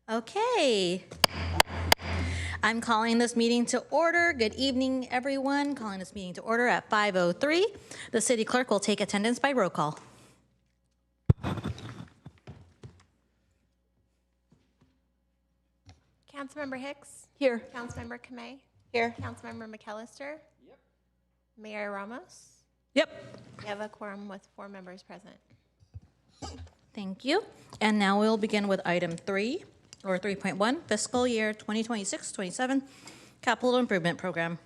Okay. I'm calling this meeting to order. Good evening, everyone. Calling this meeting to order at 5:03. The city clerk will take attendance by roll call. Councilmember Hicks? Here. Councilmember Kamei? Here. Councilmember McAllister? Yep. Mayor Ramos? Yep. We have a quorum with 4 members present. Thank you. And now we'll begin with item 3, or 3.1, fiscal year 2026-27 capital improvement program.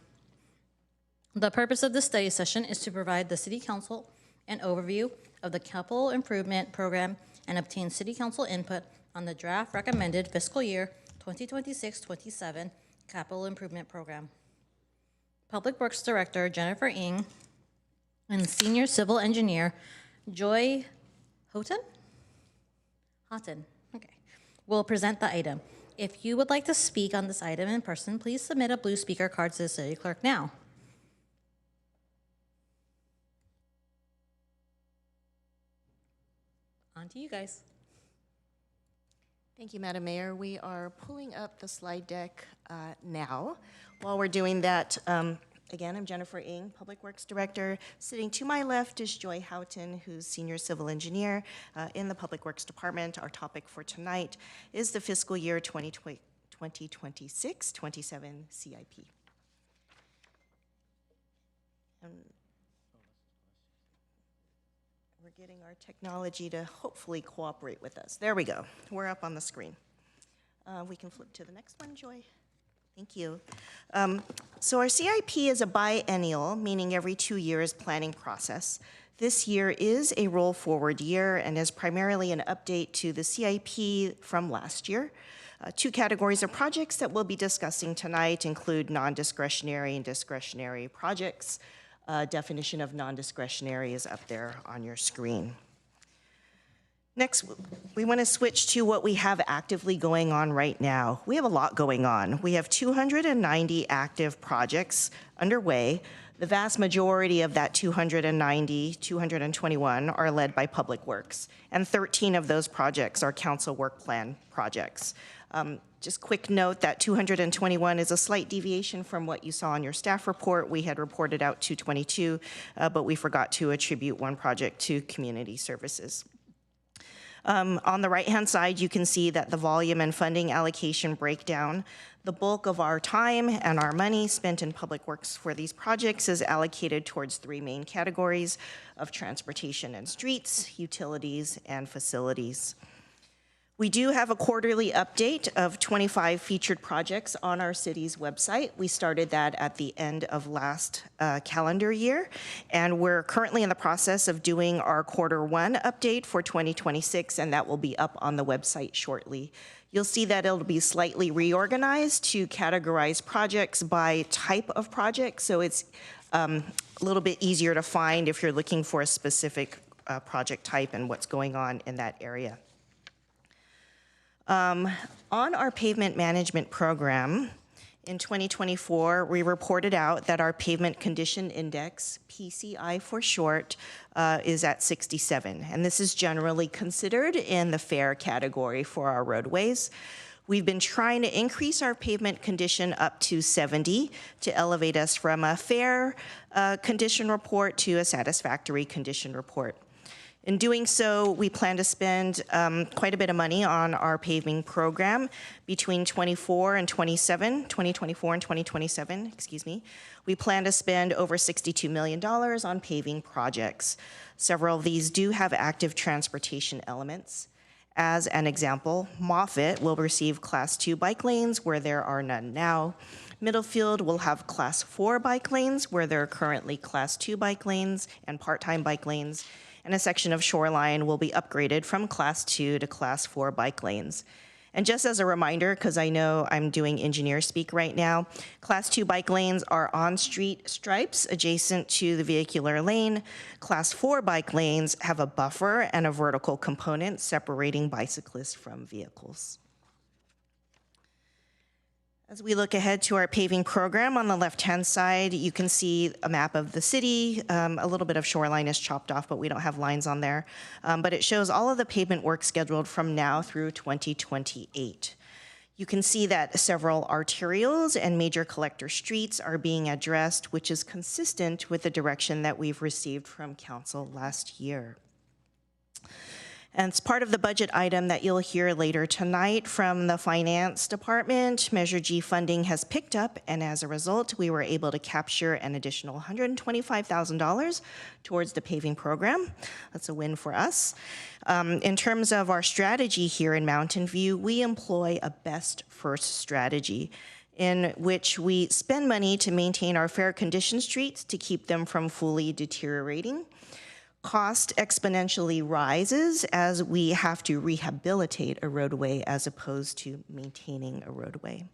The purpose of this study session is to provide the city council an overview of the capital improvement program and obtain city council input on the draft recommended fiscal year 2026-27 capital improvement program. Public Works Director Jennifer Ng and Senior Civil Engineer Joy Houghton, okay, will present the item. If you would like to speak on this item in person, please submit a blue speaker card to the city clerk now. On to you guys. Thank you, Madam Mayor. We are pulling up the slide deck now. While we're doing that, again, I'm Jennifer Ng, Public Works Director. Sitting to my left is Joy Houghton, who's Senior Civil Engineer in the Public Works Department. Our topic for tonight is the fiscal year 2026-27 CIP. We're getting our technology to hopefully cooperate with us. There we go. We're up on the screen. We can flip to the next one, Joy. Thank you. So our CIP is a biennial, meaning every 2 years planning process. This year is a roll forward year and is primarily an update to the CIP from last year. 2 categories of projects that we'll be discussing tonight include non-discretionary and discretionary projects. Definition of non-discretionary is up there on your screen. Next, we want to switch to what we have actively going on right now. We have a lot going on. We have 290 active projects underway. The vast majority of that 221 are led by Public Works, and 13 of those projects are council work plan projects. Just quick note that 221 is a slight deviation from what you saw on your staff report. We had reported out 222, but we forgot to attribute one project to community services. On the right-hand side, you can see that the volume and funding allocation breakdown. The bulk of our time and our money spent in Public Works for these projects is allocated towards 3 main categories of transportation and streets, utilities, and facilities. We do have a quarterly update of 25 featured projects on our city's website. We started that at the end of last calendar year, and we're currently in the process of doing our Q1 update for 2026, and that will be up on the website shortly. You'll see that it'll be slightly reorganized to categorize projects by type of project, so it's a little bit easier to find if you're looking for a specific project type and what's going on in that area. On our pavement management program, in 2024, we reported out that our pavement condition index, PCI for short, is at 67, and this is generally considered in the fair category for our roadways. We've been trying to increase our pavement condition up to 70 to elevate us from a fair condition report to a satisfactory condition report. In doing so, we plan to spend quite a bit of money on our paving program between 2024 and 2027, excuse me. We plan to spend over $62 million on paving projects. Several of these do have active transportation elements. As an example, Moffett will receive Class 2 bike lanes where there are none now. Middlefield will have Class 4 bike lanes where there are currently Class 2 bike lanes and part-time bike lanes. And a section of Shoreline will be upgraded from Class 2 to Class 4 bike lanes. And just as a reminder, because I know I'm doing engineer speak right now, Class 2 bike lanes are on-street stripes adjacent to the vehicular lane. Class 4 bike lanes have a buffer and a vertical component separating bicyclists from vehicles. As we look ahead to our paving program, on the left-hand side, you can see a map of the city. A little bit of Shoreline is chopped off, but we don't have lines on there. But it shows all of the pavement work scheduled from now through 2028. You can see that several arterials and major collector streets are being addressed, which is consistent with the direction that we've received from council last year. And it's part of the budget item that you'll hear later tonight from the finance department. Measure G funding has picked up, and as a result, we were able to capture an additional $125,000 towards the paving program. That's a win for us. In terms of our strategy here in Mountain View, we employ a best first strategy in which we spend money to maintain our fair condition streets to keep them from fully deteriorating. Cost exponentially rises as we have to rehabilitate a roadway as opposed to maintaining a roadway.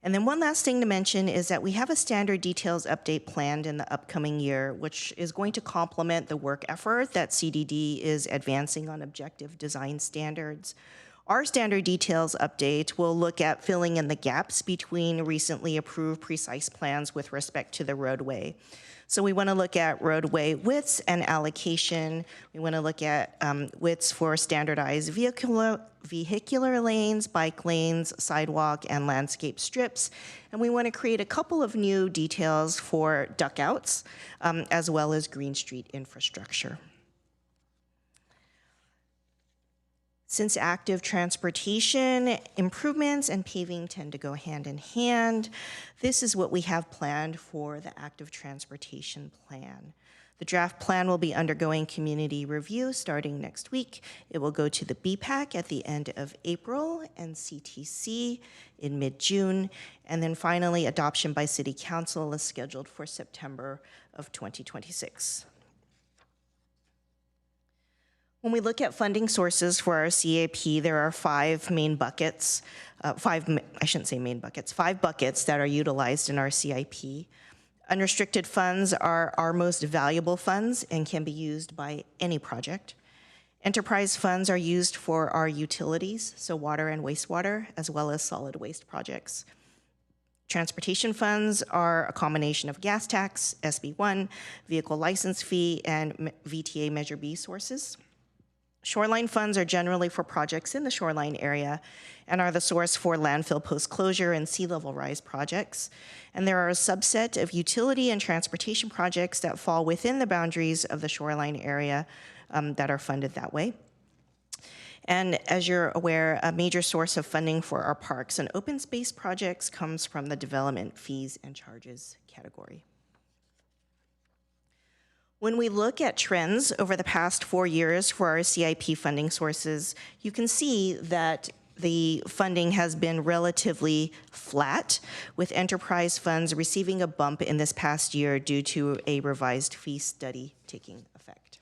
And then one last thing to mention is that we have a standard details update planned in the upcoming year, which is going to complement the work effort that CDD is advancing on objective design standards. Our standard details update will look at filling in the gaps between recently approved precise plans with respect to the roadway. So we want to look at roadway widths and allocation. We want to look at widths for standardized vehicular lanes, bike lanes, sidewalk, and landscape strips. And we want to create a couple of new details for duckouts, as well as Green Street infrastructure. Since active transportation improvements and paving tend to go hand in hand, this is what we have planned for the active transportation plan. The draft plan will be undergoing community review starting next week. It will go to the BPAC at the end of April and CTC in mid-June. And then finally, adoption by City Council is scheduled for September of 2026. When we look at funding sources for our CAP, there are five buckets that are utilized in our CIP. Unrestricted funds are our most valuable funds and can be used by any project. Enterprise funds are used for our utilities, so water and wastewater, as well as solid waste projects. Transportation funds are a combination of gas tax, SB1, vehicle license fee, and VTA Measure B sources. Shoreline funds are generally for projects in the shoreline area and are the source for landfill post-closure and sea level rise projects. And there are a subset of utility and transportation projects that fall within the boundaries of the shoreline area that are funded that way. And as you're aware, a major source of funding for our parks and open space projects comes from the development fees and charges category. When we look at trends over the past 4 years for our CIP funding sources, you can see that the funding has been relatively flat, with enterprise funds receiving a bump in this past year due to a revised fee study taking effect.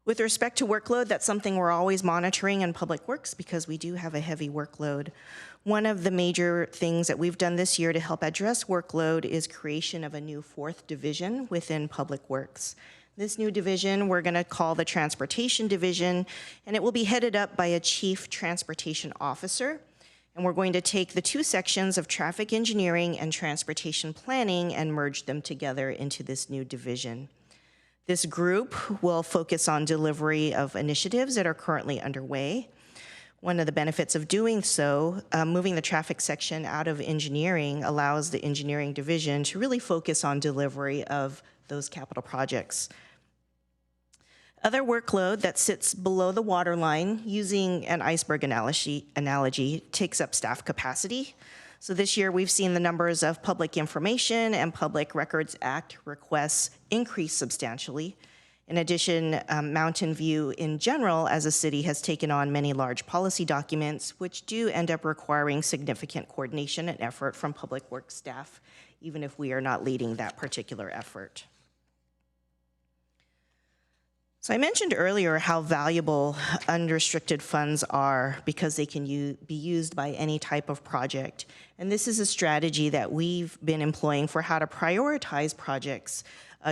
With respect to workload, that's something we're always monitoring in Public Works because we do have a heavy workload. One of the major things that we've done this year to help address workload is creation of a new 4th division within Public Works. This new division we're going to call the Transportation Division, and it will be headed up by a Chief Transportation Officer. And we're going to take the 2 sections of traffic engineering and transportation planning and merge them together into this new division. This group will focus on delivery of initiatives that are currently underway. One of the benefits of doing so, moving the traffic section out of engineering allows the engineering division to really focus on delivery of those capital projects. Other workload that sits below the waterline, using an iceberg analogy, takes up staff capacity. So this year we've seen the numbers of Public Information and Public Records Act requests increase substantially. In addition, Mountain View in general as a city has taken on many large policy documents, which do end up requiring significant coordination and effort from Public Works staff, even if we are not leading that particular effort. So I mentioned earlier how valuable unrestricted funds are because they can be used by any type of project. And this is a strategy that we've been employing for how to prioritize projects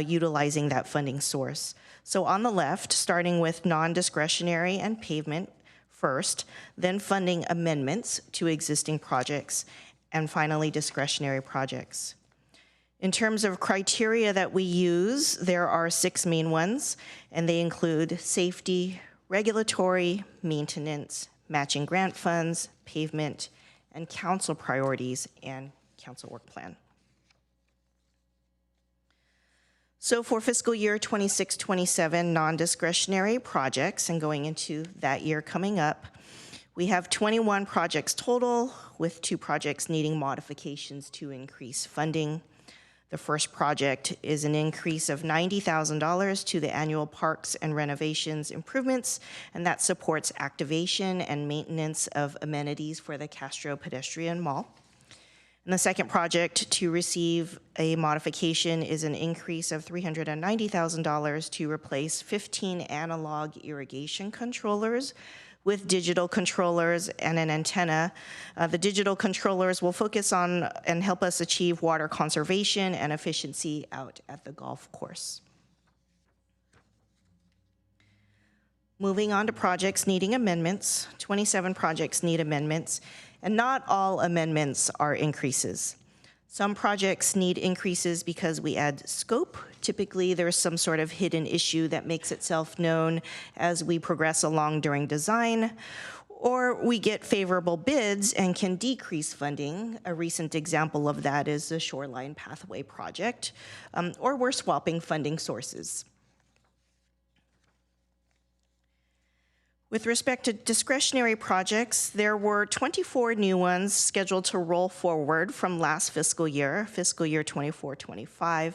utilizing that funding source. So on the left, starting with non-discretionary and pavement first, then funding amendments to existing projects, and finally discretionary projects. In terms of criteria that we use, there are 6 main ones, and they include safety, regulatory, maintenance, matching grant funds, pavement, and council priorities and council work plan. So for fiscal year 26-27 non-discretionary projects, and going into that year coming up, we have 21 projects total, with 2 projects needing modifications to increase funding. The first project is an increase of $90,000 to the annual parks and renovations improvements, and that supports activation and maintenance of amenities for the Castro Pedestrian Mall. And the second project to receive a modification is an increase of $390,000 to replace 15 analog irrigation controllers with digital controllers and an antenna. The digital controllers will focus on and help us achieve water conservation and efficiency out at the golf course. Moving on to projects needing amendments, 27 projects need amendments, and not all amendments are increases. Some projects need increases because we add scope. Typically, there's some sort of hidden issue that makes itself known as we progress along during design, or we get favorable bids and can decrease funding. A recent example of that is the Shoreline Pathway project, or we're swapping funding sources. With respect to discretionary projects, there were 24 new ones scheduled to roll forward from last fiscal year 24-25.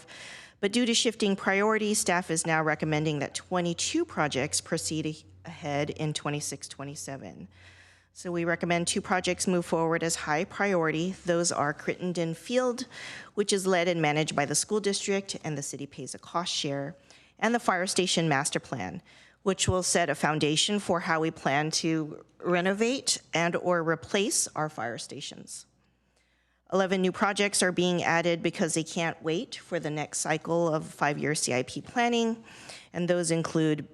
But due to shifting priorities, staff is now recommending that 22 projects proceed ahead in 26-27. So we recommend 2 projects move forward as high priority. Those are Crittenden Field, which is led and managed by the school district and the city pays a cost share, and the Fire Station Master Plan, which will set a foundation for how we plan to renovate and or replace our fire stations. 11 new projects are being added because they can't wait for the next cycle of 5-year CIP planning, and those include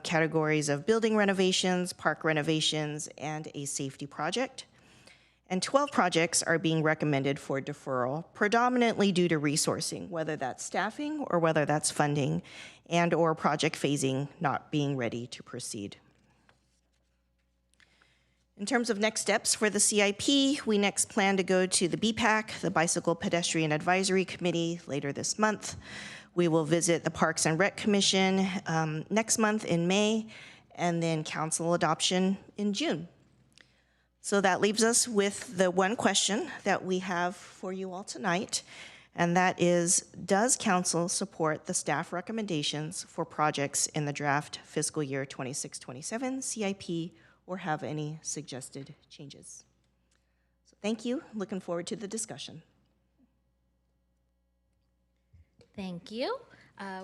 categories of building renovations, park renovations, and a safety project. And 12 projects are being recommended for deferral, predominantly due to resourcing, whether that's staffing or whether that's funding, and or project phasing not being ready to proceed. In terms of next steps for the CIP, we next plan to go to the BPAC, the Bicycle Pedestrian Advisory Committee, later this month. We will visit the Parks and Rec Commission next month in May, and then council adoption in June. So that leaves us with the one question that we have for you all tonight, and that is, does council support the staff recommendations for projects in the draft fiscal year 26-27 CIP, or have any suggested changes? So thank you. Looking forward to the discussion. Thank you.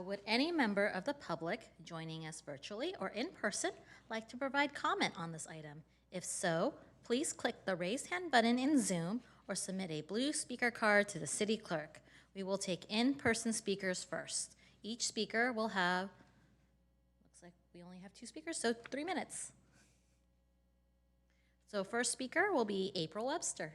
Would any member of the public joining us virtually or in person like to provide comment on this item? If so, please click the raise hand button in Zoom or submit a blue speaker card to the city clerk. We will take in-person speakers first. Each speaker will have, looks like we only have 2 speakers, so 3 minutes. So first speaker will be April Webster.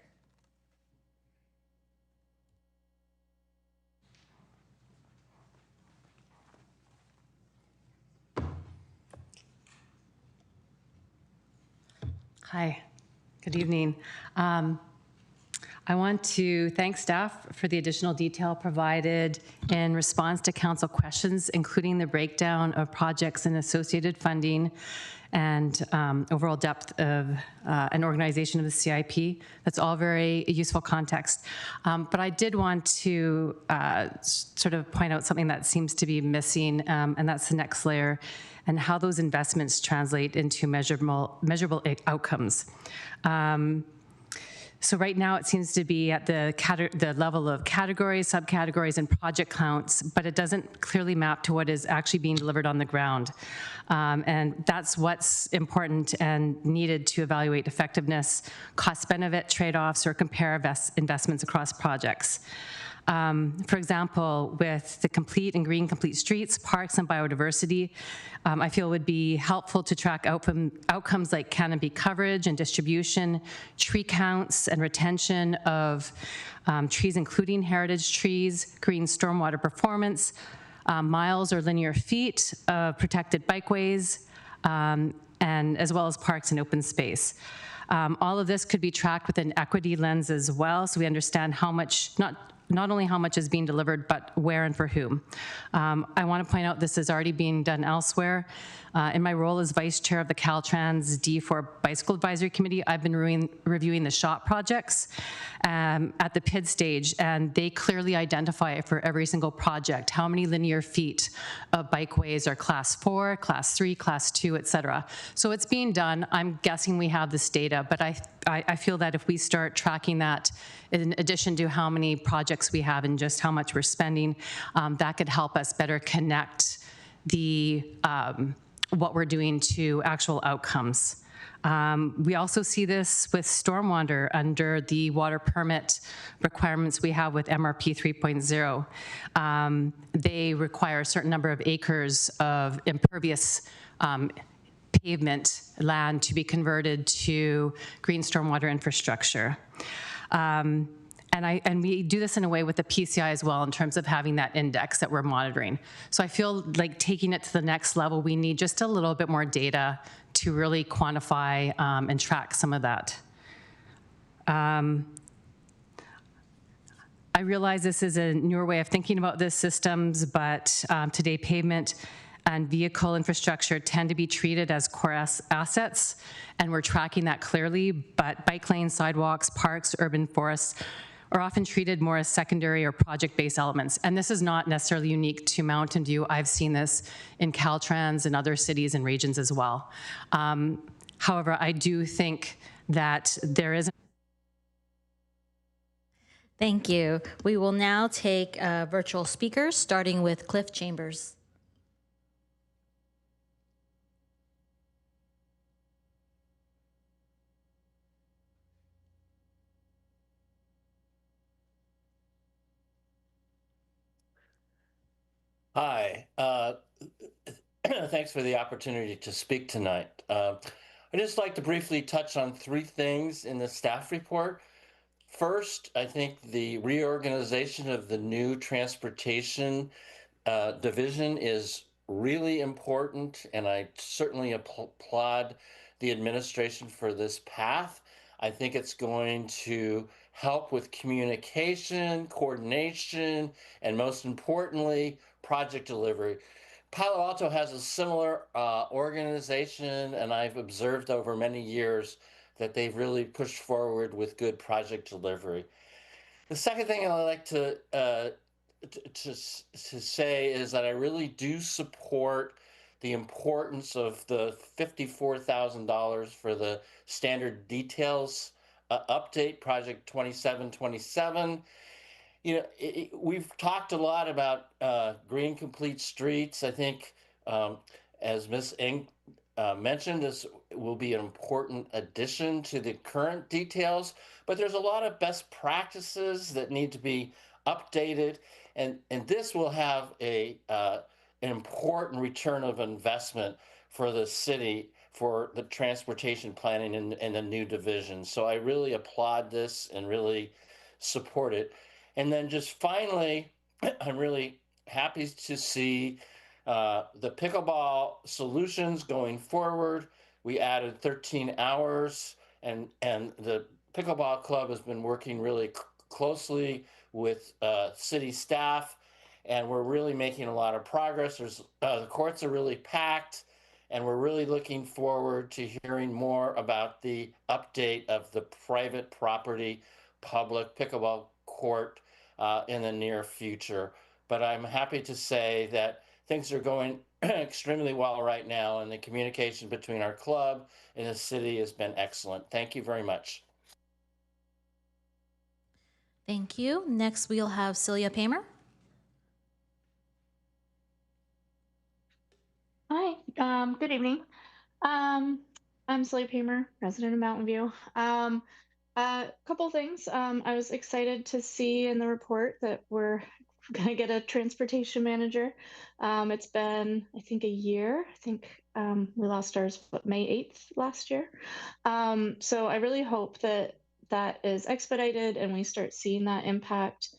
Hi, good evening. I want to thank staff for the additional detail provided in response to council questions, including the breakdown of projects and associated funding and overall depth of an organization of the CIP. That's all very useful context. But I did want to sort of point out something that seems to be missing, and that's the next layer, and how those investments translate into measurable outcomes. So right now it seems to be at the level of categories, subcategories, and project counts, but it doesn't clearly map to what is actually being delivered on the ground. And that's what's important and needed to evaluate effectiveness, cost-benefit trade-offs, or compare investments across projects. For example, with the complete and green complete streets, parks, and biodiversity, I feel it would be helpful to track outcomes like canopy coverage and distribution, tree counts and retention of trees, including heritage trees, green stormwater performance, miles or linear feet of protected bikeways, and as well as parks and open space. All of this could be tracked with an equity lens as well, so we understand how much, not only how much is being delivered, but where and for whom. I want to point out this is already being done elsewhere. In my role as vice chair of the Caltrans D4 Bicycle Advisory Committee, I've been reviewing the SHOP projects at the PID stage, and they clearly identify for every single project how many linear feet of bikeways are class 4, class 3, class 2, et cetera. So it's being done. I'm guessing we have this data, but I feel that if we start tracking that in addition to how many projects we have and just how much we're spending, that could help us better connect the what we're doing to actual outcomes. We also see this with stormwater under the water permit requirements we have with MRP 3.0. They require a certain number of acres of impervious pavement land to be converted to green stormwater infrastructure. And we do this in a way with the PCI as well in terms of having that index that we're monitoring. So I feel like taking it to the next level, we need just a little bit more data to really quantify and track some of that. I realize this is a newer way of thinking about this systems, but today pavement and vehicle infrastructure tend to be treated as core assets, and we're tracking that clearly, but bike lanes, sidewalks, parks, urban forests are often treated more as secondary or project-based elements. And this is not necessarily unique to Mountain View. I've seen this in Caltrans and other cities and regions as well. However, I do think that there is. Thank you. We will now take virtual speakers, starting with Cliff Chambers. Hi. Thanks for the opportunity to speak tonight. I'd just like to briefly touch on three things in the staff report. First, I think the reorganization of the new transportation division is really important, and I certainly applaud the administration for this path. I think it's going to help with communication, coordination, and most importantly, project delivery. Palo Alto has a similar organization, and I've observed over many years that they've really pushed forward with good project delivery. The second thing I'd like to say is that I really do support the importance of the $54,000 for the standard details update, project 2727. You know, we've talked a lot about green complete streets. I think, as Ms. Ng mentioned, this will be an important addition to the current details, but there's a lot of best practices that need to be updated, and this will have an important return of investment for the city for the transportation planning in the new division. So I really applaud this and really support it. And then just finally, I'm really happy to see the pickleball solutions going forward. We added 13 hours, and the pickleball club has been working really closely with city staff, and we're really making a lot of progress. There's the courts are really packed, and we're really looking forward to hearing more about the update of the private property public pickleball court in the near future. But I'm happy to say that things are going extremely well right now, and the communication between our club and the city has been excellent. Thank you very much. Thank you. Next, we'll have Celia Paymer. Hi, good evening. I'm Celia Paymer, resident of Mountain View. A couple things. I was excited to see in the report that we're gonna get a transportation manager. It's been, I think, a year. I think we lost ours, May 8th last year. So I really hope that that is expedited and we start seeing that impact,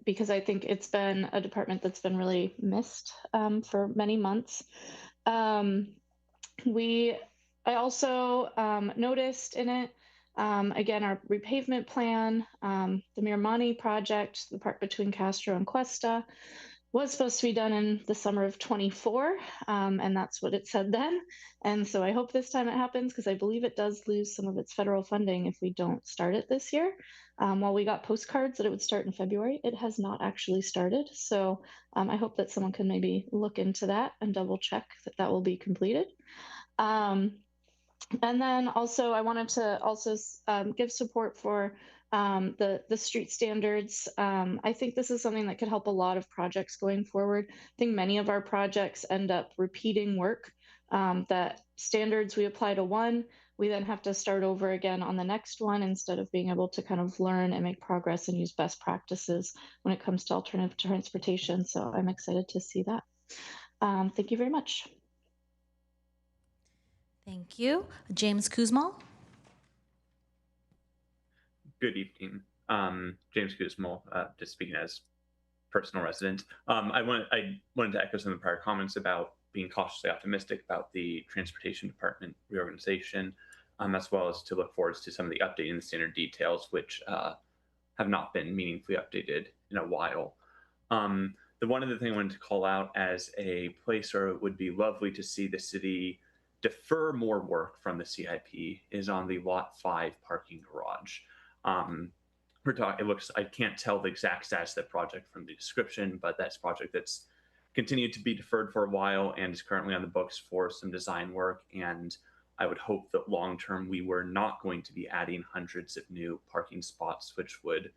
because I think it's been a department that's been really missed for many months. I also noticed in it, again, our repavement plan, the Miramani project, the part between Castro and Cuesta, was supposed to be done in the summer of 24, and that's what it said then. And so I hope this time it happens, because I believe it does lose some of its federal funding if we don't start it this year. While we got postcards that it would start in February, it has not actually started. So I hope that someone can maybe look into that and double check that that will be completed. And then also, I wanted to also give support for the street standards. I think this is something that could help a lot of projects going forward. I think many of our projects end up repeating work. That standards we apply to one, we then have to start over again on the next one, instead of being able to kind of learn and make progress and use best practices when it comes to alternative transportation. So I'm excited to see that. Thank you very much. Thank you. James Kuzmal. Good evening. James Kuzmal, just speaking as personal resident. I wanted to echo some of the prior comments about being cautiously optimistic about the Transportation Department reorganization, as well as to look forward to some of the updating the standard details, which have not been meaningfully updated in a while. The one other thing I wanted to call out as a place where it would be lovely to see the city defer more work from the CIP is on the Lot 5 parking garage. It looks, I can't tell the exact status of that project from the description, but that's a project that's continued to be deferred for a while and is currently on the books for some design work. And I would hope that long-term we were not going to be adding hundreds of new parking spots, which would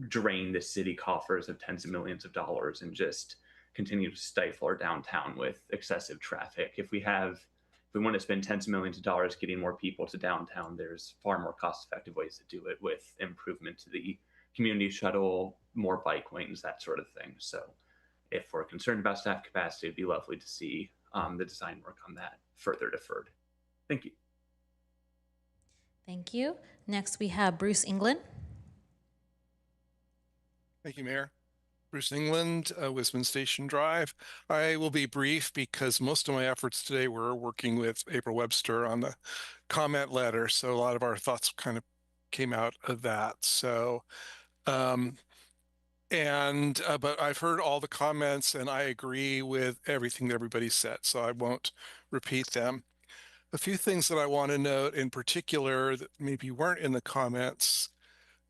drain the city coffers of tens of millions of dollars and just continue to stifle our downtown with excessive traffic. If we want to spend tens of millions of dollars getting more people to downtown, there's far more cost-effective ways to do it, with improvement to the community shuttle, more bike lanes, that sort of thing. So if we're concerned about staff capacity, it'd be lovely to see the design work on that further deferred. Thank you. Thank you. Next, we have Bruce England. Thank you, Mayor. Bruce England, Wisman Station Drive. I will be brief because most of my efforts today were working with April Webster on the comment letter. So a lot of our thoughts kind of came out of that. So, but I've heard all the comments and I agree with everything that everybody said, so I won't repeat them. A few things that I want to note in particular that maybe weren't in the comments.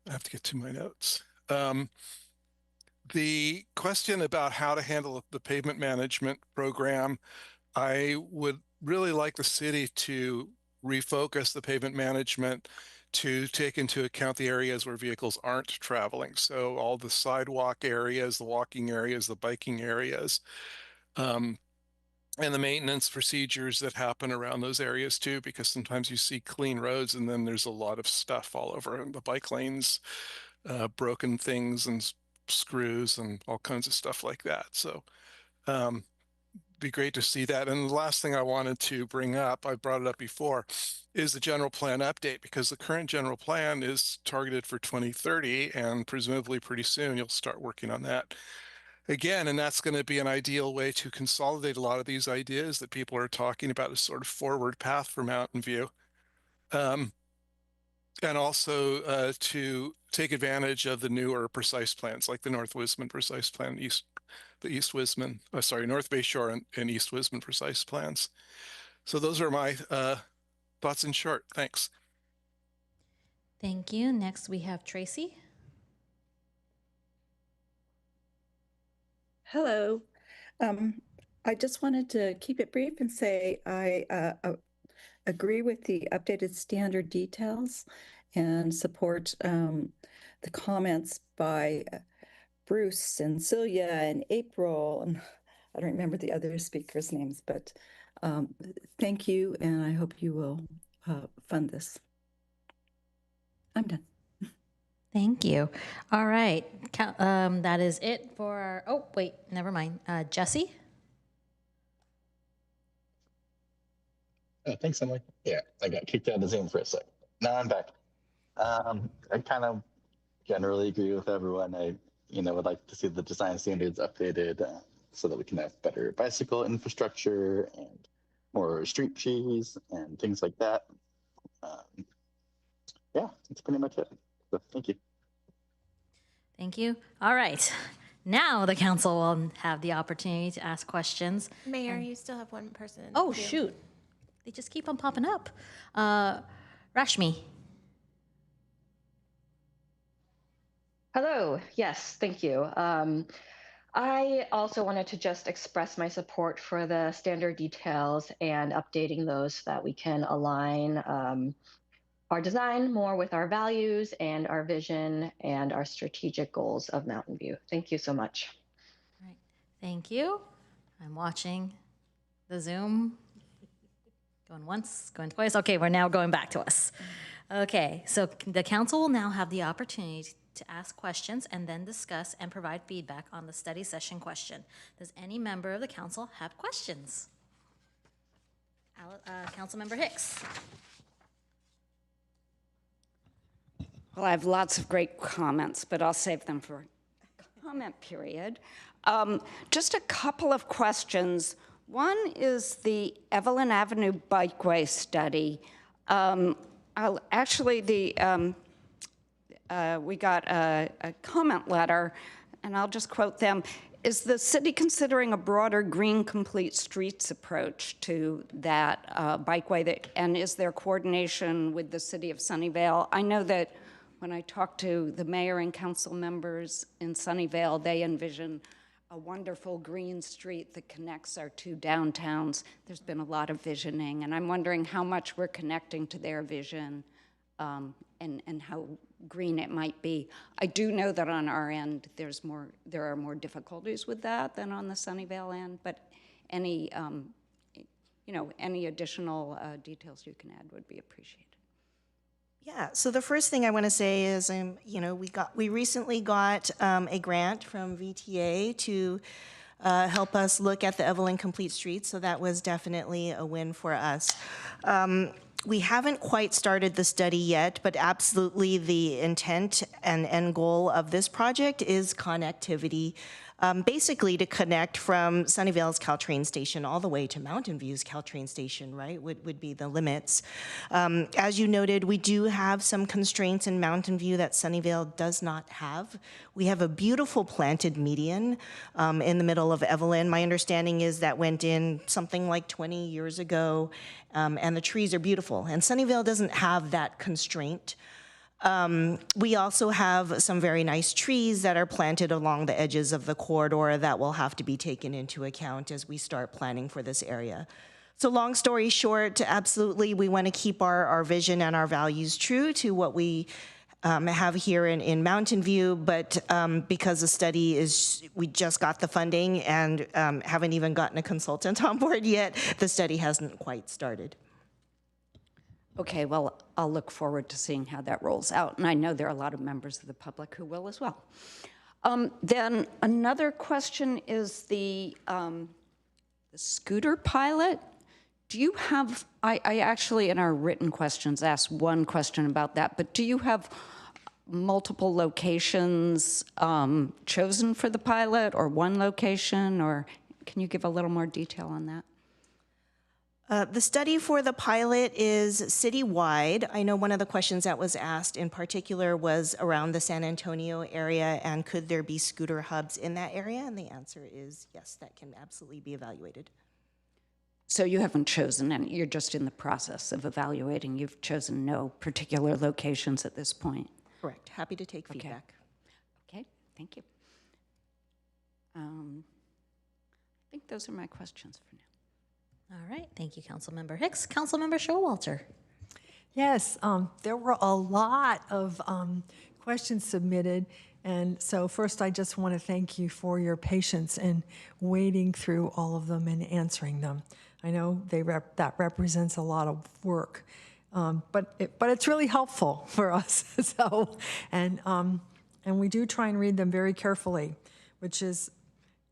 I have to get to my notes. The question about how to handle the pavement management program, I would really like the city to refocus the pavement management to take into account the areas where vehicles aren't traveling. So all the sidewalk areas, the walking areas, the biking areas, and the maintenance procedures that happen around those areas too, because sometimes you see clean roads and then there's a lot of stuff all over the bike lanes, broken things and screws and all kinds of stuff like that. So be great to see that. And the last thing I wanted to bring up, I brought it up before, is the general plan update, because the current general plan is targeted for 2030 and presumably pretty soon you'll start working on that again. And that's going to be an ideal way to consolidate a lot of these ideas that people are talking about as sort of forward path for Mountain View. And also to take advantage of the newer precise plans, like the North Wisman precise plan, North Bay Shore and East Wisman precise plans. So those are my thoughts in short. Thanks. Thank you. Next, we have Tracy. Hello. I just wanted to keep it brief and say I agree with the updated standard details and support the comments by Bruce and Celia and April. And I don't remember the other speakers' names, but thank you, and I hope you will fund this. I'm done. Thank you. All right. That is it for our, oh, wait, never mind. Jesse? Oh, thanks, Emily. Yeah, I got kicked out of the Zoom for a sec. Now I'm back. I kind of generally agree with everyone. I, would like to see the design standards updated so that we can have better bicycle infrastructure and more street trees and things like that. Yeah, that's pretty much it. So thank you. Thank you. All right. Now the council will have the opportunity to ask questions. Mayor, you still have one person. in the Oh, queue. shoot. They just keep on popping up. Rashmi. Hello. Yes, thank you. I also wanted to just express my support for the standard details and updating those so that we can align our design more with our values and our vision and our strategic goals of Mountain View. Thank you so much. All right. Thank you. I'm watching the Zoom. Going once, going twice. Okay, we're now going back to us. Okay, so the council will now have the opportunity to ask questions and then discuss and provide feedback on the study session question. Does any member of the council have questions? Councilmember Hicks. Well, I have lots of great comments, but I'll save them for a comment period. Just a couple of questions. One is the Evelyn Avenue Bikeway study. We got a comment letter, and I'll just quote them. Is the city considering a broader green complete streets approach to that bikeway? And is there coordination with the city of Sunnyvale? I know that when I talked to the mayor and council members in Sunnyvale, they envision a wonderful green street that connects our two downtowns. There's been a lot of visioning, and I'm wondering how much we're connecting to their vision and how green it might be. I do know that on our end, there are more difficulties with that than on the Sunnyvale end, but any additional details you can add would be appreciated. Yeah, so the first thing I want to say is, we recently got a grant from VTA to help us look at the Evelyn Complete Streets, so that was definitely a win for us. We haven't quite started the study yet, but absolutely the intent and end goal of this project is connectivity, basically to connect from Sunnyvale's Caltrain station all the way to Mountain View's Caltrain station, right, would be the limits. As you noted, we do have some constraints in Mountain View that Sunnyvale does not have. We have a beautiful planted median in the middle of Evelyn. My understanding is that went in something like 20 years ago, and the trees are beautiful. And Sunnyvale doesn't have that constraint. We also have some very nice trees that are planted along the edges of the corridor that will have to be taken into account as we start planning for this area. So long story short, absolutely, we want to keep our vision and our values true to what we have here in Mountain View, but because the study we just got the funding and haven't even gotten a consultant on board yet, the study hasn't quite started. Okay, well, I'll look forward to seeing how that rolls out, and I know there are a lot of members of the public who will as well. Then another question is the scooter pilot. Do you have, I actually in our written questions asked one question about that, but do you have multiple locations chosen for the pilot, or one location, or can you give a little more detail on that? The study for the pilot is citywide. I know one of the questions that was asked in particular was around the San Antonio area, and could there be scooter hubs in that area? And the answer is yes, that can absolutely be evaluated. So you haven't chosen any, you're just in the process of evaluating. You've chosen no particular locations at this point. Correct. Happy to take feedback. Okay, thank you. I think those are my questions for now. All right, thank you, Councilmember Hicks. Councilmember Showalter. Yes, there were a lot of questions submitted, and so first I just want to thank you for your patience in wading through all of them and answering them. I know that represents a lot of work, but it's really helpful for us. So, and we do try and read them very carefully, which is,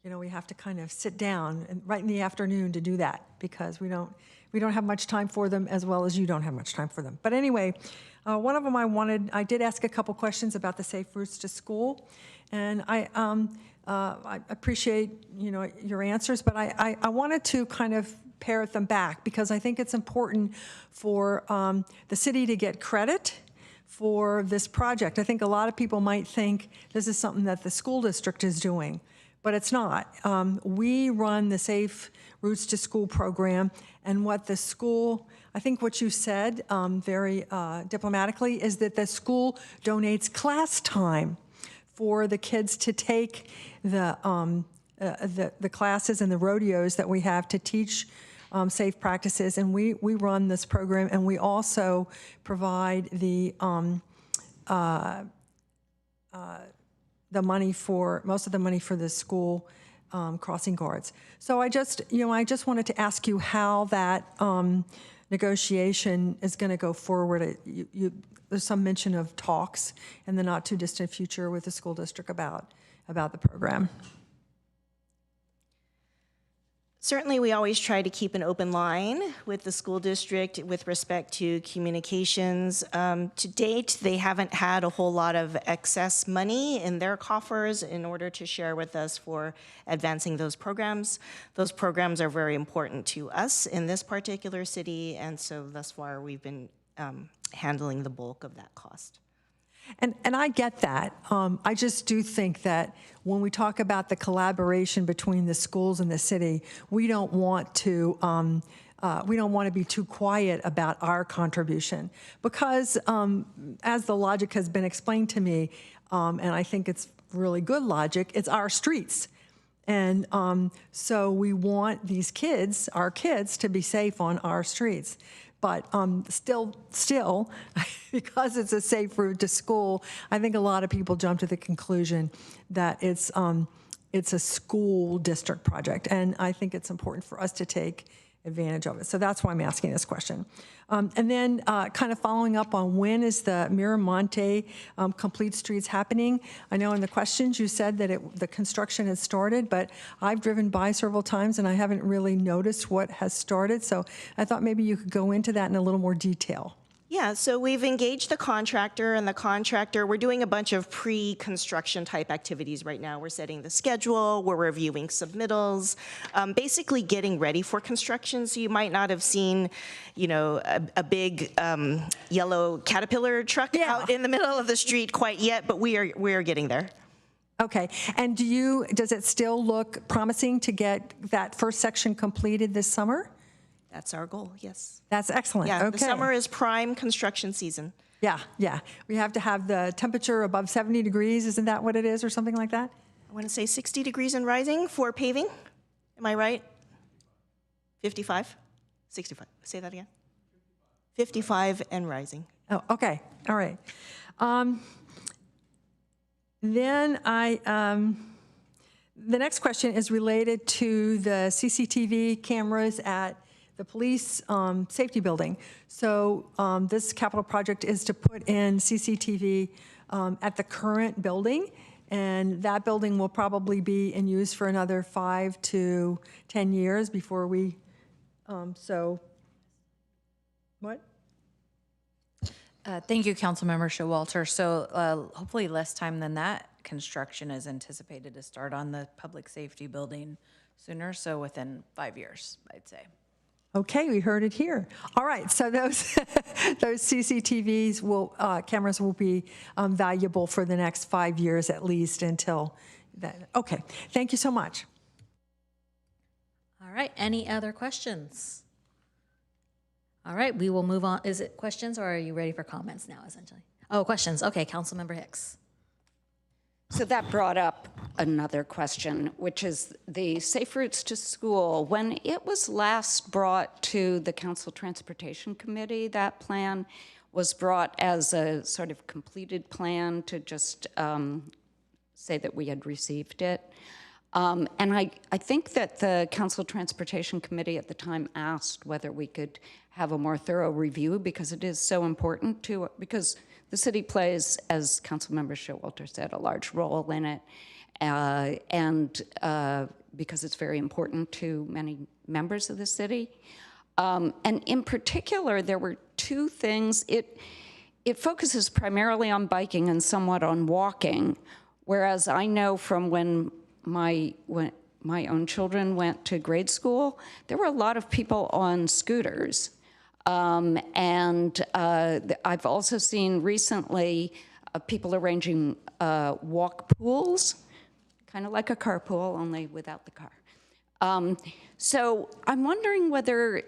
we have to kind of sit down and right in the afternoon to do that, because we don't have much time for them, as well as you don't have much time for them. But anyway, one of them I did ask a couple questions about the safe routes to school, and I appreciate your answers, but I wanted to kind of parrot them back, because I think it's important for the city to get credit for this project. I think a lot of people might think this is something that the school district is doing, but it's not. We run the Safe Routes to School program, and what the school, I think what you said very diplomatically, is that the school donates class time for the kids to take the classes and the rodeos that we have to teach safe practices, and we run this program, and we also provide the money for, most of the money for the school crossing guards. So I just wanted to ask you how that negotiation is going to go forward. There's some mention of talks in the not too distant future with the school district about the program. Certainly, we always try to keep an open line with the school district with respect to communications. To date, they haven't had a whole lot of excess money in their coffers in order to share with us for advancing those programs. Those programs are very important to us in this particular city, and so thus far we've been handling the bulk of that cost. And I get that. I just do think that when we talk about the collaboration between the schools and the city, we don't want to be too quiet about our contribution, because as the logic has been explained to me, and I think it's really good logic, it's our streets. And so we want these kids, our kids, to be safe on our streets. But still, because it's a safe route to school, I think a lot of people jump to the conclusion that it's a school district project, and I think it's important for us to take advantage of it. So that's why I'm asking this question. And then kind of following up on when is the Miramonte Complete Streets happening? I know in the questions you said that the construction has started, but I've driven by several times and I haven't really noticed what has started. So I thought maybe you could go into that in a little more detail. Yeah, so we've engaged the contractor, and the contractor, we're doing a bunch of pre-construction type activities right now. We're setting the schedule, we're reviewing submittals, basically getting ready for construction. So you might not have seen, a big yellow Caterpillar truck out in the middle of the street quite yet, but we are getting there. Okay, and does it still look promising to get that first section completed this summer? That's our goal, yes. That's excellent. Yeah, okay. The summer is prime construction season. Yeah. We have to have the temperature above 70 degrees. Isn't that what it is, or something like that? I want to say 60 degrees and rising for paving. Am I right? 55? 65. Say that again. 55 and rising. Oh, okay. All right. Then the next question is related to the CCTV cameras at the police safety building. So this capital project is to put in CCTV at the current building, and that building will probably be in use for another 5 to 10 years before we, what? Thank you, Councilmember Showalter. So hopefully less time than that. Construction is anticipated to start on the public safety building sooner, so within 5 years, I'd say. Okay, we heard it here. All right, so those CCTVs cameras will be valuable for the next 5 years at least until that. Okay, thank you so much. All right, any other questions? All right, we will move on. Is it questions, or are you ready for comments now, essentially? Oh, questions. Okay, Councilmember Hicks. So that brought up another question, which is the Safe Routes to School. When it was last brought to the Council Transportation Committee, that plan was brought as a sort of completed plan to just say that we had received it. And I think that the Council Transportation Committee at the time asked whether we could have a more thorough review, because it is so important to, because the city plays, as Councilmember Showalter said, a large role in it, and because it's very important to many members of the city. And in particular, there were two things. It focuses primarily on biking and somewhat on walking, whereas I know from when my my own children went to grade school, there were a lot of people on scooters. I've also seen recently people arranging walk pools, kind of like a carpool, only without the car. So I'm wondering whether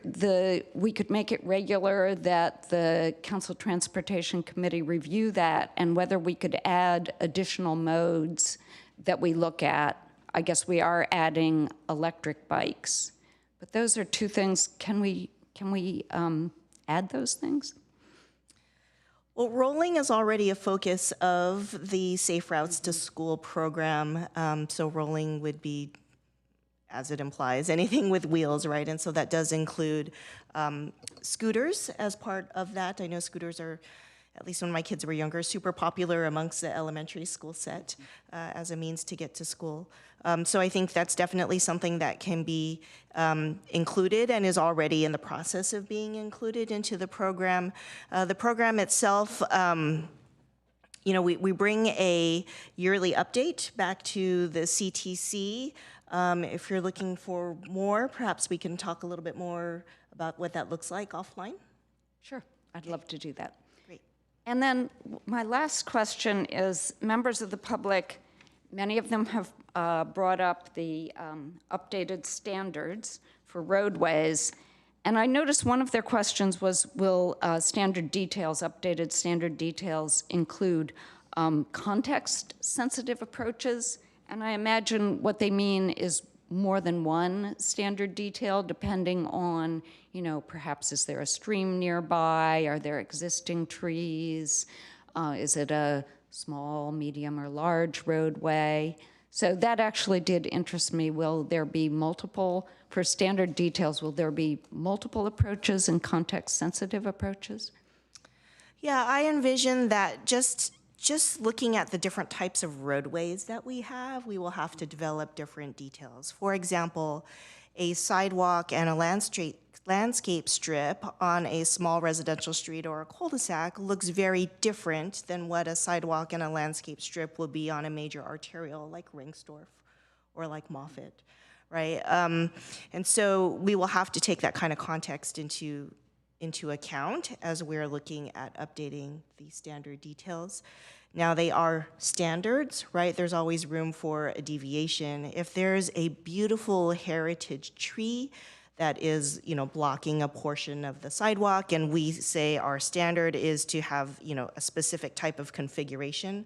we could make it regular that the Council Transportation Committee review that, and whether we could add additional modes that we look at. I guess we are adding electric bikes, but those are two things. Can we add those things? Well, rolling is already a focus of the Safe Routes to School program. So rolling would be, as it implies, anything with wheels, right? And so that does include scooters as part of that. I know scooters are, at least when my kids were younger, super popular amongst the elementary school set as a means to get to school. So I think that's definitely something that can be included and is already in the process of being included into the program. The program itself, we bring a yearly update back to the CTC. If you're looking for more, perhaps we can talk a little bit more about what that looks like offline. Sure, I'd love to do that. Great. And then my last question is, members of the public, many of them have brought up the updated standards for roadways. And I noticed one of their questions was, will updated standard details include context-sensitive approaches? And I imagine what they mean is more than one standard detail, depending on, perhaps is there a stream nearby? Are there existing trees? Is it a small, medium, or large roadway? So that actually did interest me. Will there be multiple, for standard details, will there be multiple approaches and context-sensitive approaches? Yeah, I envision that just looking at the different types of roadways that we have, we will have to develop different details. For example, a sidewalk and a landscape strip on a small residential street or a cul-de-sac looks very different than what a sidewalk and a landscape strip will be on a major arterial like Ringstorff or like Moffett, right? And so we will have to take that kind of context into account as we're looking at updating the standard details. Now, they are standards, right? There's always room for a deviation. If there's a beautiful heritage tree that is, blocking a portion of the sidewalk, and we say our standard is to have, a specific type of configuration,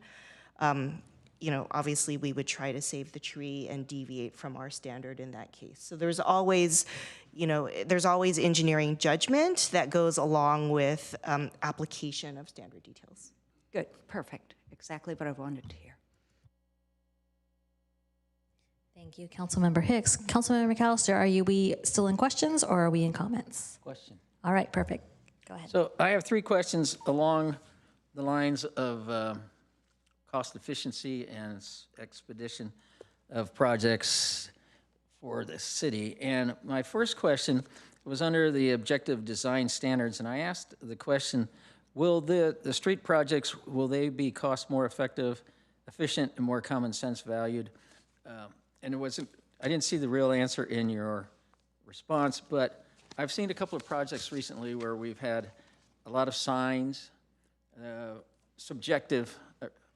obviously we would try to save the tree and deviate from our standard in that case. So there's always engineering judgment that goes along with application of standard details. Good, perfect. Exactly what I wanted to hear. Thank you, Councilmember Hicks. Councilmember McAllister, are we still in questions or are we in comments? Question. All right, perfect. Go ahead. So I have 3 questions along the lines of cost efficiency and expedition of projects for the city. And my first question was under the objective design standards, and I asked the question, will the street projects, will they be cost more effective, efficient, and more common sense valued? And I didn't see the real answer in your response, but I've seen a couple of projects recently where we've had a lot of signs, subjective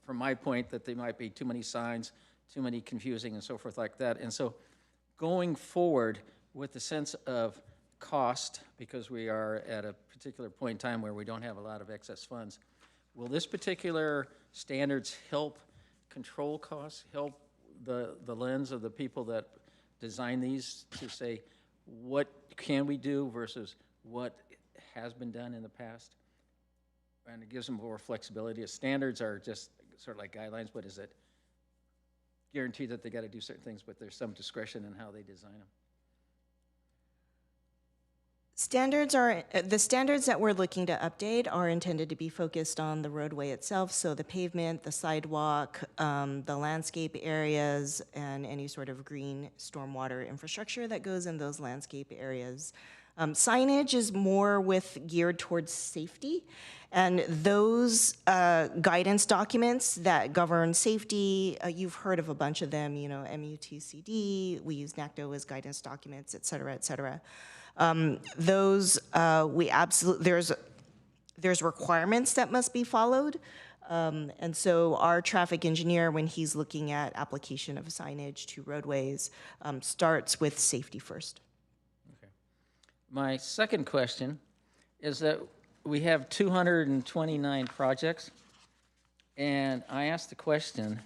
from my point that they might be too many signs, too many confusing and so forth like that. And so going forward with the sense of cost, because we are at a particular point in time where we don't have a lot of excess funds, will this particular standards help control costs, help the lens of the people that design these to say, what can we do versus what has been done in the past? And it gives them more flexibility. Standards are just sort of like guidelines, but is it guaranteed that they got to do certain things, but there's some discretion in how they design them? The standards that we're looking to update are intended to be focused on the roadway itself, so the pavement, the sidewalk, the landscape areas, and any sort of green stormwater infrastructure that goes in those landscape areas. Signage is more geared towards safety, and those guidance documents that govern safety, you've heard of a bunch of them, you know, MUTCD, we use NACDO as guidance documents, et cetera, et cetera. We absolutely, there's requirements that must be followed. And so our traffic engineer, when he's looking at application of signage to roadways, starts with safety first. Okay. My second question is that we have 229 projects, and I asked the question,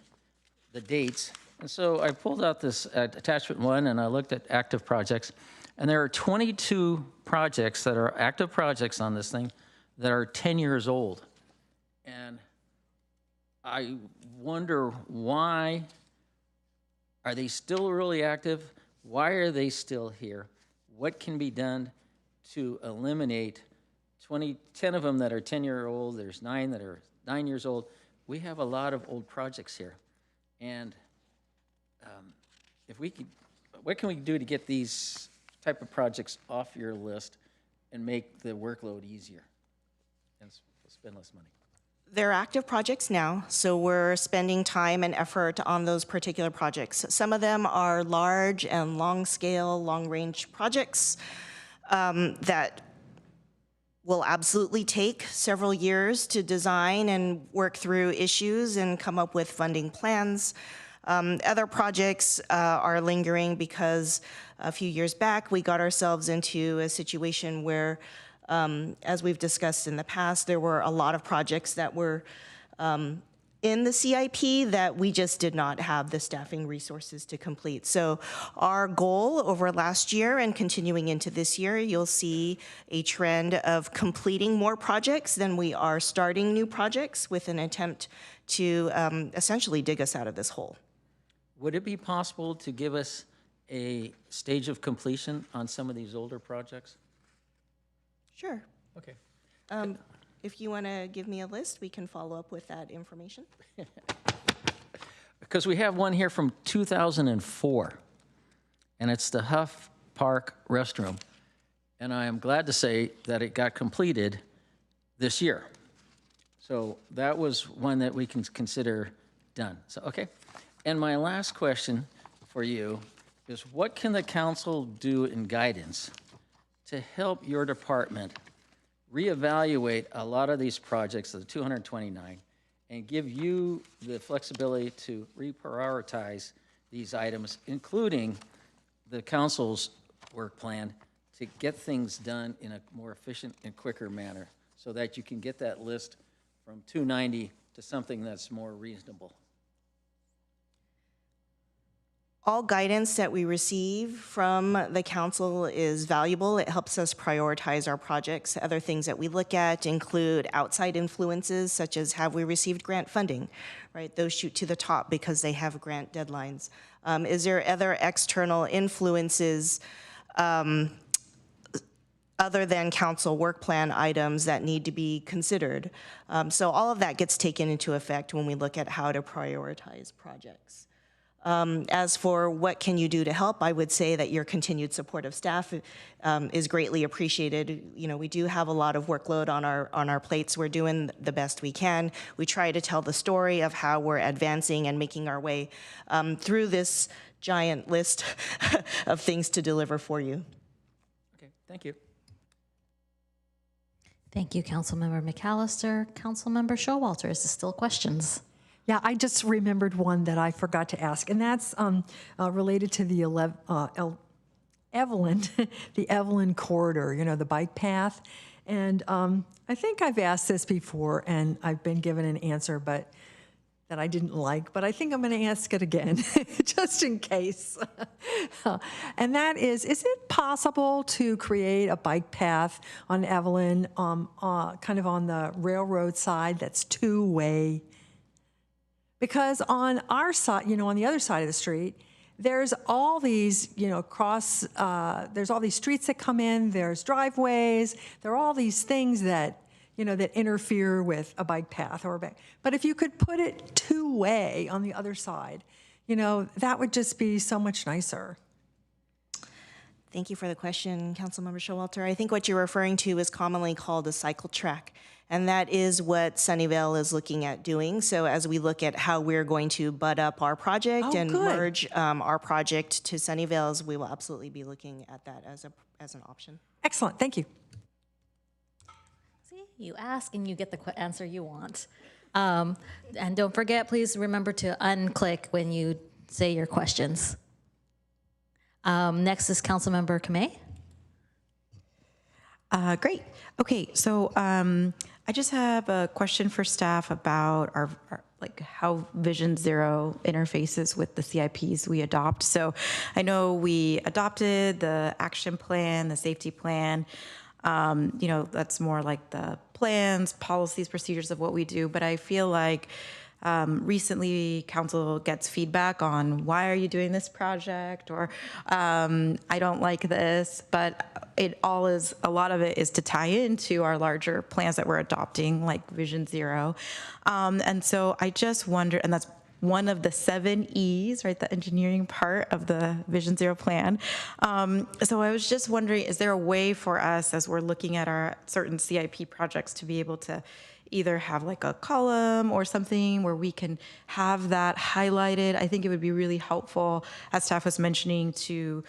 the dates, and so I pulled out this attachment 1 and I looked at active projects, and there are 22 projects that are active projects on this thing that are 10 years old. And I wonder, why are they still really active? Why are they still here? What can be done to eliminate 10 of them that are 10-year-old, there's 9 that are 9 years old. We have a lot of old projects here. And if we could, what can we do to get these type of projects off your list and make the workload easier and spend less money? They're active projects now, so we're spending time and effort on those particular projects. Some of them are large and long-scale, long-range projects that will absolutely take several years to design and work through issues and come up with funding plans. Other projects are lingering because a few years back we got ourselves into a situation where, as we've discussed in the past, there were a lot of projects that were in the CIP that we just did not have the staffing resources to complete. So our goal over last year and continuing into this year, you'll see a trend of completing more projects than we are starting new projects, with an attempt to essentially dig us out of this hole. Would it be possible to give us a stage of completion on some of these older projects? Sure. Okay. If you want to give me a list, we can follow up with that information. Because we have one here from 2004, and it's the Huff Park restroom. And I am glad to say that it got completed this year. So that was one that we can consider done. So, okay. And my last question for you is, what can the council do in guidance to help your department reevaluate a lot of these projects, the 229, and give you the flexibility to reprioritize these items, including the council's work plan, to get things done in a more efficient and quicker manner so that you can get that list from 290 to something that's more reasonable? All guidance that we receive from the council is valuable. It helps us prioritize our projects. Other things that we look at include outside influences, such as have we received grant funding, right? Those shoot to the top because they have grant deadlines. Is there other external influences other than council work plan items that need to be considered? So all of that gets taken into effect when we look at how to prioritize projects. As for what can you do to help, I would say that your continued support of staff is greatly appreciated. You know, we do have a lot of workload on our plates. We're doing the best we can. We try to tell the story of how we're advancing and making our way through this giant list of things to deliver for you. Okay, thank you. Thank you, Councilmember McAllister. Councilmember Showalter, is there still questions? Yeah, I just remembered one that I forgot to ask, and that's related to the Evelyn, the Evelyn corridor, you know, the bike path. And I think I've asked this before, and I've been given an answer, but that I didn't like, but I think I'm going to ask it again, just in case. And that is it possible to create a bike path on Evelyn, kind of on the railroad side that's two-way? Because on our side, you know, on the other side of the street, there's all these, you know, there's all these streets that come in, there's driveways, there are all these things that, you know, that interfere with a bike path or a bike. But if you could put it two-way on the other side, you know, that would just be so much nicer. Thank you for the question, Councilmember Showalter. I think what you're referring to is commonly called a cycle track, and that is what Sunnyvale is looking at doing. So as we look at how we're going to butt up our project and merge our project to Sunnyvale's, we will absolutely be looking at that as an option. Excellent, thank you. See, you ask and you get the answer you want. And don't forget, please remember to unclick when you say your questions. Next is Councilmember Kamei. Great. Okay, so I just have a question for staff about our like how Vision Zero interfaces with the CIPs we adopt. So I know we adopted the action plan, the safety plan. You know, that's more like the plans, policies, procedures of what we do. But I feel like recently council gets feedback on why are you doing this project, or I don't like this, but a lot of it is to tie into our larger plans that we're adopting, like Vision Zero. And so I just wonder, and that's one of the 7 E's, right, the engineering part of the Vision Zero plan. So I was just wondering, is there a way for us, as we're looking at our certain CIP projects, to be able to either have like a column or something where we can have that highlighted? I think it would be really helpful, as staff was mentioning, to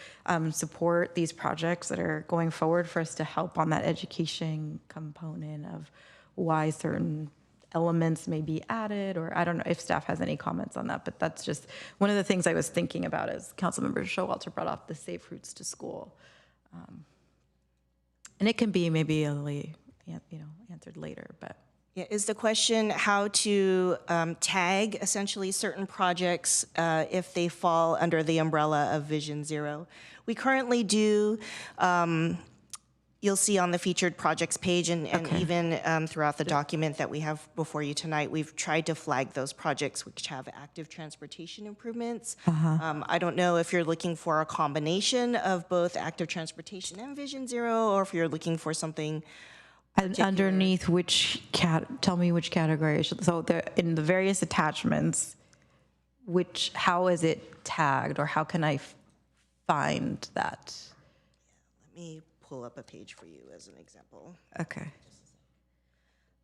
support these projects that are going forward, for us to help on that education component of why certain elements may be added, or I don't know if staff has any comments on that, but that's just one of the things I was thinking about as Councilmember Showalter brought up the safe routes to school. And it can be maybe answered later, but. Yeah, is the question how to tag essentially certain projects if they fall under the umbrella of Vision Zero? We currently do, you'll see on the featured projects page, and even throughout the document that we have before you tonight, we've tried to flag those projects which have active transportation improvements. I don't know if you're looking for a combination of both active transportation and Vision Zero, or if you're looking for something particular. Underneath which tell me which category. So in the various attachments, how is it tagged, or how can I find that? Let me pull up a page for you as an example. Okay.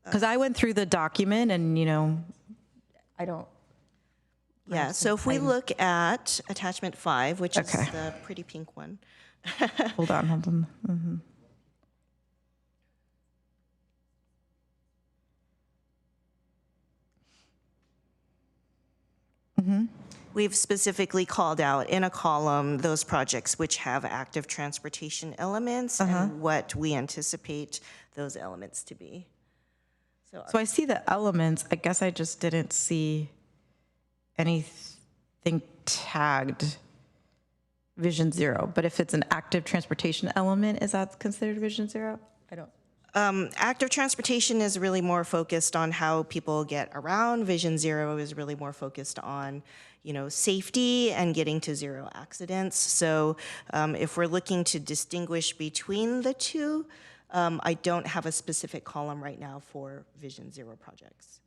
Because I went through the document and, I don't. Yeah, so if we look at attachment 5, which is the pretty pink one. Hold on. Mm-hmm. Mm-hmm. We've specifically called out in a column those projects which have active transportation elements and what we anticipate those elements to be. So I see the elements. I guess I just didn't see anything tagged Vision Zero. But if it's an active transportation element, is that considered Vision Zero? I don't. Active transportation is really more focused on how people get around. Vision Zero is really more focused on, safety and getting to zero accidents. So if we're looking to distinguish between the two, I don't have a specific column right now for Vision Zero projects.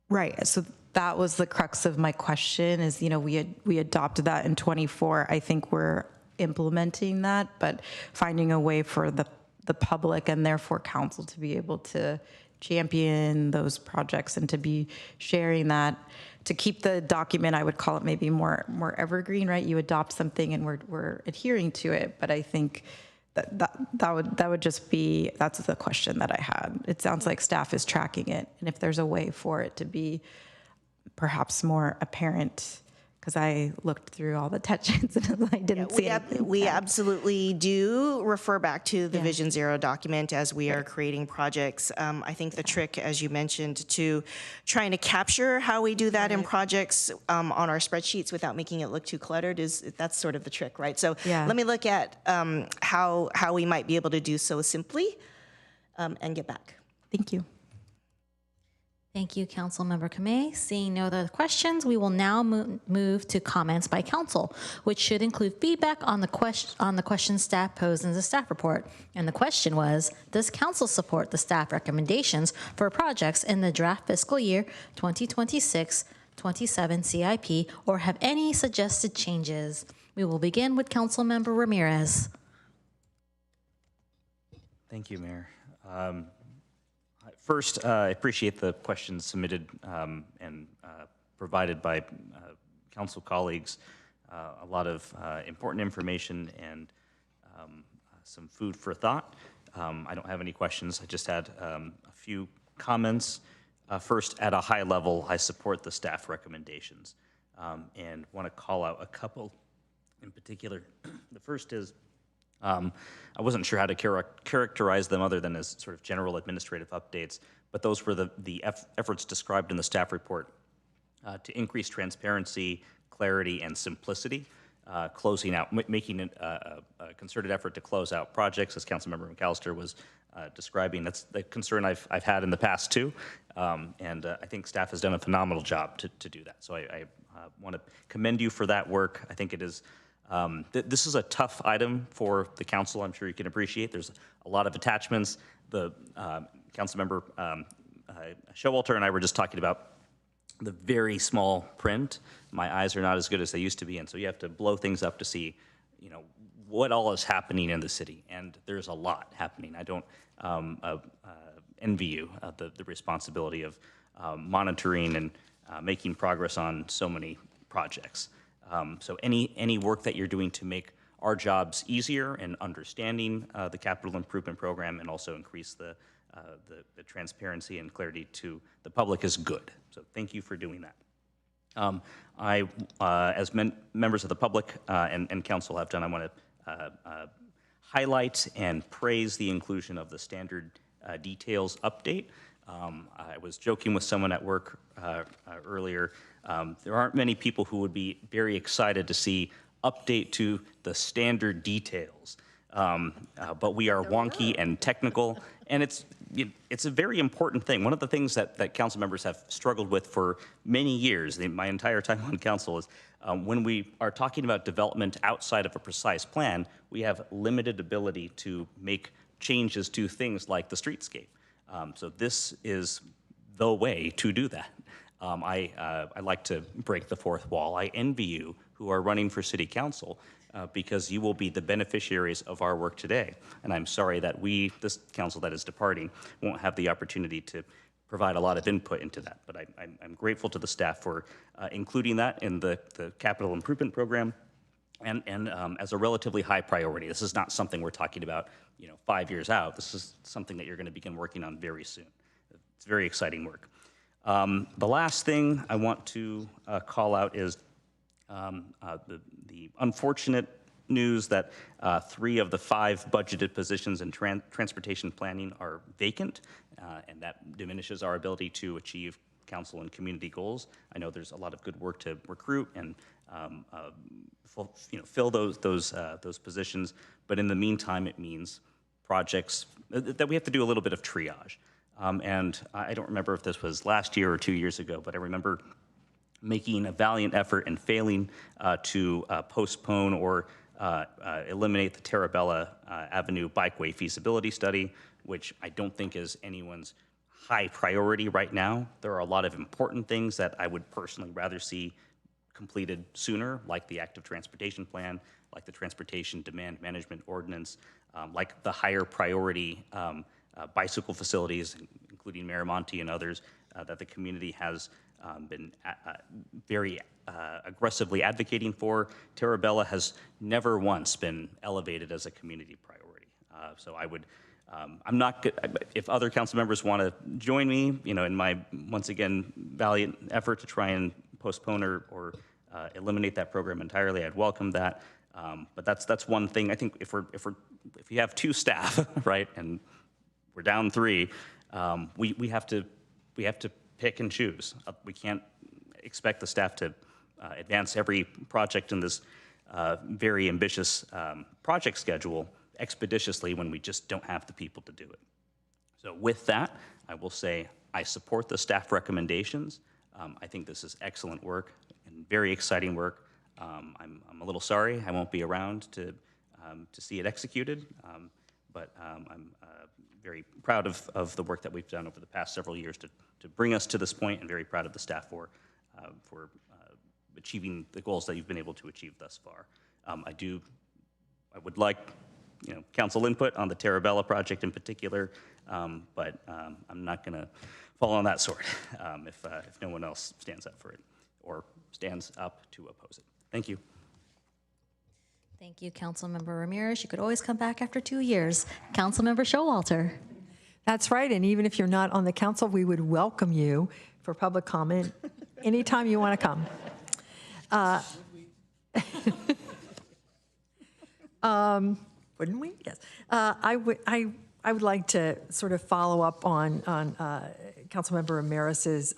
Right. So that was the crux of my question is, we adopted that in 24. I think we're implementing that, but finding a way for the public and therefore council to be able to champion those projects and to be sharing that, to keep the document, I would call it maybe more evergreen, right? You adopt something and we're adhering to it, but I think that would just be, that's the question that I had. It sounds like staff is tracking it, and if there's a way for it to be perhaps more apparent, because I looked through all the attachments and I didn't see anything. We absolutely do refer back to the Vision Zero document as we are creating projects. I think the trick, as you mentioned, to trying to capture how we do that in projects on our spreadsheets without making it look too cluttered that's sort of the trick, right? So let me look at how we might be able to do so simply and get back. Thank you. Thank you, Councilmember Kamei. Seeing no other questions, we will now move to comments by council, which should include feedback on the question staff posed in the staff report. And the question was, does council support the staff recommendations for projects in the draft fiscal year 2026-27 CIP, or have any suggested changes? We will begin with Councilmember Ramirez. Thank you, Mayor. First, I appreciate the questions submitted and provided by council colleagues. A lot of important information and some food for thought. I don't have any questions. I just had a few comments. First, at a high level, I support the staff recommendations and want to call out a couple in particular. The first is I wasn't sure how to characterize them other than as sort of general administrative updates, but those were the efforts described in the staff report to increase transparency, clarity, and simplicity, closing out, making a concerted effort to close out projects, as Councilmember McAllister was describing. That's the concern I've had in the past too, and I think staff has done a phenomenal job to do that. So I want to commend you for that work. I think it is. This is a tough item for the council. I'm sure you can appreciate. There's a lot of attachments. The Councilmember Showalter and I were just talking about the very small print. My eyes are not as good as they used to be, and so you have to blow things up to see, you know, what all is happening in the city. And there's a lot happening. I don't envy you the responsibility of monitoring and making progress on so many projects. So any work that you're doing to make our jobs easier and understanding the capital improvement program and also increase the transparency and clarity to the public is good. So thank you for doing that. As members of the public and council have done, I want to highlight and praise the inclusion of the standard details update. I was joking with someone at work earlier. There aren't many people who would be very excited to see update to the standard details, but we are wonky and technical, and it's a very important thing. One of the things that council members have struggled with for many years, my entire time on council, is when we are talking about development outside of a precise plan, we have limited ability to make changes to things like the streetscape. So this is the way to do that. I like to break the fourth wall. I envy you who are running for city council because you will be the beneficiaries of our work today. And I'm sorry that this council that is departing, won't have the opportunity to provide a lot of input into that. But I'm grateful to the staff for including that in the capital improvement program and as a relatively high priority. This is not something we're talking about, 5 years out. This is something that you're going to begin working on very soon. It's very exciting work. The last thing I want to call out is the unfortunate news that 3 of the 5 budgeted positions in transportation planning are vacant, and that diminishes our ability to achieve council and community goals. I know there's a lot of good work to recruit and fill those positions, but in the meantime, it means projects that we have to do a little bit of triage. And I don't remember if this was last year or 2 years ago, but I remember making a valiant effort and failing to postpone or eliminate the Terabella Avenue Bikeway feasibility study, which I don't think is anyone's high priority right now. There are a lot of important things that I would personally rather see completed sooner, like the active transportation plan, like the transportation demand management ordinance, like the higher priority bicycle facilities, including Miramonte and others, that the community has been very aggressively advocating for. Terabella has never once been elevated as a community priority. So I would, I'm not good, if other council members want to join me, in my, once again, valiant effort to try and postpone or eliminate that program entirely, I'd welcome that. But that's one thing. I think if you have 2 staff, right, and we're down 3, we have to pick and choose. We can't expect the staff to advance every project in this very ambitious project schedule expeditiously when we just don't have the people to do it. So with that, I will say I support the staff recommendations. I think this is excellent work and very exciting work. I'm a little sorry I won't be around to see it executed, but I'm very proud of the work that we've done over the past several years to bring us to this point, and very proud of the staff for achieving the goals that you've been able to achieve thus far. I would like, council input on the Terabella project in particular, but I'm not going to fall on that sword if no one else stands up for it or stands up to oppose it. Thank you. Thank you, Councilmember Ramirez. You could always come back after 2 years. Councilmember Showalter. That's right, and even if you're not on the council, we would welcome you for public comment anytime you want to come. Wouldn't we? Yes. I would like to sort of follow up on Councilmember Ramirez's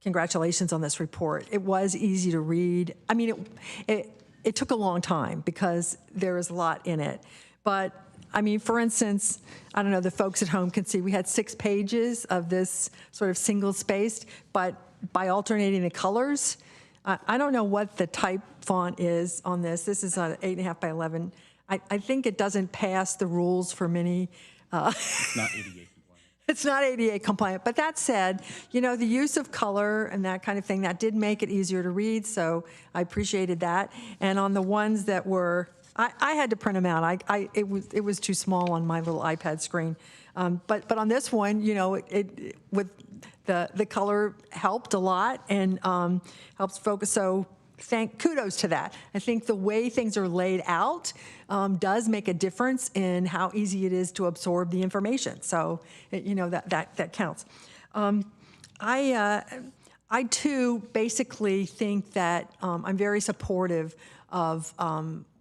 congratulations on this report. It was easy to read. I mean, it took a long time because there is a lot in it. But I mean, for instance, I don't know, the folks at home can see we had 6 pages of this sort of single spaced, but by alternating the colors, I don't know what the type font is on this. This is an 8.5 by 11. I think it doesn't pass the rules for many. It's not ADA. It's not ADA compliant, but that said, the use of color and that kind of thing, that did make it easier to read, so I appreciated that. And on the ones that were, I had to print them out. It was too small on my little iPad screen. But on this one, it with the color helped a lot and helps focus. So kudos to that. I think the way things are laid out does make a difference in how easy it is to absorb the information. So, that counts. I too basically think that I'm very supportive of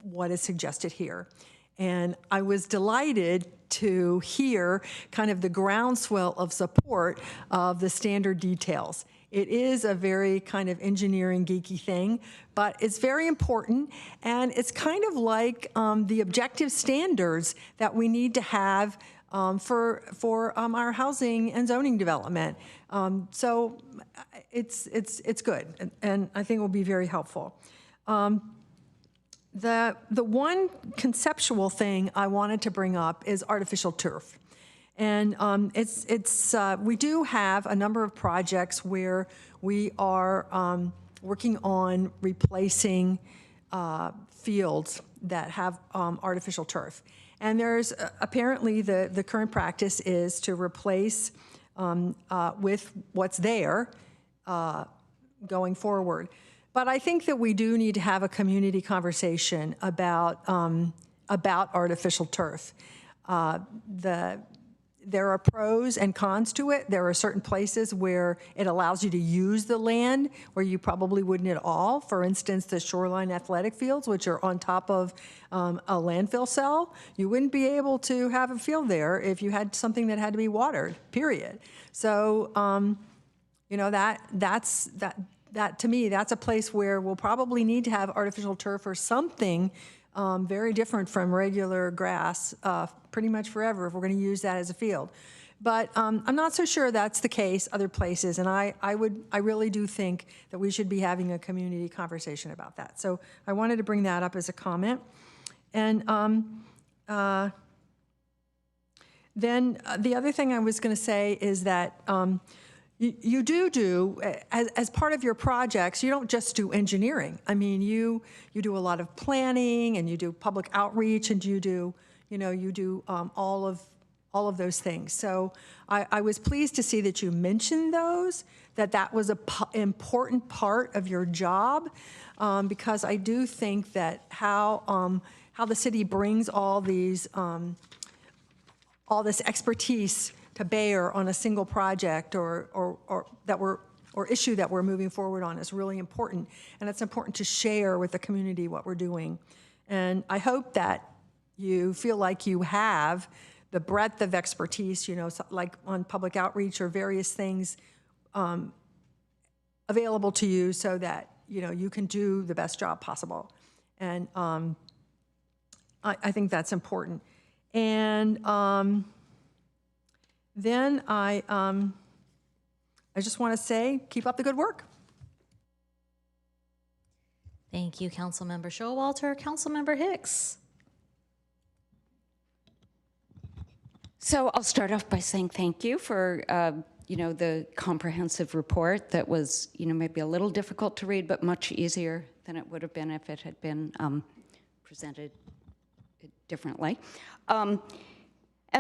what is suggested here. And I was delighted to hear kind of the groundswell of support of the standard details. It is a very kind of engineering geeky thing, but it's very important, and it's kind of like the objective standards that we need to have for our housing and zoning development. So it's good, and I think it will be very helpful. The one conceptual thing I wanted to bring up is artificial turf. And we do have a number of projects where we are working on replacing fields that have artificial turf. And there's apparently the current practice is to replace with what's there going forward. But I think that we do need to have a community conversation about artificial turf. There are pros and cons to it. There are certain places where it allows you to use the land where you probably wouldn't at all. For instance, the Shoreline athletic fields, which are on top of a landfill cell. You wouldn't be able to have a field there if you had something that had to be watered, period. So, that to me, that's a place where we'll probably need to have artificial turf or something very different from regular grass pretty much forever if we're going to use that as a field. But I'm not so sure that's the case other places, and I really do think that we should be having a community conversation about that. So I wanted to bring that up as a comment. And then the other thing I was going to say is that you do as part of your projects, you don't just do engineering. I mean, you do a lot of planning, and you do public outreach, and you do all of those things. So I was pleased to see that you mentioned those, that was an important part of your job, because I do think that how the city brings all this expertise to bear on a single project or issue that we're moving forward on is really important. And it's important to share with the community what we're doing. And I hope that you feel like you have the breadth of expertise, like on public outreach or various things available to you so that, you can do the best job possible. And I think that's important. And then I just want to say, keep up the good work. Thank you, Councilmember Showalter. Councilmember Hicks. So I'll start off by saying thank you for, the comprehensive report that was, maybe a little difficult to read, but much easier than it would have been if it had been presented differently. And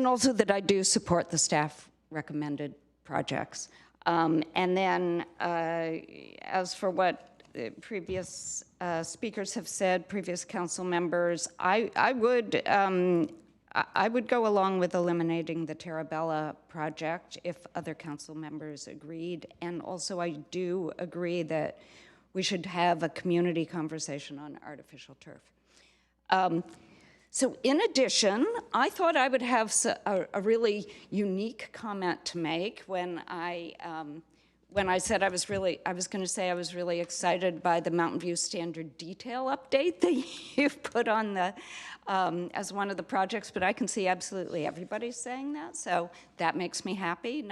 also that I do support the staff recommended projects. And then as for what previous speakers have said, previous council members, I would go along with eliminating the Terabella project if other council members agreed. And also I do agree that we should have a community conversation on artificial turf. So in addition, I thought I would have a really unique comment to make when I said I was going to say I was really excited by the Mountain View Standard Detail update that you've put on the as one of the projects, but I can see absolutely everybody saying that, so that makes me happy.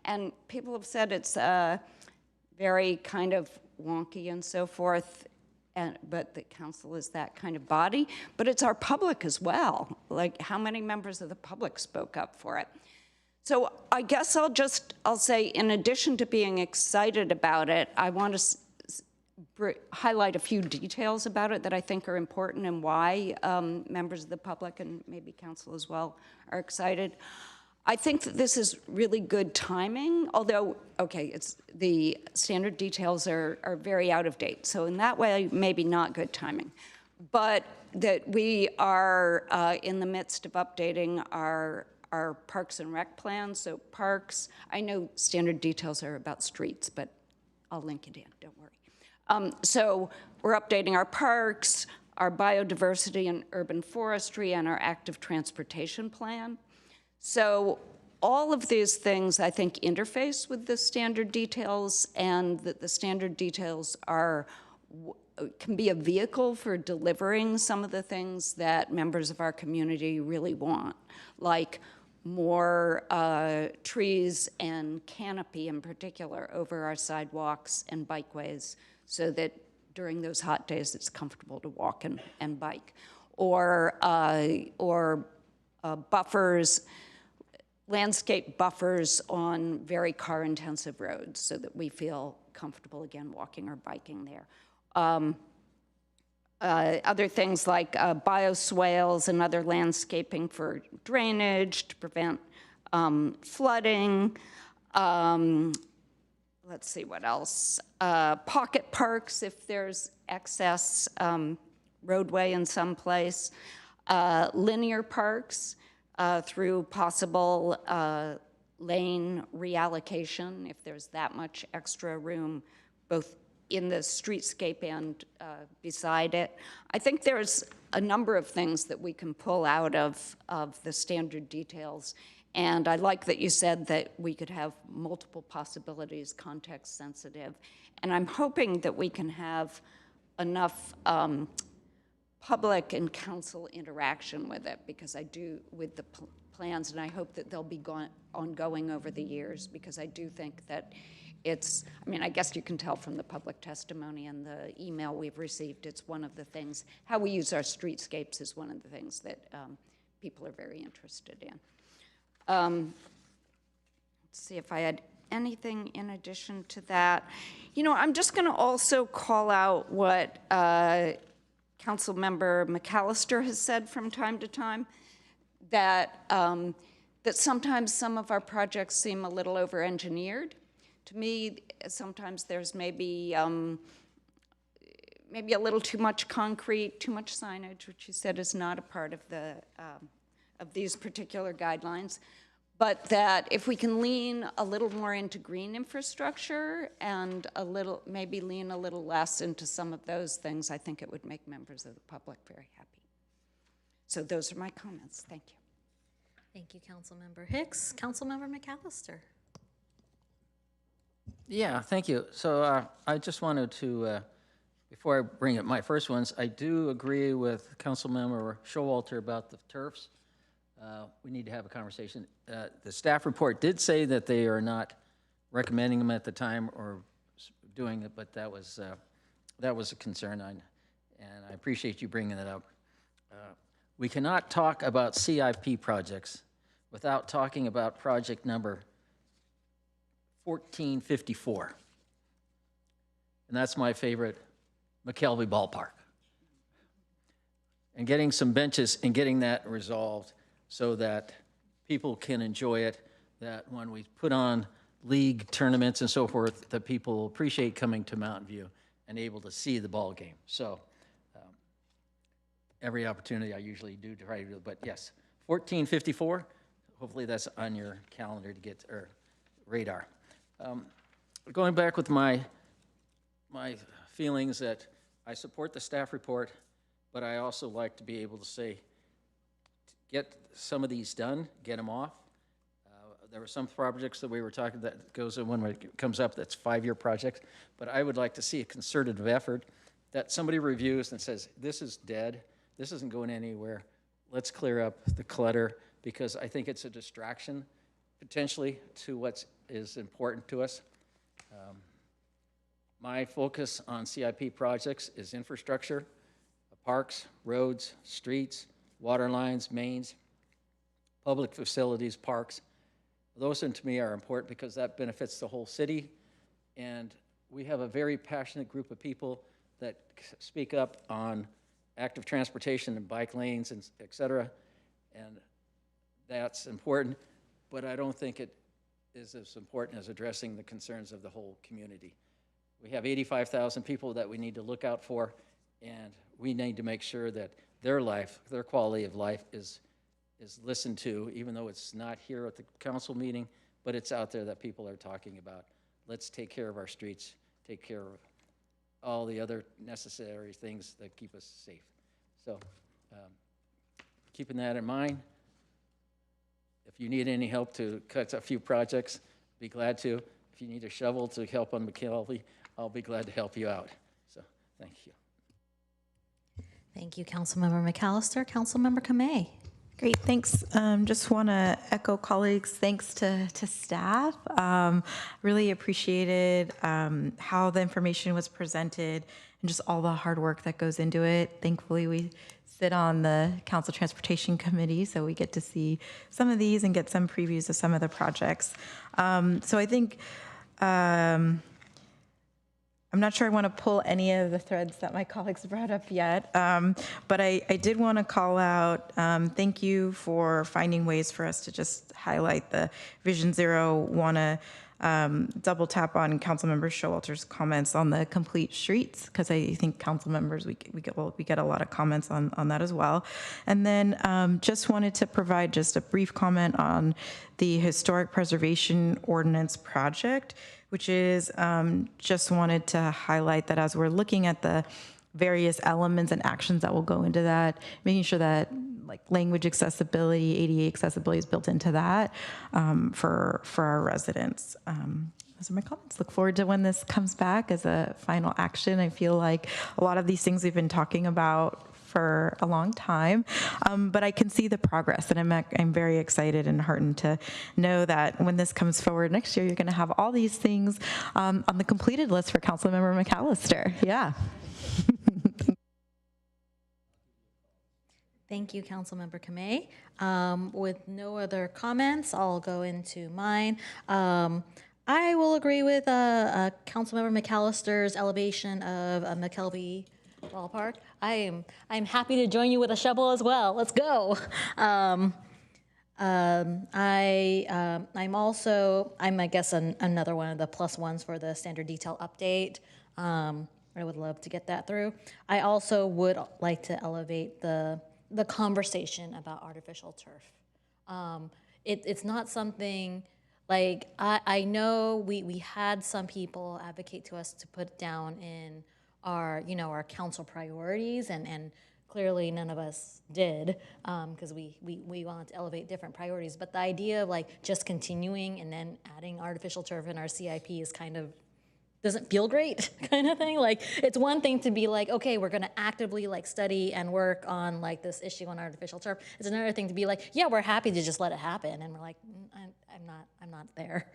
And people have said it's very kind of wonky and so forth. But the council is that kind of body, but it's our public as well. Like, how many members of the public spoke up for it? So I guess I'll say, in addition to being excited about it, I want to highlight a few details about it that I think are important and why members of the public and maybe council as well are excited. I think that this is really good timing, although, okay, it's the standard details are very out of date. So in that way, maybe not good timing. But that we are in the midst of updating our parks and rec plans. So parks, I know standard details are about streets, but I'll link it in, don't worry. So we're updating our parks, our biodiversity and urban forestry, and our active transportation plan. So all of these things, I think, interface with the standard details, and that the standard details can be a vehicle for delivering some of the things that members of our community really want, like more trees and canopy in particular over our sidewalks and bikeways, so that during those hot days it's comfortable to walk and bike, or buffers, landscape buffers on very car-intensive roads so that we feel comfortable, again, walking or biking there. Other things like bioswales and other landscaping for drainage to prevent flooding. Let's see what else. Pocket parks if there's excess roadway in some place. Linear parks. Through possible lane reallocation, if there's that much extra room, both in the streetscape and beside it. I think there's a number of things that we can pull out of the standard details. And I like that you said that we could have multiple possibilities, context sensitive. And I'm hoping that we can have enough public and council interaction with it, because I do with the plans, and I hope that they'll be ongoing over the years, because I do think that it's, I mean, I guess you can tell from the public testimony and the email we've received, it's one of the things, how we use our streetscapes is one of the things that people are very interested in. Let's see if I had anything in addition to that. You know, I'm just going to also call out what Councilmember McAllister has said from time to time, that that sometimes some of our projects seem a little over-engineered. To me, sometimes there's maybe a little too much concrete, too much signage, which you said is not a part of the of these particular guidelines. But that if we can lean a little more into green infrastructure and maybe lean a little less into some of those things, I think it would make members of the public very happy. So those are my comments. Thank you. Thank you, Councilmember Hicks. Councilmember McAllister. Yeah, thank you. So I just wanted to, before I bring up my first ones, I do agree with Councilmember Showalter about the turfs. We need to have a conversation. The staff report did say that they are not recommending them at the time or doing it, but that was a concern, and I appreciate you bringing that up. We cannot talk about CIP projects without talking about project number 1454, and that's my favorite McKelvey Ballpark. And getting some benches and getting that resolved so that people can enjoy it, that when we put on league tournaments and so forth, that people appreciate coming to Mountain View and able to see the ball game. So every opportunity I usually do try to do it, but yes, 1454, hopefully that's on your calendar to get, or radar. Going back with my feelings that I support the staff report, but I also like to be able to say, get some of these done, get them off. There were some projects that we were talking that goes in when it comes up, that's 5-year projects, but I would like to see a concerted effort that somebody reviews and says, this is dead, this isn't going anywhere, let's clear up the clutter, because I think it's a distraction potentially to what is important to us. My focus on CIP projects is infrastructure, parks, roads, streets, water lines, mains, public facilities, parks. Those to me are important because that benefits the whole city. And we have a very passionate group of people that speak up on active transportation and bike lanes, and et cetera. And that's important, but I don't think it is as important as addressing the concerns of the whole community. We have 85,000 people that we need to look out for, and we need to make sure that their life, their quality of life is listened to, even though it's not here at the council meeting, but it's out there that people are talking about. Let's take care of our streets, take care of all the other necessary things that keep us safe. So keeping that in mind, if you need any help to cut a few projects, be glad to. If you need a shovel to help on McKelvey, I'll be glad to help you out. So thank you. Thank you, Councilmember McAllister. Councilmember Kamei. Great, thanks. Just want to echo colleagues' thanks to staff. Really appreciated how the information was presented and just all the hard work that goes into it. Thankfully, we sit on the Council Transportation Committee, so we get to see some of these and get some previews of some of the projects. So I think I'm not sure I want to pull any of the threads that my colleagues brought up yet, but I did want to call out, thank you for finding ways for us to just highlight the Vision Zero. Want to double tap on Councilmember Showalter's comments on the complete streets, because I think council members, we get a lot of comments on that as well. And then just wanted to provide just a brief comment on the Historic Preservation Ordinance project, which is just wanted to highlight that as we're looking at the various elements and actions that will go into that, making sure that like language accessibility, ADA accessibility is built into that for our residents. Those are my comments. Look forward to when this comes back as a final action. I feel like a lot of these things we've been talking about for a long time, but I can see the progress, and I'm very excited and heartened to know that when this comes forward next year, you're going to have all these things on the completed list for Councilmember McAllister. Yeah. Thank you, Councilmember Kamei. With no other comments, I'll go into mine. I will agree with Councilmember McAllister's elevation of McKelvey Ballpark. I'm happy to join you with a shovel as well. Let's go. I'm I guess another one of the plus ones for the standard detail update. I would love to get that through. I also would like to elevate the conversation about artificial turf. It's not something like I know we had some people advocate to us to put down in our council priorities, and clearly none of us did, because we wanted to elevate different priorities. But the idea of like just continuing and then adding artificial turf in our CIP is kind of doesn't feel great kind of thing. Like it's one thing to be like, okay, we're gonna actively like study and work on like this issue on artificial turf. It's another thing to be like, yeah, we're happy to just let it happen. And we're like, I'm not there.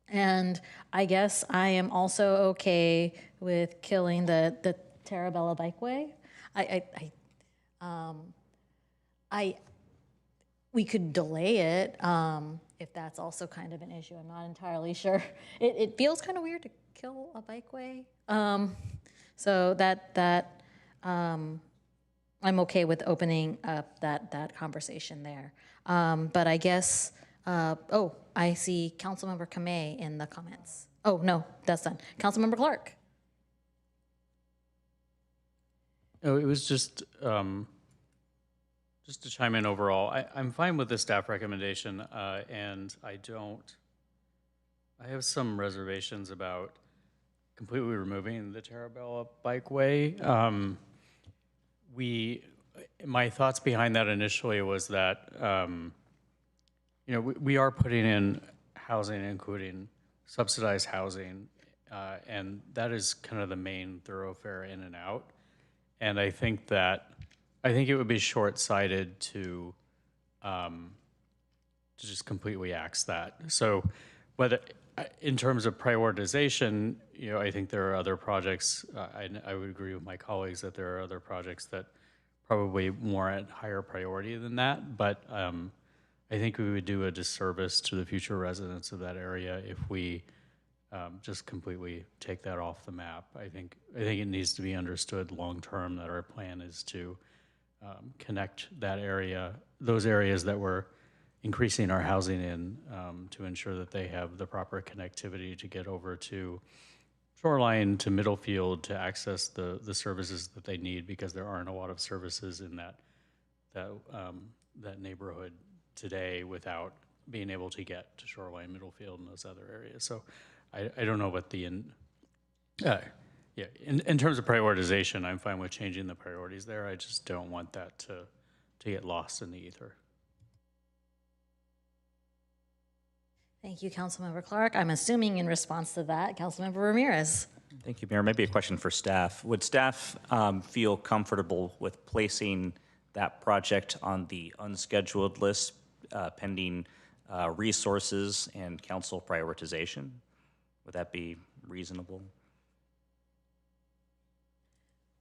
And I guess I am also okay with killing the Terabella Bikeway. We could delay it if that's also kind of an issue. I'm not entirely sure. It feels kind of weird to kill a bikeway. So I'm okay with opening up that conversation there. But I guess, I see Councilmember Kamei in the comments. Oh, no, that's done. Councilmember Clark. Oh, it was just to chime in overall. I'm fine with the staff recommendation, and I have some reservations about completely removing the Tarabella Bikeway. My thoughts behind that initially was that, we are putting in housing, including subsidized housing, and that is kind of the main thoroughfare in and out. And I think it would be short-sighted to just completely axe that. So, whether in terms of prioritization, I think there are other projects. I would agree with my colleagues that there are other projects that probably warrant higher priority than that. But I think we would do a disservice to the future residents of that area if we just completely take that off the map. I think it needs to be understood long-term that our plan is to connect that area, those areas that we're increasing our housing in, to ensure that they have the proper connectivity to get over to Shoreline, to Middlefield, to access the services that they need, because there aren't a lot of services in that neighborhood today without being able to get to Shoreline, Middlefield, and those other areas. So I don't know what in terms of prioritization, I'm fine with changing the priorities there. I just don't want that to get lost in the ether. Thank you, Councilmember Clark. I'm assuming in response to that, Councilmember Ramirez. Thank you, Mayor. Maybe a question for staff. Would staff feel comfortable with placing that project on the unscheduled list pending resources and council prioritization? Would that be reasonable?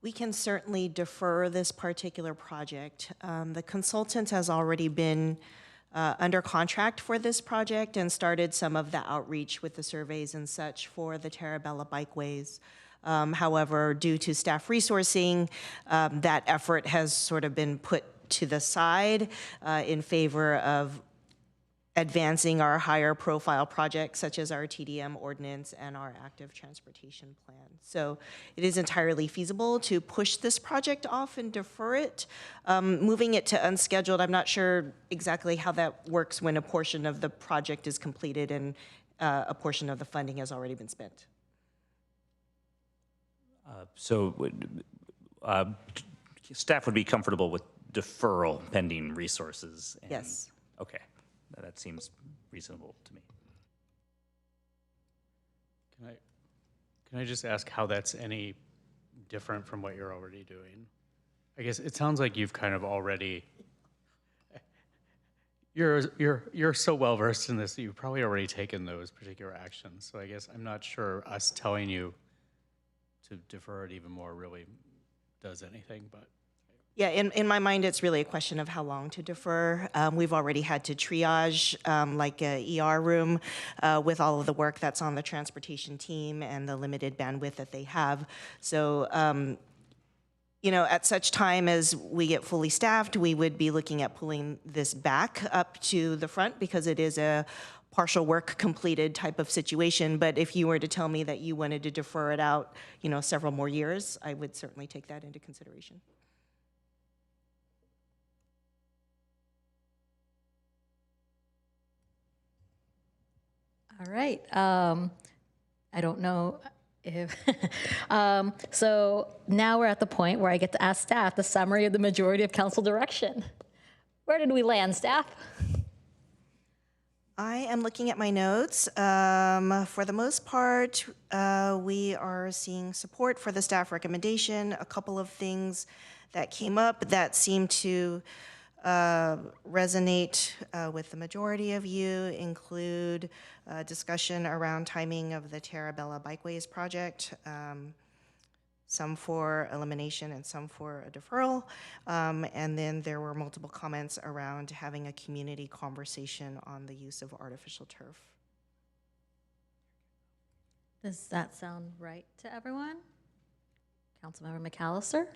We can certainly defer this particular project. The consultant has already been under contract for this project and started some of the outreach with the surveys and such for the Tarabella bikeways. However, due to staff resourcing, that effort has sort of been put to the side in favor of advancing our higher profile projects such as our TDM ordinance and our active transportation plan. So it is entirely feasible to push this project off and defer it. Moving it to unscheduled, I'm not sure exactly how that works when a portion of the project is completed and a portion of the funding has already been spent. Staff would be comfortable with deferral pending resources? Yes. Okay. That seems reasonable to me. Can I just ask how that's any different from what you're already doing? I guess it sounds like you've kind of already, you're so well versed in this that you've probably already taken those particular actions. So I guess I'm not sure us telling you to defer it even more really does anything, but. Yeah, in my mind, it's really a question of how long to defer. We've already had to triage like a ER room with all of the work that's on the transportation team and the limited bandwidth that they have. So, at such time as we get fully staffed, we would be looking at pulling this back up to the front because it is a partial work completed type of situation. But if you were to tell me that you wanted to defer it out, several more years, I would certainly take that into consideration. All right. I don't know if, so now we're at the point where I get to ask staff the summary of the majority of council direction. Where did we land, staff? I am looking at my notes. For the most part, we are seeing support for the staff recommendation. A couple of things that came up that seem to resonate with the majority of you include discussion around timing of the Tarabella Bikeways project, some for elimination and some for a deferral. And then there were multiple comments around having a community conversation on the use of artificial turf. Does that sound right to everyone? Councilmember McAllister?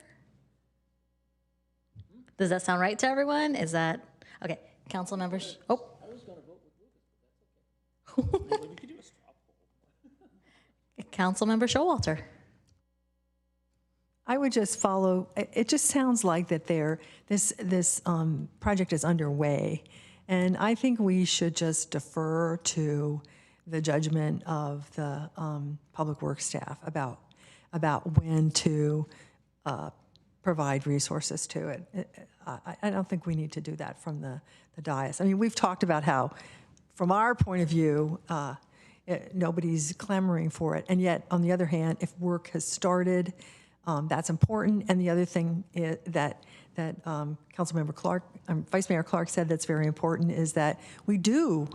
Does that sound right to everyone? Is that, okay, council members, oh. I was going to vote with Lucas, but that's okay. We could do a straw poll. Councilmember Showalter. I would just follow, it just sounds like that this project is underway. And I think we should just defer to the judgment of the public works staff about when to provide resources to it. I don't think we need to do that from the dais. I mean, we've talked about how, from our point of view, nobody's clamoring for it. And yet, on the other hand, if work has started, that's important. And the other thing that Councilmember Clark, Vice Mayor Clark said that's very important is that we do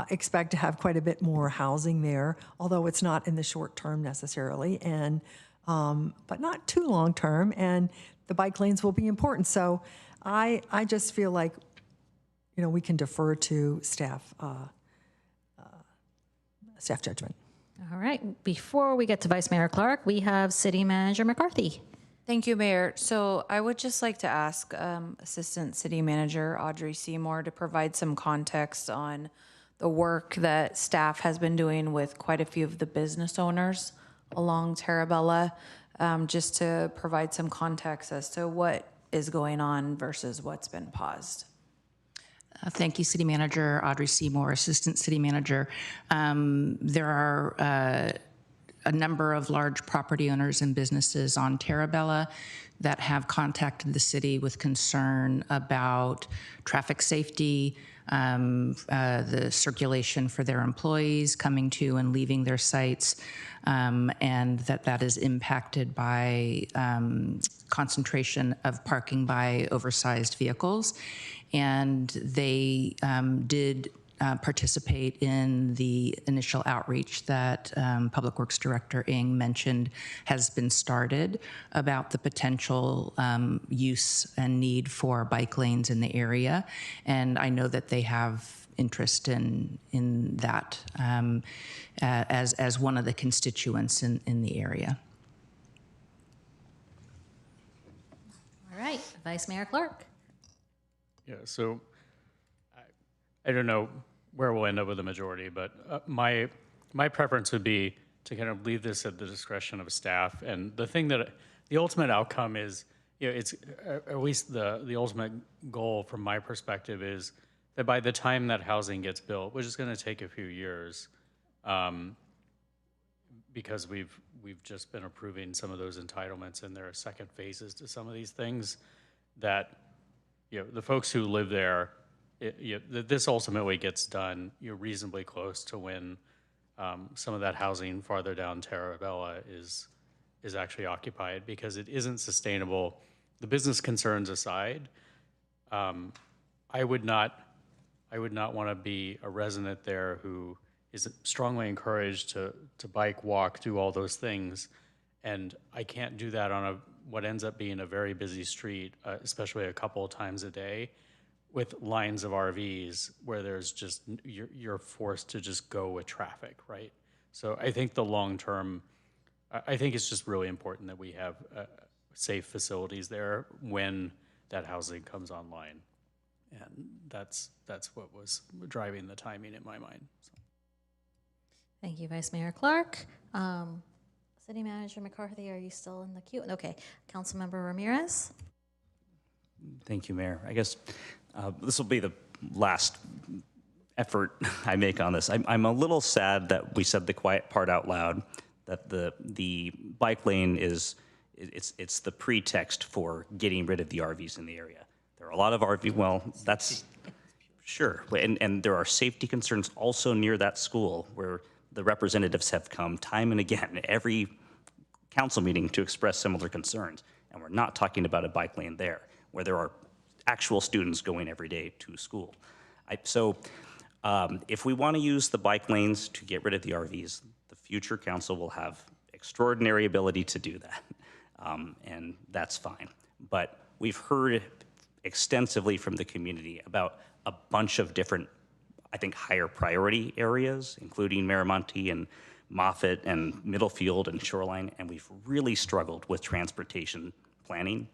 expect to have quite a bit more housing there, although it's not in the short term necessarily, and but not too long term. And the bike lanes will be important. So I just feel like, you know, we can defer to staff judgment. All right, before we get to Vice Mayor Clark, we have City Manager McCarthy. Thank you, Mayor. So I would just like to ask Assistant City Manager Audrey Seymour to provide some context on the work that staff has been doing with quite a few of the business owners along Terabella, just to provide some context as to what is going on versus what's been paused. Thank you, City Manager Audrey Seymour, Assistant City Manager. There are a number of large property owners and businesses on Terabella that have contacted the city with concern about traffic safety, the circulation for their employees coming to and leaving their sites, and that is impacted by concentration of parking by oversized vehicles. And they did participate in the initial outreach that Public Works Director Ng mentioned has been started about the potential use and need for bike lanes in the area. And I know that they have interest in that as one of the constituents in the area. All right, Vice Mayor Clark. Yeah, so I don't know where we'll end up with the majority, but my preference would be to kind of leave this at the discretion of staff. And the thing that the ultimate outcome is, you know, it's at least the ultimate goal from my perspective is that by the time that housing gets built, which is going to take a few years, because we've just been approving some of those entitlements and there are second phases to some of these things, that, you know, the folks who live there, this ultimately gets done, you know, reasonably close to when some of that housing farther down Terabella is actually occupied, because it isn't sustainable. The business concerns aside, I would not want to be a resident there who is strongly encouraged to bike, walk, do all those things, and I can't do that on what ends up being a very busy street, especially a couple of times a day, with lines of RVs where there's just, you're forced to just go with traffic, right? So I think the long term, I think it's just really important that we have safe facilities there when that housing comes online. And that's what was driving the timing in my mind. So. Thank you, Vice Mayor Clark. City Manager McCarthy, are you still in the queue? Okay, Councilmember Ramirez. Thank you, Mayor. I guess this will be the last effort I make on this. I'm a little sad that we said the quiet part out loud, that the bike lane it's the pretext for getting rid of the RVs in the area. There are a lot of RV, well, that's sure. And there are safety concerns also near that school where the representatives have come time and again, every council meeting, to express similar concerns. And we're not talking about a bike lane there, where there are actual students going every day to school. So if we want to use the bike lanes to get rid of the RVs, the future council will have extraordinary ability to do that. And that's fine. But we've heard extensively from the community about a bunch of different, I think, higher priority areas, including Miramonte and Moffett and Middlefield and Shoreline, and we've really struggled with transportation planning,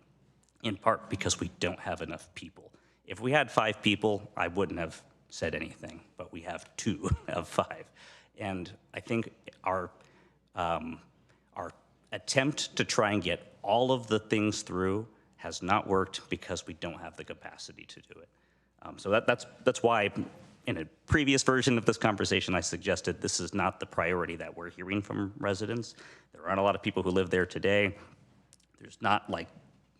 in part because we don't have enough people. If we had 5 people, I wouldn't have said anything, but we have 2 of 5. And I think our attempt to try and get all of the things through has not worked because we don't have the capacity to do it. So that's why in a previous version of this conversation, I suggested this is not the priority that we're hearing from residents. There aren't a lot of people who live there today. There's not like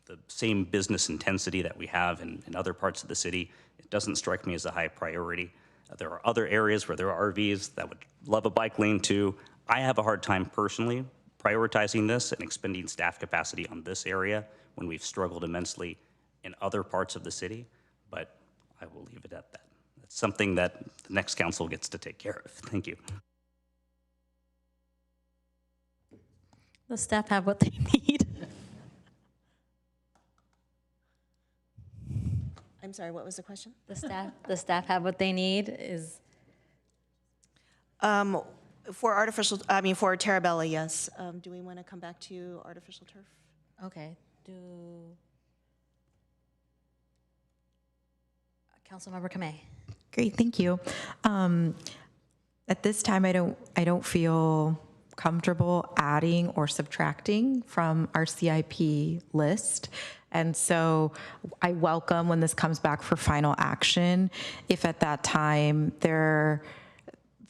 the same business intensity that we have in other parts of the city. It doesn't strike me as a high priority. There are other areas where there are RVs that would love a bike lane too. I have a hard time personally prioritizing this and expending staff capacity on this area when we've struggled immensely in other parts of the city, but I will leave it at that. That's something that the next council gets to take care of. Thank you. The staff have what they need. I'm sorry, what was the question? The staff have what they need is. For Terabella, yes. Do we want to come back to artificial turf? Okay. Councilmember Kamei. Great, thank you. At this time, I don't feel comfortable adding or subtracting from our CIP list. And so I welcome when this comes back for final action, if at that time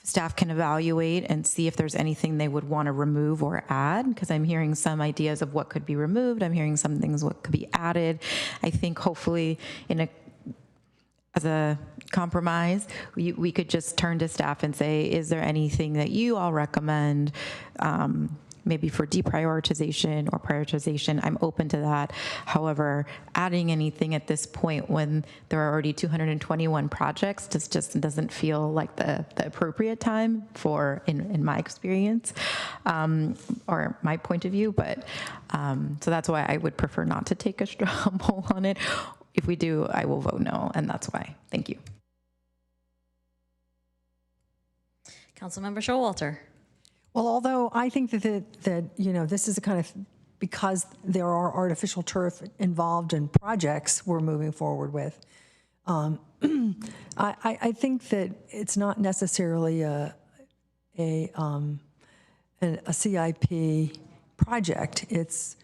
staff can evaluate and see if there's anything they would want to remove or add, because I'm hearing some ideas of what could be removed. I'm hearing some things what could be added. I think hopefully as a compromise, we could just turn to staff and say, is there anything that you all recommend, maybe for deprioritization or prioritization? I'm open to that. However, adding anything at this point when there are already 221 projects just doesn't feel like the appropriate time in my experience, or my point of view. But so that's why I would prefer not to take a straw poll on it. If we do, I will vote no, and that's why. Thank you. Councilmember Showalter. Well, although I think that this is a kind of, because there are artificial turf involved in projects we're moving forward with, I think that it's not necessarily a CIP project. It's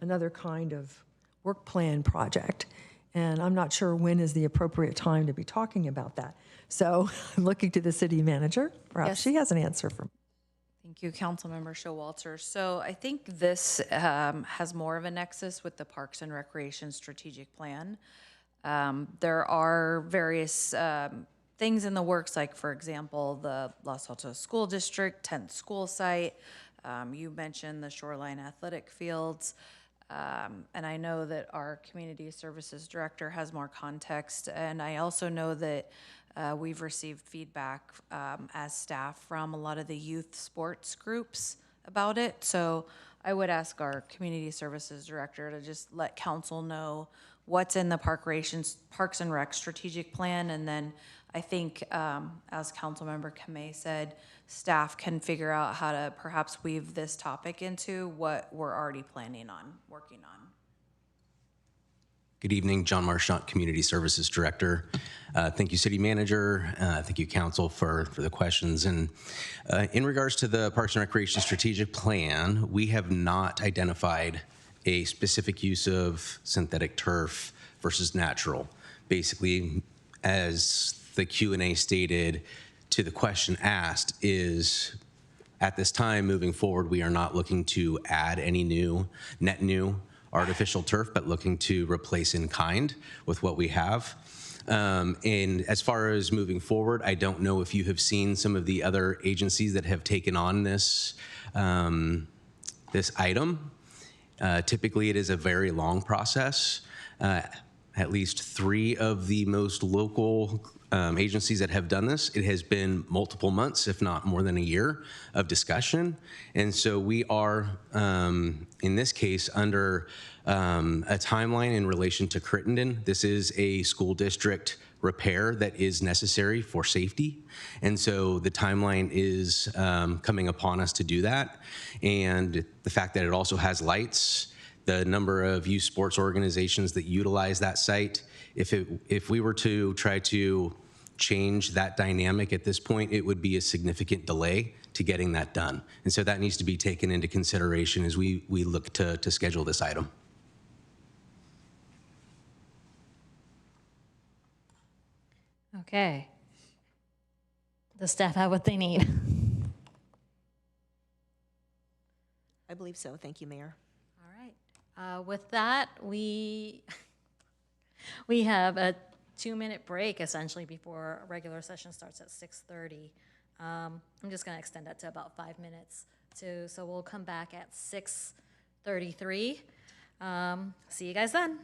another kind of work plan project. And I'm not sure when is the appropriate time to be talking about that. So I'm looking to the city manager. Perhaps she has an answer for me. Thank you, Councilmember Showalter. So I think this has more of a nexus with the Parks and Recreation Strategic Plan. There are various things in the works, like, for example, the Los Altos School District, 10th school site. You mentioned the Shoreline athletic fields. And I know that our Community Services Director has more context. And I also know that we've received feedback as staff from a lot of the youth sports groups about it. So I would ask our Community Services Director to just let council know what's in the Parks and Rec strategic plan. And then I think, as Councilmember Kamei said, staff can figure out how to perhaps weave this topic into what we're already planning on working on. Good evening, John Marchant, Community Services Director. Thank you, City Manager. Thank you, Council, for the questions. And in regards to the Parks and Recreation Strategic Plan, we have not identified a specific use of synthetic turf versus natural. Basically, as the Q&A stated to the question asked, is at this time moving forward, we are not looking to add any net new artificial turf, but looking to replace in kind with what we have. And as far as moving forward, I don't know if you have seen some of the other agencies that have taken on this item. Typically, it is a very long process. At least 3 of the most local agencies that have done this, it has been multiple months, if not more than a year, of discussion. And so we are, in this case, under a timeline in relation to Crittenden. This is a school district repair that is necessary for safety. And so the timeline is coming upon us to do that. And the fact that it also has lights, the number of youth sports organizations that utilize that site, if we were to try to change that dynamic at this point, it would be a significant delay to getting that done. And so that needs to be taken into consideration as we look to schedule this item. Okay. The staff have what they need. I believe so. Thank you, Mayor. All right. With that, we have a 2-minute break essentially before a regular session starts at 6:30. I'm just going to extend that to about 5 minutes so we'll come back at 6:33. See you guys then.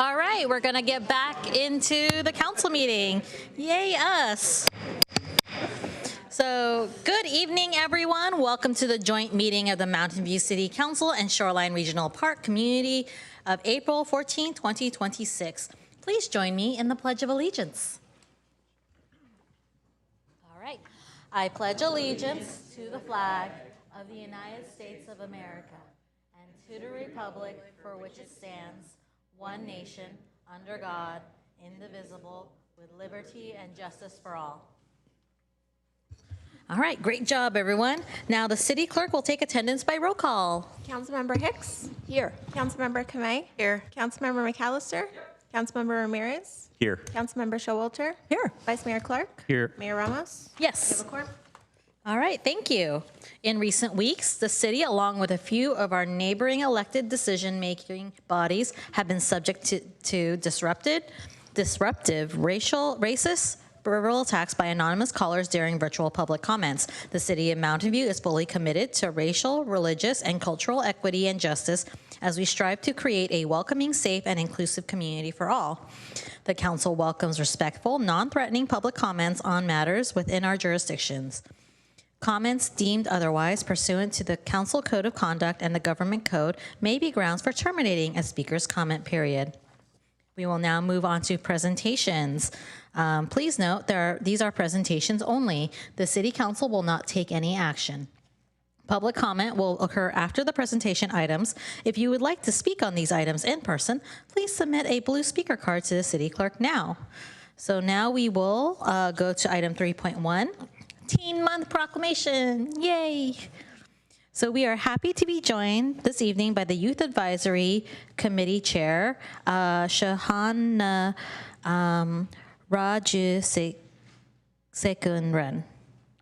All right, we're going to get back into the council meeting. Yay, us. So, good evening, everyone. Welcome to the joint meeting of the Mountain View City Council and Shoreline Regional Park Community of April 14, 2026. Please join me in the Pledge of Allegiance. All right. I pledge allegiance to the flag of the United States of America and to the republic for which it stands, one nation, under God, indivisible, with liberty and justice for all. All right, great job, everyone. Now the city clerk will take attendance by roll call. Councilmember Hicks? Here. Councilmember Kamei? Here. Councilmember McAllister? Councilmember Ramirez? Here. Councilmember Showalter? Here. Vice Mayor Clark? Here. Mayor Ramos? Yes. Mayor LaCour? All right, thank you. In recent weeks, the city, along with a few of our neighboring elected decision-making bodies, have been subject to disruptive, racist, verbal attacks by anonymous callers during virtual public comments. The city of Mountain View is fully committed to racial, religious, and cultural equity and justice as we strive to create a welcoming, safe, and inclusive community for all. The council welcomes respectful, non-threatening public comments on matters within our jurisdictions. Comments deemed otherwise pursuant to the Council Code of Conduct and the Government Code may be grounds for terminating a speaker's comment period. We will now move on to presentations. Please note these are presentations only. The City Council will not take any action. Public comment will occur after the presentation items. If you would like to speak on these items in person, please submit a blue speaker card to the City Clerk now. So now we will go to item 3.1. Teen Month Proclamation, yay! So we are happy to be joined this evening by the Youth Advisory Committee Chair, Shahana Rajasekunran.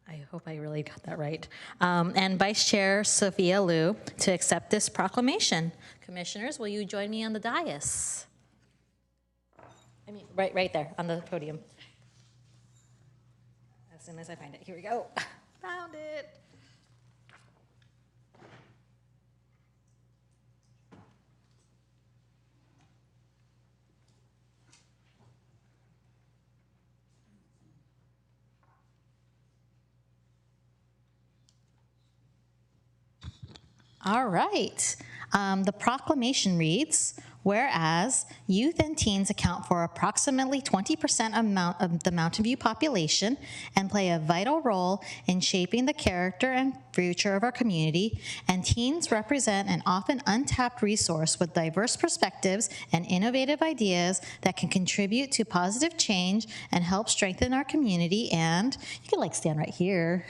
I hope I really got that right. And Vice Chair Sophia Liu to accept this proclamation. Commissioners, will you join me on the dais? I mean, right there on the podium. As soon as I find it. Here we go. Found it. All right. The proclamation reads, whereas youth and teens account for approximately 20% of the Mountain View population and play a vital role in shaping the character and future of our community, and teens represent an often untapped resource with diverse perspectives and innovative ideas that can contribute to positive change and help strengthen our community. And you can stand right here.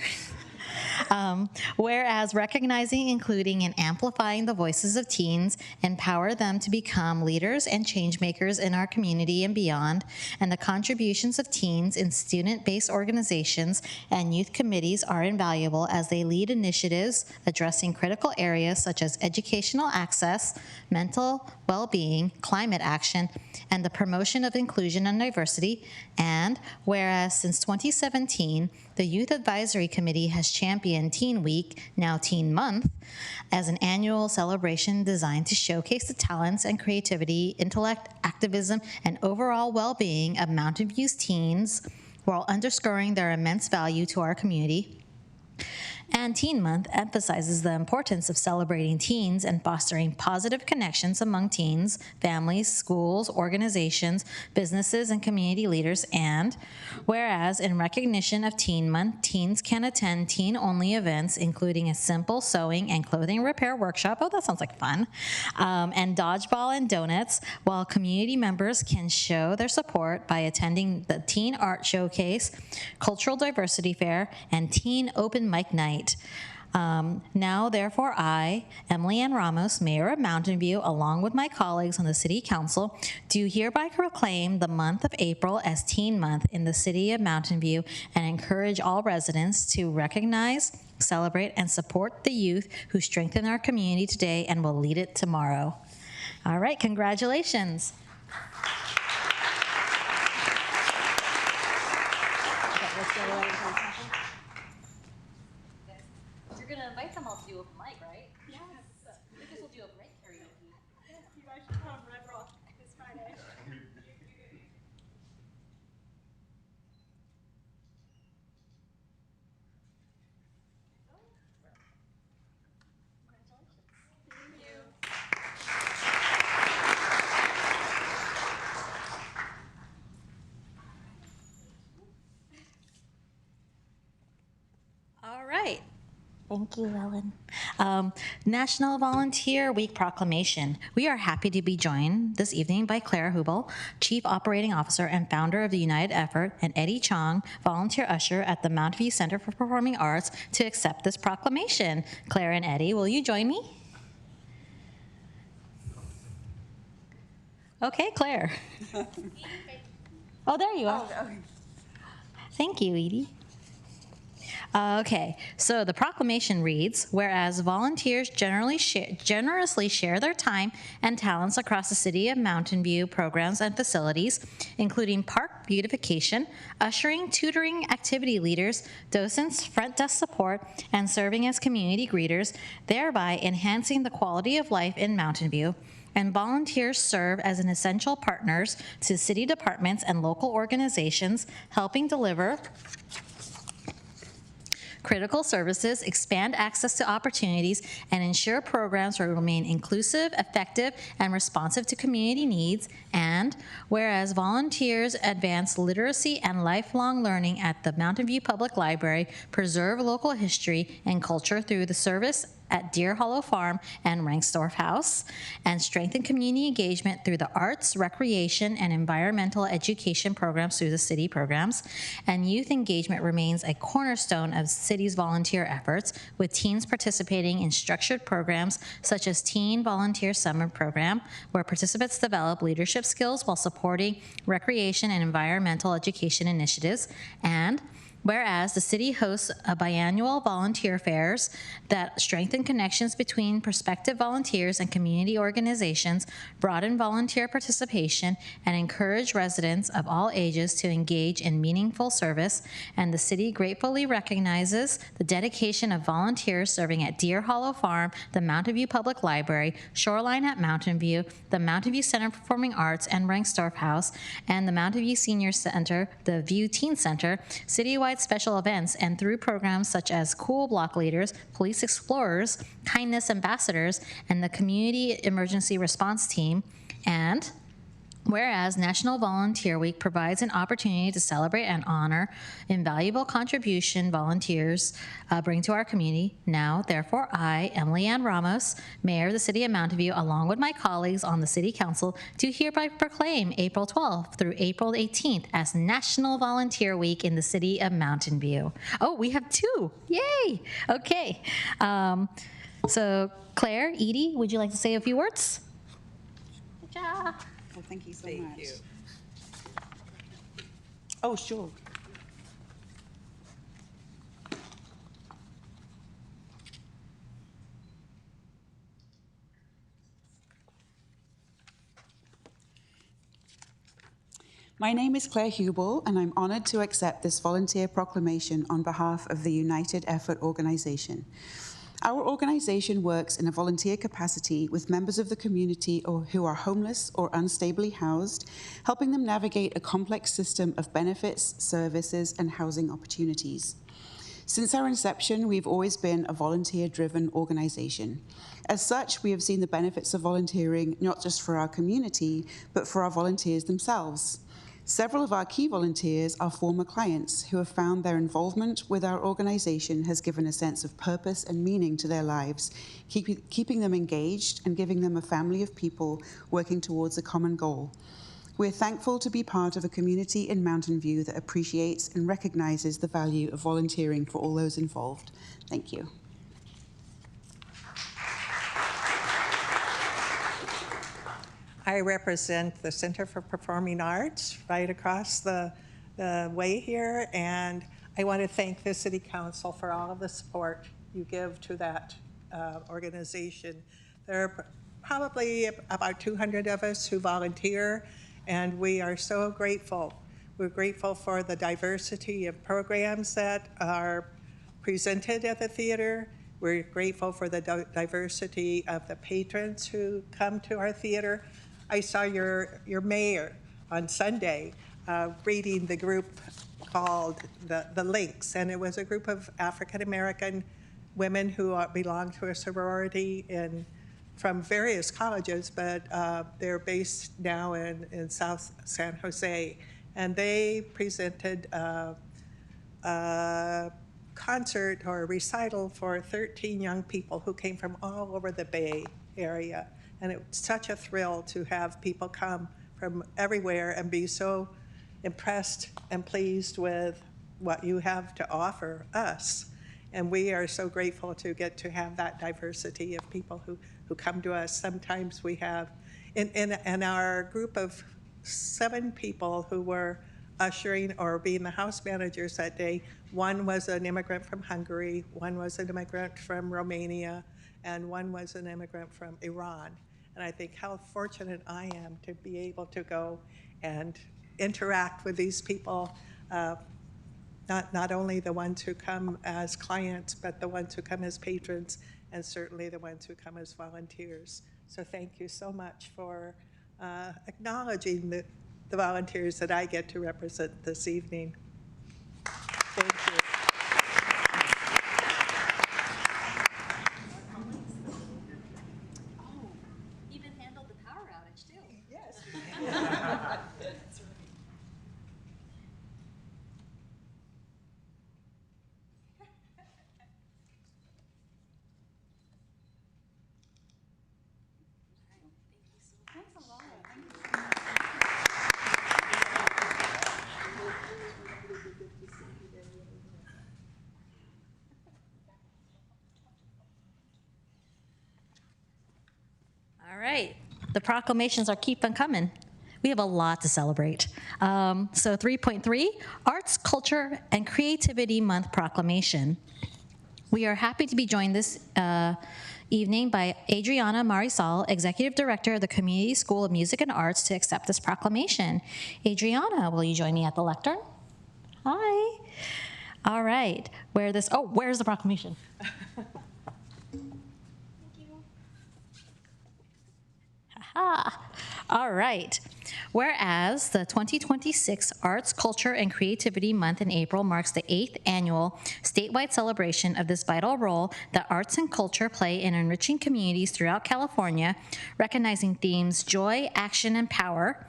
Whereas recognizing, including, and amplifying the voices of teens empower them to become leaders and change makers in our community and beyond, and the contributions of teens in student-based organizations and youth committees are invaluable as they lead initiatives addressing critical areas such as educational access, mental well-being, climate action, and the promotion of inclusion and diversity. And whereas since 2017, the Youth Advisory Committee has championed Teen Week, now Teen Month, as an annual celebration designed to showcase the talents and creativity, intellect, activism, and overall well-being of Mountain View's teens, while underscoring their immense value to our community. And Teen Month emphasizes the importance of celebrating teens and fostering positive connections among teens, families, schools, organizations, businesses, and community leaders. And whereas in recognition of Teen Month, teens can attend teen-only events, including a simple sewing and clothing repair workshop. Oh, that sounds like fun. And dodgeball and donuts, while community members can show their support by attending the Teen Art Showcase, Cultural Diversity Fair, and Teen Open Mic Night. Now, therefore, I, Emily Ann Ramos, Mayor of Mountain View, along with my colleagues on the City Council, do hereby proclaim the month of April as Teen Month in the City of Mountain View and encourage all residents to recognize, celebrate, and support the youth who strengthen our community today and will lead it tomorrow. All right, congratulations. You're going to invite them all to do open mic, right? Yes. Because we'll do a break karaoke. You guys should come. I brought this mic. All right. Thank you, Ellen. National Volunteer Week Proclamation. We are happy to be joined this evening by Claire Hubel, Chief Operating Officer and founder of the United Effort, and Eddie Chong, Volunteer Usher at the Mountain View Center for Performing Arts, to accept this proclamation. Claire and Eddie, will you join me? Okay, Claire. Oh, there you are. Oh, okay. Thank you, Edie. Okay, so the proclamation reads, whereas volunteers generously share their time and talents across the City of Mountain View programs and facilities, including park beautification, ushering, tutoring, activity leaders, docents, front desk support, and serving as community greeters, thereby enhancing the quality of life in Mountain View. And volunteers serve as an essential partners to city departments and local organizations, helping deliver critical services, expand access to opportunities, and ensure programs will remain inclusive, effective, and responsive to community needs. And whereas volunteers advance literacy and lifelong learning at the Mountain View Public Library, preserve local history and culture through the service at Deer Hollow Farm and Ranksdorf House, and strengthen community engagement through the arts, recreation, and environmental education programs through the city programs. And youth engagement remains a cornerstone of the city's volunteer efforts, with teens participating in structured programs such as Teen Volunteer Summer Program, where participants develop leadership skills while supporting recreation and environmental education initiatives. And whereas the city hosts a biannual volunteer fairs that strengthen connections between prospective volunteers and community organizations, broaden volunteer participation, and encourage residents of all ages to engage in meaningful service, and the city gratefully recognizes the dedication of volunteers serving at Deer Hollow Farm, the Mountain View Public Library, Shoreline at Mountain View, the Mountain View Center for Performing Arts and Ranksdorf House, and the Mountain View Senior Center, the View Teen Center, citywide special events, and through programs such as Cool Block Leaders, Police Explorers, Kindness Ambassadors, and the Community Emergency Response Team. And whereas National Volunteer Week provides an opportunity to celebrate and honor invaluable contribution volunteers bring to our community, now, therefore, I, Emily Ann Ramos, Mayor of the City of Mountain View, along with my colleagues on the City Council, do hereby proclaim April 12th through April 18th as National Volunteer Week in the City of Mountain View. Oh, we have two. Yay! Okay. So, Claire, Edie, would you like to say a few words? Good job. Well, thank you so much. You. Oh, sure. My name is Claire Hubel, and I'm honored to accept this volunteer proclamation on behalf of the United Effort Organization. Our organization works in a volunteer capacity with members of the community who are homeless or unstably housed, helping them navigate a complex system of benefits, services, and housing opportunities. Since our inception, we've always been a volunteer-driven organization. As such, we have seen the benefits of volunteering not just for our community, but for our volunteers themselves. Several of our key volunteers are former clients who have found their involvement with our organization has given a sense of purpose and meaning to their lives, keeping them engaged and giving them a family of people working towards a common goal. We're thankful to be part of a community in Mountain View that appreciates and recognizes the value of volunteering for all those involved. Thank you. I represent the Center for Performing Arts right across the way here, and I want to thank the City Council for all of the support you give to that organization. There are probably about 200 of us who volunteer, and we are so grateful. We're grateful for the diversity of programs that are presented at the theater. We're grateful for the diversity of the patrons who come to our theater. I saw your mayor on Sunday reading the group called the Links, and it was a group of African-American women who belong to a sorority from various colleges, but they're based now in South San Jose. And they presented a concert or a recital for 13 young people who came from all over the Bay Area. And it was such a thrill to have people come from everywhere and be so impressed and pleased with what you have to offer us. And we are so grateful to get to have that diversity of people who come to us. Sometimes we have, in our group of 7 people who were ushering or being the house managers that day, one was an immigrant from Hungary, one was an immigrant from Romania, and one was an immigrant from Iran. And I think how fortunate I am to be able to go and interact with these people, not only the ones who come as clients, but the ones who come as patrons, and certainly the ones who come as volunteers. So thank you so much for acknowledging the volunteers that I get to represent this evening. Thank you. Even handled the power outage too. Yes. Thanks a lot. All right, the proclamations are keep on coming. We have a lot to celebrate. So 3.3, Arts, Culture, and Creativity Month Proclamation. We are happy to be joined this evening by Adriana Marisol, Executive Director of the Community School of Music and Arts, to accept this proclamation. Adriana, will you join me at the lectern? Hi. All right, where's the proclamation? All right. Whereas the 2026 Arts, Culture, and Creativity Month in April marks the 8th annual statewide celebration of this vital role that arts and culture play in enriching communities throughout California, recognizing themes joy, action, and power.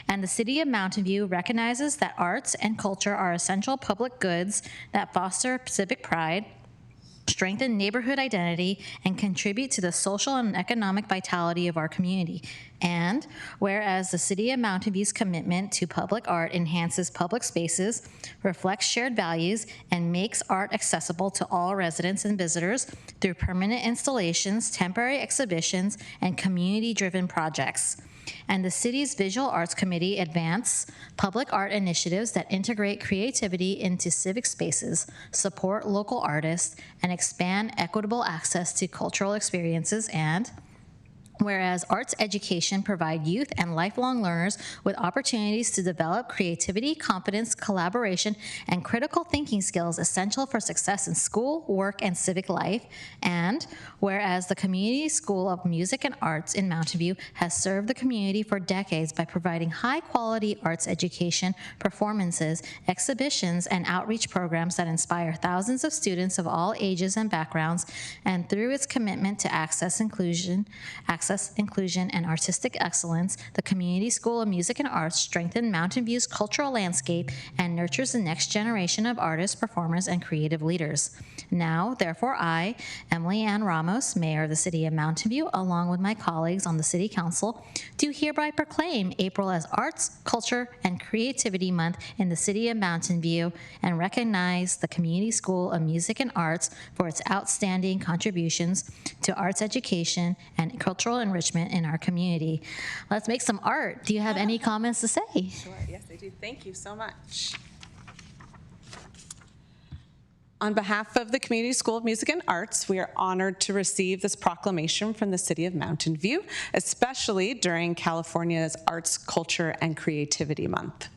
And the City of Mountain View recognizes that arts and culture are essential public goods that foster civic pride, strengthen neighborhood identity, and contribute to the social and economic vitality of our community. And whereas the City of Mountain View's commitment to public art enhances public spaces, reflects shared values, and makes art accessible to all residents and visitors through permanent installations, temporary exhibitions, and community-driven projects. And the city's Visual Arts Committee advance public art initiatives that integrate creativity into civic spaces, support local artists, and expand equitable access to cultural experiences. And whereas arts education provide youth and lifelong learners with opportunities to develop creativity, confidence, collaboration, and critical thinking skills essential for success in school, work, and civic life. And whereas the Community School of Music and Arts in Mountain View has served the community for decades by providing high-quality arts education, performances, exhibitions, and outreach programs that inspire thousands of students of all ages and backgrounds, and through its commitment to access, inclusion, and artistic excellence, the Community School of Music and Arts strengthens Mountain View's cultural landscape and nurtures the next generation of artists, performers, and creative leaders. Now, therefore, I, Emily Ann Ramos, Mayor of the City of Mountain View, along with my colleagues on the City Council, do hereby proclaim April as Arts, Culture, and Creativity Month in the City of Mountain View and recognize the Community School of Music and Arts for its outstanding contributions to arts education and cultural enrichment in our community. Let's make some art. Do you have any comments to say? Sure, yes, I do. Thank you so much. On behalf of the Community School of Music and Arts, we are honored to receive this proclamation from the City of Mountain View, especially during California's Arts, Culture, and Creativity Month.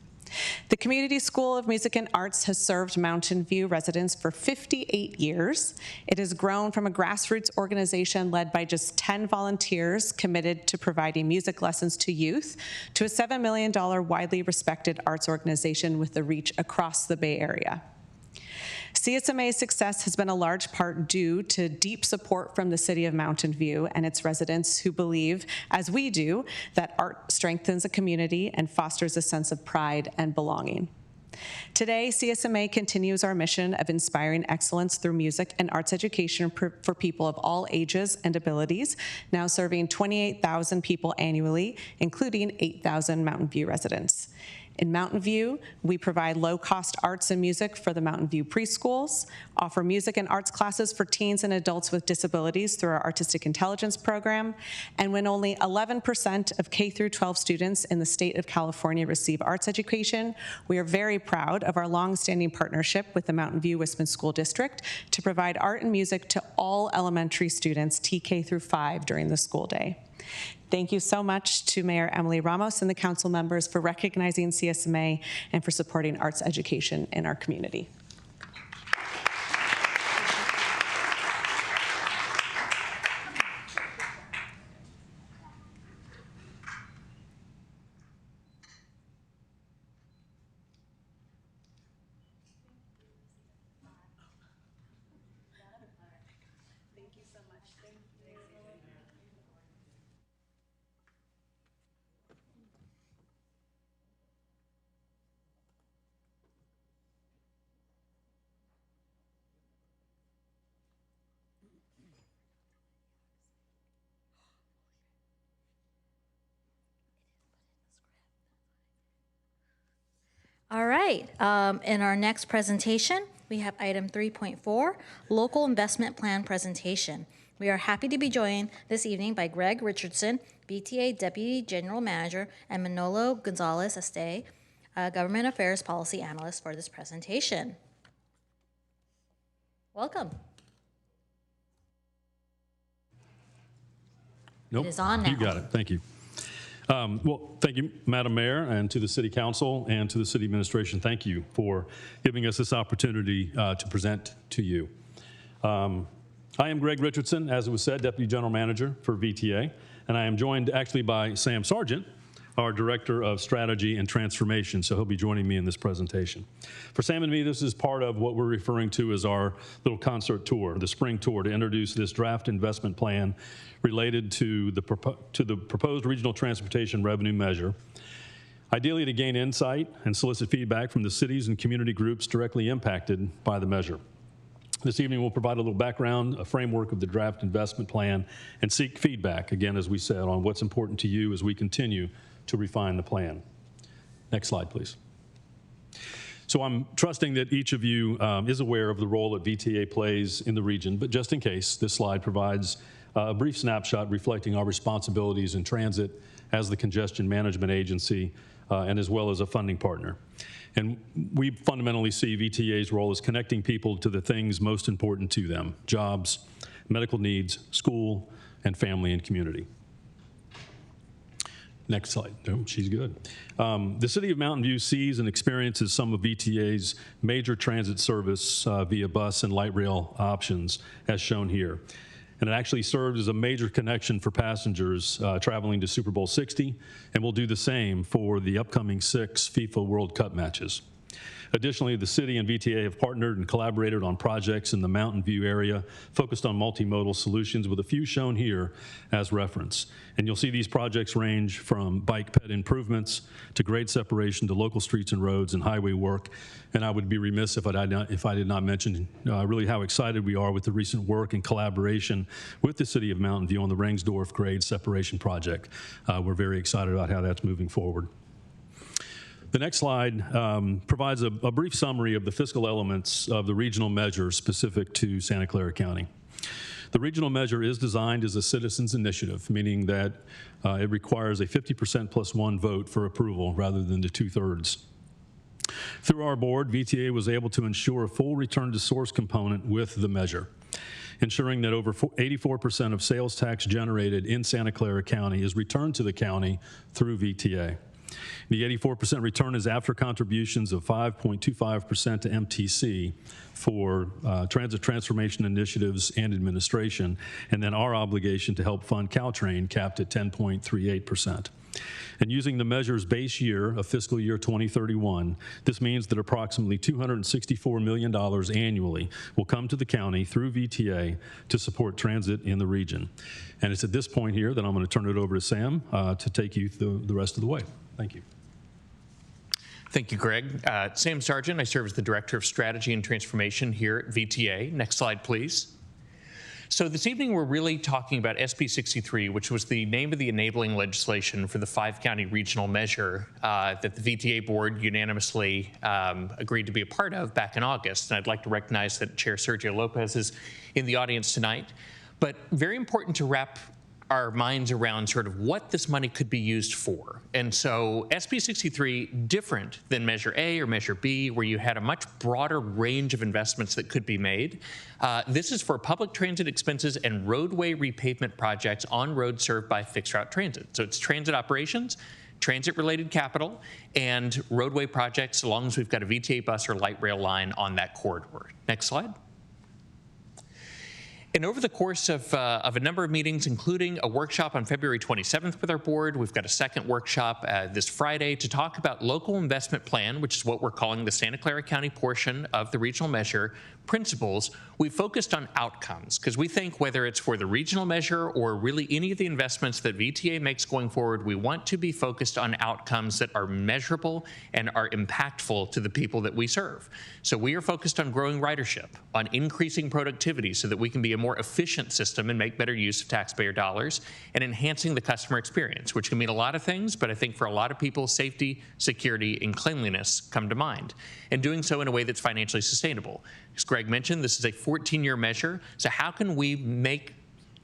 The Community School of Music and Arts has served Mountain View residents for 58 years. It has grown from a grassroots organization led by just 10 volunteers committed to providing music lessons to youth to a $7 million widely respected arts organization with a reach across the Bay Area. CSMA's success has been a large part due to deep support from the City of Mountain View and its residents who believe, as we do, that art strengthens a community and fosters a sense of pride and belonging. Today, CSMA continues our mission of inspiring excellence through music and arts education for people of all ages and abilities, now serving 28,000 people annually, including 8,000 Mountain View residents. In Mountain View, we provide low-cost arts and music for the Mountain View preschools, offer music and arts classes for teens and adults with disabilities through our Artistic Intelligence program, and when only 11% of K-12 students in the state of California receive arts education, we are very proud of our long-standing partnership with the Mountain View Wisman School District to provide art and music to all elementary students TK through 5 during the school day. Thank you so much to Mayor Emily Ramos and the council members for recognizing CSMA and for supporting arts education in our community. All right, in our next presentation, we have item 3.4, Local Investment Plan Presentation. We are happy to be joined this evening by Greg Richardson, BTA Deputy General Manager, and Manolo Gonzalez-Este, Government Affairs Policy Analyst for this presentation. Welcome. Nope. It is on now. You got it. Thank you. Well, thank you, Madam Mayor, and to the City Council and to the City Administration. Thank you for giving us this opportunity to present to you. I am Greg Richardson, as it was said, Deputy General Manager for VTA, and I am joined actually by Sam Sargent, our Director of Strategy and Transformation, so he'll be joining me in this presentation. For Sam and me, this is part of what we're referring to as our little concert tour, the spring tour, to introduce this draft investment plan related to the proposed regional transportation revenue measure, ideally to gain insight and solicit feedback from the cities and community groups directly impacted by the measure. This evening, we'll provide a little background, a framework of the draft investment plan, and seek feedback, again, as we said, on what's important to you as we continue to refine the plan. Next slide, please. So I'm trusting that each of you is aware of the role that VTA plays in the region, but just in case, this slide provides a brief snapshot reflecting our responsibilities in transit as the congestion management agency and as well as a funding partner. And we fundamentally see VTA's role as connecting people to the things most important to them: jobs, medical needs, school, and family and community. Next slide. Oh, she's good. The City of Mountain View sees and experiences some of VTA's major transit service via bus and light rail options, as shown here. And it actually serves as a major connection for passengers traveling to Super Bowl 60, and will do the same for the upcoming 6 FIFA World Cup matches. Additionally, the city and VTA have partnered and collaborated on projects in the Mountain View area focused on multimodal solutions, with a few shown here as reference. And you'll see these projects range from bike ped improvements to grade separation to local streets and roads and highway work. And I would be remiss if I did not mention really how excited we are with the recent work and collaboration with the City of Mountain View on the Rangsdorf grade separation project. We're very excited about how that's moving forward. The next slide provides a brief summary of the fiscal elements of the regional measure specific to Santa Clara County. The regional measure is designed as a citizens' initiative, meaning that it requires a 50% plus 1 vote for approval rather than the 2/3. Through our board, VTA was able to ensure a full return to source component with the measure, ensuring that over 84% of sales tax generated in Santa Clara County is returned to the county through VTA. The 84% return is after contributions of 5.25% to MTC for transit transformation initiatives and administration, and then our obligation to help fund Caltrain capped at 10.38%. And using the measure's base year of fiscal year 2031, this means that approximately $264 million annually will come to the county through VTA to support transit in the region. And it's at this point here that I'm going to turn it over to Sam to take you through the rest of the way. Thank you. Thank you, Greg. Sam Sargent, I serve as the Director of Strategy and Transformation here at VTA. Next slide, please. So this evening, we're really talking about SB 63, which was the name of the enabling legislation for the 5-county regional measure that the VTA board unanimously agreed to be a part of back in August. And I'd like to recognize that Chair Sergio Lopez is in the audience tonight. But very important to wrap our minds around sort of what this money could be used for. And so SB 63, different than Measure A or Measure B, where you had a much broader range of investments that could be made. This is for public transit expenses and roadway repavement projects on roads served by fixed route transit. So it's transit operations, transit-related capital, and roadway projects, so long as we've got a VTA bus or light rail line on that corridor. Next slide. And over the course of a number of meetings, including a workshop on February 27th with our board, we've got a second workshop this Friday to talk about local investment plan, which is what we're calling the Santa Clara County portion of the regional measure principles. We focused on outcomes because we think whether it's for the regional measure or really any of the investments that VTA makes going forward, we want to be focused on outcomes that are measurable and are impactful to the people that we serve. So we are focused on growing ridership, on increasing productivity so that we can be a more efficient system and make better use of taxpayer dollars, and enhancing the customer experience, which can mean a lot of things, but I think for a lot of people, safety, security, and cleanliness come to mind, and doing so in a way that's financially sustainable. As Greg mentioned, this is a 14-year measure, so how can we make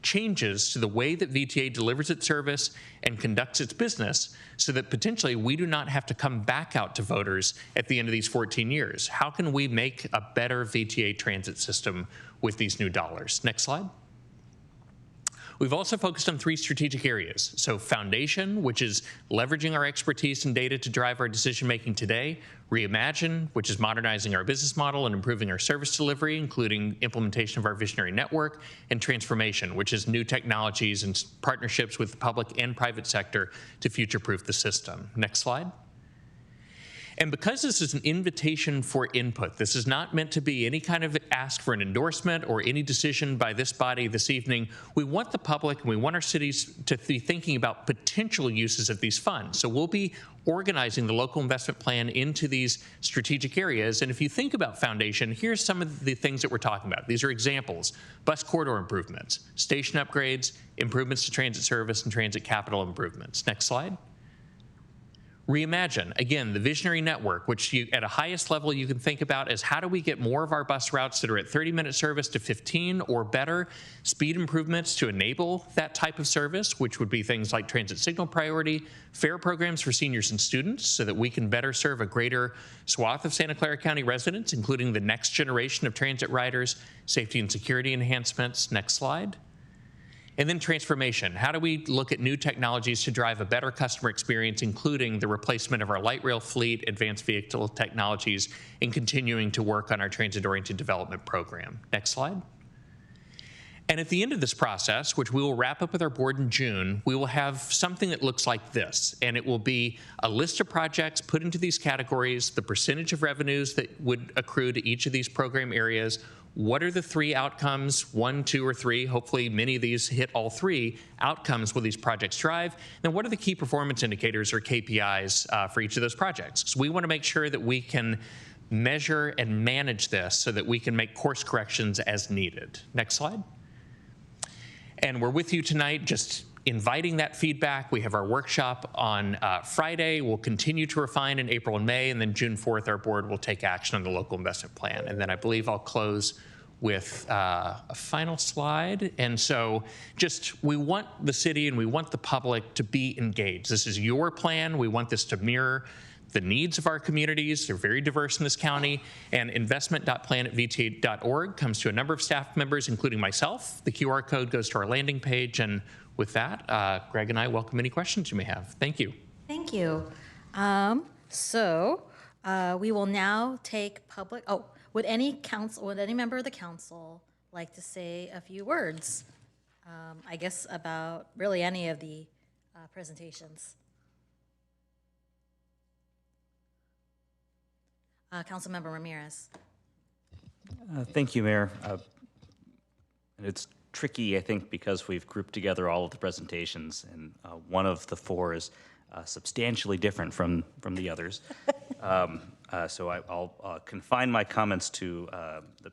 changes to the way that VTA delivers its service and conducts its business so that potentially we do not have to come back out to voters at the end of these 14 years? How can we make a better VTA transit system with these new dollars? Next slide. We've also focused on 3 strategic areas. So foundation, which is leveraging our expertise and data to drive our decision-making today. Reimagine, which is modernizing our business model and improving our service delivery, including implementation of our visionary network. And transformation, which is new technologies and partnerships with the public and private sector to future-proof the system. Next slide. And because this is an invitation for input, this is not meant to be any kind of ask for an endorsement or any decision by this body this evening. We want the public and we want our cities to be thinking about potential uses of these funds. So we'll be organizing the local investment plan into these strategic areas. And if you think about foundation, here's some of the things that we're talking about. These are examples: bus corridor improvements, station upgrades, improvements to transit service, and transit capital improvements. Next slide. Reimagine, again, the visionary network, which you, at a highest level you can think about as how do we get more of our bus routes that are at 30-minute service to 15 or better, speed improvements to enable that type of service, which would be things like transit signal priority, fare programs for seniors and students so that we can better serve a greater swath of Santa Clara County residents, including the next generation of transit riders, safety and security enhancements. Next slide. And then transformation. How do we look at new technologies to drive a better customer experience, including the replacement of our light rail fleet, advanced vehicle technologies, and continuing to work on our transit-oriented development program? Next slide. And at the end of this process, which we will wrap up with our board in June, we will have something that looks like this. And it will be a list of projects put into these categories, the percentage of revenues that would accrue to each of these program areas. What are the 3 outcomes, 1, 2, or 3? Hopefully many of these hit all 3 outcomes will these projects drive. Then what are the key performance indicators or KPIs for each of those projects? So we want to make sure that we can measure and manage this so that we can make course corrections as needed. Next slide. And we're with you tonight, just inviting that feedback. We have our workshop on Friday. We'll continue to refine in April and May, and then June 4th, our board will take action on the local investment plan. And then I believe I'll close with a final slide. And so just, we want the city and we want the public to be engaged. This is your plan. We want this to mirror the needs of our communities. They're very diverse in this county. And investment.plan@vta.org comes to a number of staff members, including myself. The QR code goes to our landing page. And with that, Greg and I welcome any questions you may have. Thank you. Thank you. We will now take public, would any member of the council like to say a few words? I guess about really any of the presentations. Councilmember Ramirez. Thank you, Mayor. And it's tricky, I think, because we've grouped together all of the presentations, and one of the four is substantially different from the others. So I'll confine my comments to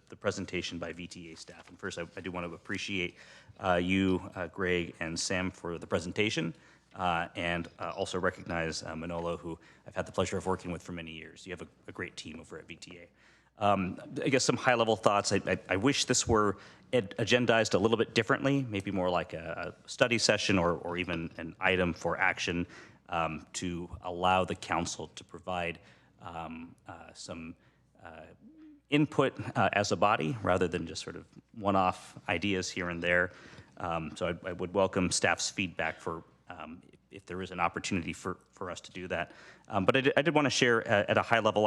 the presentation by VTA staff. And first, I do want to appreciate you, Greg, and Sam for the presentation, and also recognize Manolo, who I've had the pleasure of working with for many years. You have a great team over at VTA. I guess some high-level thoughts. I wish this were agendized a little bit differently, maybe more like a study session or even an item for action to allow the council to provide some input as a body rather than just sort of one-off ideas here and there. So I would welcome staff's feedback for if there is an opportunity for us to do that. But I did want to share at a high level.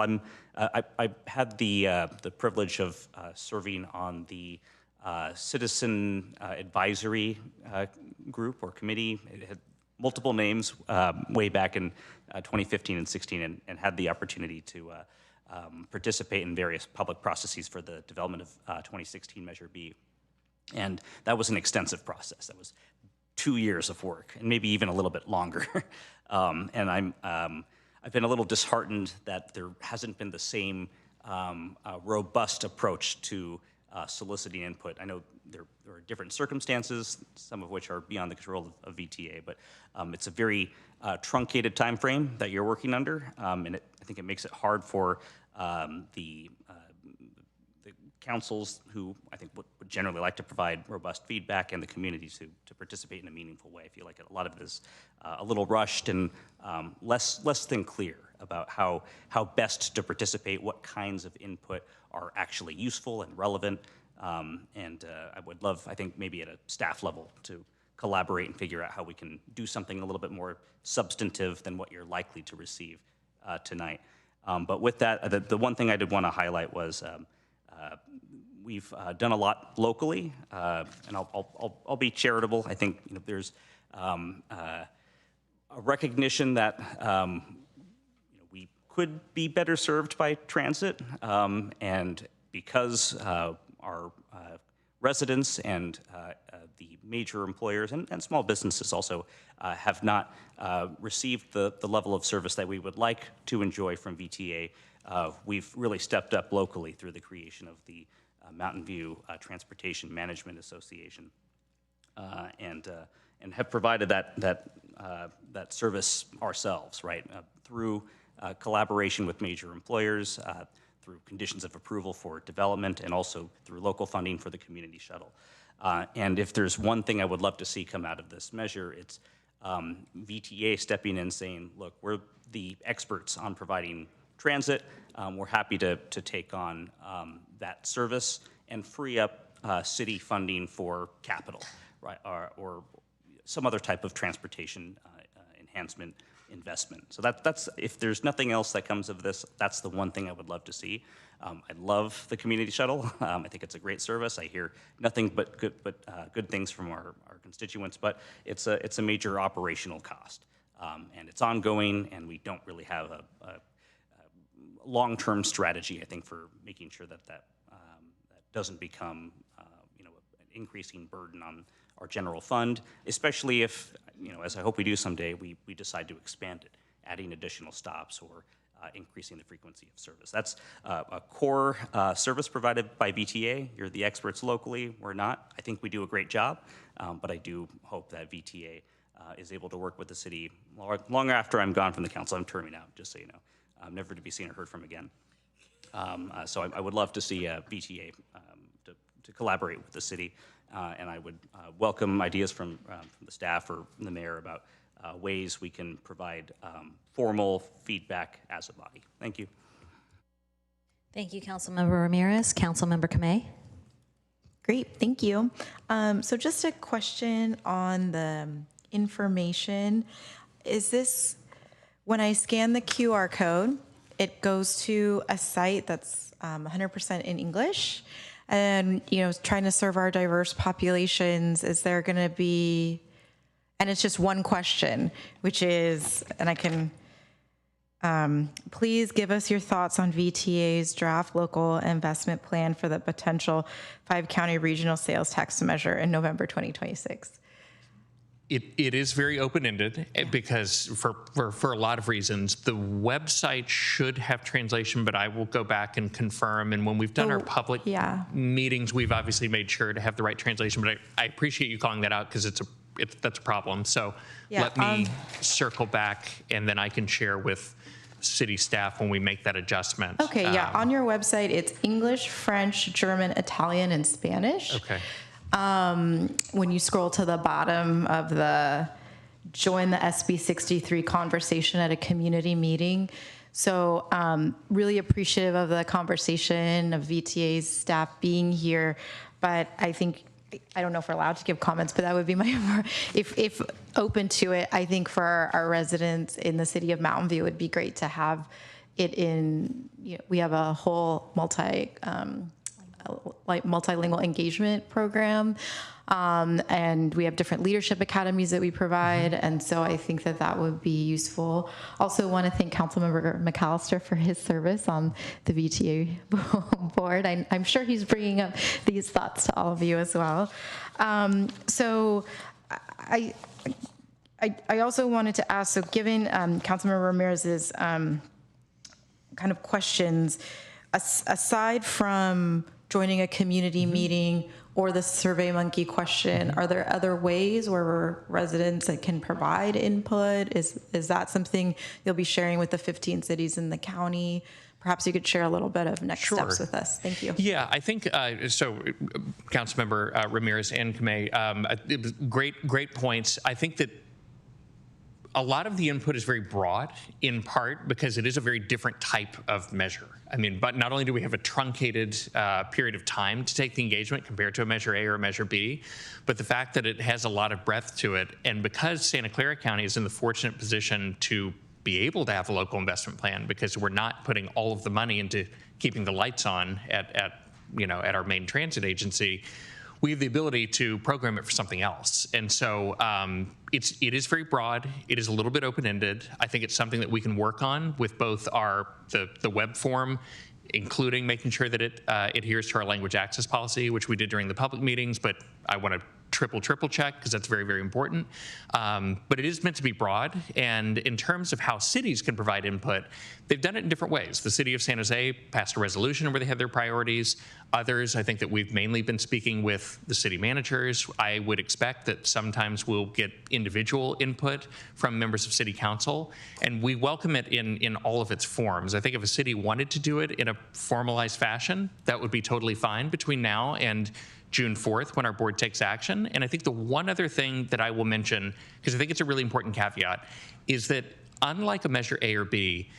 I had the privilege of serving on the citizen advisory group or committee. It had multiple names way back in 2015 and 16, and had the opportunity to participate in various public processes for the development of 2016 Measure B. And that was an extensive process. That was 2 years of work, and maybe even a little bit longer. And I've been a little disheartened that there hasn't been the same robust approach to soliciting input. I know there are different circumstances, some of which are beyond the control of VTA, but it's a very truncated time frame that you're working under, and I think it makes it hard for the councils who I think would generally like to provide robust feedback and the community to participate in a meaningful way. I feel like a lot of it is a little rushed and less than clear about how best to participate, what kinds of input are actually useful and relevant. And I would love, I think, maybe at a staff level to collaborate and figure out how we can do something a little bit more substantive than what you're likely to receive tonight. But with that, the one thing I did want to highlight was we've done a lot locally, and I'll be charitable. I think there's a recognition that we could be better served by transit, and because our residents and the major employers and small businesses also have not received the level of service that we would like to enjoy from VTA. We've really stepped up locally through the creation of the Mountain View Transportation Management Association, and have provided that service ourselves, right, through collaboration with major employers, through conditions of approval for development, and also through local funding for the community shuttle. And if there's one thing I would love to see come out of this measure, it's VTA stepping in saying, look, we're the experts on providing transit. We're happy to take on that service and free up city funding for capital, right, or some other type of transportation enhancement investment. So that's if there's nothing else that comes of this, that's the one thing I would love to see. I love the community shuttle. I think it's a great service. I hear nothing but good things from our constituents, but it's a major operational cost, and it's ongoing, and we don't really have a long-term strategy, I think, for making sure that doesn't become an increasing burden on our general fund, especially if, as I hope we do someday, we decide to expand it, adding additional stops or increasing the frequency of service. That's a core service provided by VTA. You're the experts locally. We're not. I think we do a great job, but I do hope that VTA is able to work with the city long after I'm gone from the council. I'm terming out, just so you know. Never to be seen or heard from again. So I would love to see VTA to collaborate with the city, and I would welcome ideas from the staff or the mayor about ways we can provide formal feedback as a body. Thank you. Thank you, Councilmember Ramirez. Councilmember Kamei. Great, thank you. So just a question on the information. When I scan the QR code, it goes to a site that's 100% in English. And, trying to serve our diverse populations, is there going to be, and it's just one question, which is, and I can, please give us your thoughts on VTA's draft local investment plan for the potential 5-county regional sales tax measure in November 2026. It is very open-ended because for a lot of reasons. The website should have translation, but I will go back and confirm. And when we've done our public meetings, we've obviously made sure to have the right translation. But I appreciate you calling that out because that's a problem. So let me circle back, and then I can share with city staff when we make that adjustment. Okay, on your website, it's English, French, German, Italian, and Spanish. Okay. When you scroll to the bottom of the join the SB 63 conversation at a community meeting. So really appreciative of the conversation, of VTA's staff being here. But I think, I don't know if we're allowed to give comments, but that would be my, if open to it, I think for our residents in the city of Mountain View, it would be great to have it in, we have a whole multilingual engagement program. And we have different leadership academies that we provide. And so I think that would be useful. Also want to thank Councilmember McAllister for his service on the VTA board. I'm sure he's bringing up these thoughts to all of you as well. So I also wanted to ask, so given Councilmember Ramirez's kind of questions, aside from joining a community meeting or the SurveyMonkey question, are there other ways where residents that can provide input? Is that something you'll be sharing with the 15 cities in the county? Perhaps you could share a little bit of next steps with us. Thank you. Yeah, I think so. Councilmember Ramirez and Kamei, it was great points. I think that a lot of the input is very broad, in part because it is a very different type of measure. I mean, but not only do we have a truncated period of time to take the engagement compared to a Measure A or a Measure B, but the fact that it has a lot of breadth to it, and because Santa Clara County is in the fortunate position to be able to have a local investment plan because we're not putting all of the money into keeping the lights on at our main transit agency, we have the ability to program it for something else. And so it is very broad. It is a little bit open-ended. I think it's something that we can work on with both the web form, including making sure that it adheres to our language access policy, which we did during the public meetings, but I want to triple check because that's very, very important. But it is meant to be broad. And in terms of how cities can provide input, they've done it in different ways. The city of San Jose passed a resolution where they had their priorities. Others, I think that we've mainly been speaking with the city managers. I would expect that sometimes we'll get individual input from members of city council, and we welcome it in all of its forms. I think if a city wanted to do it in a formalized fashion, that would be totally fine between now and June 4th when our board takes action. And I think the one other thing that I will mention, because I think it's a really important caveat, is that unlike a Measure A or B,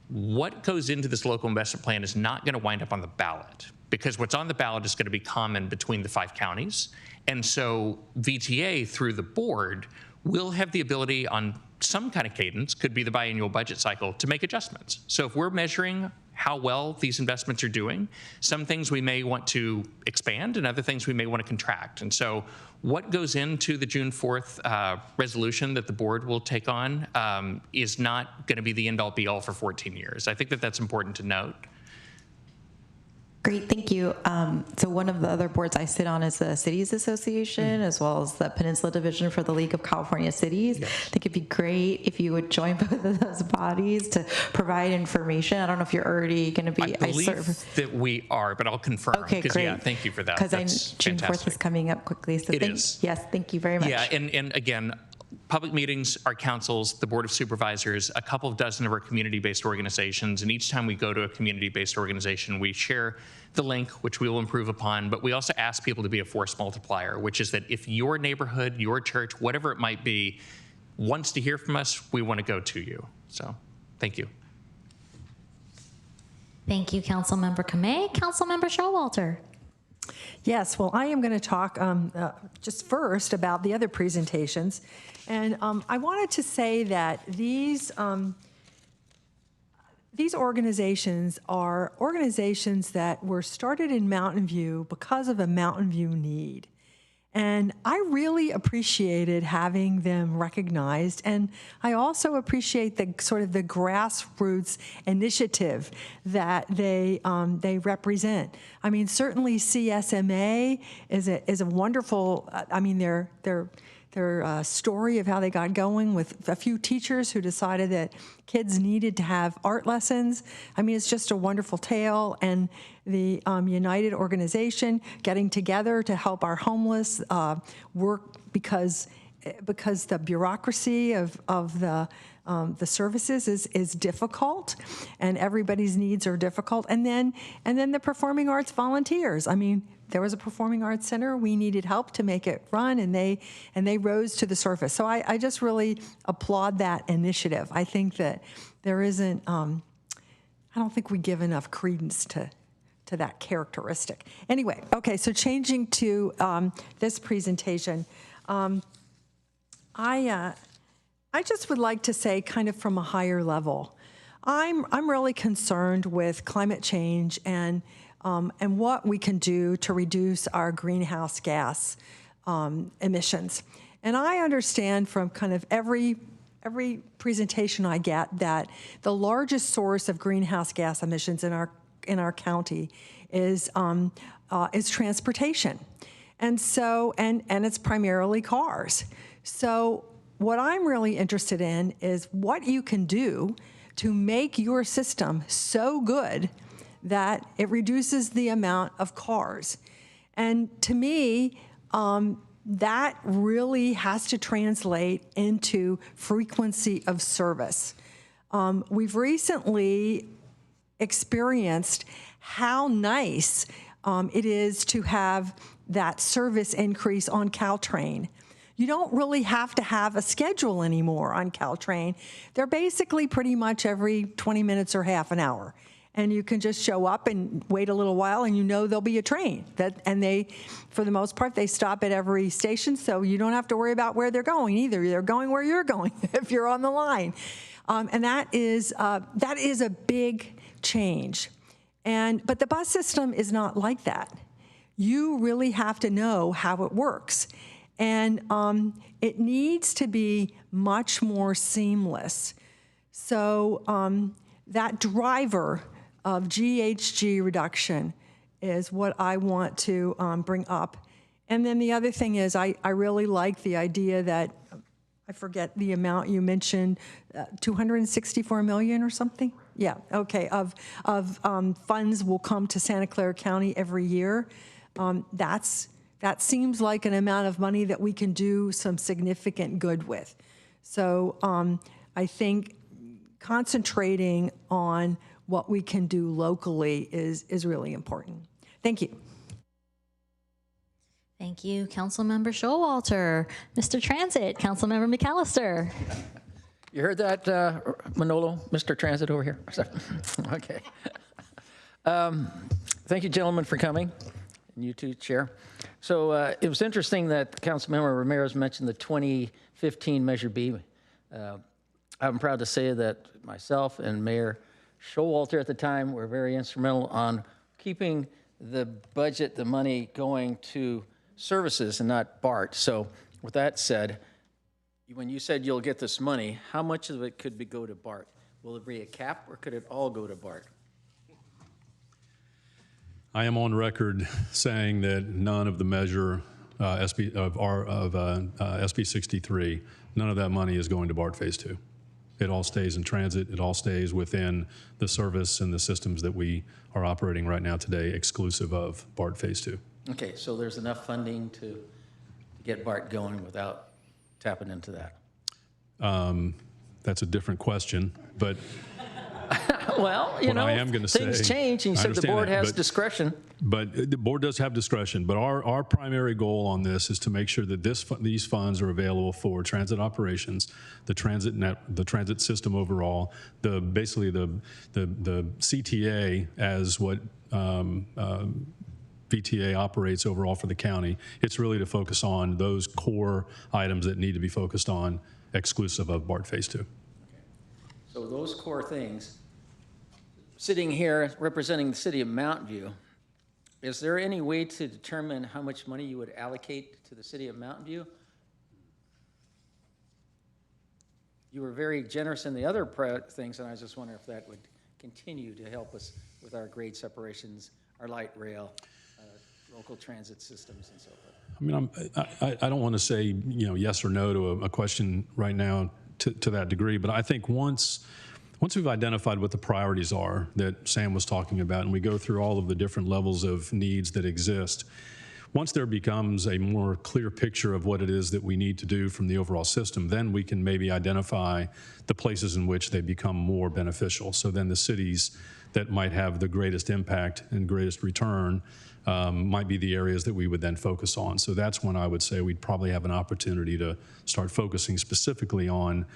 what goes into this local investment plan is not going to wind up on the ballot, because what's on the ballot is going to be common between the 5 counties. And so VTA, through the board, will have the ability on some kind of cadence, could be the biannual budget cycle, to make adjustments. So if we're measuring how well these investments are doing, some things we may want to expand and other things we may want to contract. And so what goes into the June 4th resolution that the board will take on is not going to be the end-all be-all for 14 years. I think that that's important to note. Great, thank you. So one of the other boards I sit on is the Cities Association, as well as the Peninsula Division for the League of California Cities. Yes. I think it'd be great if you would join both of those bodies to provide information. I don't know if you're already going to be. I believe that we are, but I'll confirm. Okay, great. Yeah, thank you for that. Because June 4th is coming up quickly. So yes, thank you very much. Yeah, and again, public meetings, our councils, the Board of Supervisors, a couple of dozen of our community-based organizations, and each time we go to a community-based organization, we share the link, which we will improve upon, but we also ask people to be a force multiplier, which is that if your neighborhood, your church, whatever it might be, wants to hear from us, we want to go to you. So, thank you. Thank you, Councilmember Kamei. Councilmember Showalter. Yes, well, I am going to talk just first about the other presentations. And I wanted to say that these these organizations are organizations that were started in Mountain View because of a Mountain View need. And I really appreciated having them recognized. And I also appreciate the sort of the grassroots initiative that they represent. I mean, certainly CSMA is a wonderful, I mean, their story of how they got going with a few teachers who decided that kids needed to have art lessons. I mean, it's just a wonderful tale. And the United organization getting together to help our homeless work because the bureaucracy of the services is difficult, and everybody's needs are difficult. And then the performing arts volunteers. I mean, there was a performing arts center. We needed help to make it run, and they rose to the surface. So I just really applaud that initiative. I think that there isn't. I don't think we give enough credence to that characteristic. Anyway, okay. So changing to this presentation, I just would like to say, kind of from a higher level, I'm really concerned with climate change and what we can do to reduce our greenhouse gas emissions. And I understand from kind of every presentation I get that the largest source of greenhouse gas emissions in our county is transportation, and so and it's primarily cars. So what I'm really interested in is what you can do to make your system so good that it reduces the amount of cars. And to me, that really has to translate into frequency of service. We've recently experienced how nice it is to have that service increase on Caltrain. You don't really have to have a schedule anymore on Caltrain. They're basically pretty much every 20 minutes or half an hour. And you can just show up and wait a little while, and you know there'll be a train. And they, for the most part, they stop at every station, so you don't have to worry about where they're going either. They're going where you're going if you're on the line. And that is a big change. But the bus system is not like that. You really have to know how it works. And it needs to be much more seamless. So that driver of GHG reduction is what I want to bring up. And then the other thing is I really like the idea that, I forget the amount you mentioned, 264 million or something? Yeah, okay, of funds will come to Santa Clara County every year. That seems like an amount of money that we can do some significant good with. So I think concentrating on what we can do locally is really important. Thank you. Thank you, Councilmember Showalter. Mr. Transit, Councilmember McAllister. You heard that, Manolo, Mr. Transit over here? Okay. Thank you, gentlemen, for coming. And you too, Chair. So it was interesting that Councilmember Ramirez mentioned the 2015 Measure B. I'm proud to say that myself and Mayor Showalter at the time were very instrumental on keeping the budget, the money going to services and not BART. So with that said, when you said you'll get this money, how much of it could go to BART? Will it be a cap, or could it all go to BART? I am on record saying that none of the measure SB 63, none of that money is going to BART Phase 2. It all stays in transit. It all stays within the service and the systems that we are operating right now today, exclusive of BART Phase 2. Okay, so there's enough funding to get BART going without tapping into that. That's a different question, but well, you know, I am going to say, things change, and you said the board has discretion. But the board does have discretion. But our primary goal on this is to make sure that these funds are available for transit operations, the transit system overall, basically the CTA as what VTA operates overall for the county. It's really to focus on those core items that need to be focused on, exclusive of BART Phase 2. So those core things, sitting here representing the city of Mountain View, is there any way to determine how much money you would allocate to the city of Mountain View? You were very generous in the other things, and I was just wondering if that would continue to help us with our grade separations, our light rail, local transit systems, and so forth. I mean, I don't want to say, yes or no to a question right now to that degree, but I think once we've identified what the priorities are that Sam was talking about, and we go through all of the different levels of needs that exist, once there becomes a more clear picture of what it is that we need to do from the overall system, then we can maybe identify the places in which they become more beneficial. So then the cities that might have the greatest impact and greatest return might be the areas that we would then focus on. So that's when I would say we'd probably have an opportunity to start focusing specifically on,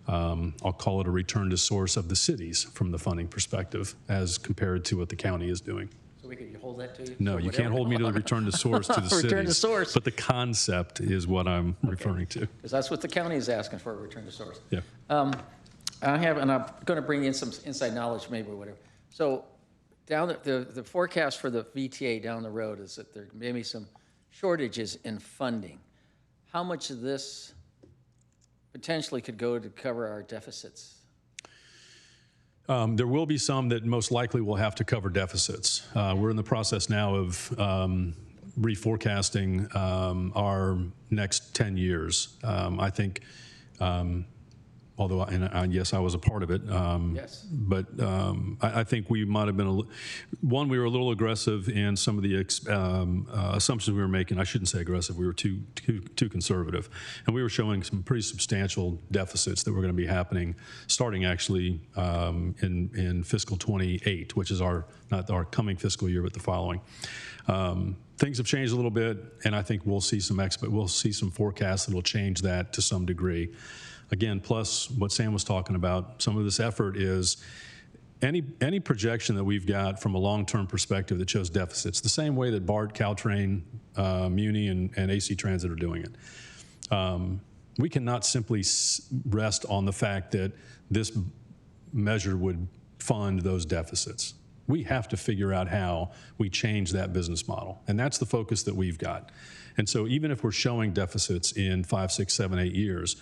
I'll call it a return to source of the cities from the funding perspective as compared to what the county is doing. So we could hold that to you? No, you can't hold me to the return to source to the cities. Return to source. But the concept is what I'm referring to. Because that's what the county is asking for, a return to source. Yeah. And I'm going to bring in some inside knowledge maybe or whatever. So down the forecast for the VTA down the road is that there may be some shortages in funding. How much of this potentially could go to cover our deficits? There will be some that most likely will have to cover deficits. We're in the process now of reforecasting our next 10 years. I think, although, yes, I was a part of it. Yes. But I think we might have been, we were a little aggressive in some of the assumptions we were making. I shouldn't say aggressive, we were too conservative. And we were showing some pretty substantial deficits that were going to be happening starting actually in fiscal 28, which is not our coming fiscal year, but the following. Things have changed a little bit, and I think we'll see some forecasts that will change that to some degree. Again, plus what Sam was talking about, some of this effort is any projection that we've got from a long-term perspective that shows deficits, the same way that BART, Caltrain, Muni, and AC Transit are doing it. We cannot simply rest on the fact that this measure would fund those deficits. We have to figure out how we change that business model, and that's the focus that we've got. And so even if we're showing deficits in 5, 6, 7, 8 years,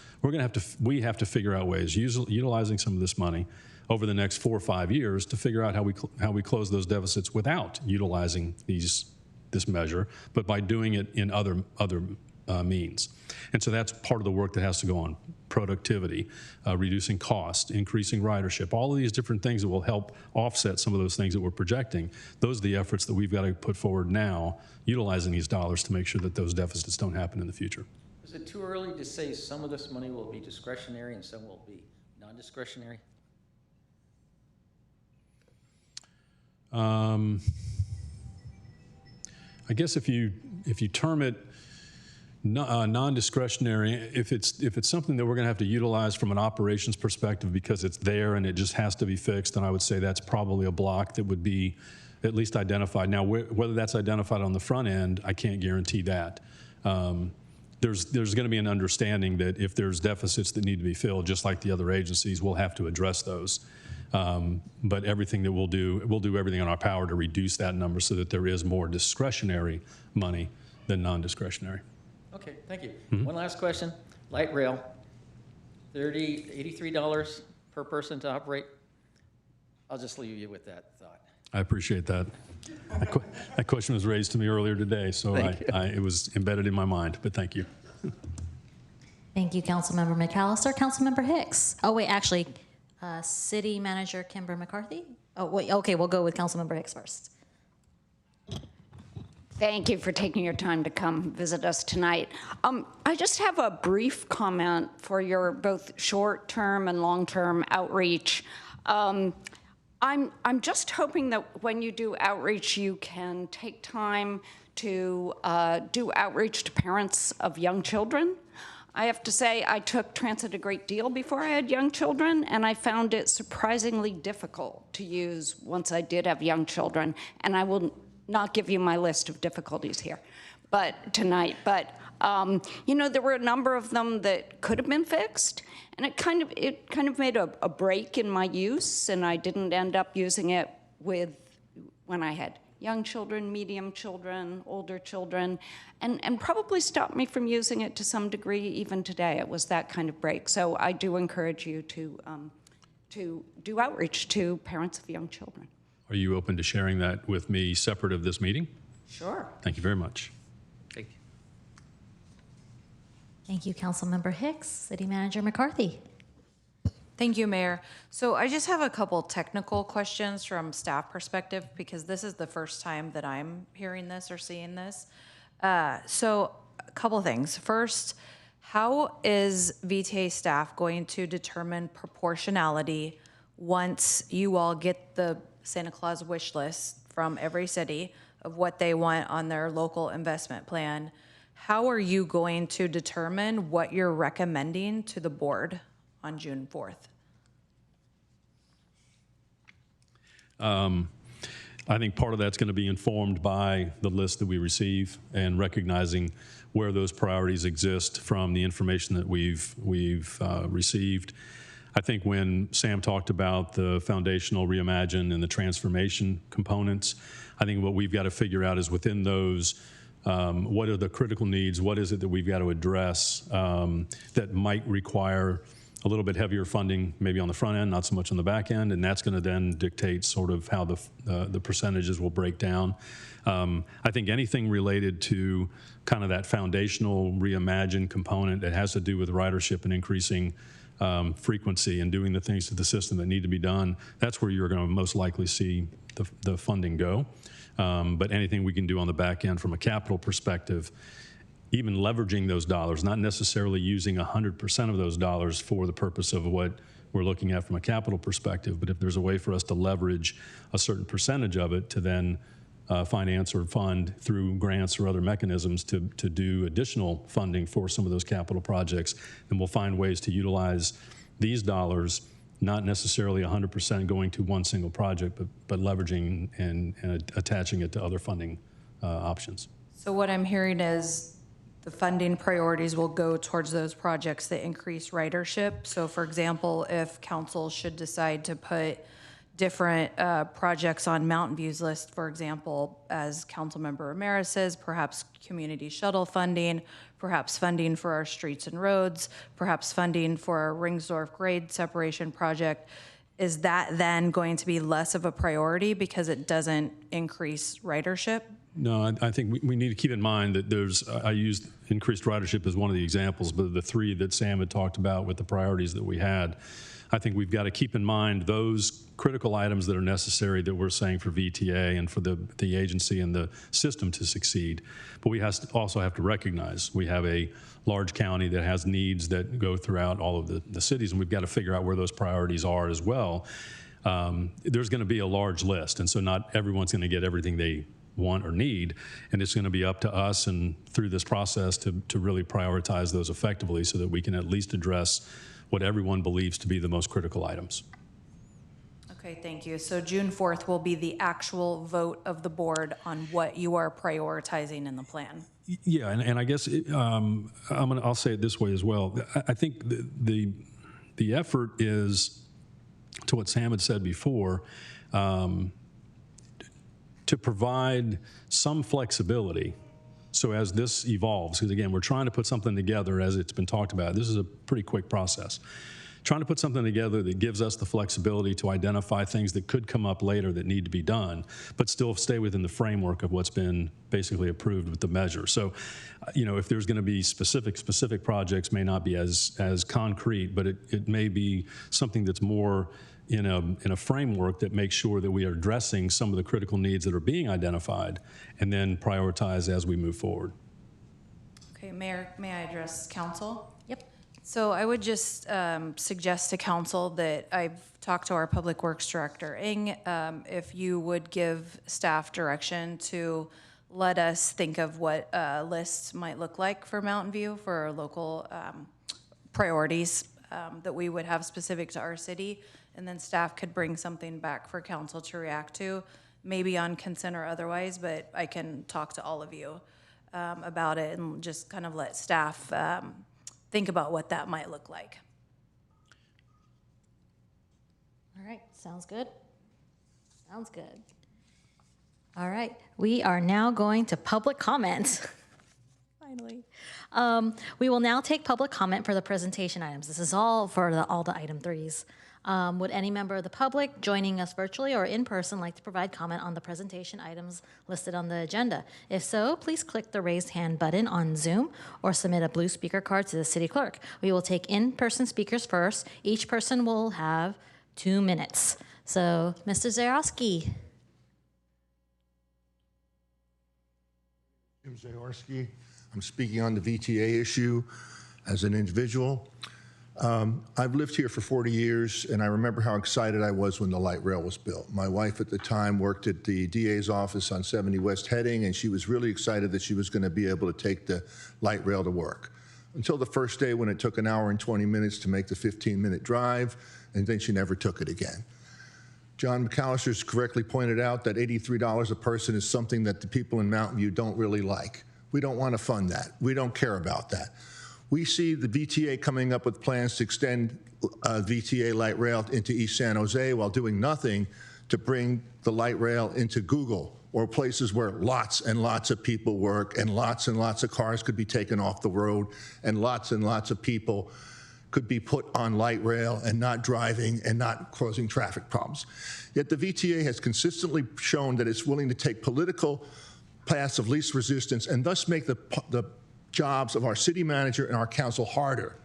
we have to figure out ways, utilizing some of this money over the next 4 or 5 years to figure out how we close those deficits without utilizing this measure, but by doing it in other means. And so that's part of the work that has to go on. Productivity, reducing cost, increasing ridership, all of these different things that will help offset some of those things that we're projecting. Those are the efforts that we've got to put forward now, utilizing these dollars to make sure that those deficits don't happen in the future. Is it too early to say some of this money will be discretionary and some will be non-discretionary? I guess if you term it non-discretionary, if it's something that we're going to have to utilize from an operations perspective because it's there and it just has to be fixed, then I would say that's probably a block that would be at least identified. Now, whether that's identified on the front end, I can't guarantee that. There's going to be an understanding that if there's deficits that need to be filled, just like the other agencies, we'll have to address those. But everything that we'll do everything in our power to reduce that number so that there is more discretionary money than non-discretionary. Okay, thank you. Mm-hmm. One last question. Light rail, $83 per person to operate. I'll just leave you with that thought. I appreciate that. That question was raised to me earlier today, so it was embedded in my mind, but thank you. Thank you, Councilmember McAllister. Councilmember Hicks. Oh, wait, actually, City Manager Kimber McCarthy. Oh, wait, okay, we'll go with Councilmember Hicks first. Thank you for taking your time to come visit us tonight. I just have a brief comment for your both short-term and long-term outreach. I'm just hoping that when you do outreach, you can take time to do outreach to parents of young children. I have to say, I took transit a great deal before I had young children, and I found it surprisingly difficult to use once I did have young children. And I will not give you my list of difficulties here tonight, but You know, there were a number of them that could have been fixed, and it kind of made a break in my use, and I didn't end up using it when I had young children, medium children, older children, and probably stopped me from using it to some degree even today. It was that kind of break. So I do encourage you to do outreach to parents of young children. Are you open to sharing that with me separate of this meeting? Sure. Thank you very much. Thank you. Thank you, Councilmember Hicks. City Manager McCarthy. Thank you, Mayor. So I just have a couple technical questions from staff perspective because this is the first time that I'm hearing this or seeing this. So a couple things. First, how is VTA staff going to determine proportionality once you all get the Santa Claus wish list from every city of what they want on their local investment plan? How are you going to determine what you're recommending to the board on June 4th? I think part of that's going to be informed by the list that we receive and recognizing where those priorities exist from the information that we've received. I think when Sam talked about the foundational reimagine and the transformation components, I think what we've got to figure out is within those, what are the critical needs? What is it that we've got to address that might require a little bit heavier funding, maybe on the front end, not so much on the back end, and that's going to then dictate sort of how the percentages will break down. I think anything related to kind of that foundational reimagine component that has to do with ridership and increasing frequency and doing the things to the system that need to be done, that's where you're going to most likely see the funding go. But anything we can do on the back end from a capital perspective, even leveraging those dollars, not necessarily using 100% of those dollars for the purpose of what we're looking at from a capital perspective, but if there's a way for us to leverage a certain percentage of it to then finance or fund through grants or other mechanisms to do additional funding for some of those capital projects, then we'll find ways to utilize these dollars, not necessarily 100% going to one single project, but leveraging and attaching it to other funding options. So what I'm hearing is the funding priorities will go towards those projects that increase ridership. So for example, if council should decide to put different projects on Mountain View's list, for example, as Councilmember Ramirez says, perhaps community shuttle funding, perhaps funding for our streets and roads, perhaps funding for our Ringsdorf grade separation project, is that then going to be less of a priority because it doesn't increase ridership? No, I think we need to keep in mind that I used increased ridership as one of the examples, but the three that Sam had talked about with the priorities that we had, I think we've got to keep in mind those critical items that are necessary that we're saying for VTA and for the agency and the system to succeed. But we also have to recognize we have a large county that has needs that go throughout all of the cities, and we've got to figure out where those priorities are as well. There's going to be a large list, and so not everyone's going to get everything they want or need, and it's going to be up to us and through this process to really prioritize those effectively so that we can at least address what everyone believes to be the most critical items. Okay, thank you. So June 4th will be the actual vote of the board on what you are prioritizing in the plan. Yeah, and I guess I'll say it this way as well. I think the effort is, to what Sam had said before, to provide some flexibility. So as this evolves, because again, we're trying to put something together as it's been talked about. This is a pretty quick process. Trying to put something together that gives us the flexibility to identify things that could come up later that need to be done, but still stay within the framework of what's been basically approved with the measure. So, if there's going to be specific projects may not be as concrete, but it may be something that's more in a framework that makes sure that we are addressing some of the critical needs that are being identified and then prioritize as we move forward. Okay, Mayor, may I address council? Yep. So I would just suggest to council that I've talked to our Public Works Director, Ng, if you would give staff direction to let us think of what a list might look like for Mountain View for our local priorities that we would have specific to our city, and then staff could bring something back for council to react to, maybe on consent or otherwise, but I can talk to all of you. about it and just kind of let staff think about what that might look like. All right, sounds good. Sounds good. All right, we are now going to public comments. Finally. We will now take public comment for the presentation items. This is all for all the item 3s. Would any member of the public joining us virtually or in person like to provide comment on the presentation items listed on the agenda? If so, please click the raised hand button on Zoom or submit a blue speaker card to the city clerk. We will take in-person speakers first. Each person will have 2 minutes. So, Mr. Zarowski. Jim Zaorski. I'm speaking on the VTA issue as an individual. I've lived here for 40 years, and I remember how excited I was when the light rail was built. My wife at the time worked at the DA's office on 70 West Heading, and she was really excited that she was going to be able to take the light rail to work. Until the first day when it took 1 hour and 20 minutes to make the 15-minute drive, and then she never took it again. John McAllister's correctly pointed out that $83 a person is something that the people in Mountain View don't really like. We don't want to fund that. We don't care about that. We see the VTA coming up with plans to extend VTA light rail into East San Jose while doing nothing to bring the light rail into Google or places where lots and lots of people work and lots of cars could be taken off the road and lots of people could be put on light rail and not driving and not causing traffic problems. Yet the VTA has consistently shown that it's willing to take political paths of least resistance and thus make the jobs of our city manager and our council harder.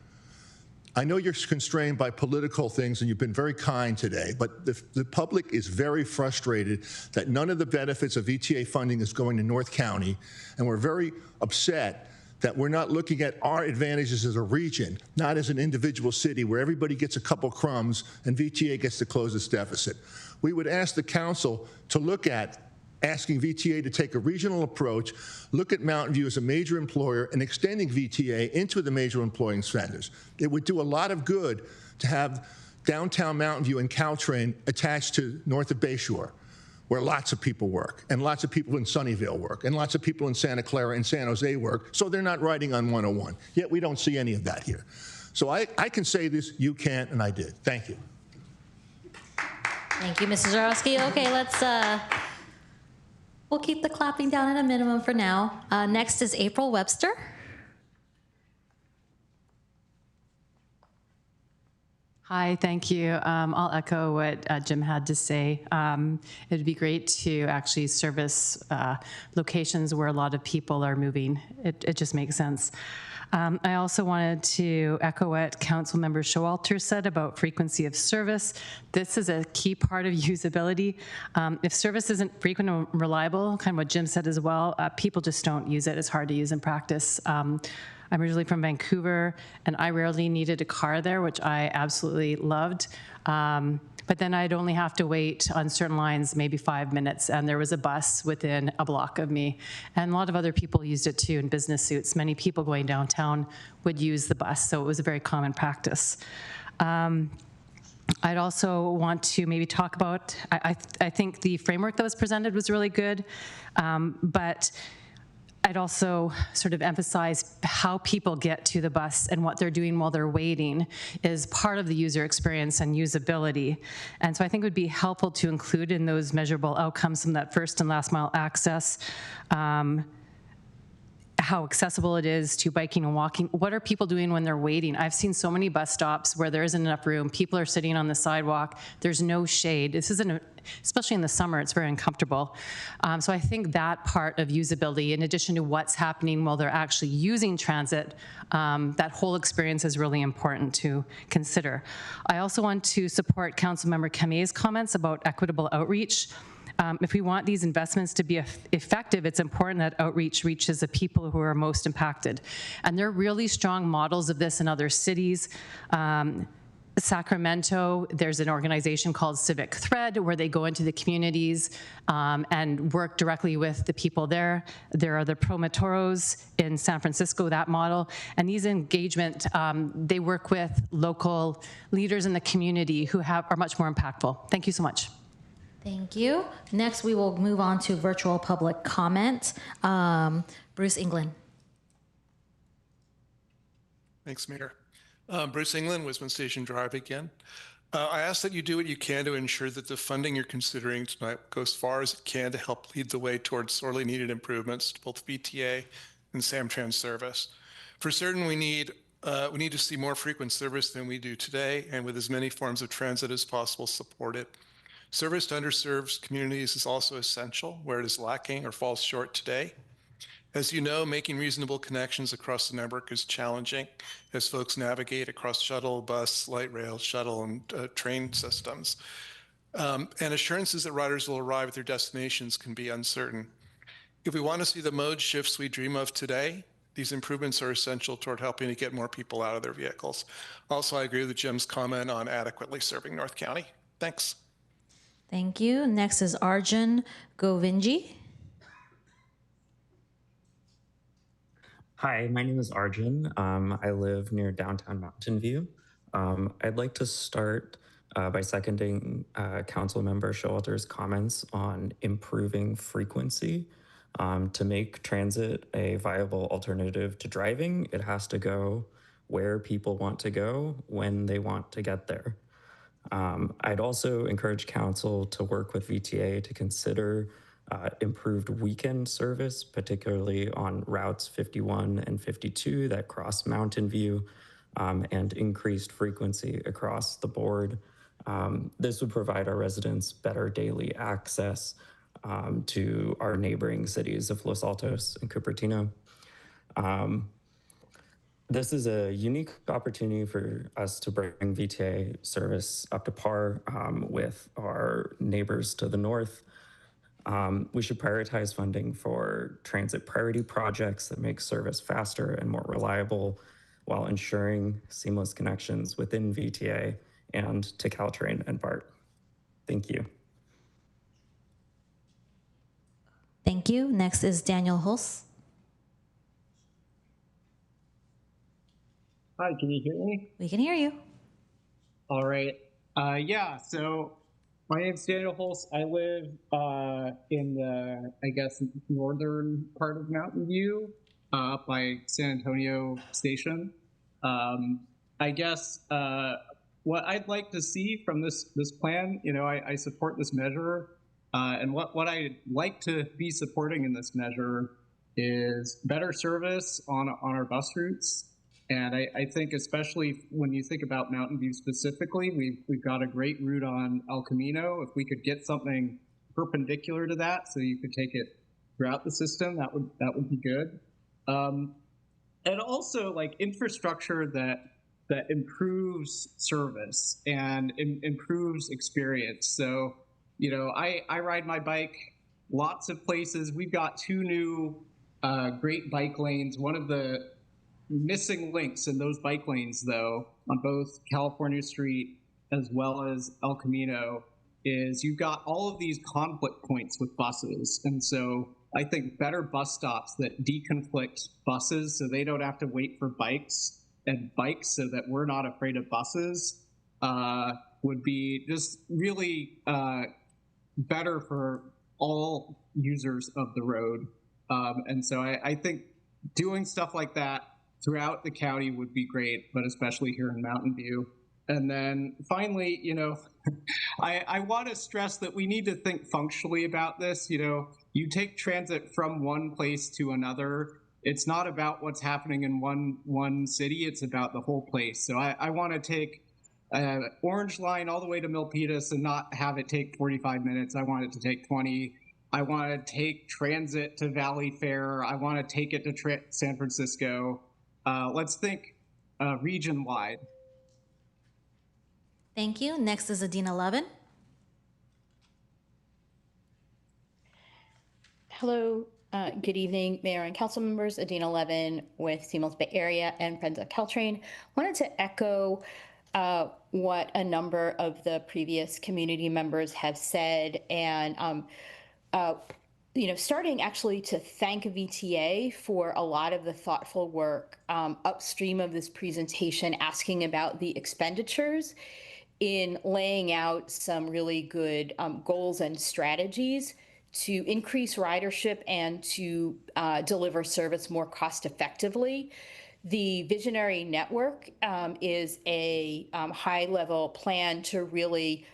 I know you're constrained by political things and you've been very kind today, but the public is very frustrated that none of the benefits of VTA funding is going to North County, and we're very upset that we're not looking at our advantages as a region, not as an individual city where everybody gets a couple crumbs and VTA gets to close its deficit. We would ask the council to look at asking VTA to take a regional approach, look at Mountain View as a major employer, and extending VTA into the major employing centers. It would do a lot of good to have downtown Mountain View and Caltrain attached to north of Bayshore, where lots of people work, and lots of people in Sunnyvale work, and lots of people in Santa Clara and San Jose work, so they're not riding on 101. Yet we don't see any of that here. So I can say this, you can't, and I did. Thank you. Thank you, Mrs. Zarowski. Okay, we'll keep the clapping down at a minimum for now. Next is April Webster. Hi, thank you. I'll echo what Jim had to say. It'd be great to actually service locations where a lot of people are moving. It just makes sense. I also wanted to echo what Councilmember Showalter said about frequency of service. This is a key part of usability. If service isn't frequent and reliable, kind of what Jim said as well, people just don't use it. It's hard to use in practice. I'm originally from Vancouver, and I rarely needed a car there, which I absolutely loved. But then I'd only have to wait on certain lines maybe 5 minutes, and there was a bus within a block of me. And a lot of other people used it too in business suits. Many people going downtown would use the bus, so it was a very common practice. I'd also want to maybe talk about, I think the framework that was presented was really good, but I'd also sort of emphasize how people get to the bus and what they're doing while they're waiting is part of the user experience and usability. And so I think it would be helpful to include in those measurable outcomes from that first and last mile access, how accessible it is to biking and walking. What are people doing when they're waiting? I've seen so many bus stops where there isn't enough room. People are sitting on the sidewalk. There's no shade. This isn't, especially in the summer, it's very uncomfortable. So I think that part of usability, in addition to what's happening while they're actually using transit, that whole experience is really important to consider. I also want to support Councilmember Kamei's comments about equitable outreach. If we want these investments to be effective, it's important that outreach reaches the people who are most impacted. And there are really strong models of this in other cities. Sacramento, there's an organization called Civic Thread where they go into the communities and work directly with the people there. There are the Promotores in San Francisco, that model. And these engagement, they work with local leaders in the community who are much more impactful. Thank you so much. Thank you. Next, we will move on to virtual public comment. Bruce England. Thanks, Mayor. Bruce England, Wisman Station Drive again. I ask that you do what you can to ensure that the funding you're considering tonight goes as far as it can to help lead the way towards sorely needed improvements to both VTA and Samtrans service. For certain, we need to see more frequent service than we do today, and with as many forms of transit as possible, support it. Service to underserved communities is also essential where it is lacking or falls short today. As you know, making reasonable connections across the network is challenging as folks navigate across shuttle, bus, light rail, shuttle, and train systems. And assurances that riders will arrive at their destinations can be uncertain. If we want to see the mode shifts we dream of today, these improvements are essential toward helping to get more people out of their vehicles. Also, I agree with Jim's comment on adequately serving North County. Thanks. Thank you. Next is Arjun Govinji. Hi, my name is Arjun. I live near downtown Mountain View. I'd like to start by seconding Councilmember Showalter's comments on improving frequency. To make transit a viable alternative to driving, it has to go where people want to go when they want to get there. I'd also encourage Council to work with VTA to consider improved weekend service, particularly on routes 51 and 52 that cross Mountain View, and increased frequency across the board. This would provide our residents better daily access to our neighboring cities of Los Altos and Cupertino. This is a unique opportunity for us to bring VTA service up to par with our neighbors to the north. We should prioritize funding for transit priority projects that make service faster and more reliable while ensuring seamless connections within VTA and to Caltrain and BART. Thank you. Thank you. Next is Daniel Hulse. Hi, can you hear me? We can hear you. All right. Yeah, so my name's Daniel Hulse. I live in the, I guess, northern part of Mountain View, up by San Antonio Station. I guess what I'd like to see from this plan, you know, I support this measure, and what I'd like to be supporting in this measure is better service on our bus routes. And I think especially when you think about Mountain View specifically, we've got a great route on El Camino. If we could get something perpendicular to that so you could take it throughout the system, that would be good. And also like infrastructure that improves service and improves experience. So, you know, I ride my bike lots of places. We've got 2 new great bike lanes. One of the missing links in those bike lanes, though, on both California Street as well as El Camino, is you've got all of these conflict points with buses. And so I think better bus stops that deconflict buses so they don't have to wait for bikes so that we're not afraid of buses would be just really better for all users of the road. And so I think doing stuff like that throughout the county would be great, but especially here in Mountain View. And then finally, you know, I want to stress that we need to think functionally about this. You know, you take transit from one place to another. It's not about what's happening in one city. It's about the whole place. So I want to take Orange Line all the way to Milpitas and not have it take 45 minutes. I want it to take 20. I want to take transit to Valley Fair. I want to take it to San Francisco. Let's think region-wide. Thank you. Next is Adina Levin. Hello, good evening, Mayor and Council members. Adina Levin with Seamless Bay Area and Friends of Caltrain. Wanted to echo what a number of the previous community members have said, and you know, starting actually to thank VTA for a lot of the thoughtful work upstream of this presentation, asking about the expenditures in laying out some really good goals and strategies to increase ridership and to deliver service more cost effectively. The Visionary Network is a high-level plan to really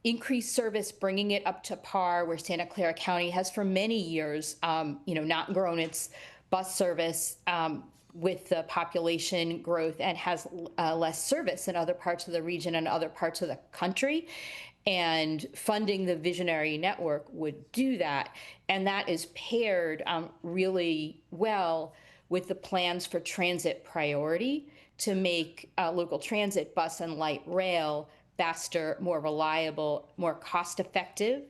increase service, bringing it up to par where Santa Clara County has for many years, not grown its bus service with the population growth and has less service in other parts of the region and other parts of the country. And funding the Visionary Network would do that. And that is paired really well with the plans for transit priority to make local transit, bus and light rail faster, more reliable, more cost-effective,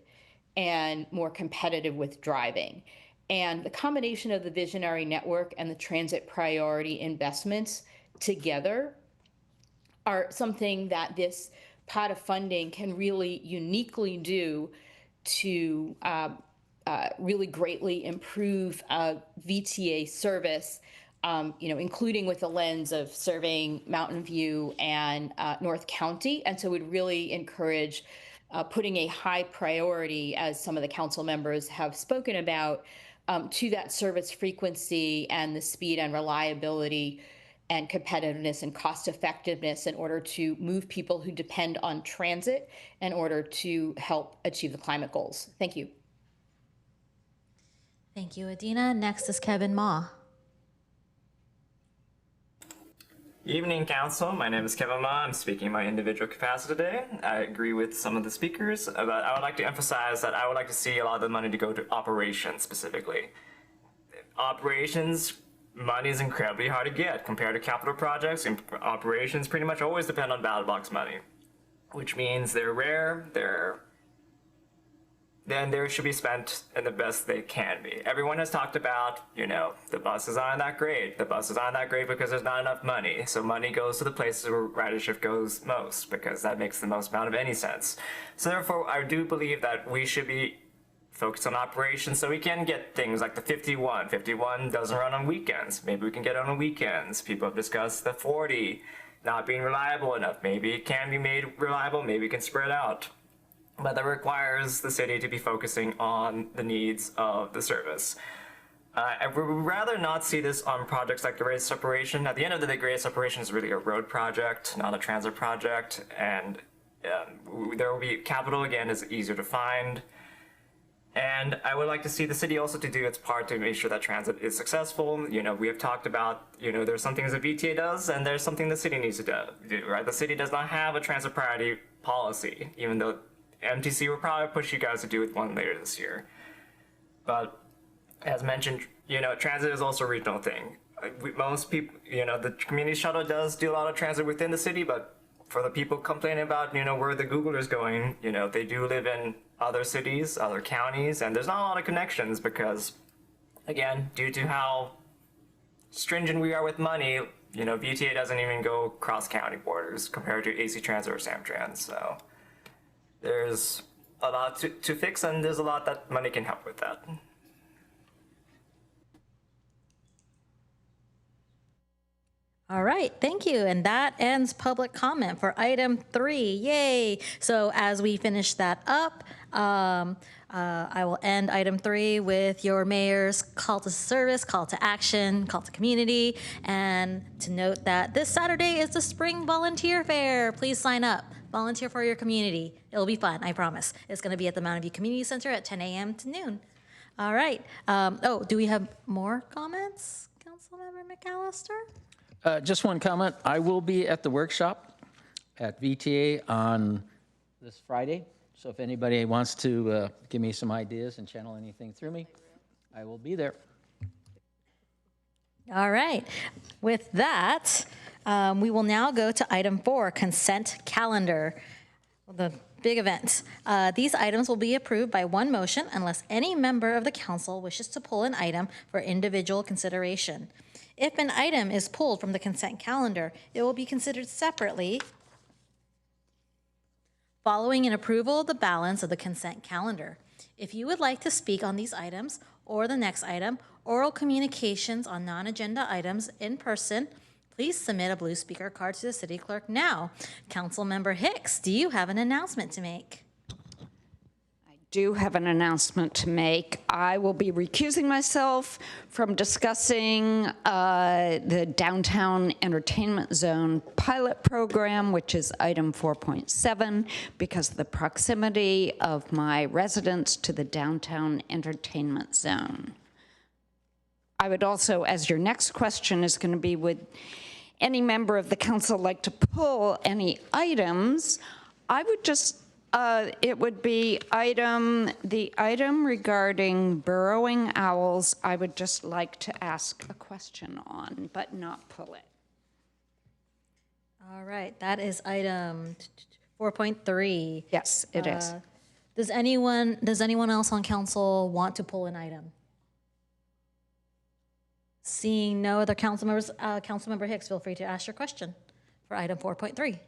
and more competitive with driving. And the combination of the Visionary Network and the transit priority investments together are something that this pot of funding can really uniquely do to really greatly improve VTA service, including with the lens of serving Mountain View and North County. And so we'd really encourage putting a high priority, as some of the council members have spoken about, to that service frequency and the speed and reliability and competitiveness and cost effectiveness in order to move people who depend on transit in order to help achieve the climate goals. Thank you. Thank you, Adina. Next is Kevin Ma. Evening, Council. My name is Kevin Ma. I'm speaking in my individual capacity today. I agree with some of the speakers, but I would like to emphasize that I would like to see a lot of the money to go to operations specifically. Operations money is incredibly hard to get compared to capital projects, and operations pretty much always depend on ballot box money, which means they're rare, then they should be spent in the best they can be. Everyone has talked about, the buses aren't that great. The buses aren't that great because there's not enough money. So money goes to the places where ridership goes most, because that makes the most amount of any sense. So therefore, I do believe that we should be focused on operations so we can get things like the 51. 51 doesn't run on weekends. Maybe we can get it on weekends. People have discussed the 40 not being reliable enough. Maybe it can be made reliable. Maybe it can spread out. But that requires the city to be focusing on the needs of the service. I would rather not see this on projects like the grade separation. At the end of the day, grade separation is really a road project, not a transit project. And there will be capital, again, is easier to find. And I would like to see the city also to do its part to make sure that transit is successful. We have talked about, there's some things the VTA does, and there's something the city needs to do, right? The city does not have a transit priority policy, even though MTC will probably push you guys to do one later this year. But as mentioned, transit is also a regional thing. Most people, the community shuttle does do a lot of transit within the city, but for the people complaining about, where the Googlers going, they do live in other cities, other counties, and there's not a lot of connections because, again, due to how stringent we are with money, VTA doesn't even go cross county borders compared to AC Transit or Samtrans, so there's a lot to fix, and there's a lot that money can help with that. All right, thank you. And that ends public comment for item 3. Yay. So as we finish that up, I will end item 3 with your mayor's call to service, call to action, call to community, and to note that this Saturday is the Spring Volunteer Fair. Please sign up. Volunteer for your community. It'll be fun, I promise. It's going to be at the Mountain View Community Center at 10 a.m. to noon. All right. Do we have more comments, Councilmember McAllister? Just one comment. I will be at the workshop at VTA on this Friday. So if anybody wants to give me some ideas and channel anything through me, I will be there. All right. With that, we will now go to item 4, consent calendar, the big event. These items will be approved by one motion unless any member of the council wishes to pull an item for individual consideration. If an item is pulled from the consent calendar, it will be considered separately following an approval of the balance of the consent calendar. If you would like to speak on these items or the next item, oral communications on non-agenda items in person, please submit a blue speaker card to the city clerk now. Councilmember Hicks, do you have an announcement to make? I do have an announcement to make. I will be recusing myself from discussing the Downtown Entertainment Zone pilot program, which is item 4.7, because of the proximity of my residence to the Downtown Entertainment Zone. I would also, as your next question is going to be, would any member of the council like to pull any items? I would just it would be the item regarding burrowing owls. I would just like to ask a question on, but not pull it. All right, that is item 4.3. Yes, it is. Does anyone else on council want to pull an item? Seeing no other council members, Councilmember Hicks, feel free to ask your question for item 4.3.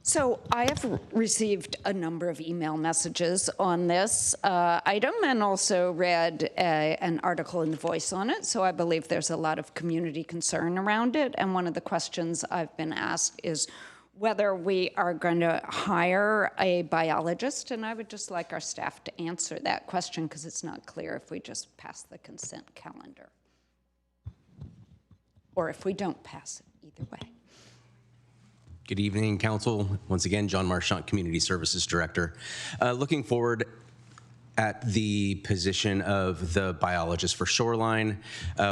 So I have received a number of email messages on this item and also read an article in The Voice on it. So I believe there's a lot of community concern around it. And one of the questions I've been asked is whether we are going to hire a biologist. And I would just like our staff to answer that question because it's not clear if we just pass the consent calendar or if we don't pass it, either way. Good evening, Council. Once again, John Marchant, Community Services Director. Looking forward at the position of the biologist for Shoreline.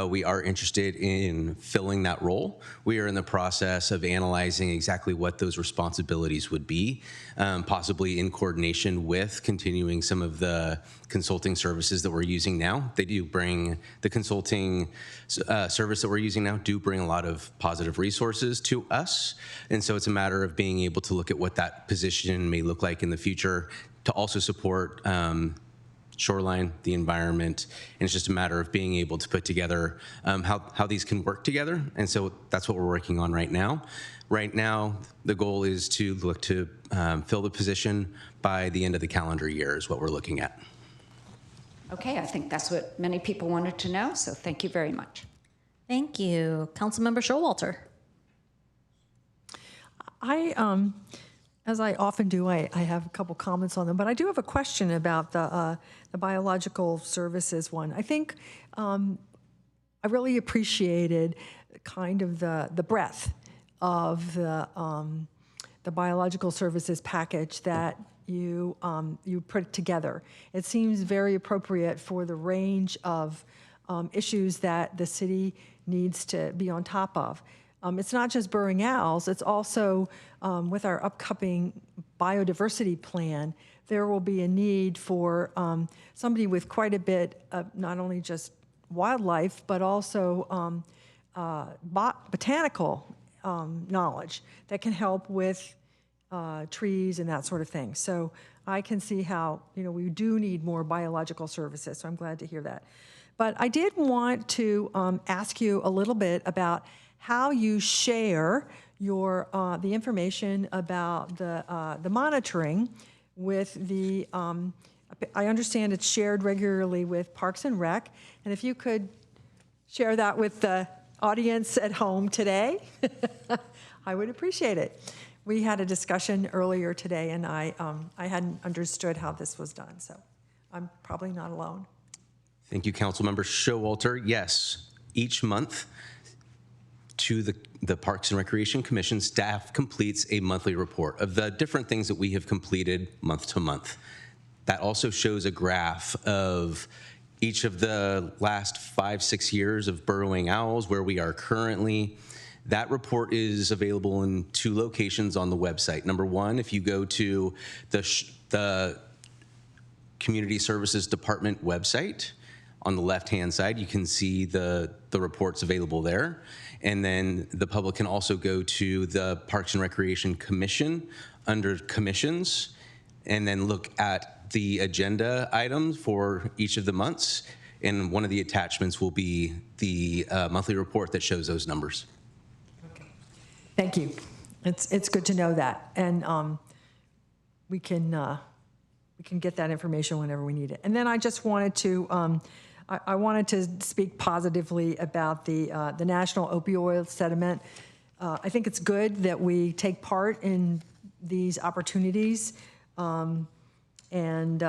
We are interested in filling that role. We are in the process of analyzing exactly what those responsibilities would be, possibly in coordination with continuing some of the consulting services that we're using now. They do bring, the consulting service that we're using now do bring a lot of positive resources to us. And so it's a matter of being able to look at what that position may look like in the future to also support Shoreline, the environment, and it's just a matter of being able to put together how these can work together. And so that's what we're working on right now. Right now, the goal is to look to fill the position by the end of the calendar year is what we're looking at. Okay, I think that's what many people wanted to know, so thank you very much. Thank you. Councilmember Showalter. As I often do, I have a couple comments on them, but I do have a question about the biological services one. I think I really appreciated kind of the breadth of the biological services package that you put together. It seems very appropriate for the range of issues that the city needs to be on top of. It's not just burrowing owls, it's also with our upcoming biodiversity plan, there will be a need for somebody with quite a bit of not only just wildlife, but also botanical knowledge that can help with trees and that sort of thing. So I can see how, we do need more biological services, so I'm glad to hear that. But I did want to ask you a little bit about how you share your the information about the monitoring with the. I understand it's shared regularly with Parks and Rec, and if you could share that with the audience at home today, I would appreciate it. We had a discussion earlier today, and I hadn't understood how this was done, so I'm probably not alone. Thank you, Councilmember Showalter. Yes, each month, to the Parks and Recreation Commission, staff completes a monthly report of the different things that we have completed month to month. That also shows a graph of each of the last 5-6 years of burrowing owls, where we are currently. That report is available in 2 locations on the website. Number one, if you go to the Community Services Department website, on the left-hand side, you can see the reports available there. And then the public can also go to the Parks and Recreation Commission under Commissions and then look at the agenda items for each of the months. And one of the attachments will be the monthly report that shows those numbers. Okay. Thank you. It's good to know that. And we can get that information whenever we need it. And then I just wanted to I wanted to speak positively about the national opioid settlement. I think it's good that we take part in these opportunities, and And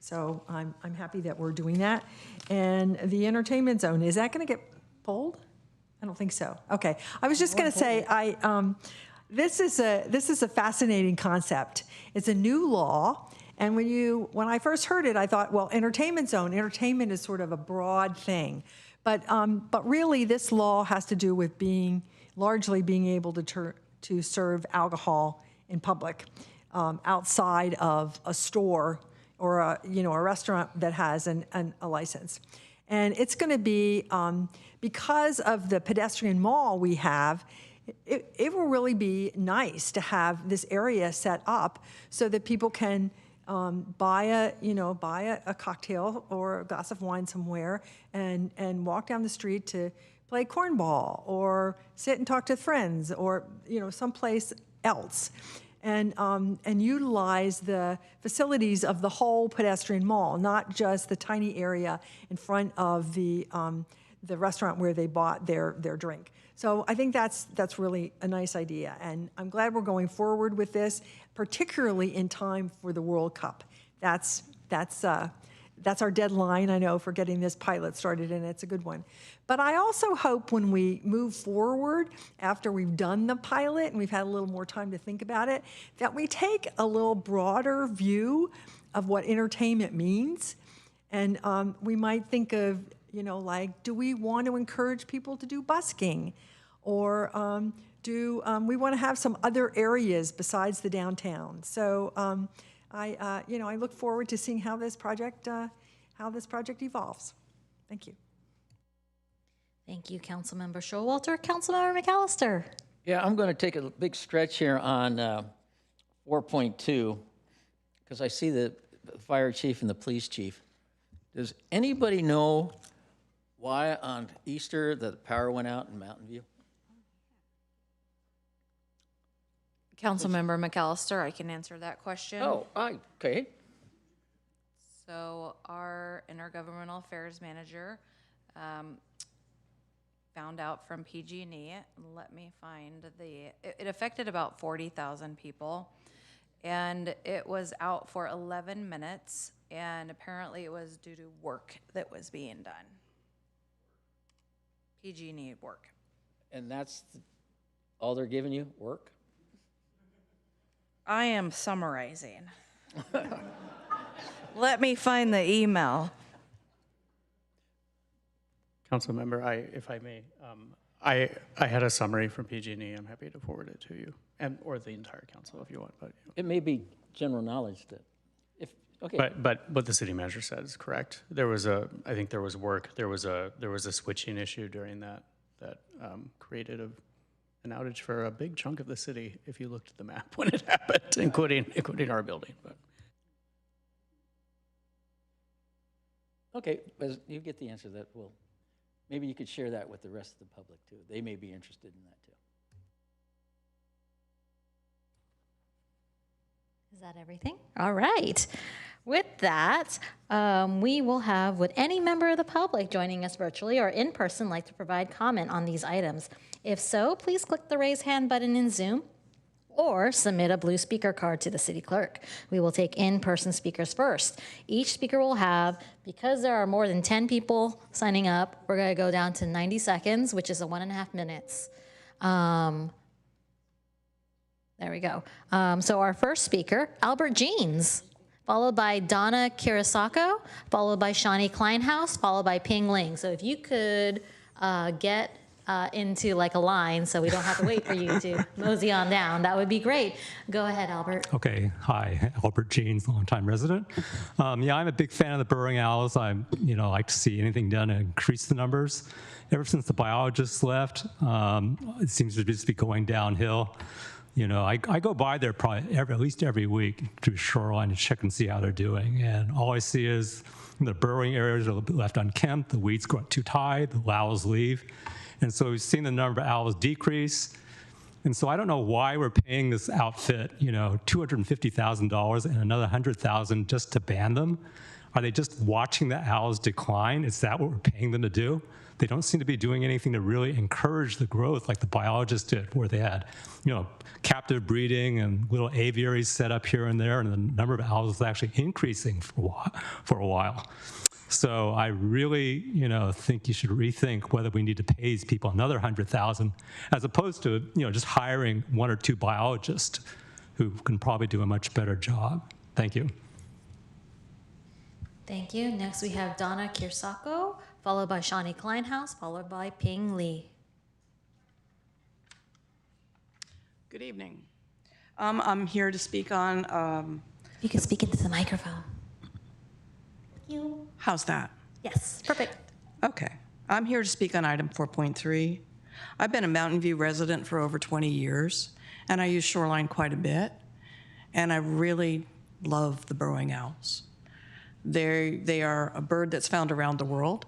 so I'm happy that we're doing that. And the entertainment zone, is that going to get pulled? I don't think so. Okay. I was just going to say, this is a fascinating concept. It's a new law. And when I first heard it, I thought, well, entertainment zone, entertainment is sort of a broad thing. But really, this law has to do with largely being able to serve alcohol in public outside of a store or a restaurant that has a license. And it's going to be, because of the pedestrian mall we have, it will really be nice to have this area set up so that people can buy a cocktail or a glass of wine somewhere and walk down the street to play cornball or sit and talk to friends or someplace else. And utilize the facilities of the whole pedestrian mall, not just the tiny area in front of the restaurant where they bought their drink. So I think that's really a nice idea, and I'm glad we're going forward with this, particularly in time for the World Cup. That's our deadline, I know, for getting this pilot started, and it's a good one. But I also hope when we move forward, after we've done the pilot and we've had a little more time to think about it, that we take a little broader view of what entertainment means. And we might think of, like, do we want to encourage people to do busking? Or do we want to have some other areas besides the downtown? So I look forward to seeing how this project evolves. Thank you. Thank you, Councilmember Showalter. Councilmember McAllister. Yeah, I'm going to take a big stretch here on 4.2 because I see the fire chief and the police chief. Does anybody know why on Easter the power went out in Mountain View? Councilmember McAllister, I can answer that question. Oh, okay. So our intergovernmental affairs manager found out from PG&E. Let me find it affected about 40,000 people, and it was out for 11 minutes, and apparently it was due to work that was being done. PG&E work. And that's all they're giving you, work? I am summarizing. Let me find the email. Council member, if I may, I had a summary from PG&E. I'm happy to forward it to you, or the entire council if you want. But it may be general knowledge that, okay. But what the city manager said is correct. I think there was work. There was a switching issue during that created an outage for a big chunk of the city. If you looked at the map when it happened, including our building. But. Okay, but you get the answer that will. Maybe you could share that with the rest of the public too. They may be interested in that too. Is that everything? All right. With that, would any member of the public joining us virtually or in person like to provide comment on these items? If so, please click the raise hand button in Zoom or submit a blue speaker card to the city clerk. We will take in-person speakers first. Each speaker will have, because there are more than 10 people signing up, we're gonna go down to 90 seconds, which is 1.5 minutes. There we go. So our first speaker, Albert Jeans, followed by Donna Kirisako, followed by Shawnee Kleinhaus, followed by Ping Ling. So if you could get into like a line so we don't have to wait for you to mosey on down, that would be great. Go ahead, Albert. Okay, hi, Albert Jeans, longtime resident. Yeah, I'm a big fan of the burrowing owls. I like to see anything done to increase the numbers. Ever since the biologists left, it seems to just be going downhill. I go by there probably at least every week to Shoreline to check and see how they're doing. And all I see is the burrowing areas are left unkempt, the weeds grow too high, the owls leave. And so we've seen the number of owls decrease. And so I don't know why we're paying this outfit, $250,000 and another $100,000 just to ban them. Are they just watching the owls decline? Is that what we're paying them to do? they don't seem to be doing anything to really encourage the growth like the biologists did, where they had, captive breeding and little aviaries set up here and there, and the number of owls was actually increasing for a while. So I really, think you should rethink whether we need to pay these people another $100,000, as opposed to, just hiring 1 or 2 biologists who can probably do a much better job. Thank you. Thank you. Next, we have Donna Kirsako, followed by Shawnee Kleinhaus, followed by Ping Lee. Good evening. I'm here to speak on... You can speak into the microphone. How's that? Yes, perfect. Okay. I'm here to speak on item 4.3. I've been a Mountain View resident for over 20 years, and I use Shoreline quite a bit, and I really love the burrowing owls. They are a bird that's found around the world,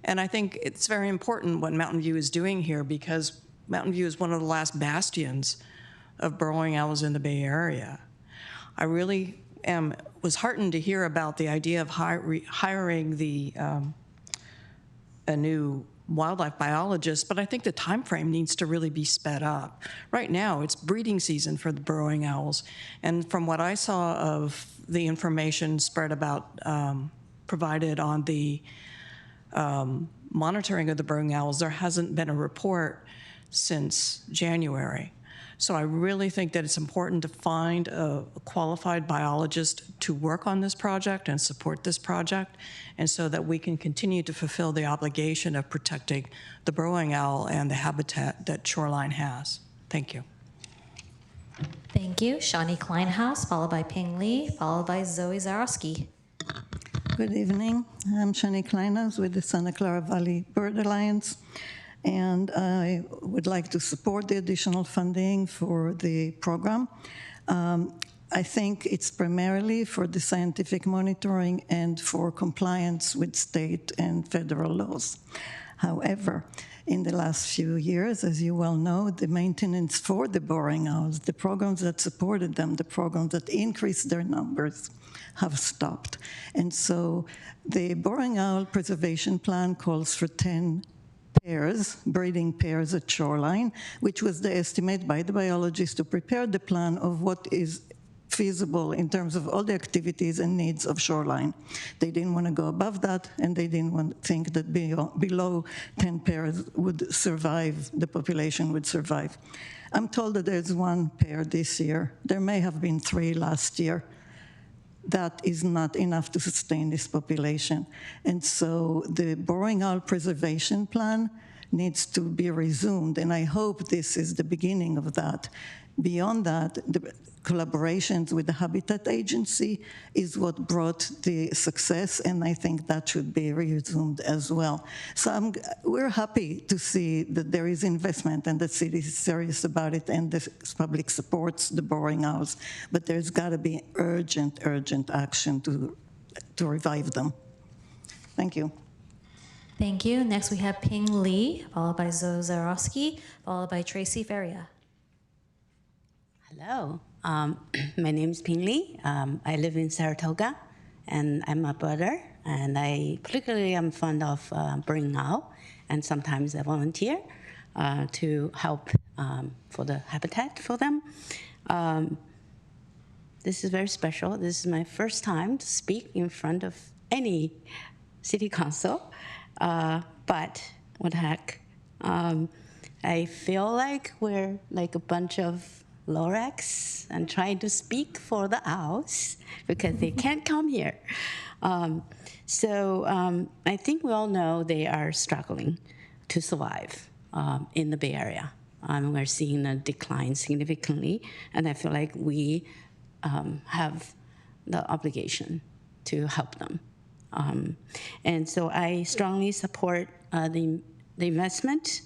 and I think it's very important what Mountain View is doing here, because Mountain View is one of the last bastions of burrowing owls in the Bay Area. I really was heartened to hear about the idea of hiring a new wildlife biologist, but I think the time frame needs to really be sped up. Right now, it's breeding season for the burrowing owls, and from what I saw of the information spread about, provided on the monitoring of the burrowing owls, there hasn't been a report since January. So I really think that it's important to find a qualified biologist to work on this project and support this project, and so that we can continue to fulfill the obligation of protecting the burrowing owl and the habitat that Shoreline has. Thank you. Thank you. Shawnee Kleinhaus, followed by Ping Lee, followed by Zoe Zarowski. Good evening. I'm Shawnee Kleinhaus with the Santa Clara Valley Bird Alliance, and I would like to support the additional funding for the program. I think it's primarily for the scientific monitoring and for compliance with state and federal laws. However, in the last few years, as you well know, the maintenance for the burrowing owls, the programs that supported them, the programs that increased their numbers, have stopped. And so the burrowing owl preservation plan calls for 10 pairs, breeding pairs at Shoreline, which was the estimate by the biologists to prepare the plan of what is feasible in terms of all the activities and needs of Shoreline. They didn't want to go above that, and they didn't want to think that below 10 pairs would survive, the population would survive. I'm told that there's 1 pair this year. There may have been 3 last year. That is not enough to sustain this population. And so the burrowing owl preservation plan needs to be resumed, and I hope this is the beginning of that. Beyond that, the collaborations with the Habitat Agency is what brought the success, and I think that should be resumed as well. So we're happy to see that there is investment and the city is serious about it and the public supports the burrowing owls, but there's got to be urgent action to revive them. Thank you. Thank you. Next we have Ping Lee, followed by Zoe Zarowski, followed by Tracy Feria. Hello, my name is Ping Lee. I live in Saratoga, and I'm a birder, and I particularly am fond of burrowing owl, and sometimes I volunteer to help for the habitat for them. This is very special. This is my first time to speak in front of any city council, but what the heck. I feel like we're like a bunch of Lorax and trying to speak for the owls because they can't come here. I think we all know they are struggling to survive in the Bay Area. We're seeing a decline significantly, and I feel like we have the obligation to help them. And so I strongly support the investment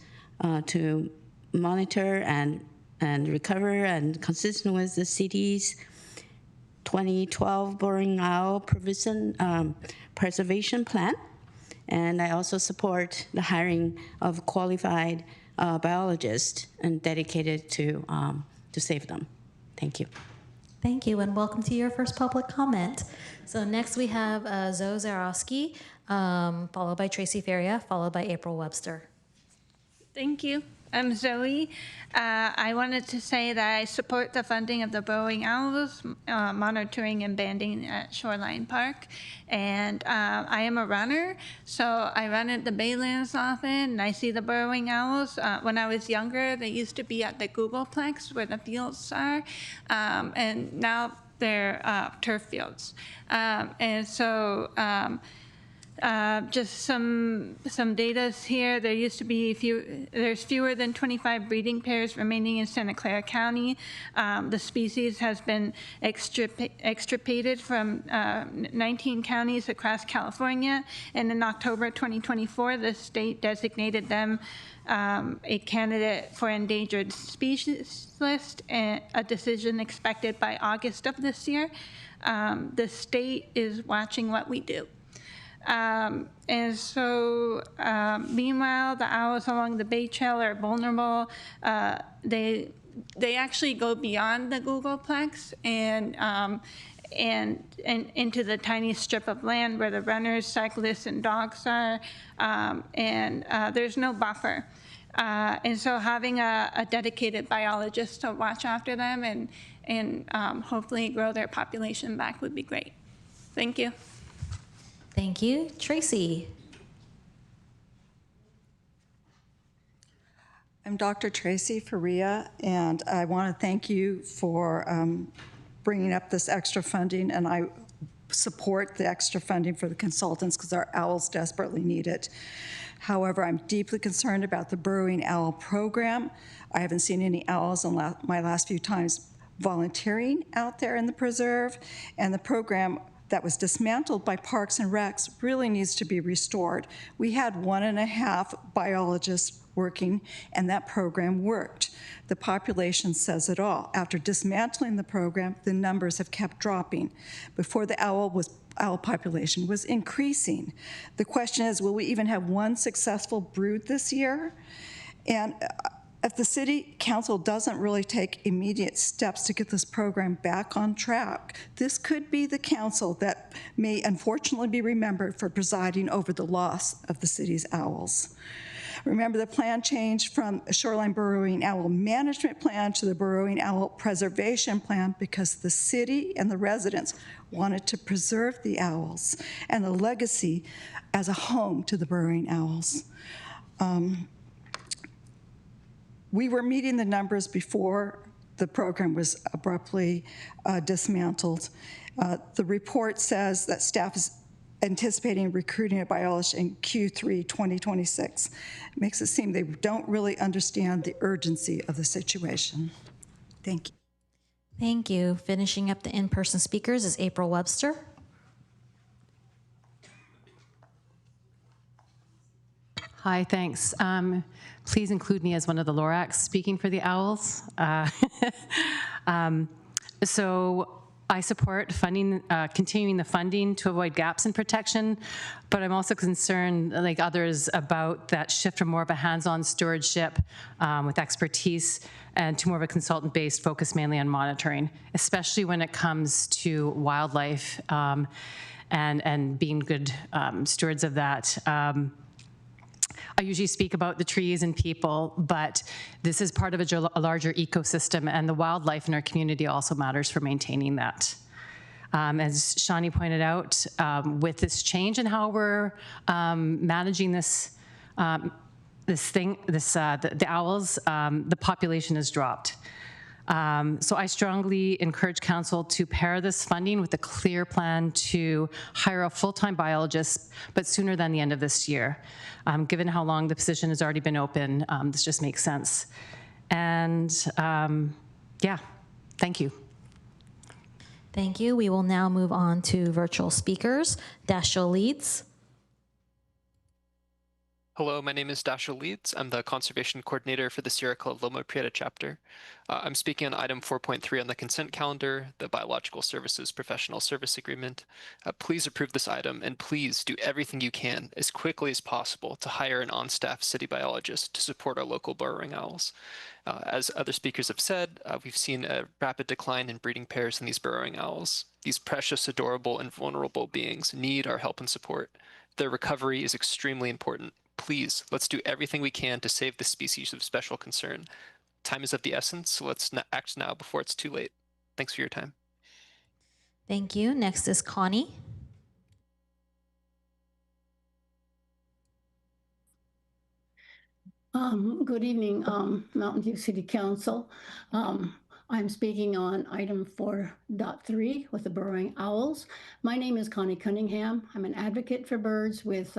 to monitor and recover and consistent with the city's 2012 burrowing owl preservation plan. And I also support the hiring of qualified biologists and dedicated to save them. Thank you. Thank you, and welcome to your first public comment. So next we have Zoe Zarowski, followed by Tracy Feria, followed by April Webster. Thank you. I'm Zoe. I wanted to say that I support the funding of the burrowing owls, monitoring and banding at Shoreline Park. And I am a runner, so I run at the Baylands often, and I see the burrowing owls. When I was younger, they used to be at the Googleplex where the fields are, and now they're turf fields. And so just some data here. There used to be there's fewer than 25 breeding pairs remaining in Santa Clara County. The species has been extirpated from 19 counties across California, and in October 2024, the state designated them a candidate for endangered species list, and a decision expected by August of this year. The state is watching what we do. And so, meanwhile, the owls along the Bay Trail are vulnerable. They actually go beyond the Googleplex and into the tiny strip of land where the runners, cyclists, and dogs are, and there's no buffer. And so having a dedicated biologist to watch after them and hopefully grow their population back would be great. Thank you. Thank you. Tracy. I'm Dr. Tracy Faria, and I want to thank you for bringing up this extra funding, and I support the extra funding for the consultants because our owls desperately need it. However, I'm deeply concerned about the burrowing owl program. I haven't seen any owls in my last few times volunteering out there in the preserve, and the program that was dismantled by Parks and Recs really needs to be restored. We had 1.5 biologists working, and that program worked. The population says it all. After dismantling the program, the numbers have kept dropping. Before the owl population was increasing. The question is, will we even have one successful brood this year? And if the City Council doesn't really take immediate steps to get this program back on track, this could be the council that may unfortunately be remembered for presiding over the loss of the city's owls. Remember, the plan changed from a shoreline burrowing owl management plan to the burrowing owl preservation plan because the city and the residents wanted to preserve the owls and the legacy as a home to the burrowing owls. We were meeting the numbers before the program was abruptly dismantled. The report says that staff is anticipating recruiting a biologist in Q3 2026. It makes it seem they don't really understand the urgency of the situation. Thank you. Thank you. Finishing up the in-person speakers is April Webster. Hi, thanks. Please include me as one of the Lorax speaking for the owls. So I support funding, continuing the funding to avoid gaps in protection, but I'm also concerned, like others, about that shift from more of a hands-on stewardship with expertise and to more of a consultant-based focus mainly on monitoring, especially when it comes to wildlife and being good stewards of that. I usually speak about the trees and people, but this is part of a larger ecosystem, and the wildlife in our community also matters for maintaining that. As Shani pointed out, with this change in how we're managing the owls, the population has dropped. So I strongly encourage council to pair this funding with a clear plan to hire a full-time biologist, but sooner than the end of this year. Given how long the position has already been open, this just makes sense. And yeah, thank you. Thank you. We will now move on to virtual speakers. Dashiell Leeds. Hello, my name is Dasha Leeds. I'm the Conservation Coordinator for the Sierra Club Loma Prieta chapter. I'm speaking on item 4.3 on the consent calendar, the Biological Services Professional Service Agreement. Please approve this item, and please do everything you can as quickly as possible to hire an on-staff city biologist to support our local burrowing owls. As other speakers have said, we've seen a rapid decline in breeding pairs in these burrowing owls. These precious, adorable, and vulnerable beings need our help and support. Their recovery is extremely important. Please, let's do everything we can to save this species of special concern. Time is of the essence, so let's act now before it's too late. Thanks for your time. Thank you. Next is Connie. Good evening, Mountain View City Council. I'm speaking on item 4.3 with the burrowing owls. My name is Connie Cunningham. I'm an advocate for birds with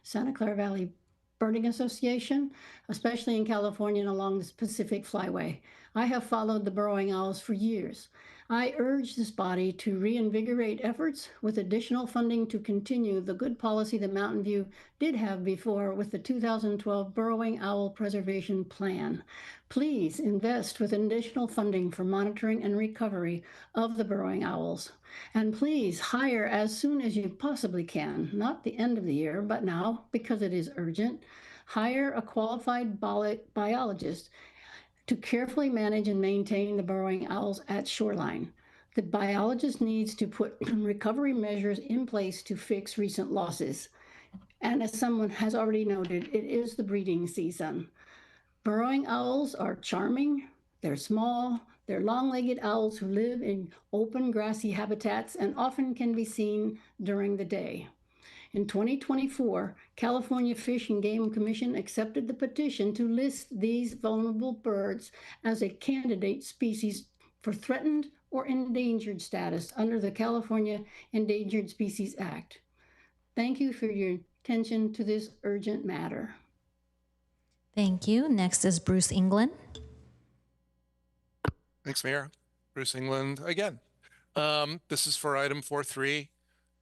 Santa Clara Valley Birding Association, especially in California and along the Pacific Flyway. I have followed the burrowing owls for years. I urge this body to reinvigorate efforts with additional funding to continue the good policy that Mountain View did have before with the 2012 Burrowing Owl Preservation Plan. Please invest with additional funding for monitoring and recovery of the burrowing owls. And please hire as soon as you possibly can, not the end of the year, but now, because it is urgent, hire a qualified biologist to carefully manage and maintain the burrowing owls at Shoreline. The biologist needs to put recovery measures in place to fix recent losses. And as someone has already noted, it is the breeding season. Burrowing owls are charming, they're small, they're long-legged owls who live in open grassy habitats and often can be seen during the day. In 2024, California Fish and Game Commission accepted the petition to list these vulnerable birds as a candidate species for threatened or endangered status under the California Endangered Species Act. Thank you for your attention to this urgent matter. Thank you. Next is Bruce England. Thanks, Mayor. Bruce England again. This is for item 4.3.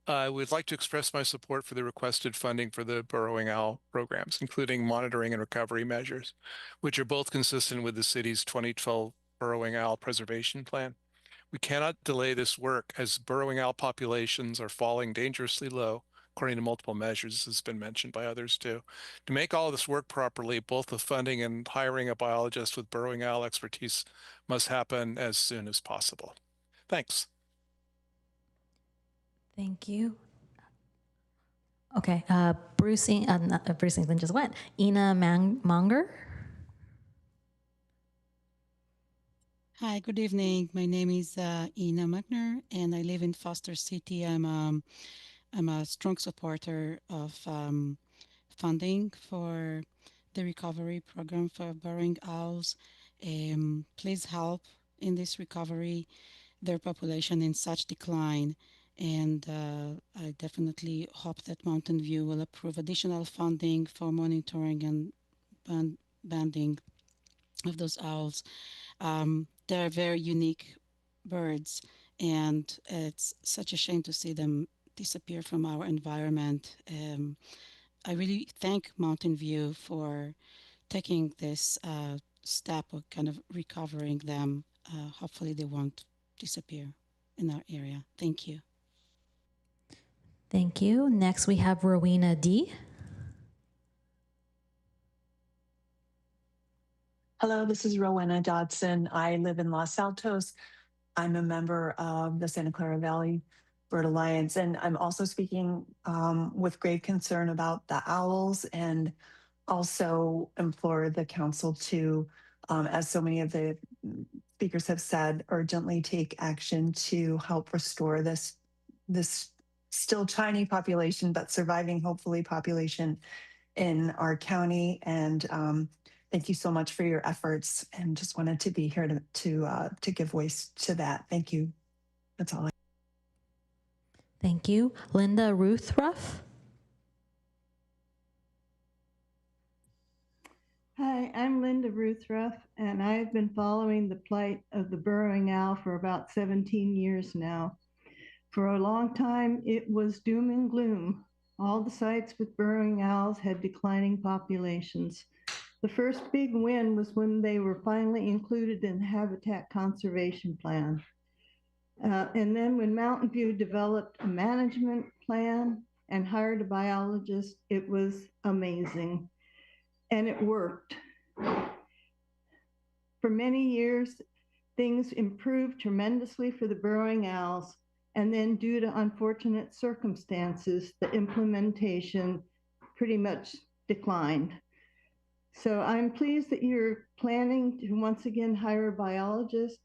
I would like to express my support for the requested funding for the burrowing owl programs, including monitoring and recovery measures, which are both consistent with the city's 2012 Burrowing Owl Preservation Plan. We cannot delay this work as burrowing owl populations are falling dangerously low, according to multiple measures. This has been mentioned by others too. To make all of this work properly, both the funding and hiring a biologist with burrowing owl expertise must happen as soon as possible. Thanks. Thank you. Okay, Bruce England just went. Ina Monger. Hi, good evening. My name is Ina Magner, and I live in Foster City. I'm a strong supporter of funding for the recovery program for burrowing owls. Please help in this recovery. Their population in such decline. And I definitely hope that Mountain View will approve additional funding for monitoring and banding of those owls. They're very unique birds, and it's such a shame to see them disappear from our environment. I really thank Mountain View for taking this step of kind of recovering them. Hopefully they won't disappear in our area. Thank you. Thank you. Next, we have Rowena D. Hello, this is Rowena Dodson. I live in Los Altos. I'm a member of the Santa Clara Valley Bird Alliance, and I'm also speaking with great concern about the owls, and also implore the council to, as so many of the speakers have said, urgently take action to help restore this still tiny population, but surviving, hopefully, population in our county. And thank you so much for your efforts, and just wanted to be here to give voice to that. Thank you. That's all. Thank you. Linda Ruthruff. Hi, I'm Linda Ruthruff, and I've been following the plight of the burrowing owl for about 17 years now. For a long time, it was doom and gloom. All the sites with burrowing owls had declining populations. The first big win was when they were finally included in the Habitat Conservation Plan. And then when Mountain View developed a management plan and hired a biologist, it was amazing. And it worked. For many years, things improved tremendously for the burrowing owls. And then due to unfortunate circumstances, the implementation pretty much declined. So I'm pleased that you're planning to once again hire a biologist.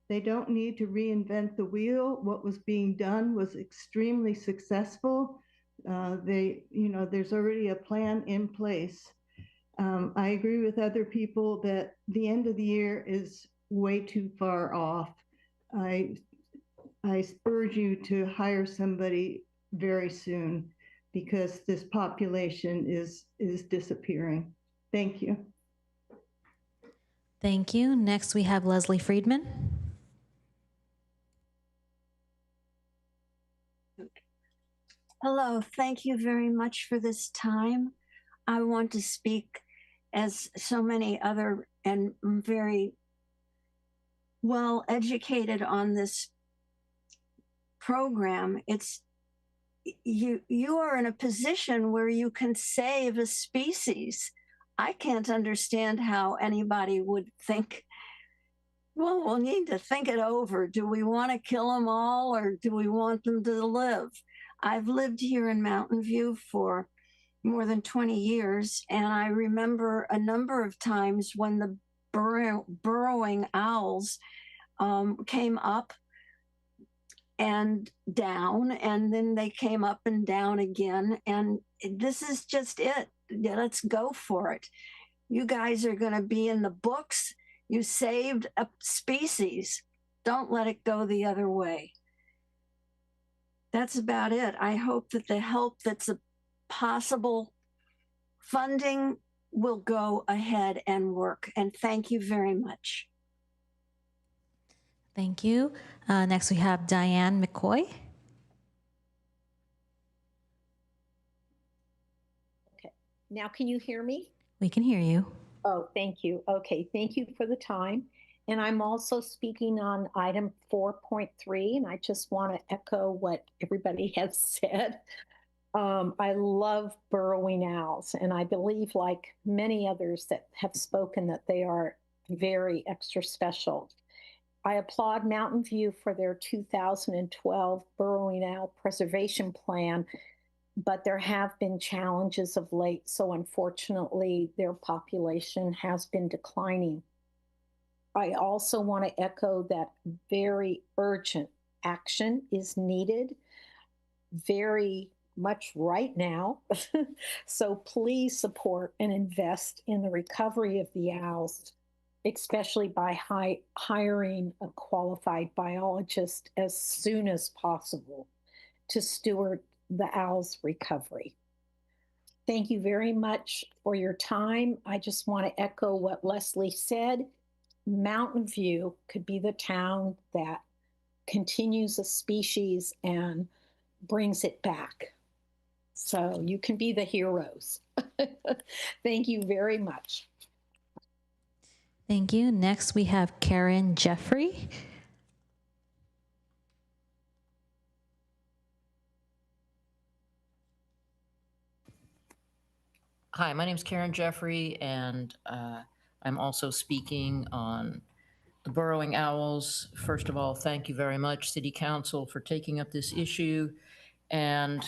They don't need to reinvent the wheel. What was being done was extremely successful. There's already a plan in place. I agree with other people that the end of the year is way too far off. I urge you to hire somebody very soon because this population is disappearing. Thank you. Thank you. Next, we have Leslie Friedman. Hello, thank you very much for this time. I want to speak as so many other and very well educated on this program. It's you are in a position where you can save a species. I can't understand how anybody would think, well, we'll need to think it over. Do we want to kill them all or do we want them to live? I've lived here in Mountain View for more than 20 years, and I remember a number of times when the burrowing owls came up and down, and then they came up and down again, and this is just it. Let's go for it. You guys are going to be in the books. You saved a species. Don't let it go the other way. That's about it. I hope that the help that's a possible funding will go ahead and work. And thank you very much. Thank you. Next, we have Diane McCoy. Okay. Now, can you hear me? We can hear you. Oh, thank you. Okay, thank you for the time. And I'm also speaking on item 4.3, and I just want to echo what everybody has said. I love burrowing owls, and I believe, like many others that have spoken, that they are very extra special. I applaud Mountain View for their 2012 burrowing owl preservation plan, but there have been challenges of late, so unfortunately their population has been declining. I also want to echo that very urgent action is needed, very much right now. So please support and invest in the recovery of the owls, especially by hiring a qualified biologist as soon as possible to steward the owls' recovery. Thank you very much for your time. I just want to echo what Leslie said. Mountain View could be the town that continues a species and brings it back. So you can be the heroes. Thank you very much. Thank you. Next, we have Karen Jeffrey. Hi, my name is Karen Jeffrey, and I'm also speaking on the burrowing owls. First of all, thank you very much, City Council, for taking up this issue. And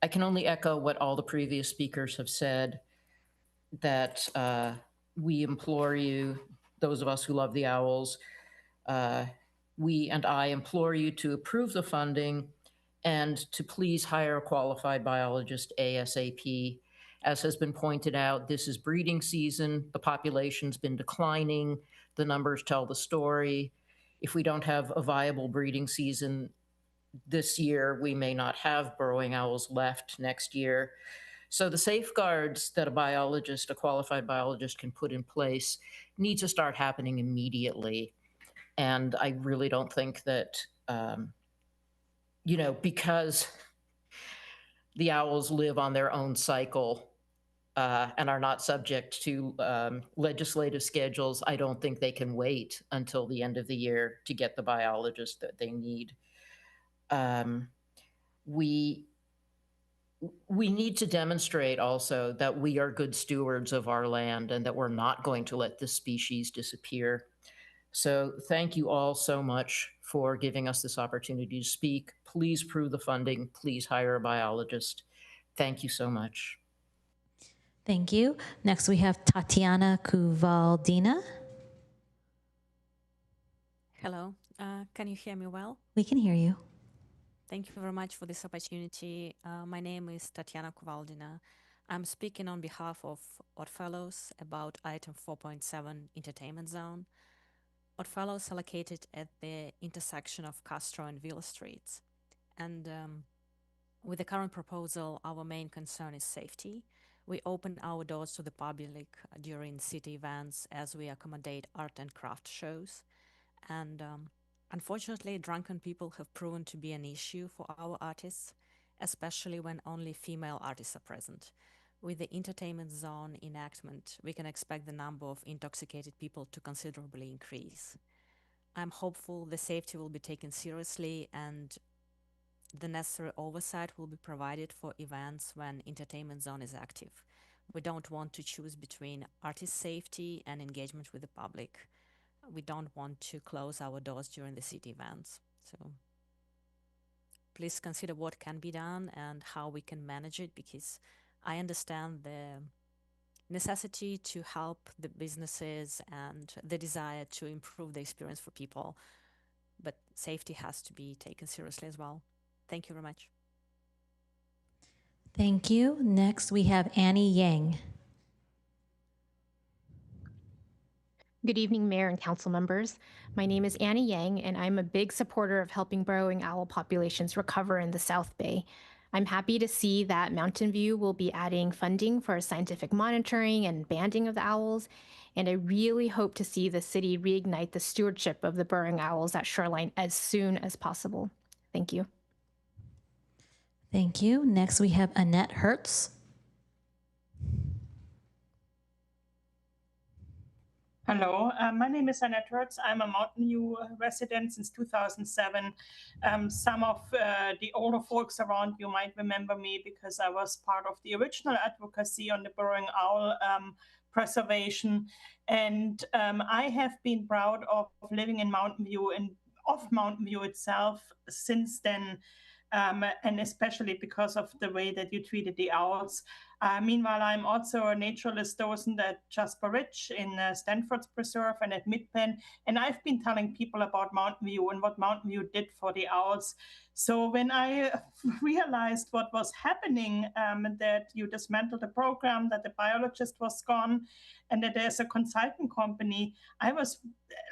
I can only echo what all the previous speakers have said, that we implore you, those of us who love the owls, we and I implore you to approve the funding and to please hire a qualified biologist ASAP. As has been pointed out, this is breeding season. The population's been declining. The numbers tell the story. If we don't have a viable breeding season this year, we may not have burrowing owls left next year. So the safeguards that a qualified biologist can put in place need to start happening immediately. And I really don't think that, because the owls live on their own cycle and are not subject to legislative schedules, I don't think they can wait until the end of the year to get the biologist that they need. We need to demonstrate also that we are good stewards of our land and that we're not going to let this species disappear. So thank you all so much for giving us this opportunity to speak. Please prove the funding. Please hire a biologist. Thank you so much. Thank you. Next, we have Tatiana Kuvaldina. Hello, can you hear me well? We can hear you. Thank you very much for this opportunity. My name is Tatiana Kuvaldina. I'm speaking on behalf of Oddfellows about item 4.7 entertainment zone. Oddfellows are located at the intersection of Castro and Villa Streets. And with the current proposal, our main concern is safety. We open our doors to the public during city events as we accommodate art and craft shows. And unfortunately, drunken people have proven to be an issue for our artists, especially when only female artists are present. With the entertainment zone enactment, we can expect the number of intoxicated people to considerably increase. I'm hopeful the safety will be taken seriously and the necessary oversight will be provided for events when entertainment zone is active. We don't want to choose between artist safety and engagement with the public. We don't want to close our doors during the city events. So please consider what can be done and how we can manage it, because I understand the necessity to help the businesses and the desire to improve the experience for people, but safety has to be taken seriously as well. Thank you very much. Thank you. Next, we have Annie Yang. Good evening, Mayor and Council members. My name is Annie Yang, and I'm a big supporter of helping burrowing owl populations recover in the South Bay. I'm happy to see that Mountain View will be adding funding for scientific monitoring and banding of the owls, and I really hope to see the city reignite the stewardship of the burrowing owls at Shoreline as soon as possible. Thank you. Thank you. Next, we have Annette Hertz. Hello, my name is Annette Hertz. I'm a Mountain View resident since 2007. Some of the older folks around you might remember me because I was part of the original advocacy on the burrowing owl preservation. And I have been proud of living in Mountain View and of Mountain View itself since then. And especially because of the way that you treated the owls. Meanwhile, I'm also a naturalist docent at Jasper Ridge in Stanford's Preserve and at Midpen, and I've been telling people about Mountain View and what Mountain View did for the owls. So when I realized what was happening, that you dismantled the program, that the biologist was gone, and that there's a consultant company, I was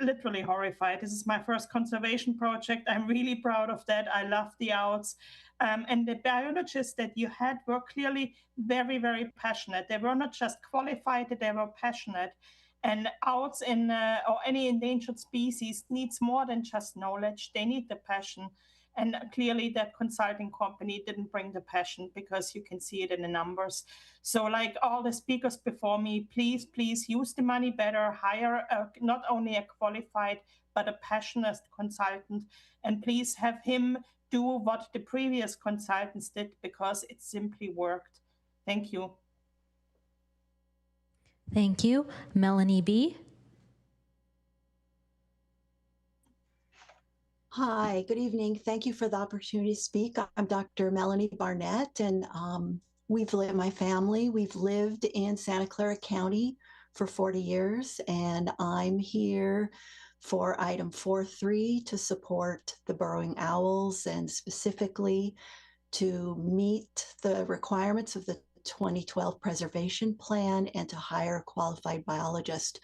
literally horrified. This is my first conservation project. I'm really proud of that. I love the owls. And the biologists that you had were clearly very, very passionate. They were not just qualified, they were passionate. And owls in or any endangered species needs more than just knowledge. They need the passion. And clearly that consulting company didn't bring the passion, because you can see it in the numbers. So like all the speakers before me, please, please use the money better, hire not only a qualified, but a passionate consultant. And please have him do what the previous consultants did, because it simply worked. Thank you. Thank you. Melanie B. Hi, good evening. Thank you for the opportunity to speak. I'm Dr. Melanie Barnett, and my family, we've lived in Santa Clara County for 40 years, and I'm here for item 4.3 to support the burrowing owls and specifically to meet the requirements of the 2012 preservation plan and to hire a qualified biologist.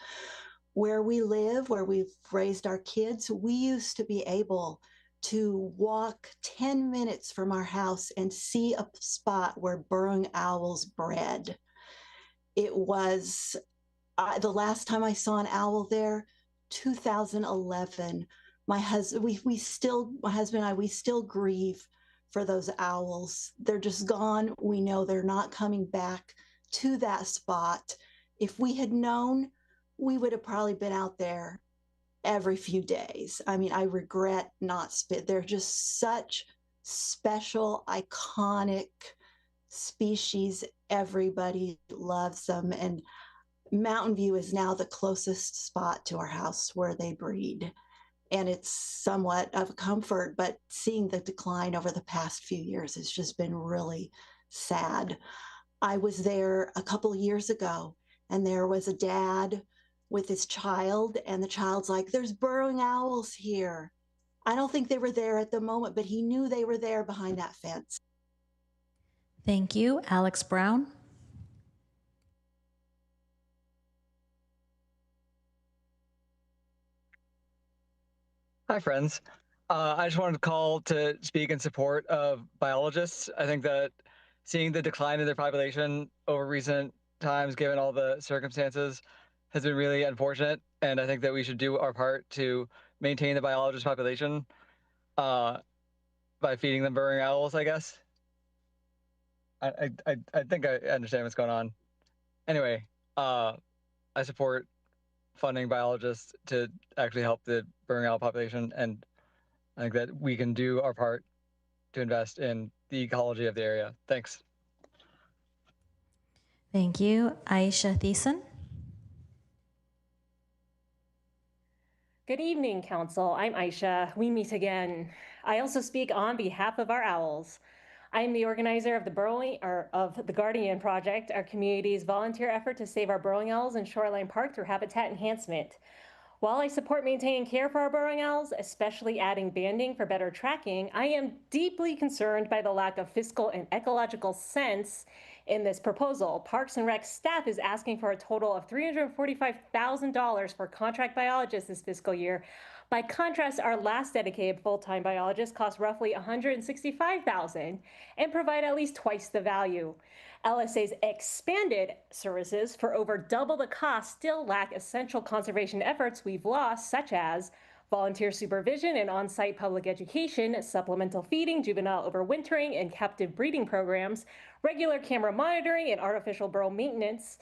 Where we live, where we've raised our kids, we used to be able to walk 10 minutes from our house and see a spot where burrowing owls bred. It was the last time I saw an owl there, 2011. My husband and I, we still grieve for those owls. They're just gone. We know they're not coming back to that spot. If we had known, we would have probably been out there every few days. I mean, I regret not they're just such special, iconic species. Everybody loves them. And Mountain View is now the closest spot to our house where they breed. And it's somewhat of a comfort, but seeing the decline over the past few years has just been really sad. I was there a couple of years ago, and there was a dad with his child, and the child's like, "There's burrowing owls here." I don't think they were there at the moment, but he knew they were there behind that fence. Thank you. Alex Brown. Hi, friends. I just wanted to call to speak in support of biologists. I think that seeing the decline in their population over recent times, given all the circumstances, has been really unfortunate. And I think that we should do our part to maintain the biologist population by feeding them burrowing owls, I guess. I think I understand what's going on. Anyway, I support funding biologists to actually help the burrowing owl population, and I think that we can do our part to invest in the ecology of the area. Thanks. Thank you. Aisha Thiessen. Good evening, Council. I'm Aisha. We meet again. I also speak on behalf of our owls. I'm the organizer of the Guardian Project, our community's volunteer effort to save our burrowing owls in Shoreline Park through habitat enhancement. While I support maintaining care for our burrowing owls, especially adding banding for better tracking, I am deeply concerned by the lack of fiscal and ecological sense in this proposal. Parks and Rec staff is asking for a total of $345,000 for contract biologists this fiscal year. By contrast, our last dedicated full-time biologist cost roughly $165,000 and provide at least twice the value. LSA's expanded services for over double the cost still lack essential conservation efforts we've lost, such as volunteer supervision and on-site public education, supplemental feeding, juvenile overwintering and captive breeding programs, regular camera monitoring, and artificial burrow maintenance.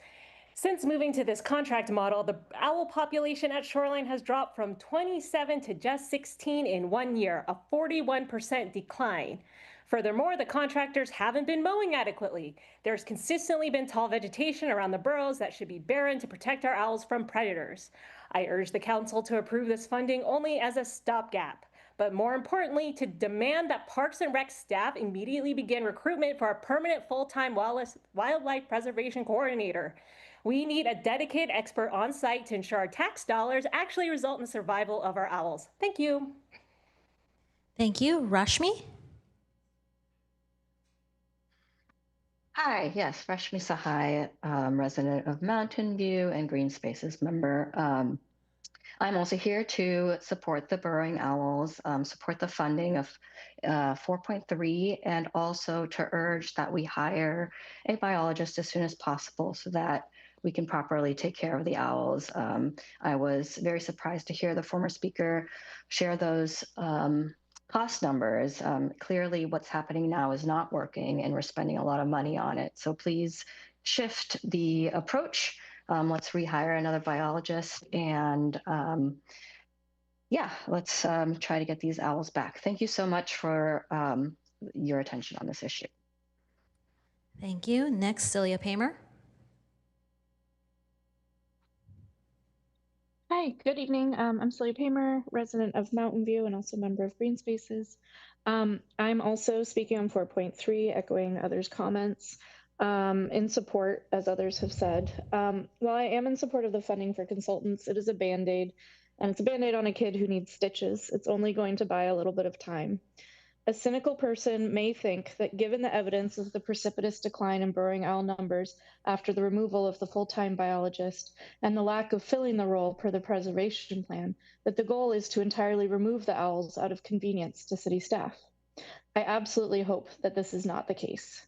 Since moving to this contract model, the owl population at Shoreline has dropped from 27 to just 16 in 1 year, a 41% decline. Furthermore, the contractors haven't been mowing adequately. There's consistently been tall vegetation around the burrows that should be barren to protect our owls from predators. I urge the council to approve this funding only as a stopgap, but more importantly, to demand that Parks and Rec staff immediately begin recruitment for a permanent full-time wildlife preservation coordinator. We need a dedicated expert on site to ensure our tax dollars actually result in the survival of our owls. Thank you. Thank you. Rashmi? Hi, yes, Rashmi Sahai, resident of Mountain View and Green Spaces member. I'm also here to support the burrowing owls, support the funding of 4.3, and also to urge that we hire a biologist as soon as possible so that we can properly take care of the owls. I was very surprised to hear the former speaker share those cost numbers. Clearly what's happening now is not working and we're spending a lot of money on it. So please shift the approach. Let's rehire another biologist and yeah, let's try to get these owls back. Thank you so much for your attention on this issue. Thank you. Next, Celia Paymer. Hi, good evening. I'm Celia Paymer, resident of Mountain View and also member of Green Spaces. I'm also speaking on 4.3, echoing others' comments in support, as others have said. While I am in support of the funding for consultants, it is a Band-Aid, and it's a Band-Aid on a kid who needs stitches. It's only going to buy a little bit of time. A cynical person may think that given the evidence of the precipitous decline in burrowing owl numbers after the removal of the full-time biologist and the lack of filling the role per the preservation plan, that the goal is to entirely remove the owls out of convenience to city staff. I absolutely hope that this is not the case.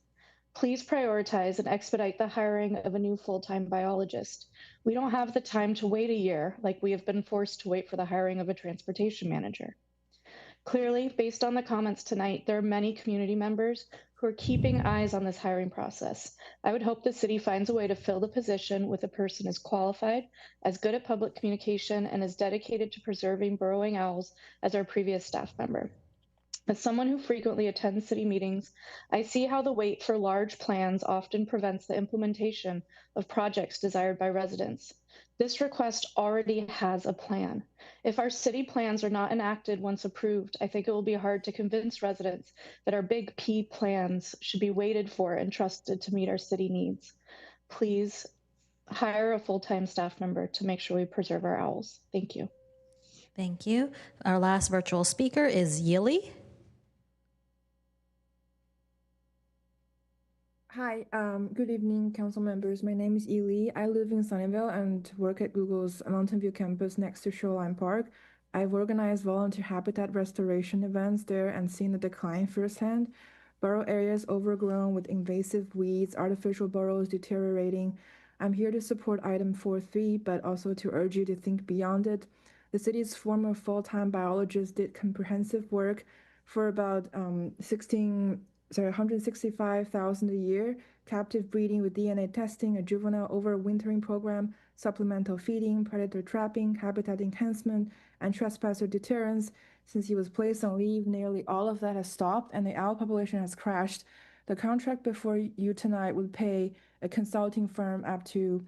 Please prioritize and expedite the hiring of a new full-time biologist. We don't have the time to wait a year like we have been forced to wait for the hiring of a transportation manager. Clearly, based on the comments tonight, there are many community members who are keeping eyes on this hiring process. I would hope the city finds a way to fill the position with a person as qualified, as good at public communication, and as dedicated to preserving burrowing owls as our previous staff member. As someone who frequently attends city meetings, I see how the wait for large plans often prevents the implementation of projects desired by residents. This request already has a plan. If our city plans are not enacted once approved, I think it will be hard to convince residents that our big P plans should be waited for and trusted to meet our city needs. Please hire a full-time staff member to make sure we preserve our owls. Thank you. Thank you. Our last virtual speaker is Yili. Hi, good evening, council members. My name is Ely. I live in Sunnyvale and work at Google's Mountain View campus next to Shoreline Park. I've organized volunteer habitat restoration events there and seen the decline firsthand. Burrow areas overgrown with invasive weeds, artificial burrows deteriorating. I'm here to support item 4.3, but also to urge you to think beyond it. The city's former full-time biologists did comprehensive work for about 165,000 a year, captive breeding with DNA testing, a juvenile overwintering program, supplemental feeding, predator trapping, habitat enhancement, and trespasser deterrence. Since he was placed on leave, nearly all of that has stopped and the owl population has crashed. The contract before you tonight would pay a consulting firm up to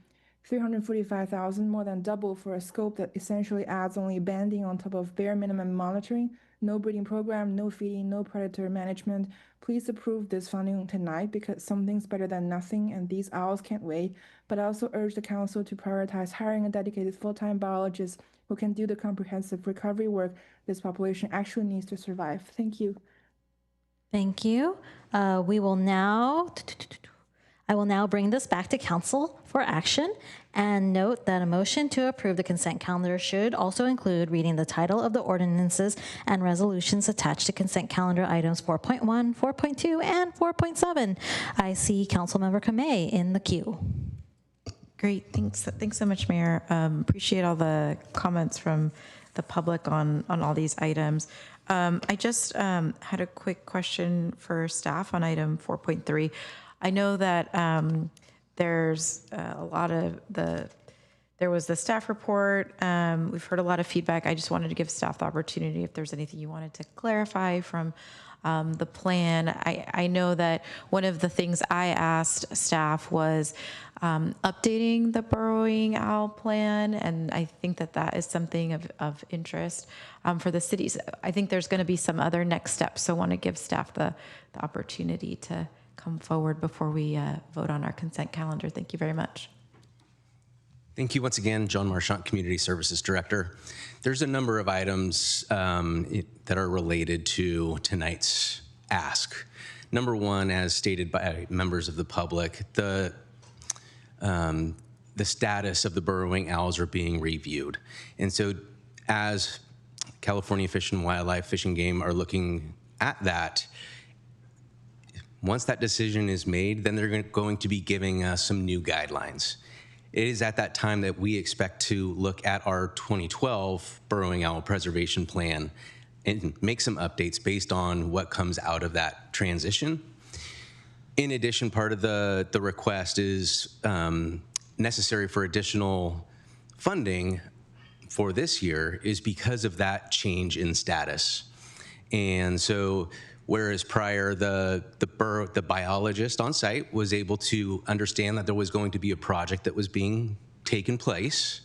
$345,000, more than double for a scope that essentially adds only banding on top of bare minimum monitoring, no breeding program, no feeding, no predator management. Please approve this funding tonight because something's better than nothing and these owls can't wait. But I also urge the council to prioritize hiring a dedicated full-time biologist who can do the comprehensive recovery work this population actually needs to survive. Thank you. Thank you. I will now bring this back to council for action and note that a motion to approve the consent calendar should also include reading the title of the ordinances and resolutions attached to consent calendar items 4.1, 4.2, and 4.7. I see Councilmember Kamei in the queue. Great, thanks so much, Mayor. Appreciate all the comments from the public on all these items. I just had a quick question for staff on item 4.3. I know that there's a lot of there was the staff report. We've heard a lot of feedback. I just wanted to give staff the opportunity if there's anything you wanted to clarify from the plan. I know that one of the things I asked staff was updating the burrowing owl plan, and I think that is something of interest for the cities. I think there's going to be some other next steps, so I want to give staff the opportunity to come forward before we vote on our consent calendar. Thank you very much. Thank you once again, John Marchant, Community Services Director. There's a number of items that are related to tonight's ask. Number one, as stated by members of the public, the status of the burrowing owls are being reviewed. And so as California Fish and Wildlife, Fish and Game are looking at that, once that decision is made, then they're going to be giving us some new guidelines. It is at that time that we expect to look at our 2012 burrowing owl preservation plan and make some updates based on what comes out of that transition. In addition, part of the request is necessary for additional funding for this year is because of that change in status. And so whereas prior the biologist on site was able to understand that there was going to be a project that was being taken place,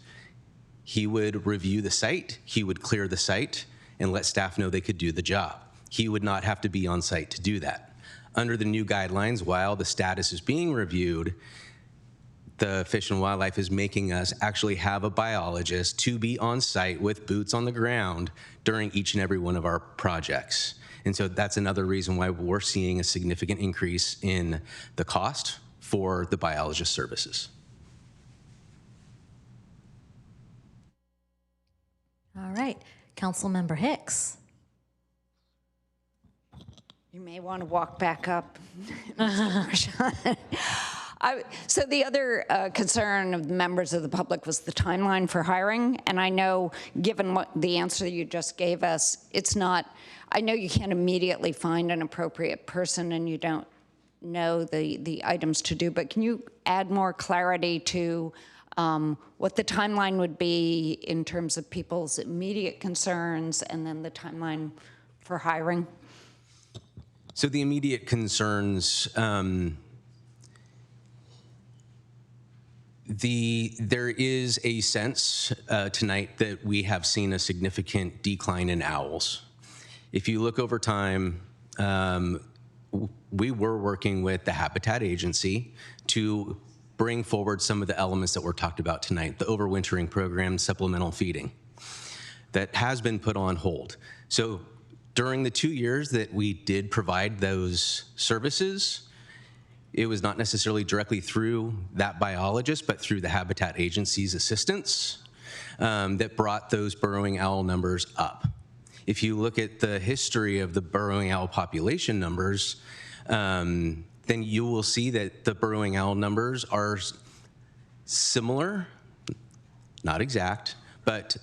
he would review the site, he would clear the site, and let staff know they could do the job. He would not have to be on site to do that. Under the new guidelines, while the status is being reviewed, the Fish and Wildlife is making us actually have a biologist to be on site with boots on the ground during each and every one of our projects. And so that's another reason why we're seeing a significant increase in the cost for the biologist services. All right, Councilmember Hicks. You may want to walk back up. So the other concern of the members of the public was the timeline for hiring. And I know, given what the answer you just gave us, it's not, I know you can't immediately find an appropriate person and you don't know the items to do, but can you add more clarity to what the timeline would be in terms of people's immediate concerns and then the timeline for hiring? So the immediate concerns, there is a sense tonight that we have seen a significant decline in owls. If you look over time, we were working with the Habitat Agency to bring forward some of the elements that were talked about tonight, the overwintering program, supplemental feeding, that has been put on hold. So during the 2 years that we did provide those services, it was not necessarily directly through that biologist, but through the Habitat Agency's assistance that brought those burrowing owl numbers up. If you look at the history of the burrowing owl population numbers, then you will see that the burrowing owl numbers are similar, not exact, but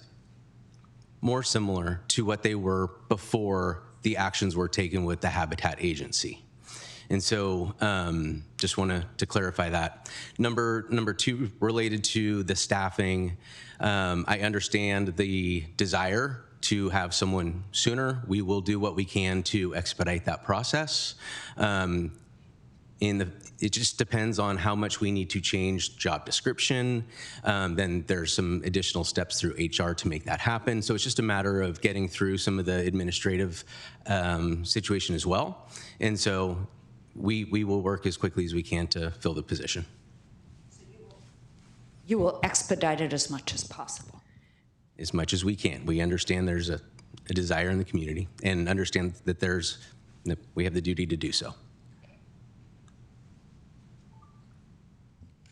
more similar to what they were before the actions were taken with the Habitat Agency. And so just wanted to clarify that. Number two, related to the staffing, I understand the desire to have someone sooner. We will do what we can to expedite that process. It just depends on how much we need to change job description. Then there's some additional steps through HR to make that happen. So it's just a matter of getting through some of the administrative situation as well. And so we will work as quickly as we can to fill the position. You will expedite it as much as possible. As much as we can. We understand there's a desire in the community and understand that we have the duty to do so.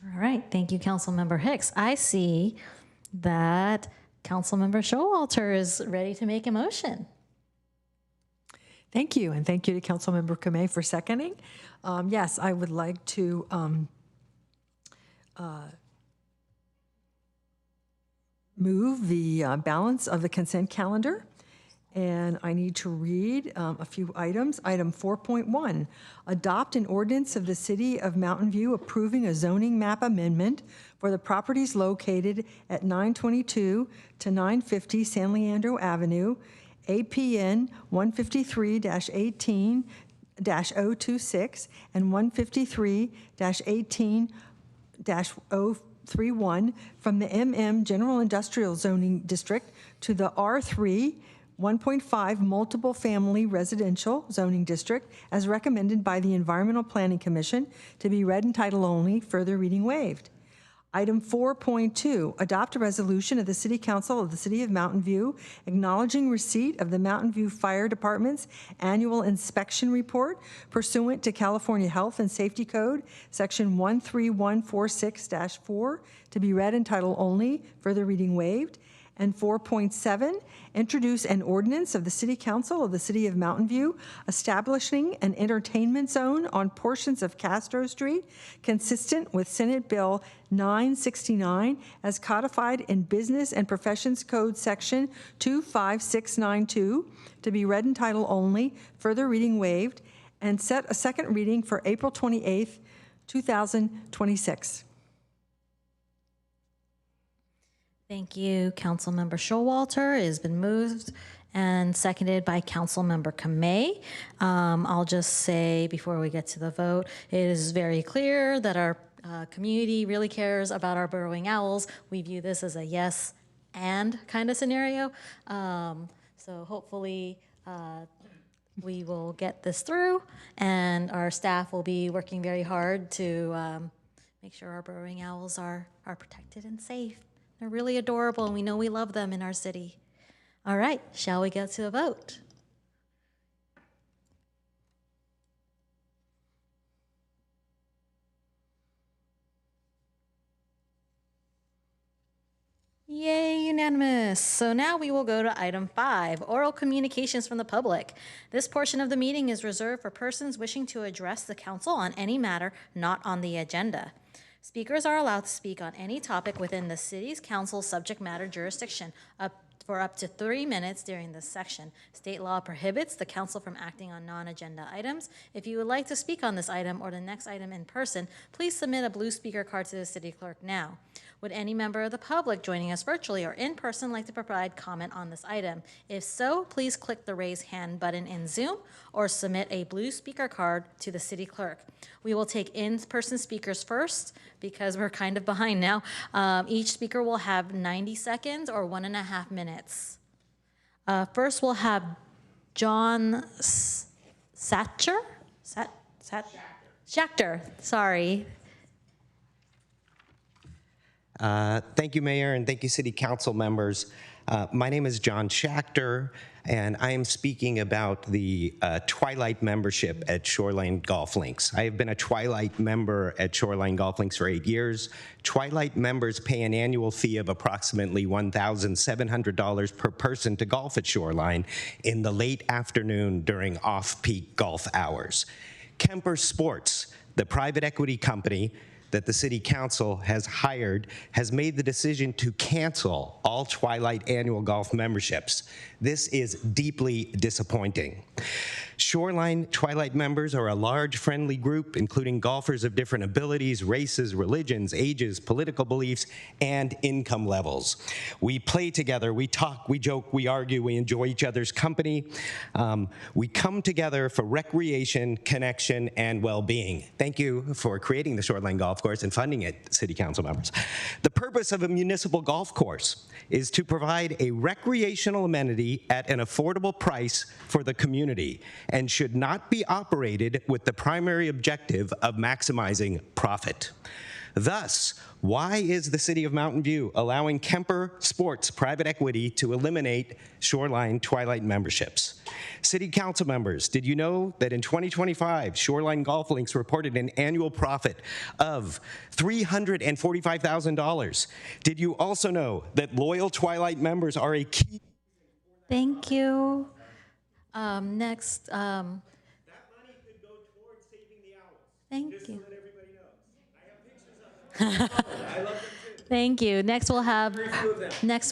All right, thank you, Councilmember Hicks. I see that Councilmember Showalter is ready to make a motion. Thank you, and thank you to Councilmember Kamei for seconding. Yes, I would like to move the balance of the consent calendar, and I need to read a few items. Item 4.1, adopt an ordinance of the City of Mountain View approving a zoning map amendment for the properties located at 922 to 950 San Leandro Avenue, APN 153-18-026 and 153-18-031 from the MM General Industrial Zoning District to the R3 1.5 Multiple Family Residential Zoning District as recommended by the Environmental Planning Commission, to be read in title only, further reading waived. Item 4.2, adopt a resolution of the City Council of the City of Mountain View acknowledging receipt of the Mountain View Fire Department's annual inspection report pursuant to California Health and Safety Code, Section 13146-4, to be read in title only, further reading waived. And 4.7, introduce an ordinance of the City Council of the City of Mountain View establishing an entertainment zone on portions of Castro Street consistent with Senate Bill 969 as codified in Business and Professions Code Section 25692, to be read in title only, further reading waived, and set a second reading for April 28th, 2026. Thank you, Councilmember Showalter. It has been moved and seconded by Councilmember Kamei. I'll just say before we get to the vote, it is very clear that our community really cares about our burrowing owls. We view this as a yes and kind of scenario. So hopefully we will get this through, and our staff will be working very hard to make sure our burrowing owls are protected and safe. They're really adorable, and we know we love them in our city. All right, shall we get to the vote? Yay, unanimous. So now we will go to item 5, oral communications from the public. This portion of the meeting is reserved for persons wishing to address the council on any matter not on the agenda. Speakers are allowed to speak on any topic within the city's council subject matter jurisdiction for up to 3 minutes during this section. State law prohibits the council from acting on non-agenda items. If you would like to speak on this item or the next item in person, please submit a blue speaker card to the city clerk now. Would any member of the public joining us virtually or in person like to provide comment on this item? If so, please click the raise hand button in Zoom or submit a blue speaker card to the city clerk. We will take in-person speakers first because we're kind of behind now. Each speaker will have 90 seconds or 1.5 minutes. First, we'll have John Schachter, sorry. Thank you, Mayor, and thank you, City Council members. My name is John Schachter, and I am speaking about the Twilight membership at Shoreline Golf Links. I have been a Twilight member at Shoreline Golf Links for 8 years. Twilight members pay an annual fee of approximately $1,700 per person to golf at Shoreline in the late afternoon during off-peak golf hours. Kemper Sports, the private equity company that the City Council has hired, has made the decision to cancel all Twilight annual golf memberships. This is deeply disappointing. Shoreline Twilight members are a large, friendly group, including golfers of different abilities, races, religions, ages, political beliefs, and income levels. We play together, we talk, we joke, we argue, we enjoy each other's company. We come together for recreation, connection, and well-being. Thank you for creating the Shoreline Golf Course and funding it, City Council members. The purpose of a municipal golf course is to provide a recreational amenity at an affordable price for the community and should not be operated with the primary objective of maximizing profit. Thus, why is the City of Mountain View allowing Kemper Sports private equity to eliminate Shoreline Twilight memberships? City Council members, did you know that in 2025, Shoreline Golf Links reported an annual profit of $345,000? Did you also know that loyal Twilight members are a key? Thank you. Next. That money could go towards saving the owls. Thank Just you. so that everybody knows. I have pictures of them. I love them too. Thank you. Next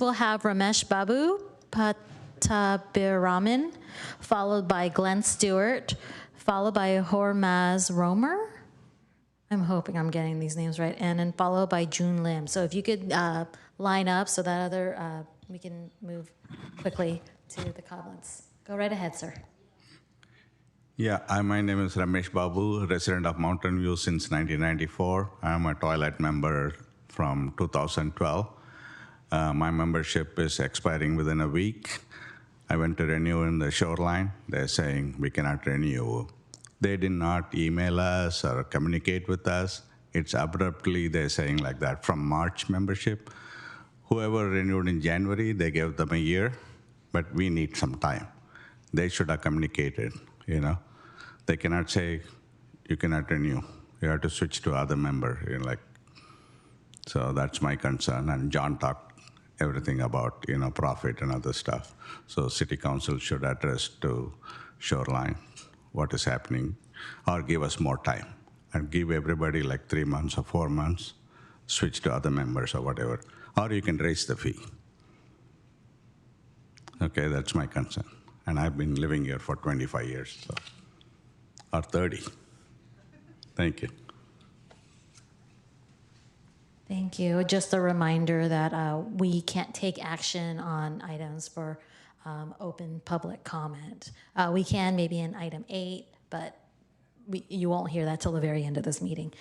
we'll have Ramesh Babu Pattabiraman, followed by Glenn Stewart, followed by Hormaz Romer. I'm hoping I'm getting these names right, and then followed by June Lim. So if you could line up so that we can move quickly to the comments. Go right ahead, sir. Yeah, my name is Ramesh Babu, resident of Mountain View since 1994. I'm a Twilight member from 2012. My membership is expiring within a week. I went to renew in the Shoreline. They're saying we cannot renew. They did not email us or communicate with us. It's abruptly, they're saying like that, from March membership. Whoever renewed in January, they gave them a year, but we need some time. They should have communicated, you know. They cannot say, you cannot renew. You have to switch to other member, you know, like. So that's my concern. And John talked everything about, you know, profit and other stuff. So City Council should address to Shoreline what is happening, or give us more time and give everybody like 3 months or 4 months, switch to other members or whatever, or you can raise the fee. Okay, that's my concern. And I've been living here for 25 years, so, or 30. Thank you. Thank you. Just a reminder that we can't take action on items for open public comment. We can maybe in item 8, but you won't hear that till the very end of this meeting.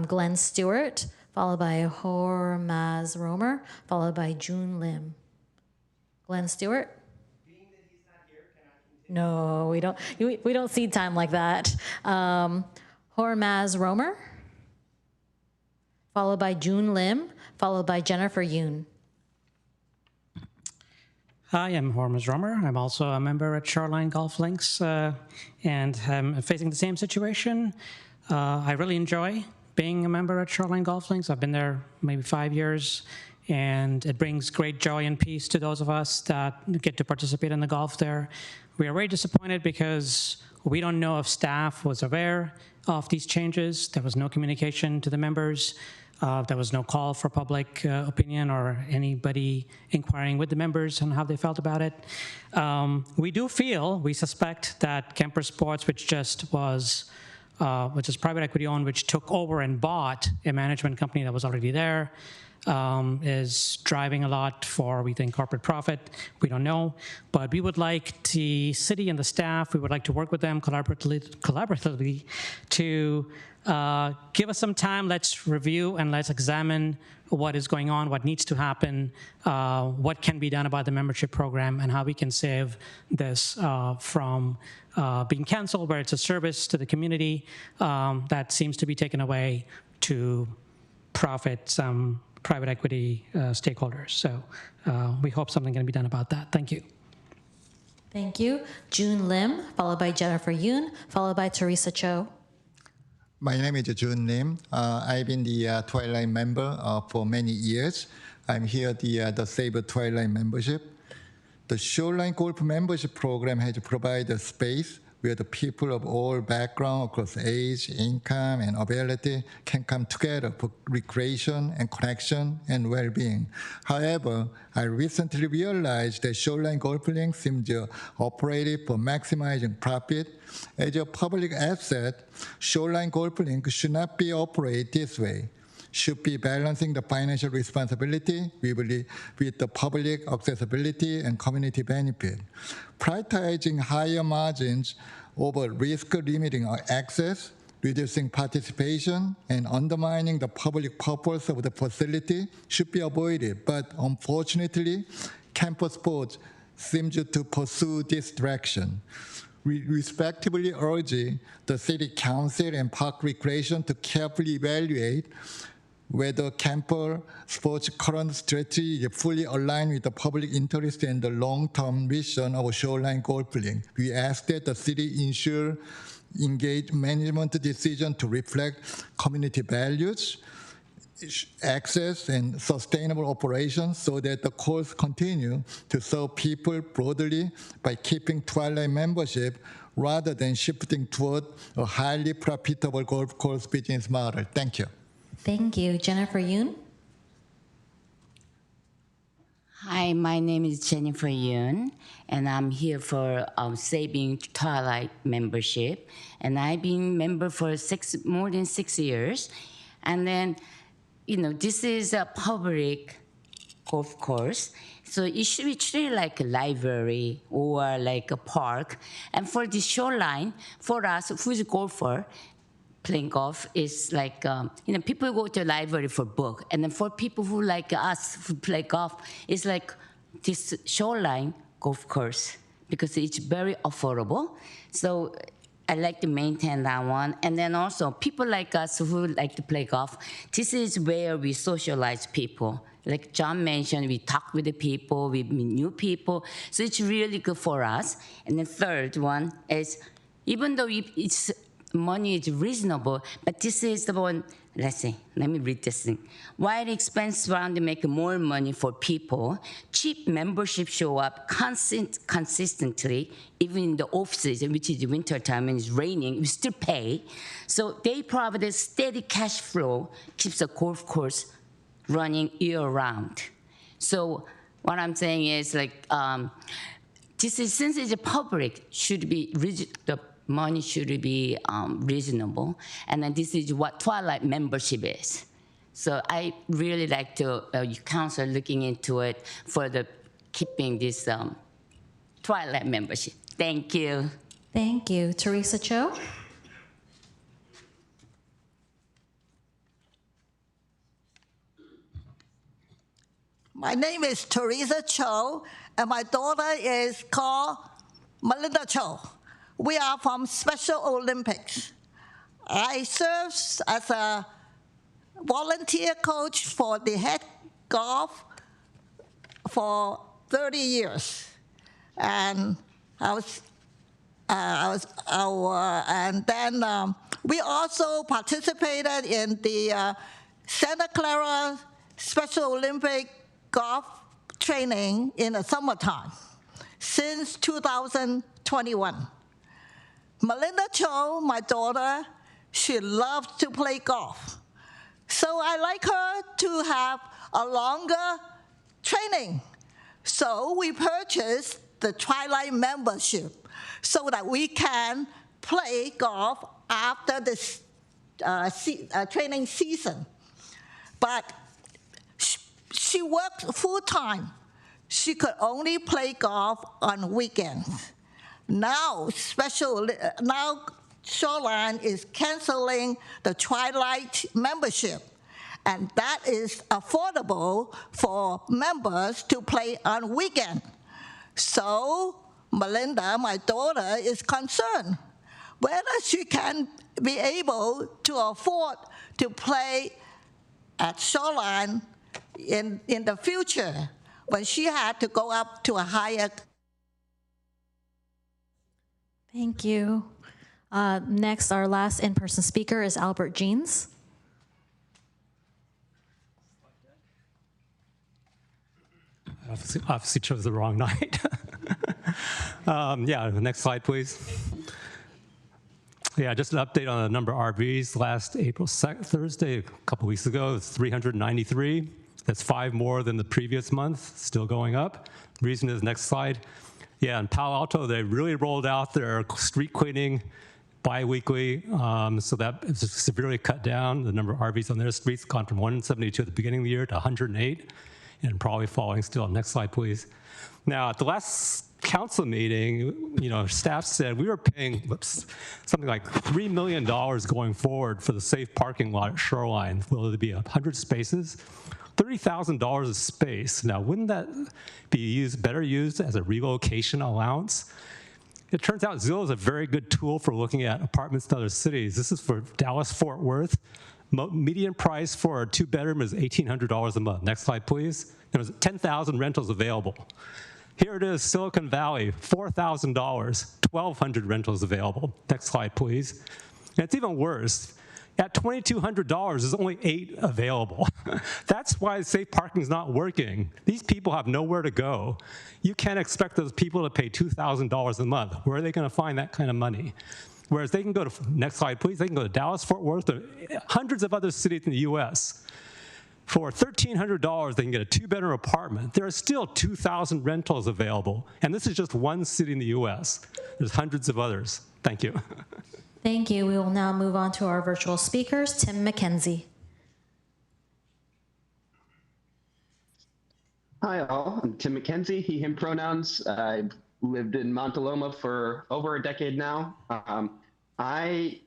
Glenn Stewart, followed by Hormaz Romer, followed by June Lim. Glenn Stewart? No, we don't. We don't see time like that. Hormaz Romer, followed by June Lim, followed by Jennifer Yoon. Hi, I'm Hormaz Romer. I'm also a member at Shoreline Golf Links, and I'm facing the same situation. I really enjoy being a member at Shoreline Golf Links. I've been there maybe 5 years, and it brings great joy and peace to those of us that get to participate in the golf there. We are very disappointed because we don't know if staff was aware of these changes. There was no communication to the members. There was no call for public opinion or anybody inquiring with the members on how they felt about it. We suspect that Kemper Sports, which is private equity owned, which took over and bought a management company that was already there, is driving a lot for, we think, corporate profit. We don't know, but we would like the city and the staff, we would like to work with them collaboratively to give us some time. Let's review and let's examine what is going on, what needs to happen, what can be done about the membership program, and how we can save this from being canceled, where it's a service to the community that seems to be taken away to profit some private equity stakeholders. So we hope something can be done about that. Thank you. Thank you. June Lim, followed by Jennifer Yoon, followed by Teresa Cho. My name is June Lim. I've been the Twilight member for many years. I'm here the Save Twilight membership. The Shoreline Golf membership program has provided a space where the people of all backgrounds across age, income, and ability can come together for recreation and connection and well-being. However, I recently realized that Shoreline Golf Link seems operated for maximizing profit. As a public asset, Shoreline Golf Link should not be operated this way. Should be balancing the financial responsibility with the public accessibility and community benefit. Prioritizing higher margins over risk limiting access, reducing participation, and undermining the public purpose of the facility should be avoided. But unfortunately, campus sports seems to pursue this direction. We respectively urge the City Council and Park Recreation to carefully evaluate whether Kemper Sports' current strategy is fully aligned with the public interest and the long-term vision of Shoreline Golf Link. We ask that the city ensure engage management decision to reflect community values, access, and sustainable operations so that the course continue to serve people broadly by keeping Twilight membership rather than shifting toward a highly profitable golf course business model. Thank you. Thank you. Jennifer Yoon. Hi, my name is Jennifer Yoon, and I'm here for Saving Twilight membership. And I've been member for more than 6 years. And then, this is a public golf course. So it should be treated like a library or like a park. And for the Shoreline, for us, who's a golfer, playing golf is like, people go to the library for book. And then for people who like us who play golf, it's like this Shoreline golf course because it's very affordable. So I like to maintain that one. And then also people like us who like to play golf, this is where we socialize people. Like John mentioned, we talk with the people, we meet new people. So it's really good for us. And the third one is, even though it's money is reasonable, but this is the one, let me read this thing. While expense around to make more money for people, cheap membership show up consistently, even in the off-season, which is winter time and it's raining, we still pay. So they provide a steady cash flow, keeps the golf course running year-round. So what I'm saying is this is, since it's a public, should be the money should be reasonable. And then this is what Twilight membership is. So I really like to council looking into it for the keeping this Twilight membership. Thank you. Thank you. Teresa Cho. My name is Teresa Cho, and my daughter is called Melinda Cho. We are from Special Olympics. I serve as a volunteer coach for the head golf for 30 years. And we also participated in the Santa Clara Special Olympic golf training in the summertime since 2021. Melinda Cho, my daughter, she loves to play golf. So I like her to have a longer training. So we purchased the Twilight membership so that we can play golf after this training season. But she worked full-time. She could only play golf on weekends. Now Shoreline is canceling the Twilight membership, and that is affordable for members to play on weekend. So Melinda, my daughter, is concerned whether she can be able to afford to play at Shoreline in the future when she had to go up to a higher. Thank you. Next, our last in-person speaker is Albert Jeans. Obviously chose the wrong night. Yeah, the next slide, please. Yeah, just an update on the number of RVs. Last Thursday, a couple weeks ago, it was 393. That's 5 more than the previous month, still going up. Reason is, next slide. Yeah, in Palo Alto, they really rolled out their street cleaning bi-weekly, so that is severely cut down. The number of RVs on their streets gone from 172 at the beginning of the year to 108, and probably falling still. Next slide, please. Now, at the last council meeting, staff said we were paying something like $3 million going forward for the safe parking lot at Shoreline. Will it be 100 spaces? $30,000 a space. Now, wouldn't that be better used as a relocation allowance? It turns out Zillow is a very good tool for looking at apartments in other cities. This is for Dallas-Fort Worth. Median price for a 2-bedroom is $1,800 a month. Next slide, please. There's 10,000 rentals available. Here it is, Silicon Valley, $4,000, 1,200 rentals available. Next slide, please. And it's even worse. At $2,200, there's only 8 available. That's why safe parking is not working. These people have nowhere to go. You can't expect those people to pay $2,000 a month. Where are they going to find that kind of money? Whereas they can go to, next slide, please, they can go to Dallas, Fort Worth, or hundreds of other cities in the US. For $1,300, they can get a 2-bedroom apartment. There are still 2,000 rentals available. And this is just one city in the US. There's hundreds of others. Thank you. Thank you. We will now move on to our virtual speakers. Tim McKenzie. Hi, all. I'm Tim McKenzie, he, him pronouns. I've lived in Montaloma for over a decade now. I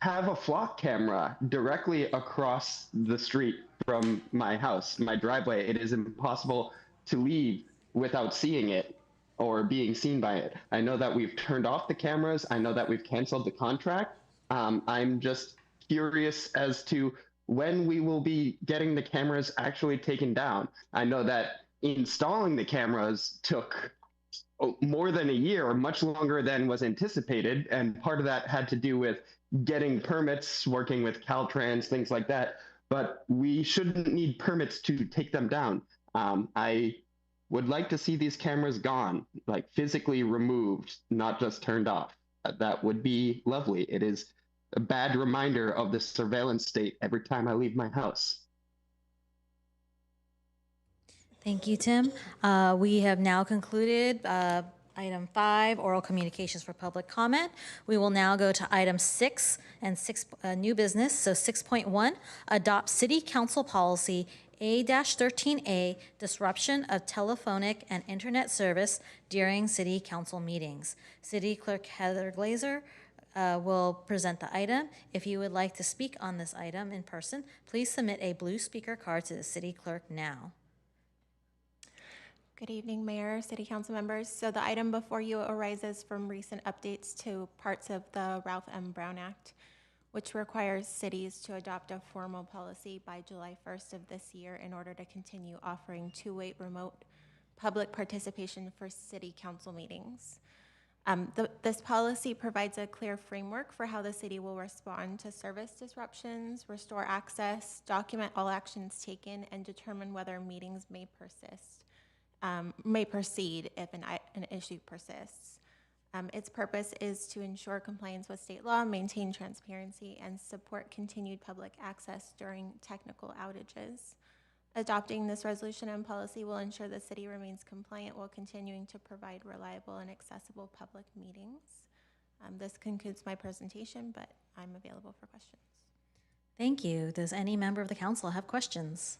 have a flock camera directly across the street from my house, my driveway. It is impossible to leave without seeing it or being seen by it. I know that we've turned off the cameras. I know that we've canceled the contract. I'm just curious as to when we will be getting the cameras actually taken down. I know that installing the cameras took more than a year, or much longer than was anticipated. And part of that had to do with getting permits, working with Caltrans, things like that. But we shouldn't need permits to take them down. I would like to see these cameras gone, like physically removed, not just turned off. That would be lovely. It is a bad reminder of the surveillance state every time I leave my house. Thank you, Tim. We have now concluded item 5, oral communications for public comment. We will now go to item 6 and 6 new business. So 6.1, adopt city council policy A-13A, disruption of telephonic and internet service during city council meetings. City Clerk Heather Glazer will present the item. If you would like to speak on this item in person, please submit a blue speaker card to the city clerk now. Good evening, Mayor, City Council members. So the item before you arises from recent updates to parts of the Ralph M. Brown Act, which requires cities to adopt a formal policy by July 1st of this year in order to continue offering two-way remote public participation for city council meetings. This policy provides a clear framework for how the city will respond to service disruptions, restore access, document all actions taken, and determine whether meetings may proceed if an issue persists. Its purpose is to ensure compliance with state law, maintain transparency, and support continued public access during technical outages. Adopting this resolution and policy will ensure the city remains compliant while continuing to provide reliable and accessible public meetings. This concludes my presentation, but I'm available for questions. Thank you. Does any member of the council have questions?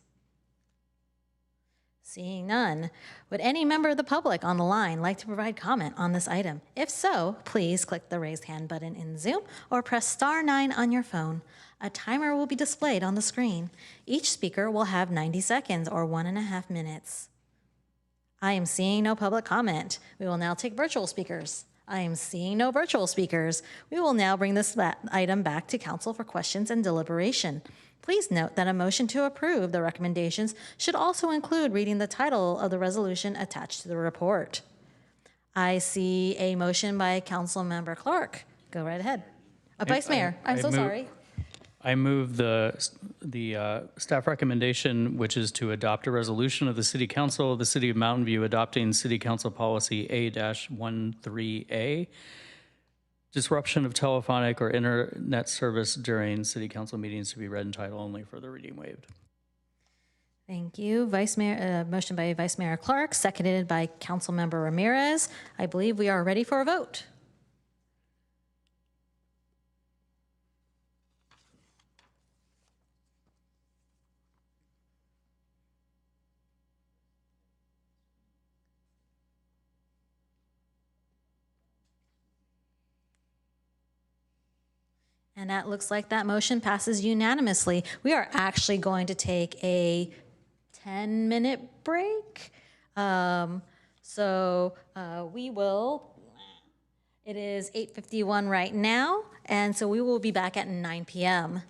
Seeing none, would any member of the public on the line like to provide comment on this item? If so, please click the raised hand button in Zoom or press *9 on your phone. A timer will be displayed on the screen. Each speaker will have 90 seconds or 1.5 minutes. I am seeing no public comment. We will now take virtual speakers. I am seeing no virtual speakers. We will now bring this item back to council for questions and deliberation. Please note that a motion to approve the recommendations should also include reading the title of the resolution attached to the report. I see a motion by Councilmember Clark. Go right ahead. Vice Mayor, I'm so sorry. I move the staff recommendation, which is to adopt a resolution of the City Council of the City of Mountain View adopting City Council Policy A-13A, disruption of telephonic or internet service during City Council meetings, to be read in title only, for the reading waived. Thank you. Vice Mayor, motion by Vice Mayor Clark, seconded by Councilmember Ramirez. I believe we are ready for a vote. And that looks like that motion passes unanimously. We are actually going to take a 10-minute break. We will, it is 8:51 right now, and so we will be back at 9 p.m.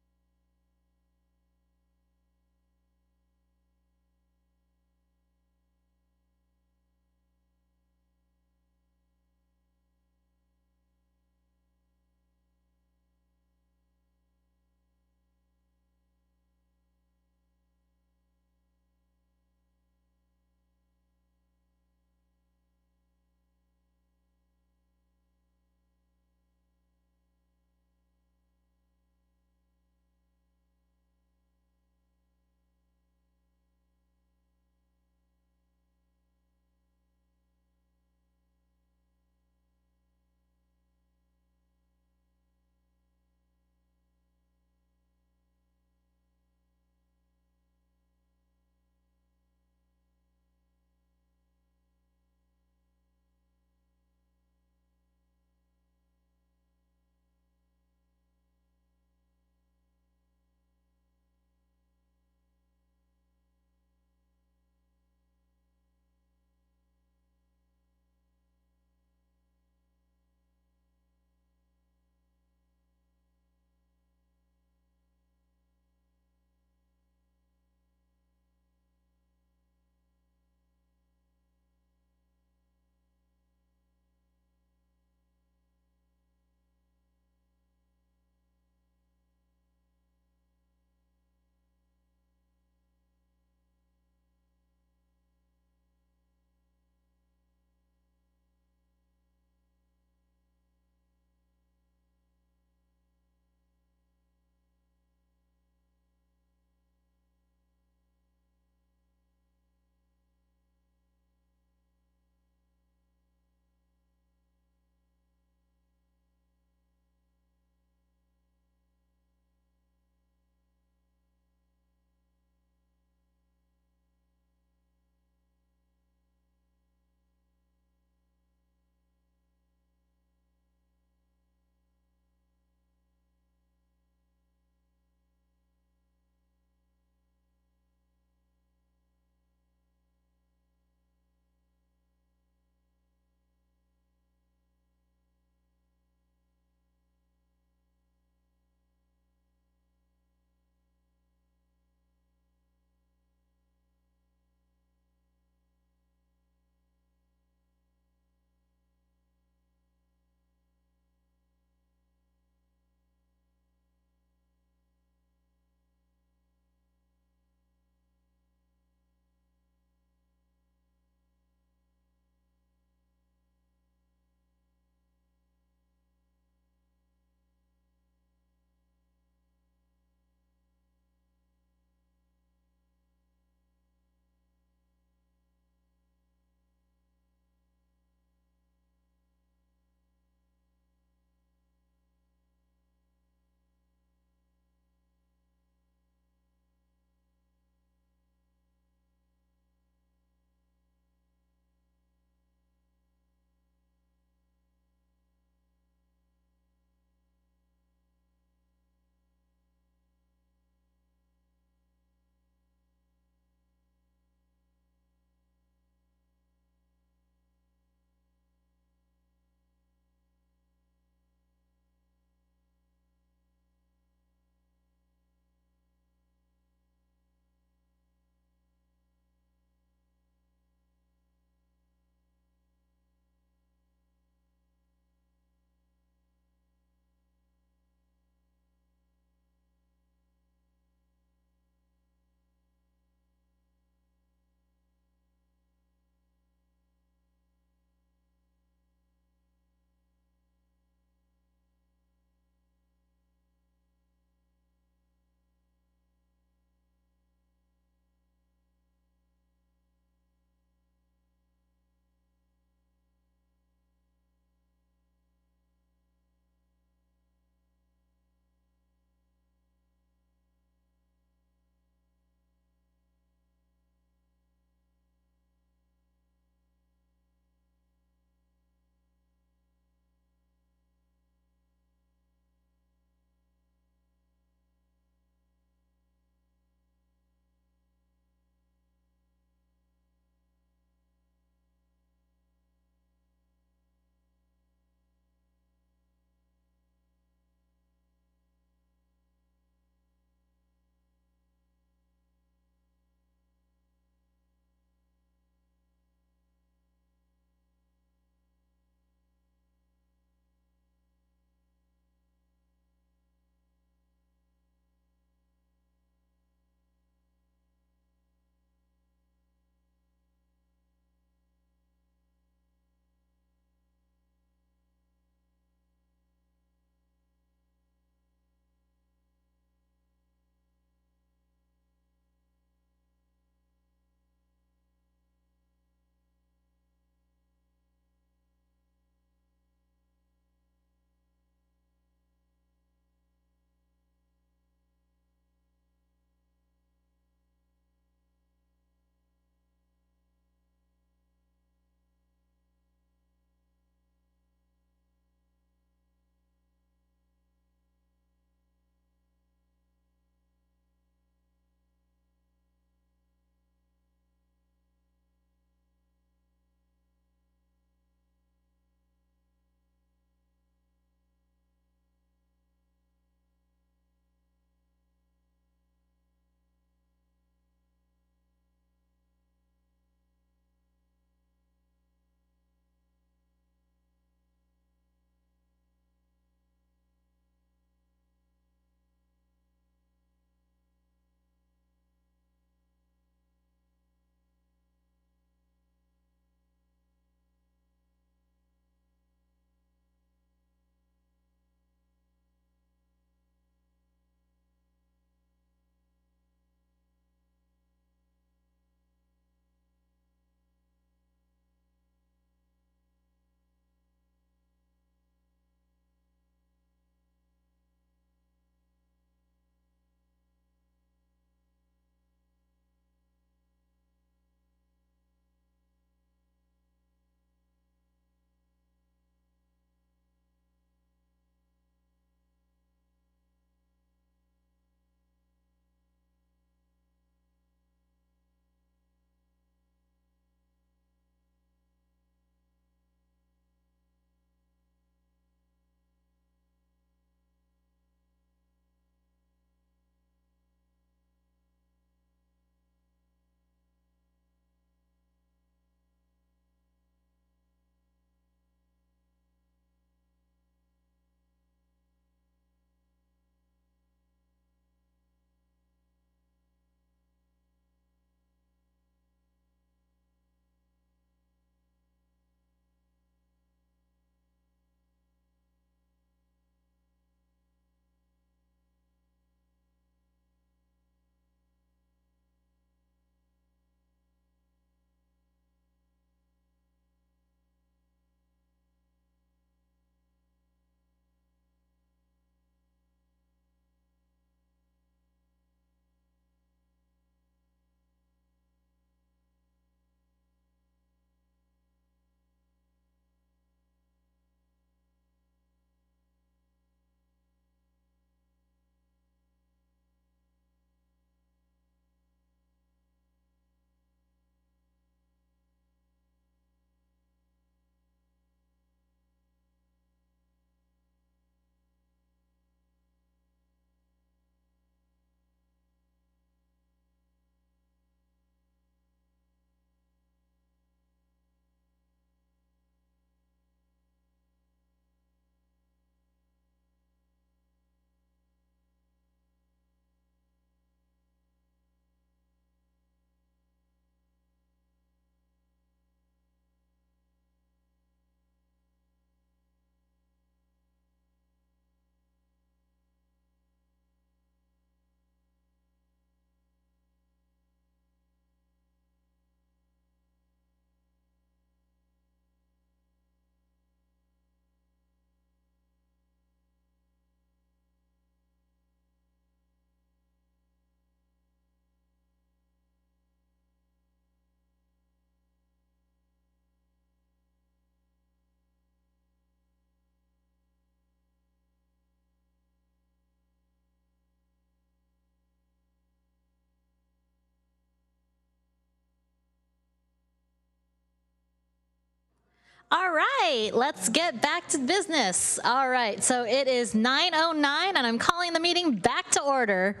All right, let's get back to business. All right, so it is 9:09 and I'm calling the meeting back to order.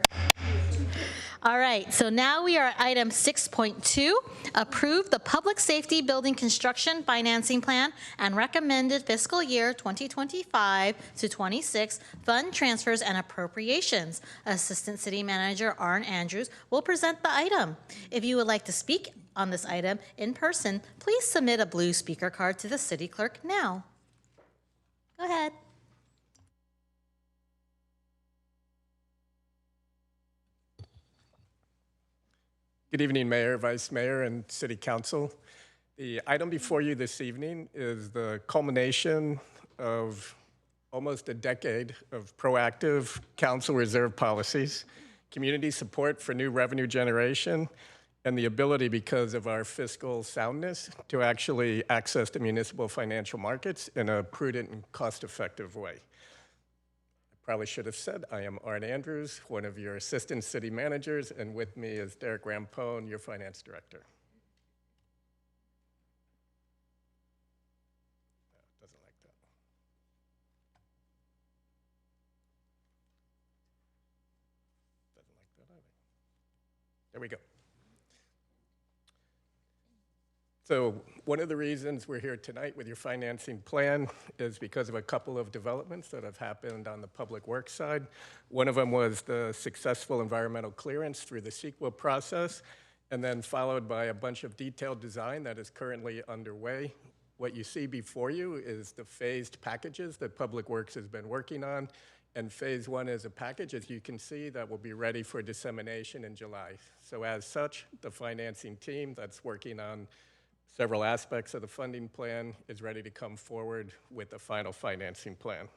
All right, so now we are at item 6.2, approve the public safety building construction financing plan and recommended fiscal year 2025 to 26 fund transfers and appropriations. Assistant City Manager Arn Andrews will present the item. If you would like to speak on this item in person, please submit a blue speaker card to the city clerk now. Go ahead. Good evening, Mayor, Vice Mayor, and City Council. The item before you this evening is the culmination of almost a decade of proactive council reserve policies, community support for new revenue generation, and the ability, because of our fiscal soundness, to actually access the municipal financial markets in a prudent and cost-effective way. Probably should have said, I am Arn Andrews, one of your assistant city managers, and with me is Derek Rampone, your finance director. Doesn't like that. Doesn't like that either. There we go. So one of the reasons we're here tonight with your financing plan is because of a couple of developments that have happened on the public works side. One of them was the successful environmental clearance through the CEQA process, and then followed by a bunch of detailed design that is currently underway. What you see before you is the phased packages that Public Works has been working on, and phase one is a package, as you can see, that will be ready for dissemination in July. So as such, the financing team that's working on several aspects of the funding plan is ready to come forward with the final financing plan.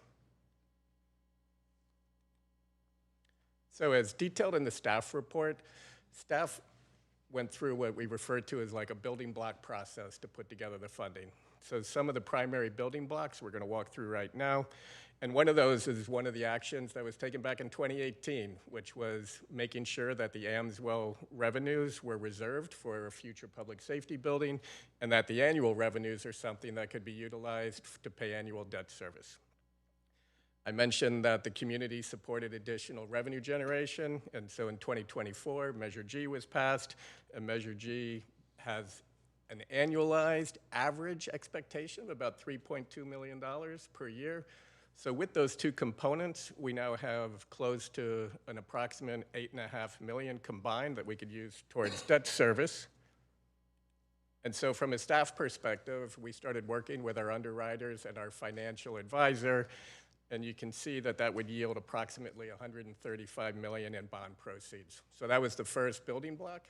So as detailed in the staff report, staff went through what we refer to as like a building block process to put together the funding. So some of the primary building blocks we're going to walk through right now. And one of those is one of the actions that was taken back in 2018, which was making sure that the Amswell revenues were reserved for a future public safety building, and that the annual revenues are something that could be utilized to pay annual debt service. I mentioned that the community supported additional revenue generation, and so in 2024, Measure G was passed, and Measure G has an annualized average expectation of about $3.2 million per year. So with those two components, we now have close to an approximate $8.5 million combined that we could use towards debt service. And so from a staff perspective, we started working with our underwriters and our financial advisor, and you can see that that would yield approximately $135 million in bond proceeds. So that was the first building block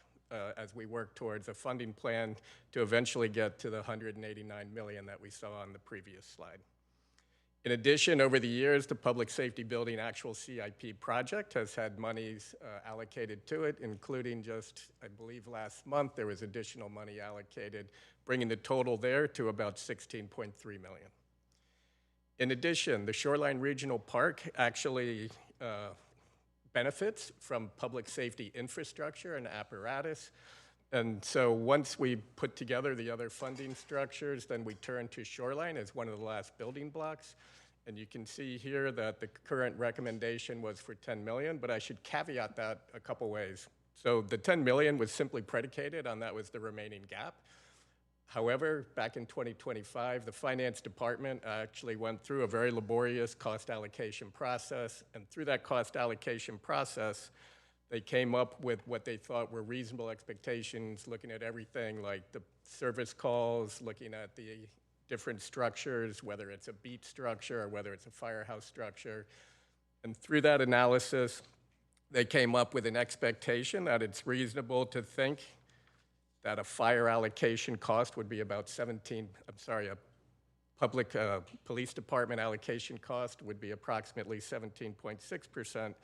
as we work towards a funding plan to eventually get to the $189 million that we saw on the previous slide. In addition, over the years, the Public Safety Building actual CIP project has had monies allocated to it, including just, I believe last month, there was additional money allocated, bringing the total there to about $16.3 million. In addition, the Shoreline Regional Park actually benefits from public safety infrastructure and apparatus. And so once we put together the other funding structures, then we turn to Shoreline as one of the last building blocks. And you can see here that the current recommendation was for $10 million, but I should caveat that a couple ways. So the $10 million was simply predicated on that was the remaining gap. However, back in 2025, the finance department actually went through a very laborious cost allocation process. And through that cost allocation process, they came up with what they thought were reasonable expectations, looking at everything like the service calls, looking at the different structures, whether it's a beat structure or whether it's a firehouse structure. And through that analysis, they came up with an expectation that it's reasonable to think that a fire allocation cost would be about a public police department allocation cost would be approximately 17.6%,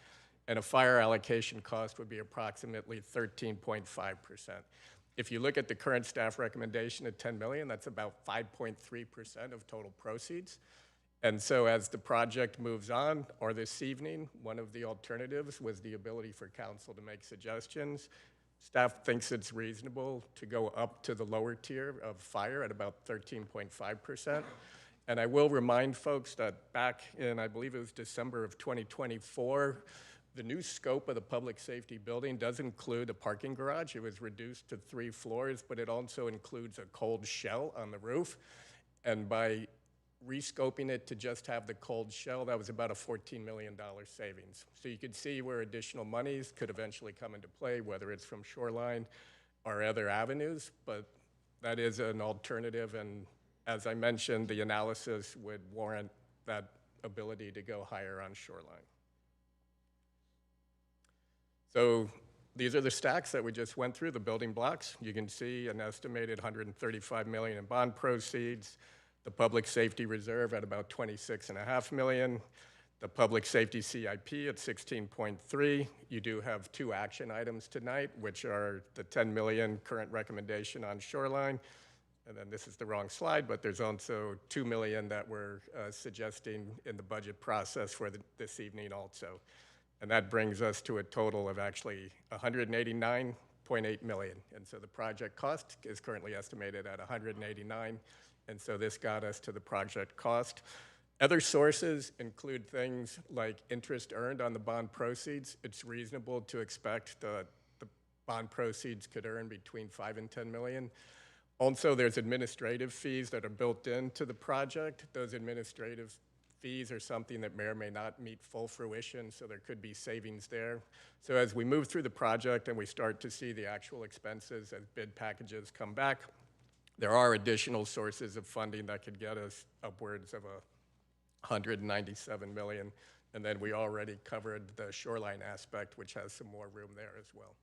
and a fire allocation cost would be approximately 13.5%. If you look at the current staff recommendation at $10 million, that's about 5.3% of total proceeds. And so as the project moves on, or this evening, one of the alternatives was the ability for council to make suggestions Staff thinks it's reasonable to go up to the lower tier of fire at about 13.5%. And I will remind folks that back in, I believe it was December of 2024, the new scope of the public safety building does include a parking garage. It was reduced to 3 floors, but it also includes a cold shell on the roof. And by rescoping it to just have the cold shell, that was about a $14 million savings. So you could see where additional monies could eventually come into play, whether it's from Shoreline or other avenues, but that is an alternative. And as I mentioned, the analysis would warrant that ability to go higher on Shoreline. So these are the stacks that we just went through, the building blocks. You can see an estimated $135 million in bond proceeds, the public safety reserve at about $26.5 million, the public safety CIP at 16.3. You do have 2 action items tonight, which are the $10 million current recommendation on Shoreline, and then this is the wrong slide, but there's also $2 million that we're suggesting in the budget process for this evening also. And that brings us to a total of actually $189.8 million. And so the project cost is currently estimated at $189. And so this got us to the project cost. Other sources include things like interest earned on the bond proceeds. It's reasonable to expect that the bond proceeds could earn between $5 and $10 million. Also, there's administrative fees that are built into the project. Those administrative fees are something that may or may not meet full fruition, so there could be savings there. So as we move through the project and we start to see the actual expenses as bid packages come back, there are additional sources of funding that could get us upwards of $197 million. And then we already covered the Shoreline aspect, which has some more room there as well.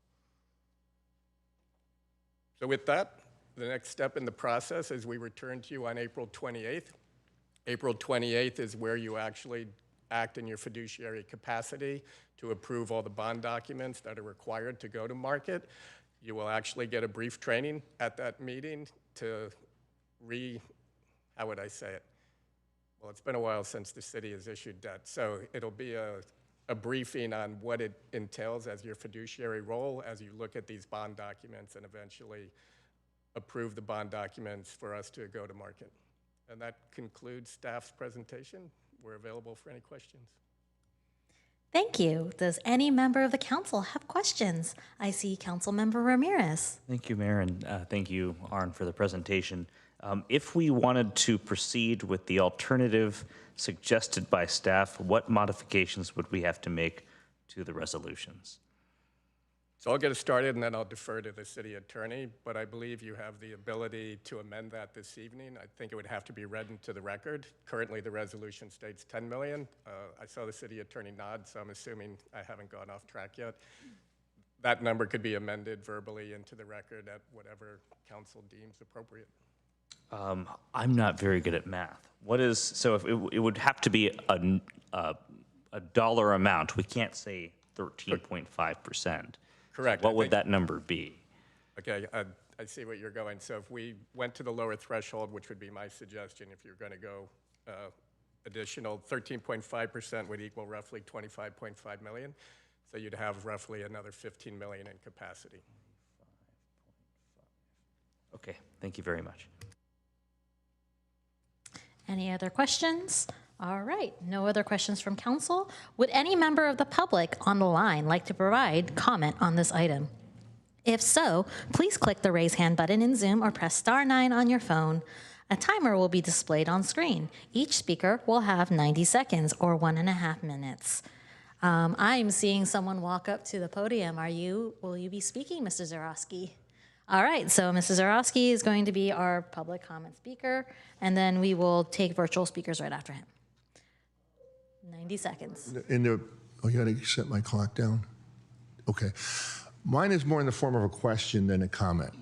So with that, the next step in the process is we return to you on April 28th. April 28th is where you actually act in your fiduciary capacity to approve all the bond documents that are required to go to market. You will actually get a brief training at that meeting to how would I say it? Well, it's been a while since the city has issued debt, so it'll be a briefing on what it entails as your fiduciary role as you look at these bond documents and eventually approve the bond documents for us to go to market. And that concludes staff's presentation. We're available for any questions. Thank you. Does any member of the council have questions? I see Councilmember Ramirez. Thank you, Mayor, and thank you, Arn, for the presentation. If we wanted to proceed with the alternative suggested by staff, what modifications would we have to make to the resolutions? So I'll get us started and then I'll defer to the city attorney, but I believe you have the ability to amend that this evening. I think it would have to be read into the record. Currently, the resolution states $10 million. I saw the city attorney nod, so I'm assuming I haven't gone off track yet. That number could be amended verbally into the record at whatever council deems appropriate. I'm not very good at math. So if it would have to be a dollar amount. We can't say 13.5%. Correct. So what would that number be? Okay, I see what you're going. So if we went to the lower threshold, which would be my suggestion, if you're going to go additional, 13.5% would equal roughly 25.5 million. So you'd have roughly another 15 million in capacity. Okay, thank you very much. Any other questions? All right, no other questions from council. Would any member of the public on the line like to provide comment on this item? If so, please click the raise hand button in Zoom or press *9 on your phone. A timer will be displayed on screen. Each speaker will have 90 seconds or 1.5 minutes. I'm seeing someone walk up to the podium. Will you be speaking, Mr. Zarowski? All right, so Mr. Zarowski is going to be our public comment speaker, and then we will take virtual speakers right after him. 90 seconds. You gotta set my clock down? Okay. Mine is more in the form of a question than a comment.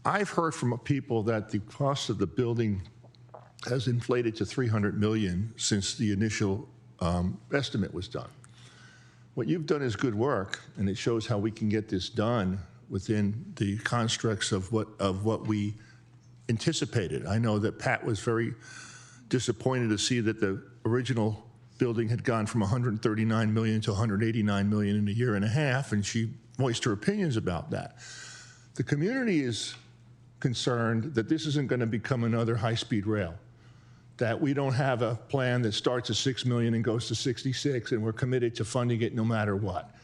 I've heard from people that the cost of the building has inflated to $300 million since the initial estimate was done. What you've done is good work, and it shows how we can get this done within the constructs of what we anticipated. I know that Pat was very disappointed to see that the original building had gone from $139 million to $189 million in a year and a half, and she voiced her opinions about that. The community is concerned that this isn't going to become another high-speed rail, that we don't have a plan that starts at 6 million and goes to 66, and we're committed to funding it no matter what.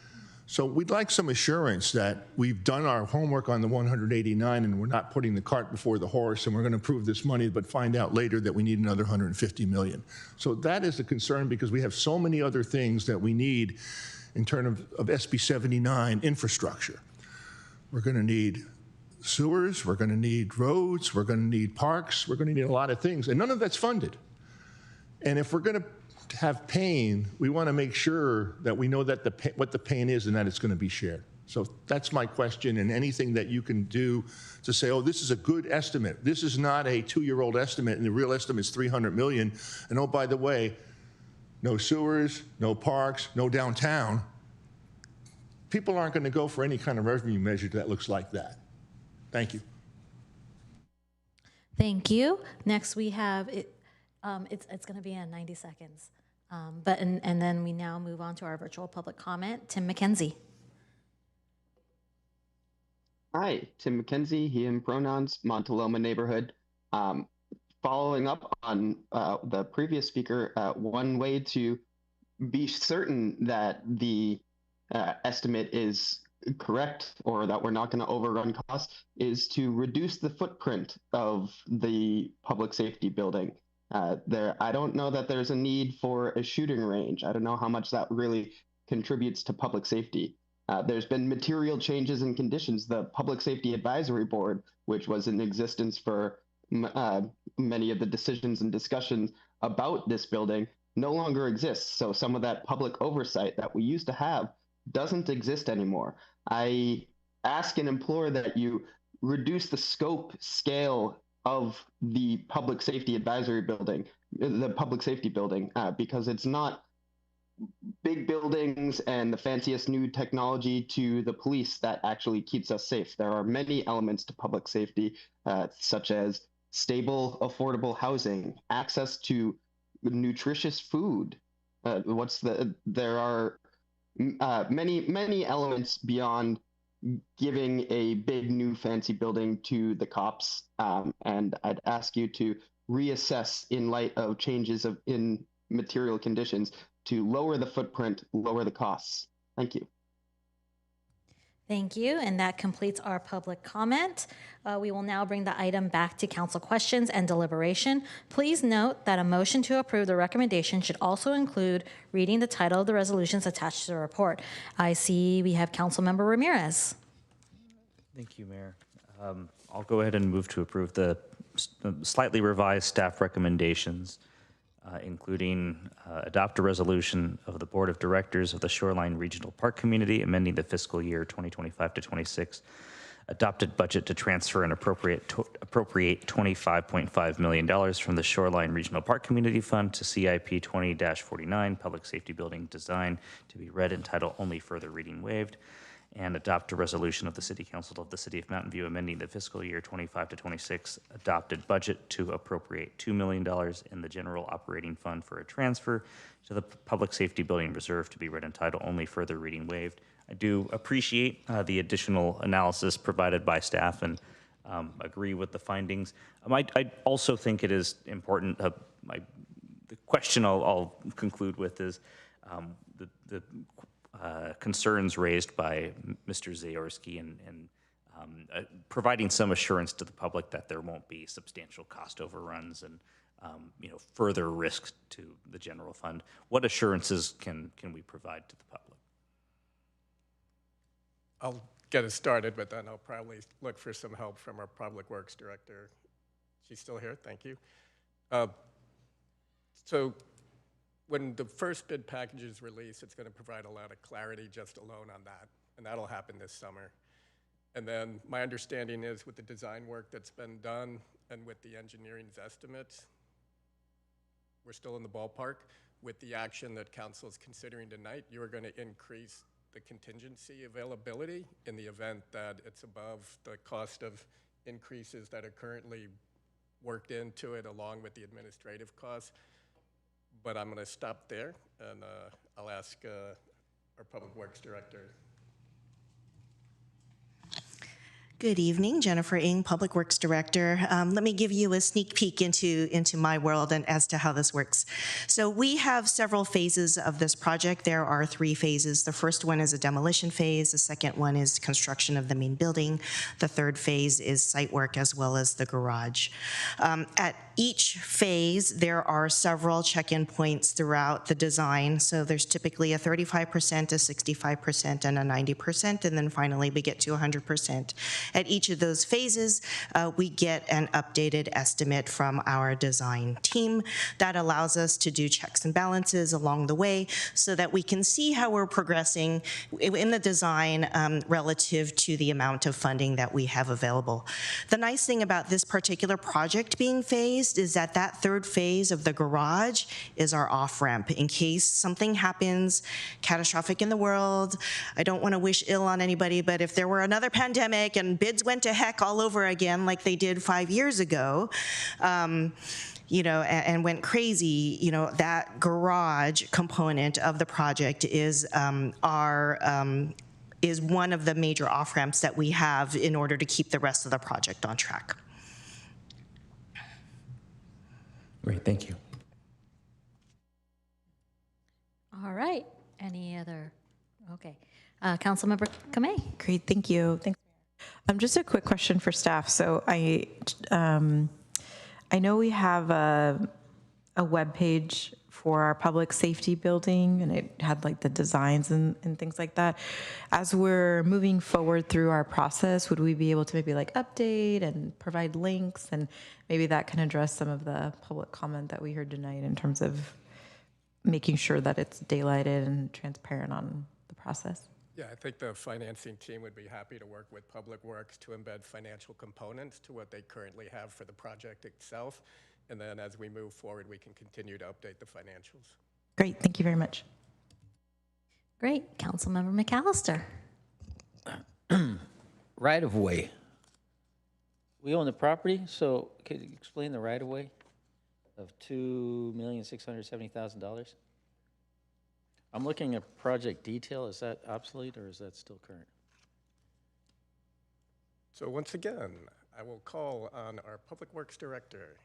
So we'd like some assurance that we've done our homework on the 189 and we're not putting the cart before the horse and we're going to approve this money but find out later that we need another 150 million. So that is a concern because we have so many other things that we need in terms of SB 79 infrastructure. We're going to need sewers, we're going to need roads, we're going to need parks, we're going to need a lot of things, and none of that's funded. And if we're going to have pain, we want to make sure that we know that what the pain is and that it's going to be shared. So that's my question, and anything that you can do to say, oh, this is a good estimate. This is not a 2-year-old estimate, and the real estimate is 300 million. And oh, by the way, no sewers, no parks, no downtown. People aren't going to go for any kind of revenue measure that looks like that. Thank you. Thank you. Next we have, it's going to be in 90 seconds. And then we now move on to our virtual public comment. Tim McKenzie. Hi, Tim McKenzie, he, him pronouns, Montaloma neighborhood. Following up on the previous speaker, one way to be certain that the estimate is correct or that we're not going to overrun costs is to reduce the footprint of the public safety building. I don't know that there's a need for a shooting range. I don't know how much that really contributes to public safety. There's been material changes in conditions. The Public Safety Advisory Board, which was in existence for many of the decisions and discussions about this building, no longer exists. So some of that public oversight that we used to have doesn't exist anymore. I ask and implore that you reduce the scope, scale of the Public Safety Advisory Building, the Public Safety Building, because it's not big buildings and the fanciest new technology to the police that actually keeps us safe. There are many elements to public safety, such as stable, affordable housing, access to nutritious food. There are many elements beyond giving a big new fancy building to the cops, and I'd ask you to reassess in light of changes in material conditions to lower the footprint, lower the costs. Thank you. Thank you, and that completes our public comment. We will now bring the item back to council questions and deliberation. Please note that a motion to approve the recommendation should also include reading the title of the resolutions attached to the report. I see we have Councilmember Ramirez. Thank you, Mayor. I'll go ahead and move to approve the slightly revised staff recommendations, including adopt a resolution of the Board of Directors of the Shoreline Regional Park Community amending the fiscal year 2025 to 26 adopted budget to transfer and appropriate $25.5 million from the Shoreline Regional Park Community Fund to CIP 20-49 Public Safety Building Design to be read in title only, further reading waived, and adopt a resolution of the City Council of the City of Mountain View amending the fiscal year 25 to 26 adopted budget to appropriate $2 million in the general operating fund for a transfer to the Public Safety Building Reserve to be read in title only, further reading waived. I do appreciate the additional analysis provided by staff and agree with the findings. I also think it is important, the question I'll conclude with is the concerns raised by Mr. Zaorski and providing some assurance to the public that there won't be substantial cost overruns and further risk to the general fund. What assurances can we provide to the public? I'll get us started, but then I'll probably look for some help from our Public Works Director. She's still here, thank you. So when the first bid package is released, it's going to provide a lot of clarity just alone on that, and that'll happen this summer. And then my understanding is with the design work that's been done and with the engineering's estimates, we're still in the ballpark. With the action that council is considering tonight, you are going to increase the contingency availability in the event that it's above the cost of increases that are currently worked into it along with the administrative costs. But I'm going to stop there, and I'll ask our Public Works Director. Good evening, Jennifer Ng, Public Works Director. Let me give you a sneak peek into my world and as to how this works. So we have several phases of this project. There are 3 phases. The first one is a demolition phase. The second one is construction of the main building. The third phase is site work as well as the garage. At each phase, there are several check-in points throughout the design. So there's typically a 35%, a 65%, and a 90%, and then finally we get to 100%. At each of those phases, we get an updated estimate from our design team that allows us to do checks and balances along the way so that we can see how we're progressing in the design relative to the amount of funding that we have available. The nice thing about this particular project being phased is that that third phase of the garage is our off-ramp in case something happens catastrophic in the world. I don't want to wish ill on anybody, but if there were another pandemic and bids went to heck all over again like they did 5 years ago, you know, and went crazy, you know, that garage component of the project is is one of the major off-ramps that we have in order to keep the rest of the project on track. Great, thank you. All right. Any other? Okay. Councilmember Kamei. Great, thank you. Thanks. Just a quick question for staff. So I know we have a web page for our public safety building, and it had like the designs and things like that. As we're moving forward through our process, would we be able to maybe like update and provide links, and maybe that can address some of the public comment that we heard tonight in terms of making sure that it's daylighted and transparent on the process? Yeah, I think the financing team would be happy to work with Public Works to embed financial components to what they currently have for the project itself. And then as we move forward, we can continue to update the financials. Great, thank you very much. Great. Councilmember McAllister. Right of way. We own the property, so could you explain the right of way of $2,670,000? I'm looking at project detail. Is that obsolete or is that still current? So once again, I will call on our Public Works Director.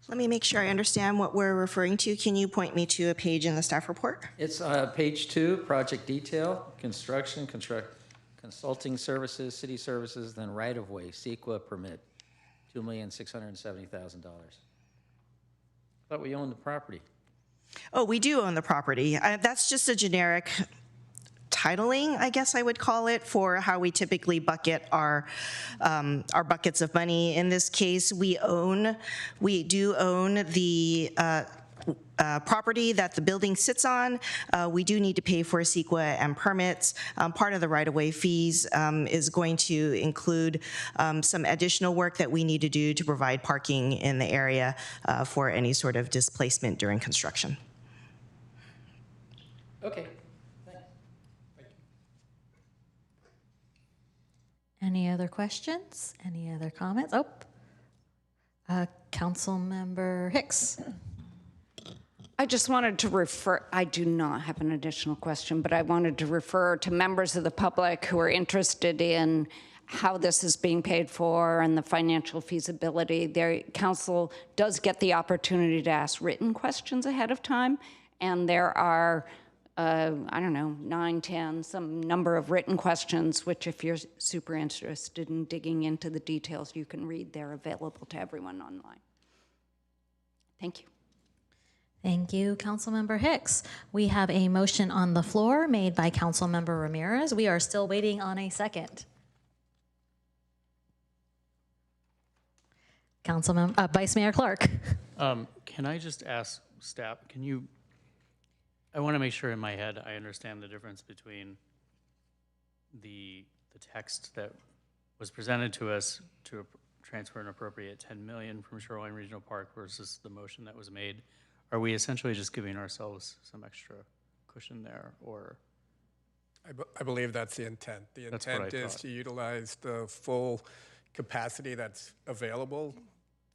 Let me make sure I understand what we're referring to. Can you point me to a page in the staff report? It's page 2, project detail, construction, consulting services, city services, then right of way, CEQA permit, $2,670,000. Thought we owned the property. Oh, we do own the property. That's just a generic titling, I guess I would call it, for how we typically bucket our buckets of money. In this case, we do own the property that the building sits on. We do need to pay for CEQA and permits. Part of the right-of-way fees is going to include some additional work that we need to do to provide parking in the area for any sort of displacement during construction. Okay. Any other questions? Any other comments? Oh, Councilmember Hicks. I just wanted to refer, I do not have an additional question, but I wanted to refer to members of the public who are interested in how this is being paid for and the financial feasibility. Their council does get the opportunity to ask written questions ahead of time, and there are I don't know, 9, 10, some number of written questions, which if you're super interested in digging into the details, you can read. They're available to everyone online. Thank you. Thank you, Councilmember Hicks. We have a motion on the floor made by Councilmember Ramirez. We are still waiting on a second. Vice Mayor Clark. Can I just ask staff, I want to make sure in my head I understand the difference between the text that was presented to us to transfer and appropriate $10 million from Shoreline Regional Park versus the motion that was made. Are we essentially just giving ourselves some extra cushion there, or? I believe that's the intent. The intent is to utilize the full capacity that's available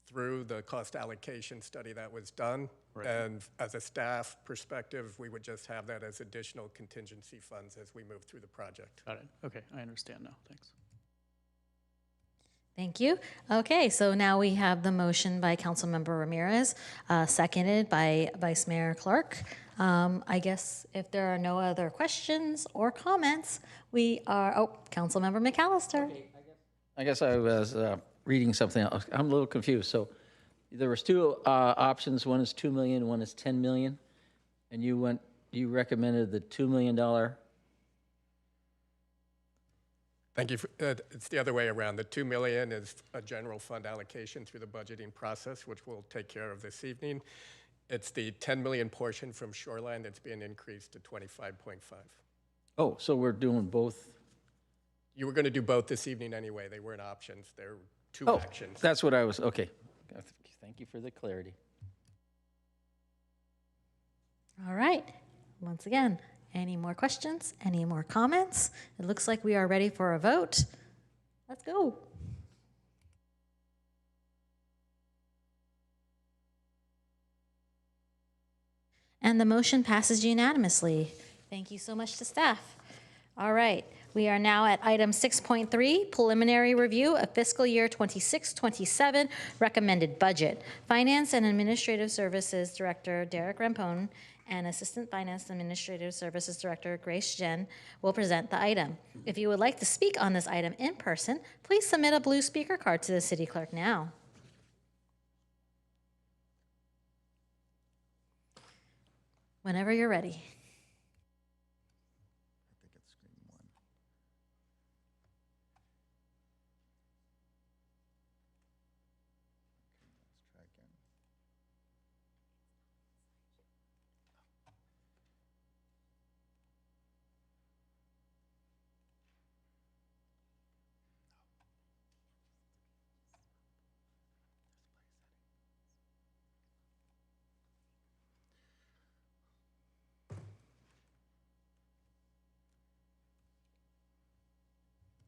through the cost allocation study that was done Right. And as a staff perspective, we would just have that as additional contingency funds as we move through the project. Got it. Okay, I understand now. Thanks. Thank you. Okay, so now we have the motion by Councilmember Ramirez, seconded by Vice Mayor Clark. I guess if there are no other questions or comments, we are, Councilmember McAllister. Okay, I guess I was reading something else. I'm a little confused. So there was two options. One is 2 million, one is 10 million. And you recommended the $2 million. Thank you. It's the other way around. The 2 million is a general fund allocation through the budgeting process, which we'll take care of this evening. It's the 10 million portion from Shoreline that's being increased to 25.5. Oh, so we're doing both. You were going to do both this evening anyway. They weren't options. They're two Oh, actions. that's what I was, okay. Thank you for the clarity. All right. Once again, any more questions? Any more comments? It looks like we are ready for a vote. Let's go. And the motion passes unanimously. Thank you so much to staff. All right. We are now at item 6.3, preliminary review of fiscal year 26-27 recommended budget. Finance and Administrative Services Director Derek Rampone and Assistant Finance and Administrative Services Director Grace Jen will present the item. If you would like to speak on this item in person, please submit a blue speaker card to the city clerk now. Whenever you're ready.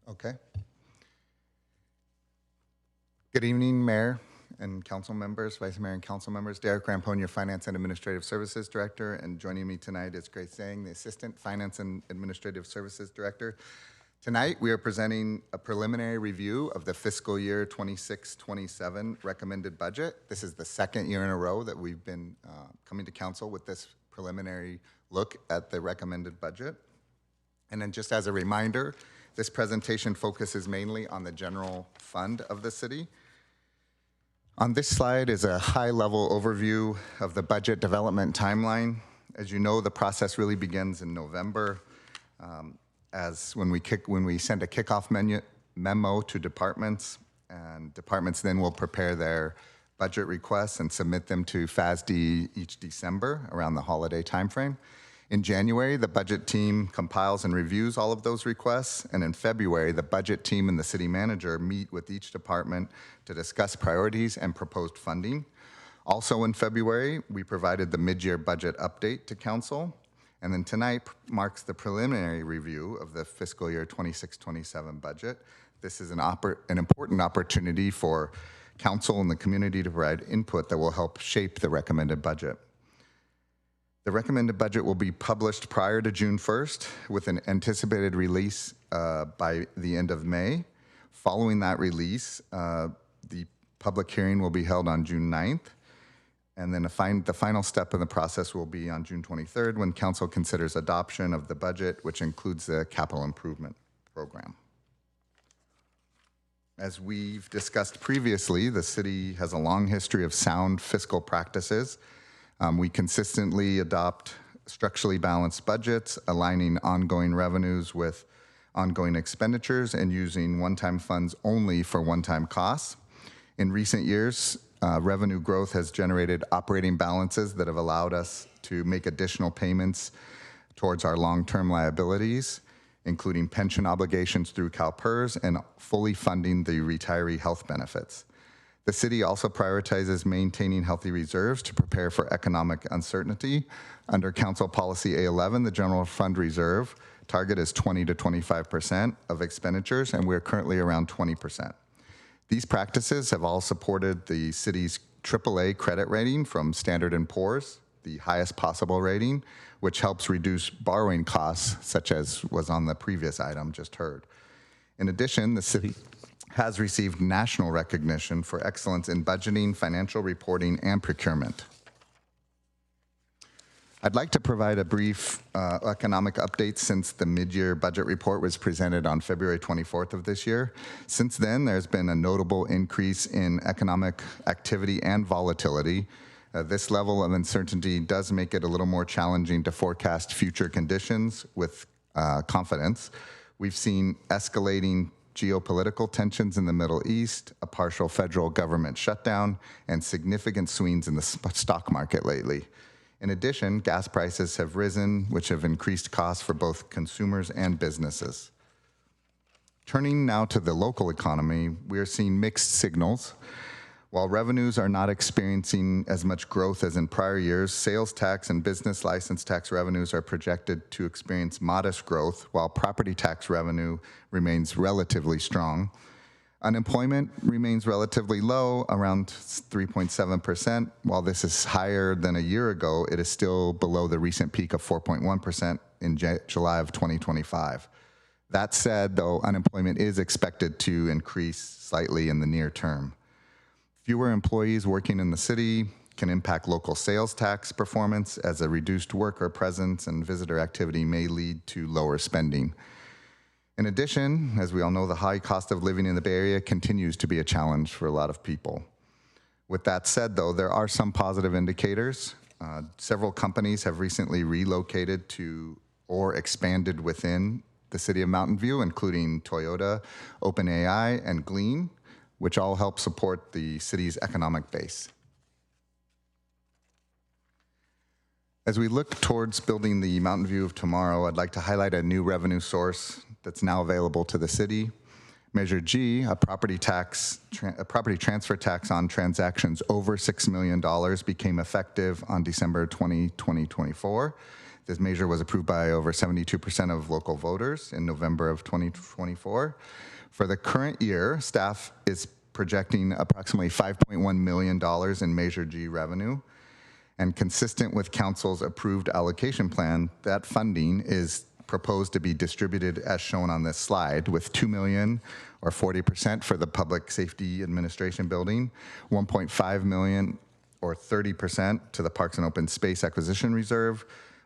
Okay. Good evening, Mayor and council members, Vice Mayor and council members. Derek Rampone, your Finance and Administrative Services Director, and joining me tonight is Grace Zhang, the Assistant Finance and Administrative Services Director. Tonight, we are presenting a preliminary review of the fiscal year 26-27 recommended budget. This is the second year in a row that we've been coming to council with this preliminary look at the recommended budget. And then just as a reminder, this presentation focuses mainly on the general fund of the city. On this slide is a high-level overview of the budget development timeline. As you know, the process really begins in November, as when we send a kickoff memo to departments, and departments then will prepare their budget requests and submit them to FASD each December around the holiday timeframe. In January, the budget team compiles and reviews all of those requests, and in February, the budget team and the city manager meet with each department to discuss priorities and proposed funding. Also in February, we provided the mid-year budget update to council, and then tonight marks the preliminary review of the fiscal year 26-27 budget. This is an important opportunity for council and the community to provide input that will help shape the recommended budget. The recommended budget will be published prior to June 1st with an anticipated release by the end of May. Following that release, the public hearing will be held on June 9th. And then the final step in the process will be on June 23rd when council considers adoption of the budget, which includes the capital improvement program. As we've discussed previously, the city has a long history of sound fiscal practices. We consistently adopt structurally balanced budgets, aligning ongoing revenues with ongoing expenditures and using one-time funds only for one-time costs. In recent years, revenue growth has generated operating balances that have allowed us to make additional payments towards our long-term liabilities, including pension obligations through CalPERS and fully funding the retiree health benefits. The city also prioritizes maintaining healthy reserves to prepare for economic uncertainty. Under Council Policy A11, the General Fund Reserve target is 20 to 25% of expenditures, and we're currently around 20%. These practices have all supported the city's AAA credit rating from Standard & Poor's, the highest possible rating, which helps reduce borrowing costs, such as was on the previous item just heard. In addition, the city has received national recognition for excellence in budgeting, financial reporting, and procurement. I'd like to provide a brief economic update since the mid-year budget report was presented on February 24th of this year. Since then, there's been a notable increase in economic activity and volatility. This level of uncertainty does make it a little more challenging to forecast future conditions with confidence. We've seen escalating geopolitical tensions in the Middle East, a partial federal government shutdown, and significant swings in the stock market lately. In addition, gas prices have risen, which have increased costs for both consumers and businesses. Turning now to the local economy, we are seeing mixed signals. While revenues are not experiencing as much growth as in prior years, sales tax and business license tax revenues are projected to experience modest growth, while property tax revenue remains relatively strong. Unemployment remains relatively low, around 3.7%. While this is higher than a year ago, it is still below the recent peak of 4.1% in July of 2025. That said, though, unemployment is expected to increase slightly in the near term. Fewer employees working in the city can impact local sales tax performance, as a reduced worker presence and visitor activity may lead to lower spending. In addition, as we all know, the high cost of living in the Bay Area continues to be a challenge for a lot of people. With that said, though, there are some positive indicators. Several companies have recently relocated to or expanded within the city of Mountain View, including Toyota, OpenAI, and Glean, which all help support the city's economic base. As we look towards building the Mountain View of tomorrow, I'd like to highlight a new revenue source that's now available to the city. Measure G, a property transfer tax on transactions over $6 million, became effective on December 20, 2024. This measure was approved by over 72% of local voters in November of 2024. For the current year, staff is projecting approximately $5.1 million in Measure G revenue. And consistent with council's approved allocation plan, that funding is proposed to be distributed as shown on this slide, with $2 million or 40% for the Public Safety Administration building, $1.5 million or 30% to the Parks and Open Space Acquisition Reserve,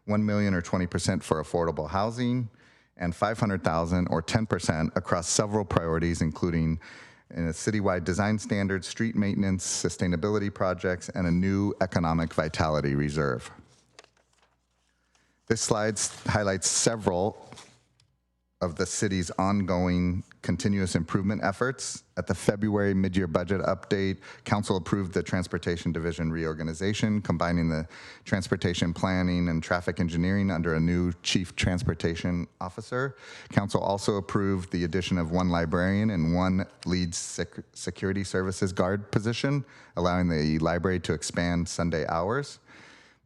$1 million or 20% for affordable housing, and $500,000 or 10% across several priorities, including citywide design standards, street maintenance, sustainability projects, and a new economic vitality reserve. This slide highlights several of the city's ongoing continuous improvement efforts. At the February mid-year budget update, council approved the Transportation Division reorganization, combining the transportation planning and traffic engineering under a new chief transportation officer. Council also approved the addition of one librarian and one lead security services guard position, allowing the library to expand Sunday hours.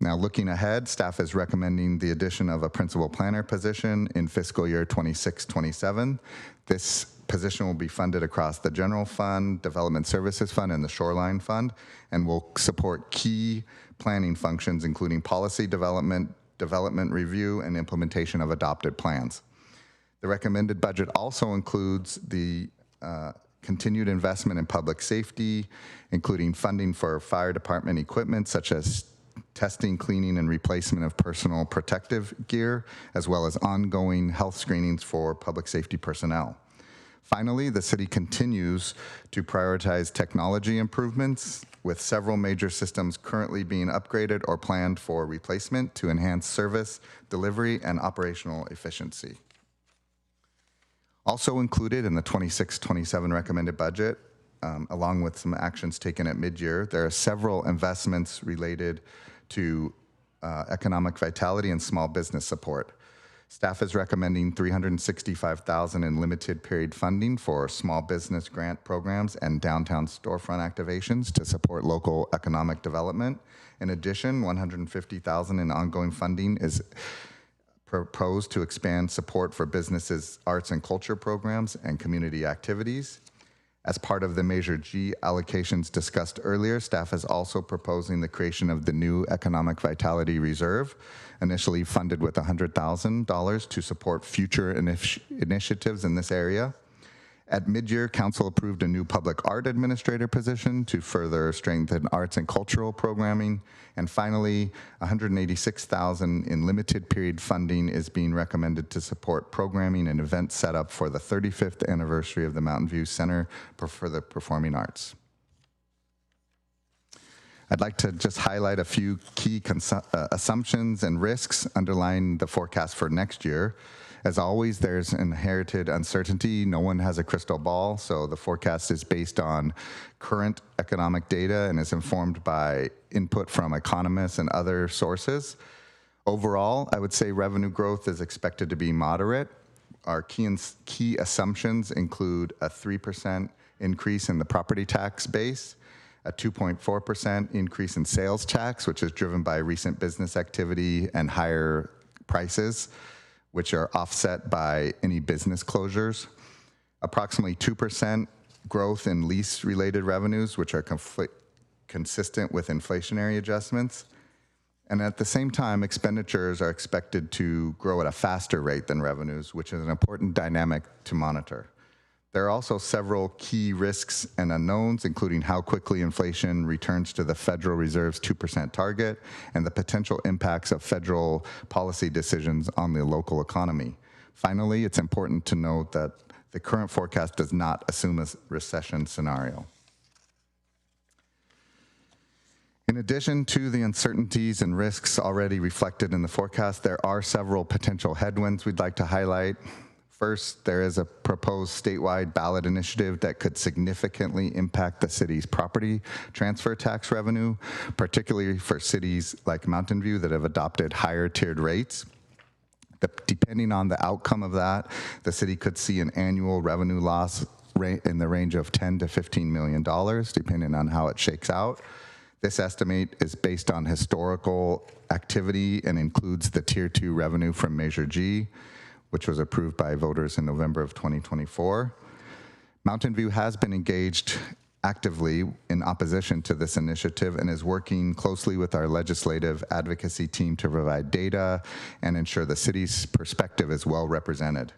Now, looking ahead, staff is recommending the addition of a principal planner position in fiscal year 26-27. This position will be funded across the General Fund, Development Services Fund, and the Shoreline Fund, and will support key planning functions, including policy development, development review, and implementation of adopted plans. The recommended budget also includes the continued investment in public safety, including funding for fire department equipment, such as testing, cleaning, and replacement of personal protective gear, as well as ongoing health screenings for public safety personnel. Finally, the city continues to prioritize technology improvements, with several major systems currently being upgraded or planned for replacement to enhance service, delivery, and operational efficiency. Also included in the 26-27 recommended budget, along with some actions taken at mid-year, there are several investments related to economic vitality and small business support. Staff is recommending $365,000 in limited period funding for small business grant programs and downtown storefront activations to support local economic development. In addition, $150,000 in ongoing funding is proposed to expand support for businesses' arts and culture programs and community activities. As part of the Measure G allocations discussed earlier, staff is also proposing the creation of the new Economic Vitality Reserve, initially funded with $100,000 to support future initiatives in this area. At mid-year, council approved a new public art administrator position to further strengthen arts and cultural programming. And finally, $186,000 in limited period funding is being recommended to support programming and event setup for the 35th anniversary of the Mountain View Center for the Performing Arts. I'd like to just highlight a few key assumptions and risks underlying the forecast for next year. As always, there's inherited uncertainty. No one has a crystal ball, so the forecast is based on current economic data and is informed by input from economists and other sources. Overall, I would say revenue growth is expected to be moderate. Our key assumptions include a 3% increase in the property tax base, a 2.4% increase in sales tax, which is driven by recent business activity and higher prices, which are offset by any business closures. Approximately 2% growth in lease-related revenues, which are consistent with inflationary adjustments. And at the same time, expenditures are expected to grow at a faster rate than revenues, which is an important dynamic to monitor. There are also several key risks and unknowns, including how quickly inflation returns to the Federal Reserve's 2% target and the potential impacts of federal policy decisions on the local economy. Finally, it's important to note that the current forecast does not assume a recession scenario. In addition to the uncertainties and risks already reflected in the forecast, there are several potential headwinds we'd like to highlight. First, there is a proposed statewide ballot initiative that could significantly impact the city's property transfer tax revenue, particularly for cities like Mountain View that have adopted higher tiered rates. Depending on the outcome of that, the city could see an annual revenue loss in the range of $10 to $15 million, depending on how it shakes out. This estimate is based on historical activity and includes the Tier 2 revenue from Measure G, which was approved by voters in November of 2024. Mountain View has been engaged actively in opposition to this initiative and is working closely with our legislative advocacy team to provide data and ensure the city's perspective is well represented.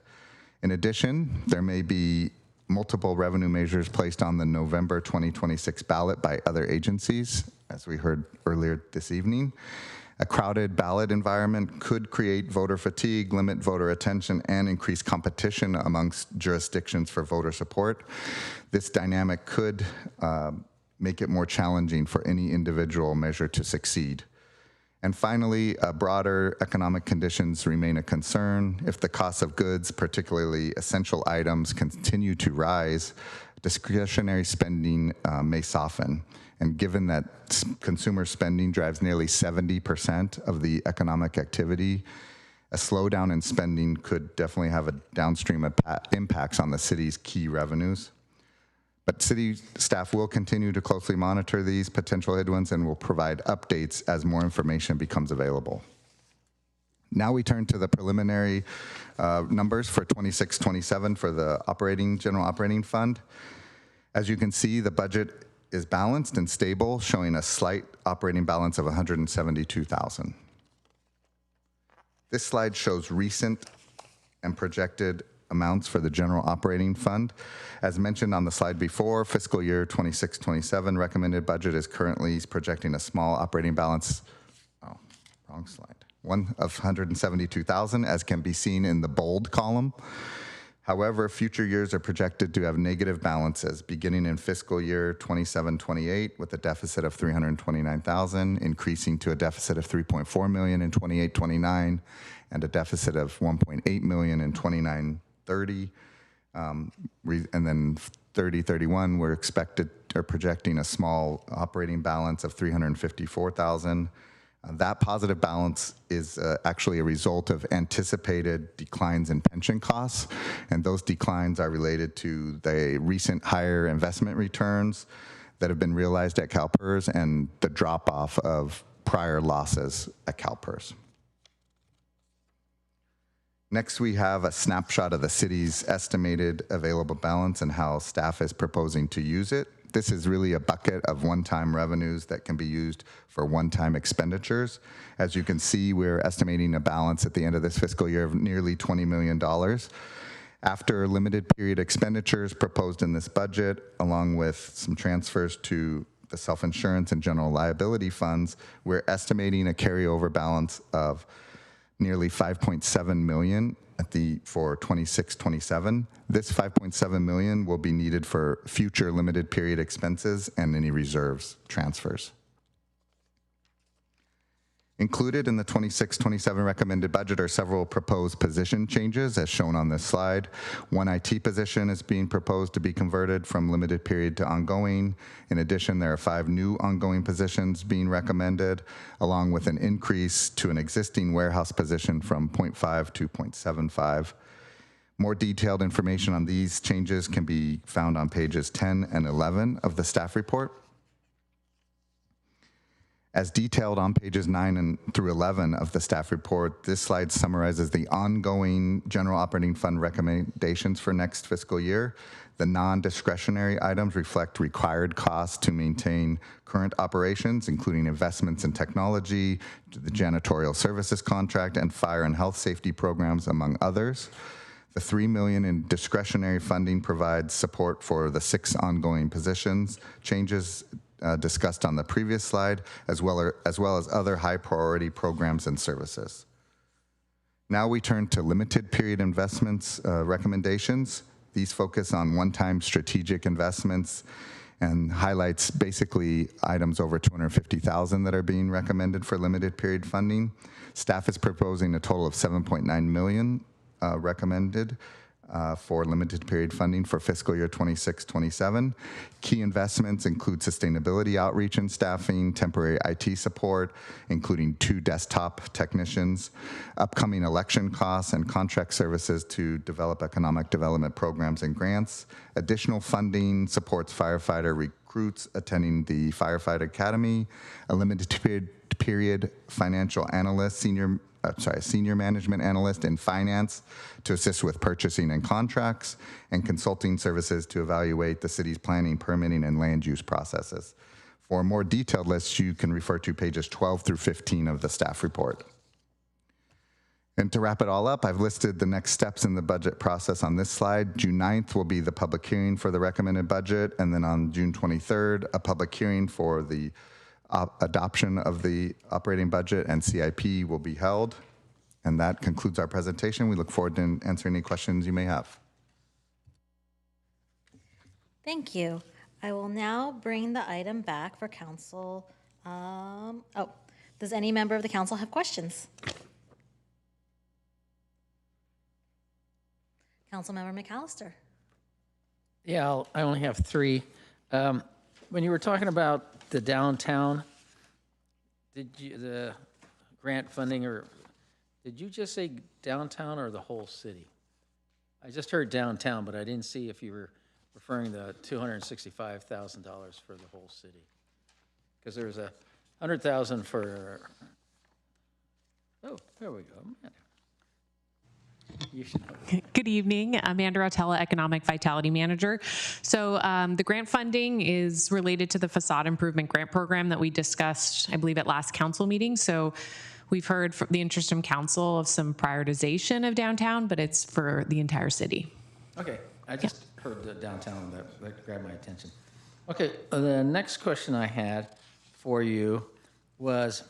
In addition, there may be multiple revenue measures placed on the November 2026 ballot by other agencies, as we heard earlier this evening. A crowded ballot environment could create voter fatigue, limit voter attention, and increase competition amongst jurisdictions for voter support. This dynamic could make it more challenging for any individual measure to succeed. And finally, broader economic conditions remain a concern. If the cost of goods, particularly essential items, continue to rise, discretionary spending may soften. And given that consumer spending drives nearly 70% of the economic activity, a slowdown in spending could definitely have a downstream impacts on the city's key revenues. But city staff will continue to closely monitor these potential headwinds and will provide updates as more information becomes available. Now we turn to the preliminary numbers for 26-27 for the general operating fund. As you can see, the budget is balanced and stable, showing a slight operating balance of $172,000. This slide shows recent and projected amounts for the general operating fund. As mentioned on the slide before, fiscal year 26-27 recommended budget is currently projecting a small operating balance, wrong slide, of $172,000, as can be seen in the bold column. However, future years are projected to have negative balances, beginning in fiscal year 27-28 with a deficit of $329,000, increasing to a deficit of $3.4 million in 28-29, and a deficit of $1.8 million in 29-30. And then 30-31, we're projecting a small operating balance of $354,000. That positive balance is actually a result of anticipated declines in pension costs, and those declines are related to the recent higher investment returns that have been realized at CalPERS and the drop-off of prior losses at CalPERS. Next, we have a snapshot of the city's estimated available balance and how staff is proposing to use it. This is really a bucket of one-time revenues that can be used for one-time expenditures. As you can see, we're estimating a balance at the end of this fiscal year of nearly $20 million. After limited period expenditures proposed in this budget, along with some transfers to the self-insurance and general liability funds, we're estimating a carryover balance of nearly $5.7 million for 26-27. This $5.7 million will be needed for future limited period expenses and any reserves transfers. Included in the 26-27 recommended budget are several proposed position changes as shown on this slide. One IT position is being proposed to be converted from limited period to ongoing. In addition, there are 5 new ongoing positions being recommended, along with an increase to an existing warehouse position from 0.5 to 0.75. More detailed information on these changes can be found on pages 10 and 11 of the staff report. As detailed on pages 9 through 11 of the staff report, this slide summarizes the ongoing general operating fund recommendations for next fiscal year. The non-discretionary items reflect required costs to maintain current operations, including investments in technology, the janitorial services contract, and fire and health safety programs, among others. The $3 million in discretionary funding provides support for the 6 ongoing positions changes discussed on the previous slide, as well as other high priority programs and services. Now we turn to limited period investments recommendations. These focus on one-time strategic investments and highlights basically items over $250,000 that are being recommended for limited period funding. Staff is proposing a total of $7.9 million recommended for limited period funding for fiscal year 26-27. Key investments include sustainability outreach and staffing, temporary IT support, including 2 desktop technicians, upcoming election costs, and contract services to develop economic development programs and grants. Additional funding supports firefighter recruits attending the Firefighter Academy, a limited period financial analyst, senior management analyst in finance to assist with purchasing and contracts, and consulting services to evaluate the city's planning, permitting, and land use processes. For a more detailed list, you can refer to pages 12 through 15 of the staff report. And to wrap it all up, I've listed the next steps in the budget process on this slide. June 9th will be the public hearing for the recommended budget, and then on June 23rd, a public hearing for the adoption of the operating budget and CIP will be held. And that concludes our presentation. We look forward to answering any questions you may have. Thank you. I will now bring the item back for council. Does any member of the council have questions? Councilmember McAllister. Yeah, I only have 3. When you were talking about the downtown, the grant funding, or did you just say downtown or the whole city? I just heard downtown, but I didn't see if you were referring to $265,000 for the whole city. Because there's $100,000 for, oh, there we go. Man. You should know. Good evening. Amanda Rotella, Economic Vitality Manager. So the grant funding is related to the Facade Improvement Grant Program that we discussed, I believe, at last council meeting. So we've heard from the interest from council of some prioritization of downtown, but it's for the entire city. Okay, I just heard the downtown, that grabbed my attention. Okay, the next question I had for you was,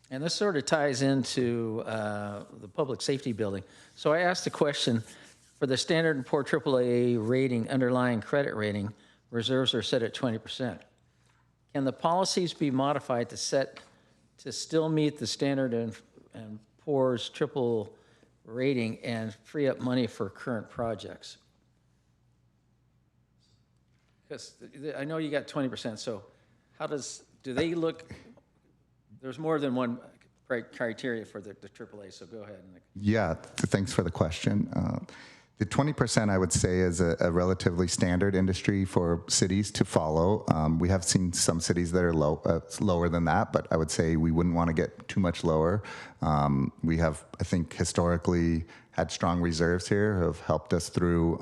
and this sort of ties into the public safety building. So I asked the question, for the Standard & Poor's AAA rating, underlying credit rating, reserves are set at 20%. Can the policies be modified to still meet the Standard & Poor's triple rating and free up money for current projects? Because I know you got 20%, so do they look, there's more than one criteria for the AAA, so go ahead. Yeah, thanks for the question. The 20% I would say is a relatively standard industry for cities to follow. We have seen some cities that are lower than that, but I would say we wouldn't want to get too much lower. We have, I think, historically had strong reserves here who have helped us through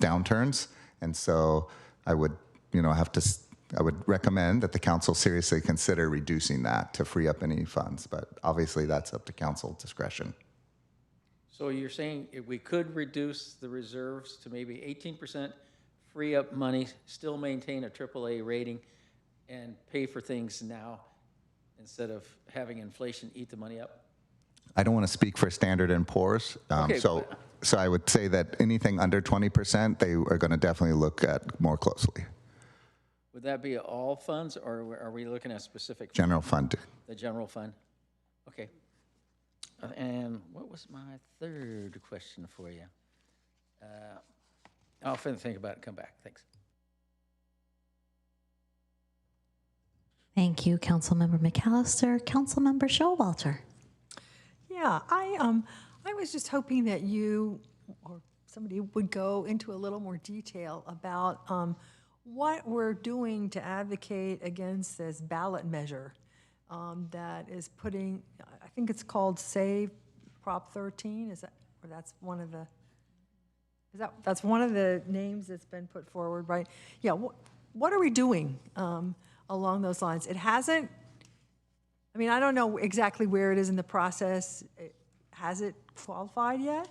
downturns, and so I would, I would recommend that the council seriously consider reducing that to free up any funds, but obviously that's up to council discretion. So you're saying if we could reduce the reserves to maybe 18%, free up money, still maintain a AAA rating, and pay for things now instead of having inflation eat the money up? I don't want to speak for Standard & Poor's, so I would say that anything under 20%, they are going to definitely look at more closely. Would that be all funds, or are we looking at specific? General fund. The general fund. Okay. And what was my third question for you? I'll think about it and come back. Thanks. Thank you, Councilmember McAllister. Councilmember Showalter. Yeah, I was just hoping that you or somebody would go into a little more detail about what we're doing to advocate against this ballot measure that is putting, I think it's called Save Prop 13. Is that, or that's one of the, that's one of the names that's been put forward, right? Yeah, what are we doing along those lines? It hasn't, I mean, I don't know exactly where it is in the process. Has it qualified yet?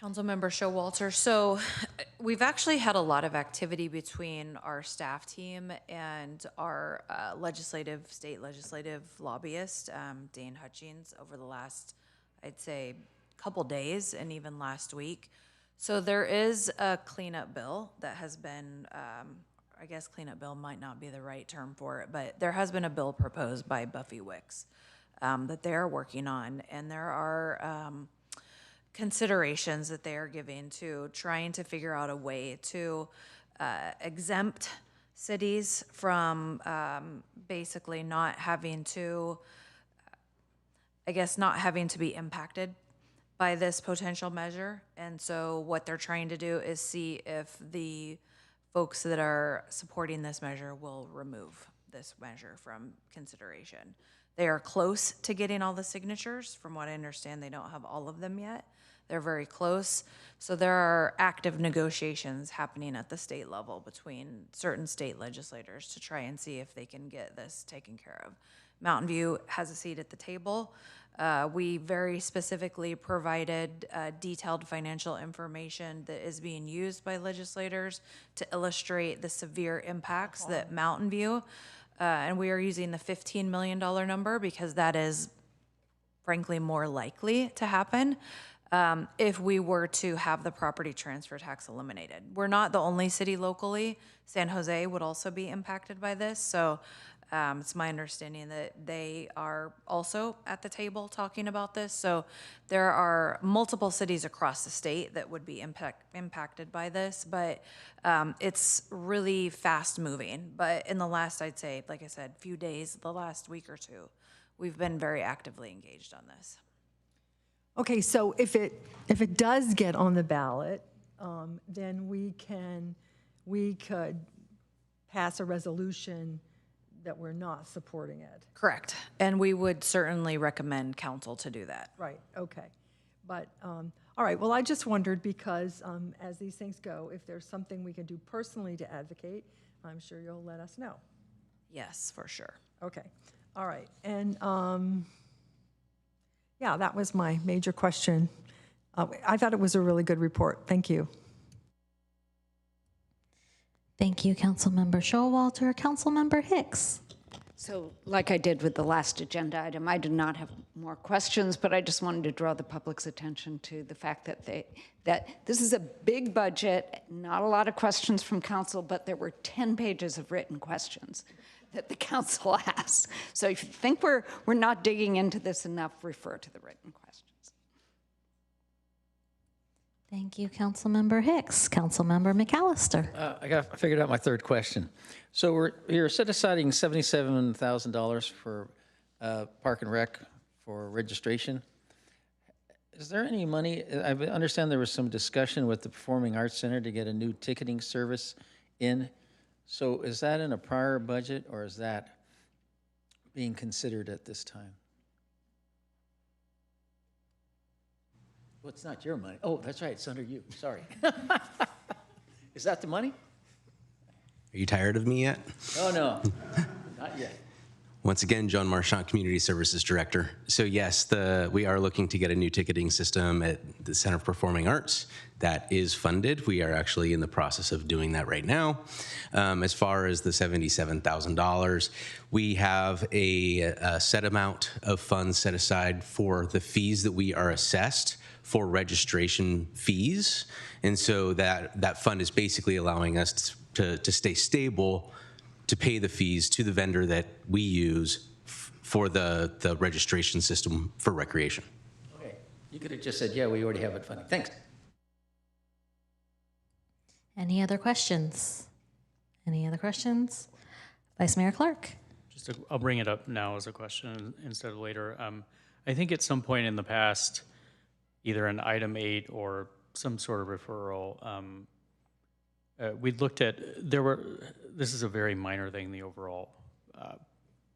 Councilmember Showalter. So we've actually had a lot of activity between our staff team and our state legislative lobbyist, Dane Hutchings, over the last, I'd say, couple days and even last week. So there is a cleanup bill that has been, I guess cleanup bill might not be the right term for it, but there has been a bill proposed by Buffy Wicks that they're working on, and there are considerations that they are giving to trying to figure out a way to exempt cities from basically not having to, I guess, not having to be impacted by this potential measure. And so what they're trying to do is see if the folks that are supporting this measure will remove this measure from consideration. They are close to getting all the signatures. From what I understand, they don't have all of them yet. They're very close. So there are active negotiations happening at the state level between certain state legislators to try and see if they can get this taken care of. Mountain View has a seat at the table. We very specifically provided detailed financial information that is being used by legislators to illustrate the severe impacts that Mountain View, and we are using the $15 million number because that is frankly more likely to happen if we were to have the property transfer tax eliminated. We're not the only city locally. San Jose would also be impacted by this. So it's my understanding that they are also at the table talking about this. So there are multiple cities across the state that would be impacted by this, but it's really fast moving. But in the last, I'd say, like I said, few days, the last week or two, we've been very actively engaged on this. Okay, so if it does get on the ballot, then we could pass a resolution that we're not supporting it. Correct. And we would certainly recommend council to do that. Right, okay. But, all right, well, I just wondered because as these things go, if there's something we can do personally to advocate, I'm sure you'll let us know. Yes, for sure. Okay, all right. And yeah, that was my major question. I thought it was a really good report. Thank you. Thank you, Councilmember Showalter. Councilmember Hicks. So like I did with the last agenda item, I did not have more questions, but I just wanted to draw the public's attention to the fact that this is a big budget, not a lot of questions from council, but there were 10 pages of written questions that the council asked. So if you think we're not digging into this enough, refer to the written questions. Thank you, Councilmember Hicks. Councilmember McAllister. I figured out my third question. So you're set aside $77,000 for Park and Rec for registration. Is there any money? I understand there was some discussion with the Performing Arts Center to get a new ticketing service in. So is that in a prior budget, or is that being considered at this time? Well, it's not your money. Oh, that's right, it's under you, sorry. Is that the money? Are you tired of me yet? Oh, no, not yet. Once again, John Marchant, Community Services Director. So yes, we are looking to get a new ticketing system at the Center for Performing Arts. That is funded. We are actually in the process of doing that right now. As far as the $77,000, we have a set amount of funds set aside for the fees that we are assessed for registration fees. And so that fund is basically allowing us to stay stable, to pay the fees to the vendor that we use for the registration system for recreation. Okay, you could have just said, yeah, we already have it funded. Thanks. Any other questions? Any other questions? Vice Mayor Clark. I'll bring it up now as a question instead of later. I think at some point in the past, either in item 8 or some sort of referral, we looked at, this is a very minor thing, the overall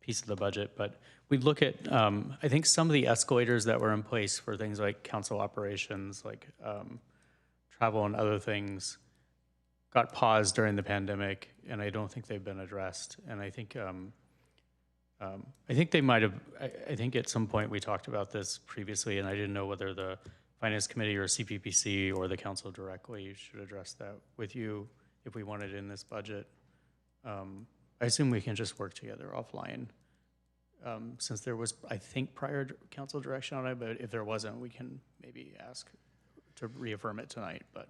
piece of the budget, but we look at, I think some of the escalators that were in place for things like council operations, like travel and other things, got paused during the pandemic, and I don't think they've been addressed. And I think they might have, I think at some point we talked about this previously, and I didn't know whether the Finance Committee or CPPC or the council directly should address that with you if we want it in this budget. I assume we can just work together offline since there was, I think, prior council direction on it, but if there wasn't, we can maybe ask to reaffirm it tonight. But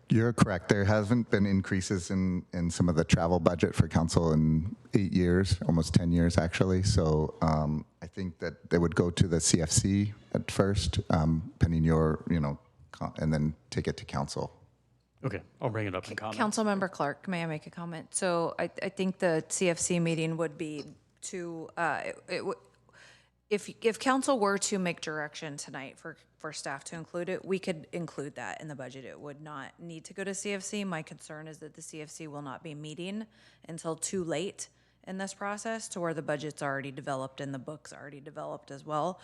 You're correct. There hasn't been increases in some of the travel budget for council in 8 years, almost 10 years actually. So I think that they would go to the CFC at first, pending your, and then take it to council. Okay, I'll bring it up in comment. Councilmember Clark, may I make a comment? So I think the CFC meeting would be to, if council were to make direction tonight for staff to include it, we could include that in the budget. It would not need to go to CFC. My concern is that the CFC will not be meeting until too late in this process to where the budget's already developed and the book's already developed as well.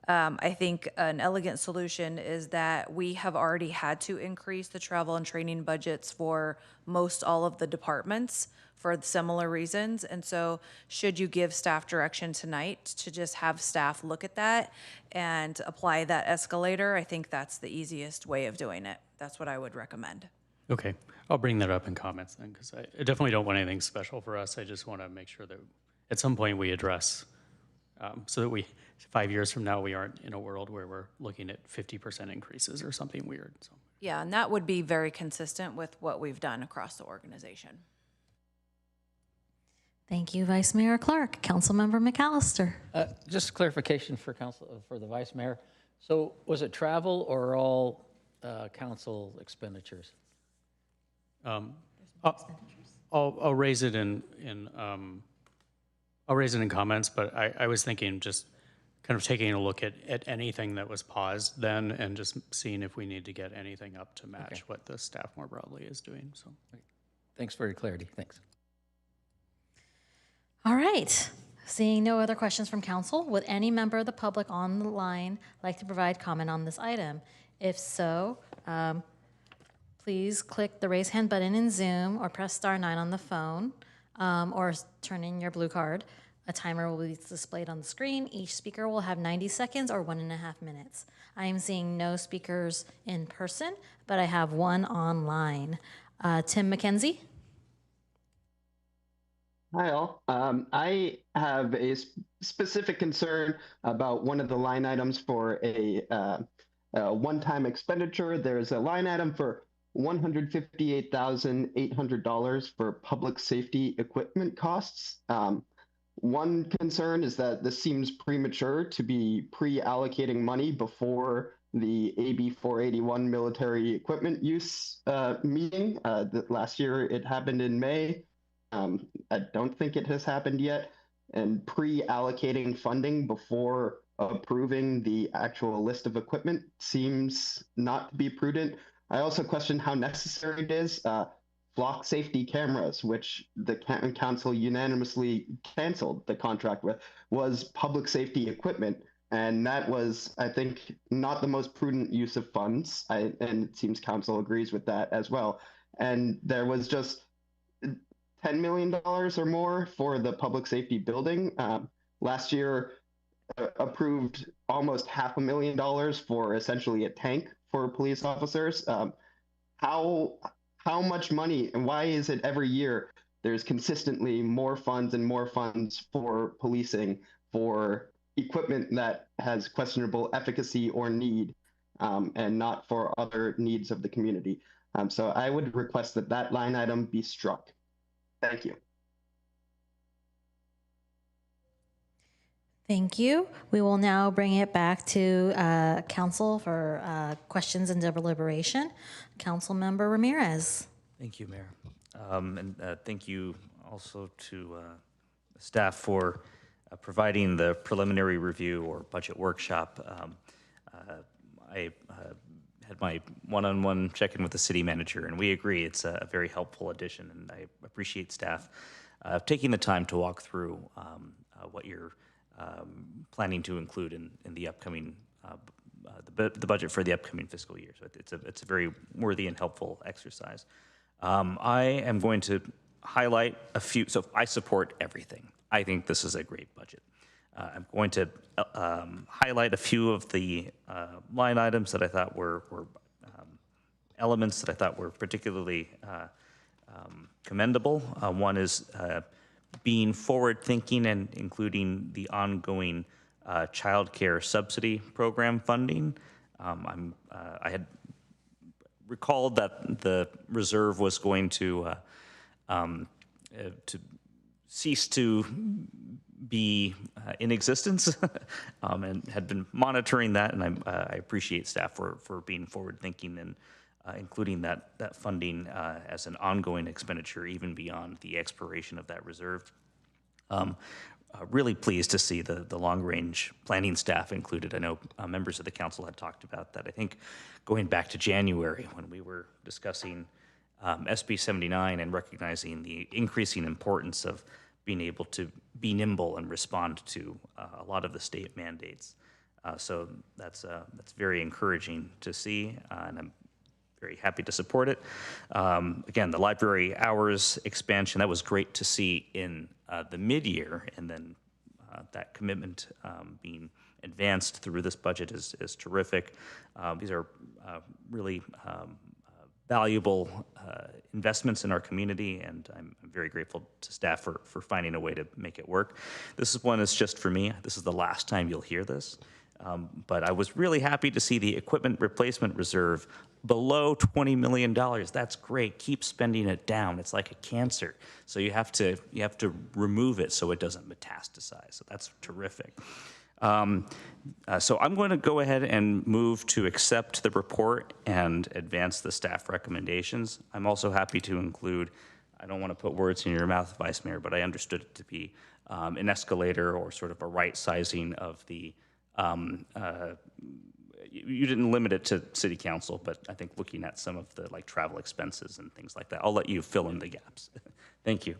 I think an elegant solution is that we have already had to increase the travel and training budgets for most all of the departments for similar reasons. And so should you give staff direction tonight to just have staff look at that and apply that escalator, I think that's the easiest way of doing it. That's what I would recommend. Okay, I'll bring that up in comments then, because I definitely don't want anything special for us. I just want to make sure that at some point we address, so that 5 years from now, we aren't in a world where we're looking at 50% increases or something weird. So. Yeah, and that would be very consistent with what we've done across the organization. Thank you, Vice Mayor Clark. Councilmember McAllister. Just clarification for the Vice Mayor. So was it travel or all council expenditures? I'll raise it in I'll raise it in comments, but I was thinking just kind of taking a look at anything that was paused then and just seeing if we need to get anything up to match what the staff more broadly is doing. So, thanks for your clarity. Thanks. All right. Seeing no other questions from council, would any member of the public on the line like to provide comment on this item? If so, please click the raise hand button in Zoom or press *9 on the phone or turn in your blue card. A timer will be displayed on the screen. Each speaker will have 90 seconds or 1.5 minutes. I am seeing no speakers in person, but I have one online. Tim McKenzie. Hi, all. I have a specific concern about one of the line items for a one-time expenditure. There's a line item for $158,800 for public safety equipment costs. One concern is that this seems premature to be pre-allocating money before the AB 481 military equipment use meeting. Last year it happened in May. I don't think it has happened yet. And pre-allocating funding before approving the actual list of equipment seems not to be prudent. I also question how necessary it is. Flock safety cameras, which the council unanimously canceled the contract with, was public safety equipment. And that was, I think, not the most prudent use of funds. And it seems council agrees with that as well. And there was just $10 million or more for the public safety building. Last year, approved almost $500,000 for essentially a tank for police officers. How much money, and why is it every year there's consistently more funds and more funds for policing for equipment that has questionable efficacy or need, and not for other needs of the community? So I would request that that line item be struck. Thank you. Thank you. We will now bring it back to council for questions and deliberation. Councilmember Ramirez. Thank you, Mayor. And thank you also to staff for providing the preliminary review or budget workshop. I had my one-on-one check-in with the city manager, and we agree it's a very helpful addition, and I appreciate staff taking the time to walk through what you're planning to include in the upcoming the budget for the upcoming fiscal year. So it's a very worthy and helpful exercise. I am going to highlight a few. So I support everything. I think this is a great budget. I'm going to highlight a few of the line items that I thought were elements that I thought were particularly commendable. One is being forward-thinking and including the ongoing child care subsidy program funding. I had recalled that the reserve was going to cease to be in existence, and had been monitoring that, and I appreciate staff for being forward-thinking and including that funding as an ongoing expenditure even beyond the expiration of that reserve. Really pleased to see the long-range planning staff included. I know members of the council had talked about that. I think going back to January when we were discussing SB 79 and recognizing the increasing importance of being able to be nimble and respond to a lot of the state mandates. So that's very encouraging to see, and I'm very happy to support it. Again, the library hours expansion, that was great to see in the mid-year, and then that commitment being advanced through this budget is terrific. These are really valuable investments in our community, and I'm very grateful to staff for finding a way to make it work. This one is just for me. This is the last time you'll hear this. But I was really happy to see the equipment replacement reserve below $20 million. That's great. Keep spending it down. It's like a cancer. So you have to remove it so it doesn't metastasize. So that's terrific. So I'm going to go ahead and move to accept the report and advance the staff recommendations. I'm also happy to include, I don't want to put words in your mouth, Vice Mayor, but I understood it to be an escalator or sort of a right sizing of the you didn't limit it to city council, but I think looking at some of the like travel expenses and things like that, I'll let you fill in the gaps. Thank you.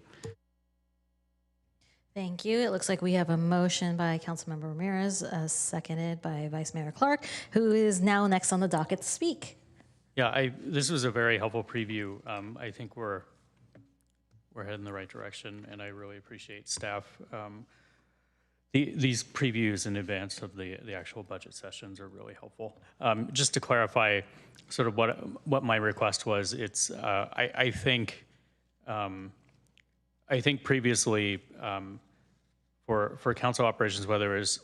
Thank you. It looks like we have a motion by Councilmember Ramirez, seconded by Vice Mayor Clark, who is now next on the docket to speak. Yeah, this was a very helpful preview. I think we're heading in the right direction, and I really appreciate staff. These previews in advance of the actual budget sessions are really helpful. Just to clarify sort of what my request was, it's I think previously for council operations, whether it's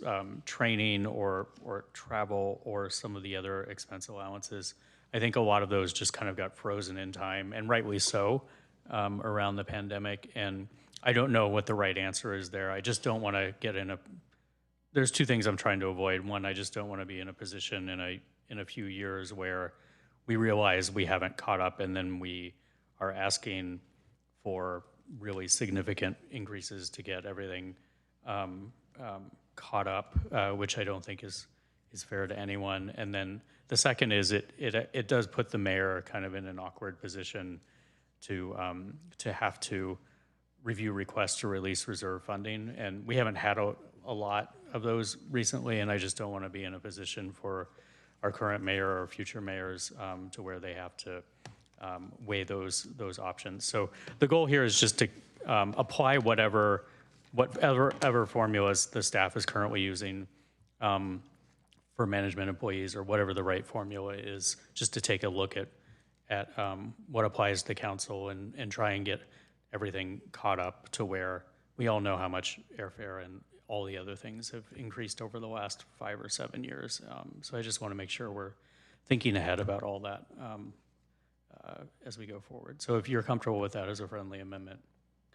training or travel or some of the other expense allowances, I think a lot of those just kind of got frozen in time, and rightly so, around the pandemic. And I don't know what the right answer is there. I just don't want to get in there's two things I'm trying to avoid. One, I just don't want to be in a position in a few years where we realize we haven't caught up, and then we are asking for really significant increases to get everything caught up, which I don't think is fair to anyone. And then the second is it does put the mayor kind of in an awkward position to have to review requests to release reserve funding. And we haven't had a lot of those recently, and I just don't want to be in a position for our current mayor or future mayors to where they have to weigh those options. So the goal here is just to apply whatever formulas the staff is currently using for management employees, or whatever the right formula is, just to take a look at what applies to council and try and get everything caught up to where we all know how much airfare and all the other things have increased over the last 5 or 7 years. So I just want to make sure we're thinking ahead about all that as we go forward. So if you're comfortable with that as a friendly amendment,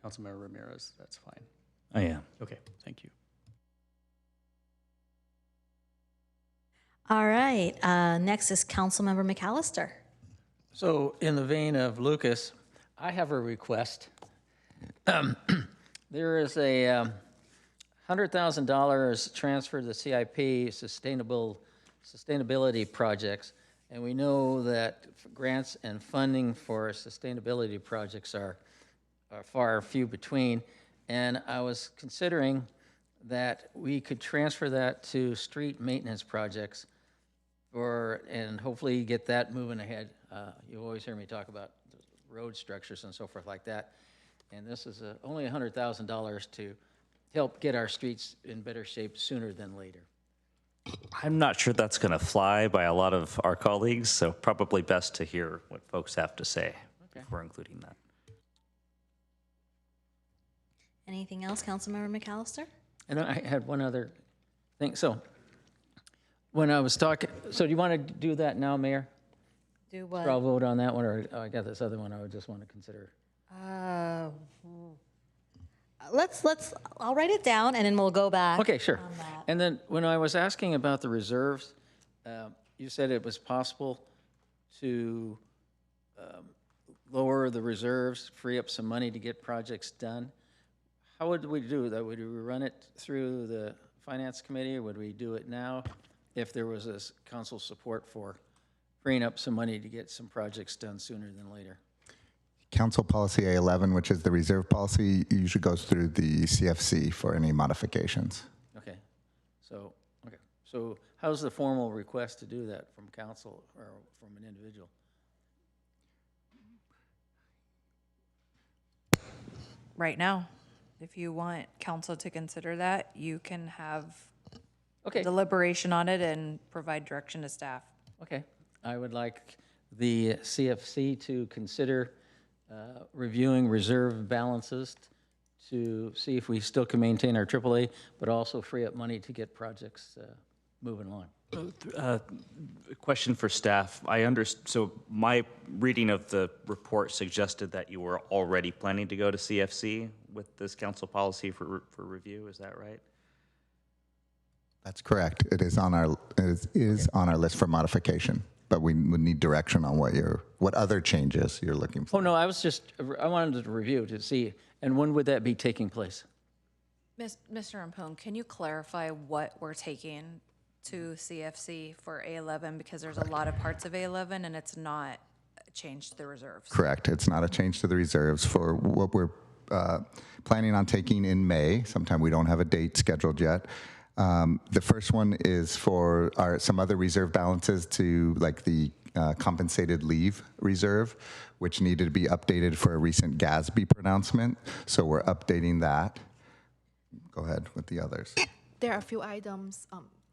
Councilmember Ramirez, that's fine. I am. Okay, thank you. All right, next is Councilmember McAllister. So in the vein of Lucas, I have a request. There is a $100,000 transfer to the CIP sustainability projects, and we know that grants and funding for sustainability projects are far few between. And I was considering that we could transfer that to street maintenance projects, and hopefully get that moving ahead. You always hear me talk about road structures and so forth like that. And this is only $100,000 to help get our streets in better shape sooner than later. I'm not sure that's going to fly by a lot of our colleagues, so probably best to hear what folks have to say before including that. Anything else, Councilmember McAllister? And I had one other thing. So when I was talking, so do you want to do that now, Mayor? Do what? Or I'll vote on that one, or I got this other one I would just want to consider. I'll write it down and then we'll go back. Okay, sure. And then when I was asking about the reserves, you said it was possible to lower the reserves, free up some money to get projects done. How would we do that? Would we run it through the Finance Committee, or would we do it now if there was this council support for freeing up some money to get some projects done sooner than later? Council Policy A11, which is the reserve policy, usually goes through the CFC for any modifications. Okay. So how's the formal request to do that from council or from an individual? Right now, if you want council to consider that, you can have deliberation on it and provide direction to staff. Okay. I would like the CFC to consider reviewing reserve balances to see if we still can maintain our AAA, but also free up money to get projects moving along. Question for staff. So my reading of the report suggested that you were already planning to go to CFC with this council policy for review. Is that right? That's correct. It is on our on our list for modification, but we would need direction on what other changes you're looking for. Oh no, I wanted to review to see, and when would that be taking place? Mr. Rampone, can you clarify what we're taking to CFC for A11, because there's a lot of parts of A11 and it's not a change to the reserves? Correct. It's not a change to the reserves. For what we're planning on taking in May, sometime we don't have a date scheduled yet. The first one is for some other reserve balances to like the compensated leave reserve, which needed to be updated for a recent GASB pronouncement. So we're updating that. Go ahead with the others. There are a few items.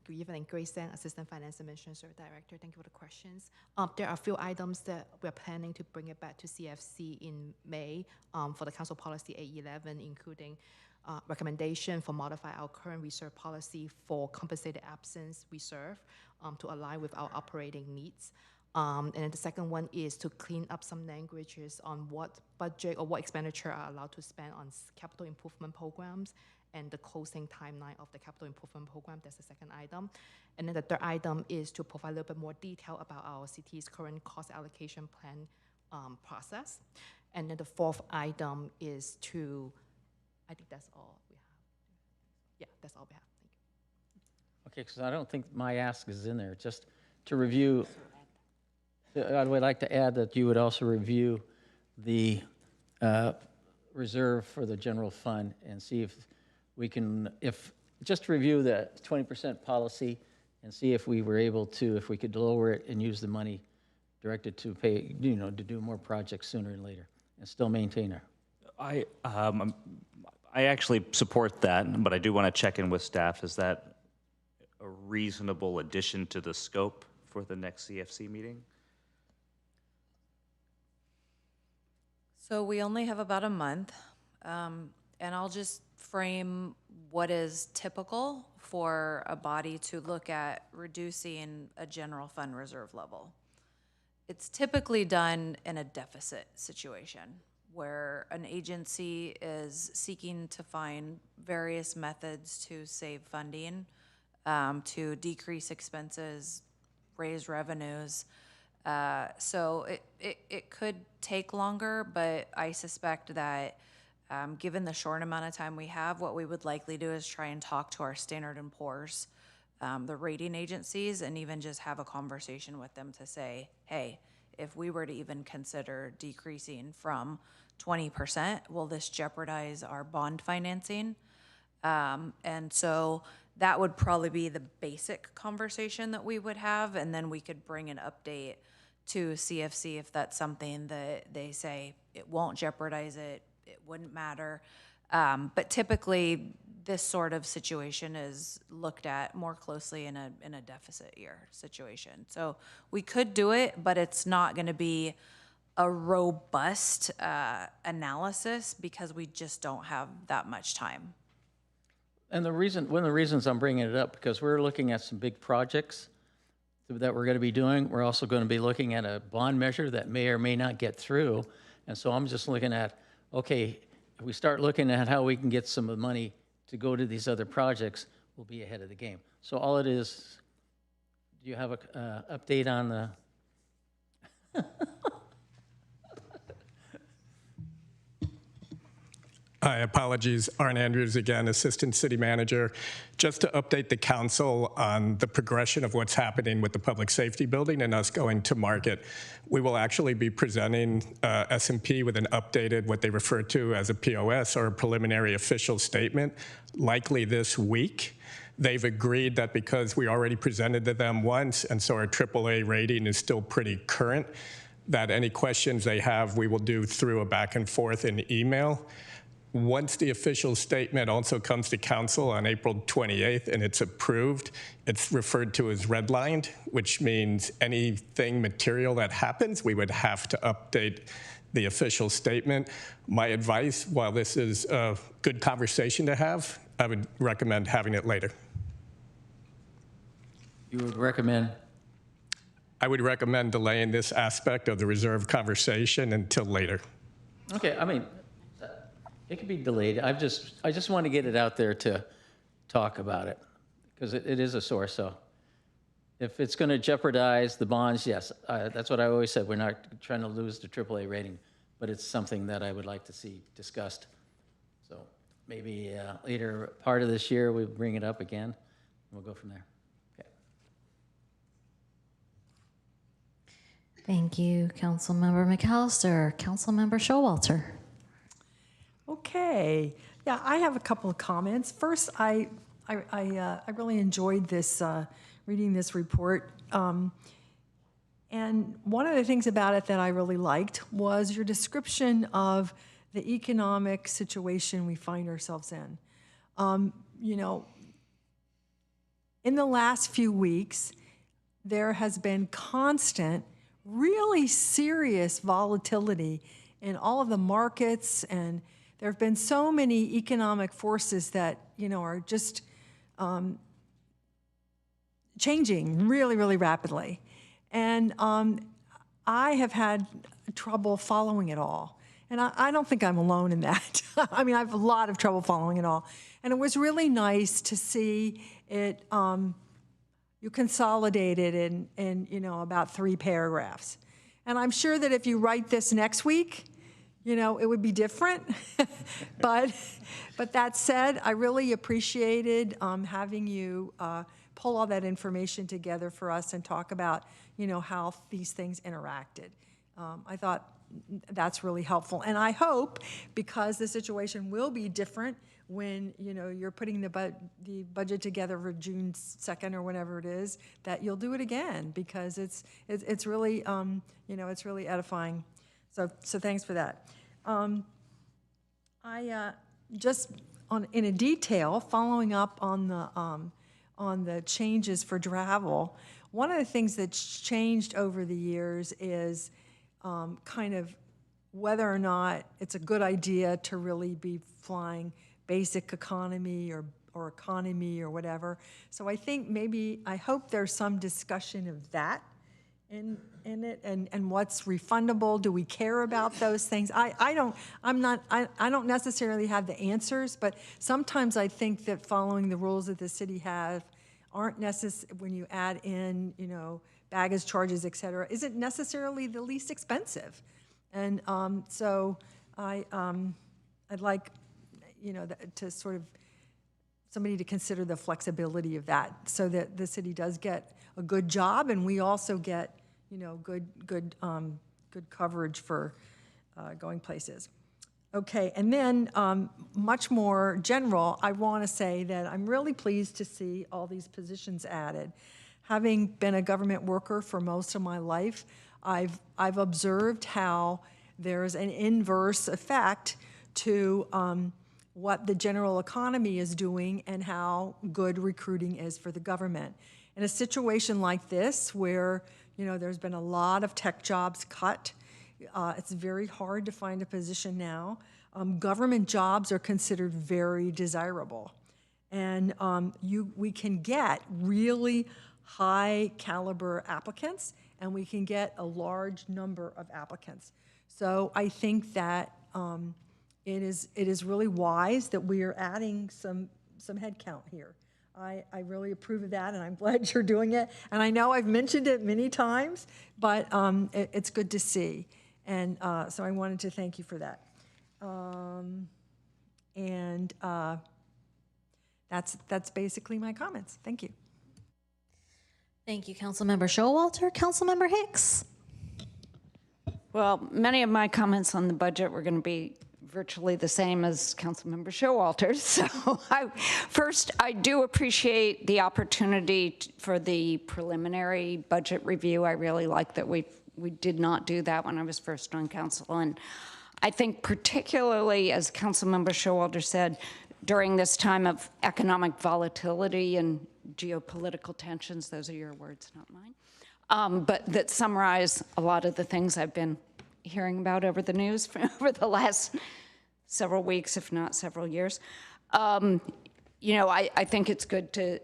Good evening, Grace Zhang, Assistant Finance Administrative Director. Thank you for the questions. There are a few items that we're planning to bring it back to CFC in May for the Council Policy A11, including recommendation for modify our current reserve policy for compensated absence reserve to align with our operating needs. And then the second one is to clean up some languages on what budget or what expenditure are allowed to spend on capital improvement programs and the closing timeline of the capital improvement program. That's the second item. And then the third item is to provide a little bit more detail about our city's current cost allocation plan process. And then the fourth item is to, I think that's all we have. Yeah, that's all we have. Okay, because I don't think my ask is in there, just to review. I would like to add that you would also review the reserve for the general fund and see if we can, just review the 20% policy and see if we were able to, if we could lower it and use the money directed to pay, to do more projects sooner and later and still maintain our. I actually support that, but I do want to check in with staff. Is that a reasonable addition to the scope for the next CFC meeting? So we only have about a month, and I'll just frame what is typical for a body to look at reducing a general fund reserve level. It's typically done in a deficit situation where an agency is seeking to find various methods to save funding, to decrease expenses, raise revenues. So it could take longer, but I suspect that given the short amount of time we have, what we would likely do is try and talk to our Standard & Poor's, the rating agencies, and even just have a conversation with them to say, hey, if we were to even consider decreasing from 20%, will this jeopardize our bond financing? And so that would probably be the basic conversation that we would have, and then we could bring an update to CFC if that's something that they say it won't jeopardize it, it wouldn't matter. But typically, this sort of situation is looked at more closely in a deficit year situation. So we could do it, but it's not going to be a robust analysis because we just don't have that much time. And one of the reasons I'm bringing it up, because we're looking at some big projects that we're going to be doing. We're also going to be looking at a bond measure that may or may not get through. And so I'm just looking at, okay, if we start looking at how we can get some of the money to go to these other projects, we'll be ahead of the game. So all it is, do you have an update on the? Hi, apologies. Arn Andrews again, Assistant City Manager. Just to update the council on the progression of what's happening with the public safety building and us going to market. We will actually be presenting S&P with an updated, what they refer to as a POS or a preliminary official statement, likely this week. They've agreed that because we already presented to them once, and so our AAA rating is still pretty current, that any questions they have, we will do through a back and forth in email. Once the official statement also comes to council on April 28th and it's approved, it's referred to as redlined, which means anything material that happens, we would have to update the official statement. My advice, while this is a good conversation to have, I would recommend having it later. You would recommend? I would recommend delaying this aspect of the reserve conversation until later. Okay, I mean, it could be delayed. I just want to get it out there to talk about it because it is a source. So if it's going to jeopardize the bonds, yes, that's what I always said. We're not trying to lose the AAA rating, but it's something that I would like to see discussed. So maybe later part of this year, we bring it up again. And we'll go from there. Okay. Thank you, Councilmember McAllister. Councilmember Showalter. Okay. Yeah, I have a couple of comments. First, I really enjoyed this reading this report. And one of the things about it that I really liked was your description of the economic situation we find ourselves in. You know, in the last few weeks, there has been constant, really serious volatility in all of the markets, and there have been so many economic forces that, you know, are just changing really, really rapidly. And I have had trouble following it all. And I don't think I'm alone in that. I mean, I have a lot of trouble following it all. And it was really nice to see it, you consolidated in you know, about 3 paragraphs. And I'm sure that if you write this next week, you know, it would be different. but that said, I really appreciated having you pull all that information together for us and talk about, how these things interacted. I thought that's really helpful. And I hope, because the situation will be different when, you're putting the budget together for June 2nd or whenever it is, that you'll do it again, because it's really, it's really edifying. So thanks for that. I just in a detail, following up on the changes for travel, one of the things that's changed over the years is kind of whether or not it's a good idea to really be flying basic economy or economy or whatever. So I think I hope there's some discussion of that in it, and what's refundable. Do we care about those things? I don't necessarily have the answers, but sometimes I think that following the rules that the city have aren't necessary when you add in, baggage charges, et cetera, isn't necessarily the least expensive. And so I'd like, to sort of somebody to consider the flexibility of that, so that the city does get a good job, and we also get, good coverage for going places. Okay, and then much more general, I want to say that I'm really pleased to see all these positions added. Having been a government worker for most of my life, I've observed how there's an inverse effect to what the general economy is doing and how good recruiting is for the government. In a situation like this, where there's been a lot of tech jobs cut, it's very hard to find a position now. Government jobs are considered very desirable, and we can get really high caliber applicants, and we can get a large number of applicants. So I think that it is really wise that we are adding some headcount here. I really approve of that, and I'm glad you're doing it. And I know I've mentioned it many times, but it's good to see. And so I wanted to thank you for that. That's basically my comments. Thank you. Thank you, Councilmember Showalter. Councilmember Hicks. Well, many of my comments on the budget were going to be virtually the same as Councilmember Showalter's. So first, I do appreciate the opportunity for the preliminary budget review. I really like that we did not do that when I was first on council. And I think particularly, as Councilmember Showalter said, during this time of economic volatility and geopolitical tensions, those are your words, not mine, but that summarize a lot of the things I've been hearing about over the news for over the last several weeks, if not several years. I think it's good to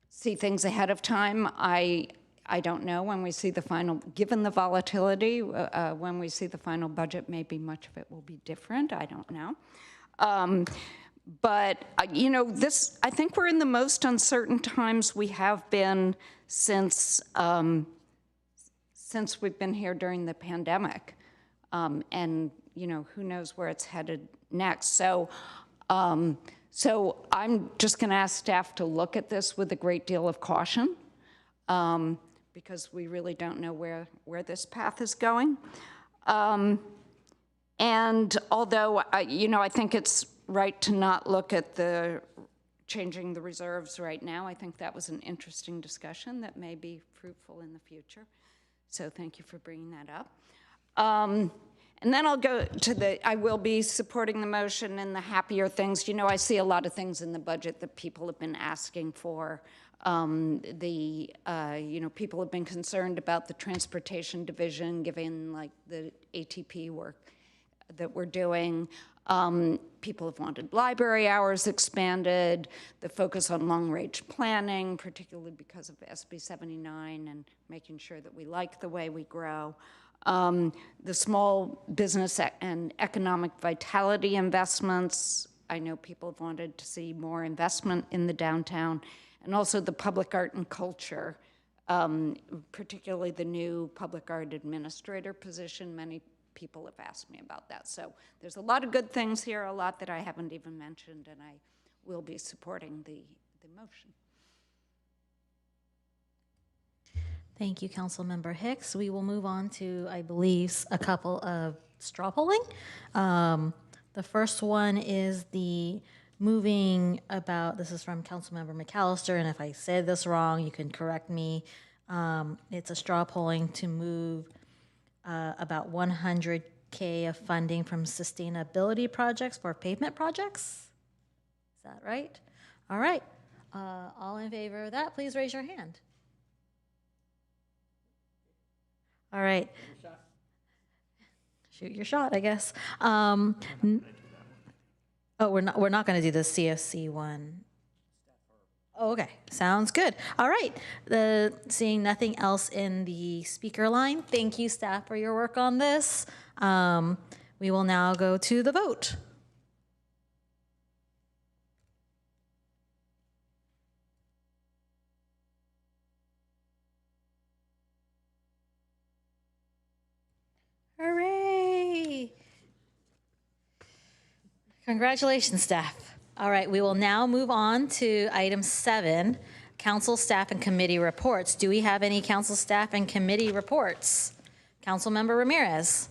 see things ahead of time. I don't know when we see the final, given the volatility, when we see the final budget, maybe much of it will be different. I don't know. But, I think we're in the most uncertain times we have been since we've been here during the pandemic. And, who knows where it's headed next. So I'm just going to ask staff to look at this with a great deal of caution, because we really don't know where this path is going. And although, I think it's right to not look at the changing the reserves right now, I think that was an interesting discussion that may be fruitful in the future. So thank you for bringing that up. And then I'll go to I will be supporting the motion and the happier things. I see a lot of things in the budget that people have been asking for. People have been concerned about the transportation division, given like the ATP work that we're doing. People have wanted library hours expanded, the focus on long-range planning, particularly because of SB 79 and making sure that we like the way we grow. The small business and economic vitality investments. I know people have wanted to see more investment in the downtown, and also the public art and culture, particularly the new public art administrator position. Many people have asked me about that. So there's a lot of good things here, a lot that I haven't even mentioned, and I will be supporting the motion. Thank you, Councilmember Hicks. We will move on to, I believe, a couple of straw polling. The first one is the moving about, this is from Councilmember McAllister, and if I said this wrong, you can correct me. It's a straw polling to move about 100K of funding from sustainability projects for pavement projects. Is that right? All right. All in favor of that, please raise your hand. All right. Shoot your shot, I guess. Oh, we're not going to do the CFC one. Oh, okay, sounds good. All right. Seeing nothing else in the speaker line, thank you, staff, for your work on this. We will now go to the vote. Hooray! Congratulations, staff. All right, we will now move on to item 7, council staff and committee reports. Do we have any council staff and committee reports? Councilmember Ramirez.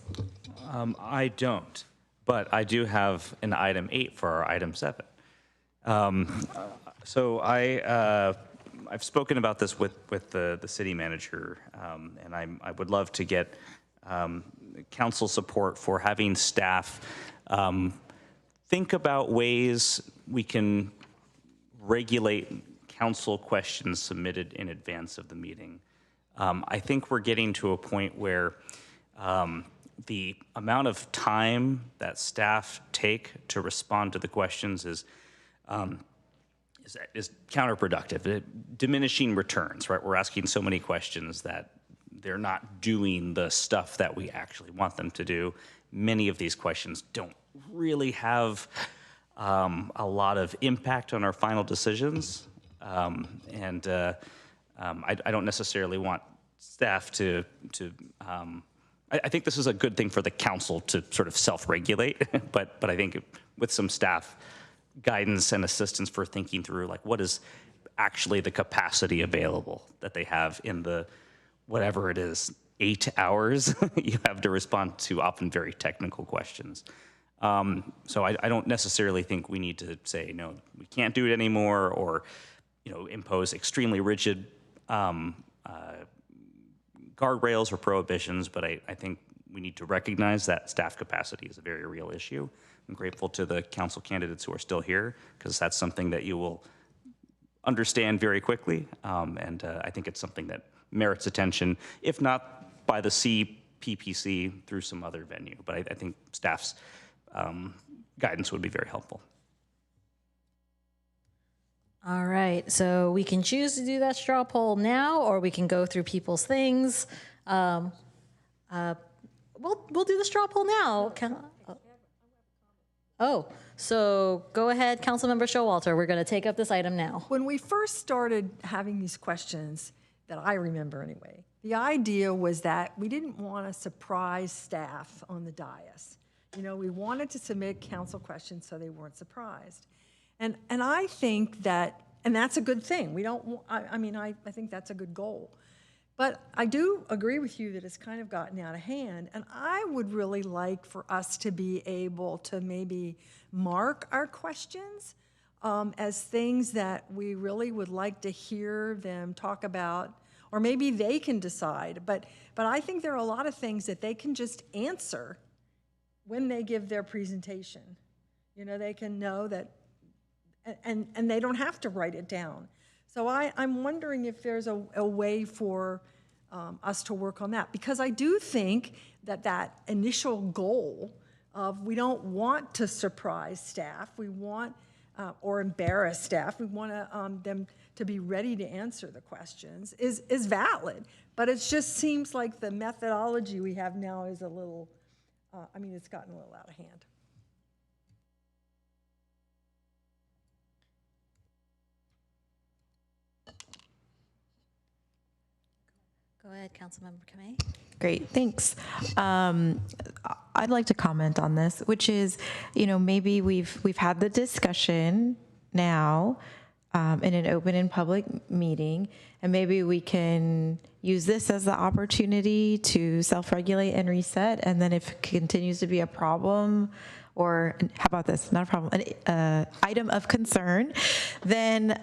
I don't, but I do have an item 8 for our item 7. So I've spoken about this with the city manager, and I would love to get council support for having staff think about ways we can regulate council questions submitted in advance of the meeting. I think we're getting to a point where the amount of time that staff take to respond to the questions is counterproductive, diminishing returns, right? We're asking so many questions that they're not doing the stuff that we actually want them to do. Many of these questions don't really have a lot of impact on our final decisions. I don't necessarily want staff to I think this is a good thing for the council to sort of self-regulate, but I think with some staff guidance and assistance for thinking through, like, what is actually the capacity available that they have in the, whatever it is, 8 hours you have to respond to often very technical questions. So I don't necessarily think we need to say, no, we can't do it anymore, or, you know, impose extremely rigid guardrails or prohibitions, but I think we need to recognize that staff capacity is a very real issue. I'm grateful to the council candidates who are still here, because that's something that you will understand very quickly, and I think it's something that merits attention, if not by the CPPC, through some other venue, but I think staff's guidance would be very helpful. All right, so we can choose to do that straw poll now, or we can go through people's things. We'll do the straw poll now. So go ahead, Councilmember Showalter. We're going to take up this item now. When we first started having these questions, that I remember anyway, the idea was that we didn't want to surprise staff on the dais. You know, we wanted to submit council questions so they weren't surprised. And I think that, and that's a good thing. We don't, I think that's a good goal. But I do agree with you that it's kind of gotten out of hand. And I would really like for us to be able to maybe mark our questions as things that we really would like to hear them talk about, or maybe they can decide. But I think there are a lot of things that they can just answer when they give their presentation. You know, they can know that, and they don't have to write it down. So I'm wondering if there's a way for us to work on that, because I do think that initial goal of, we don't want to surprise staff, we want, or embarrass staff, we want them to be ready to answer the questions, is valid. But it just seems like the methodology we have now is a little, it's gotten a little out of hand. Go ahead, Councilmember Kamei. Great, thanks. I'd like to comment on this, which is, you know, maybe we've had the discussion now, in an open and public meeting, and maybe we can use this as the opportunity to self-regulate and reset, and then if it continues to be a problem, or how about this, not a problem, an item of concern, then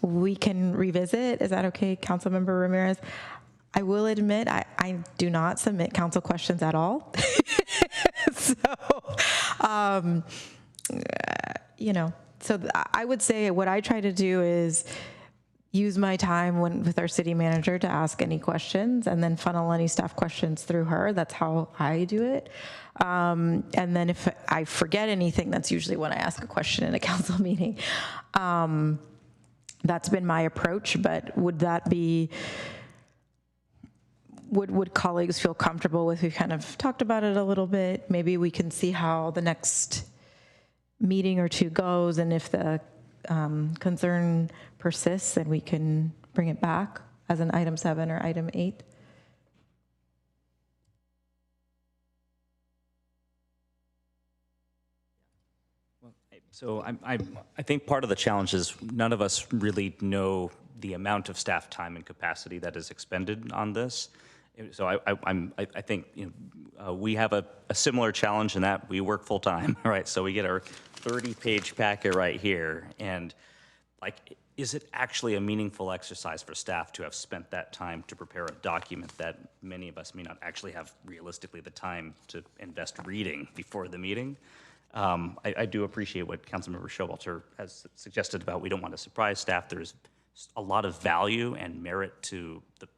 we can revisit. Is that okay, Councilmember Ramirez? I will admit, I do not submit council questions at all. So, so I would say what I try to do is use my time with our city manager to ask any questions and then funnel any staff questions through her. That's how I do it. And then if I forget anything, that's usually when I ask a question in a council meeting. That's been my approach, but would that be, would colleagues feel comfortable with, we kind of talked about it a little bit, maybe we can see how the next meeting or two goes, and if the concern persists, then we can bring it back as an item 7 or item 8. So I think part of the challenge is none of us really know the amount of staff time and capacity that is expended on this. So I think we have a similar challenge in that we work full time, right? So we get our 30-page packet right here, and like, is it actually a meaningful exercise for staff to have spent that time to prepare a document that many of us may not actually have realistically the time to invest reading before the meeting? I do appreciate what Councilmember Showalter has suggested about we don't want to surprise staff. There's a lot of value and merit to the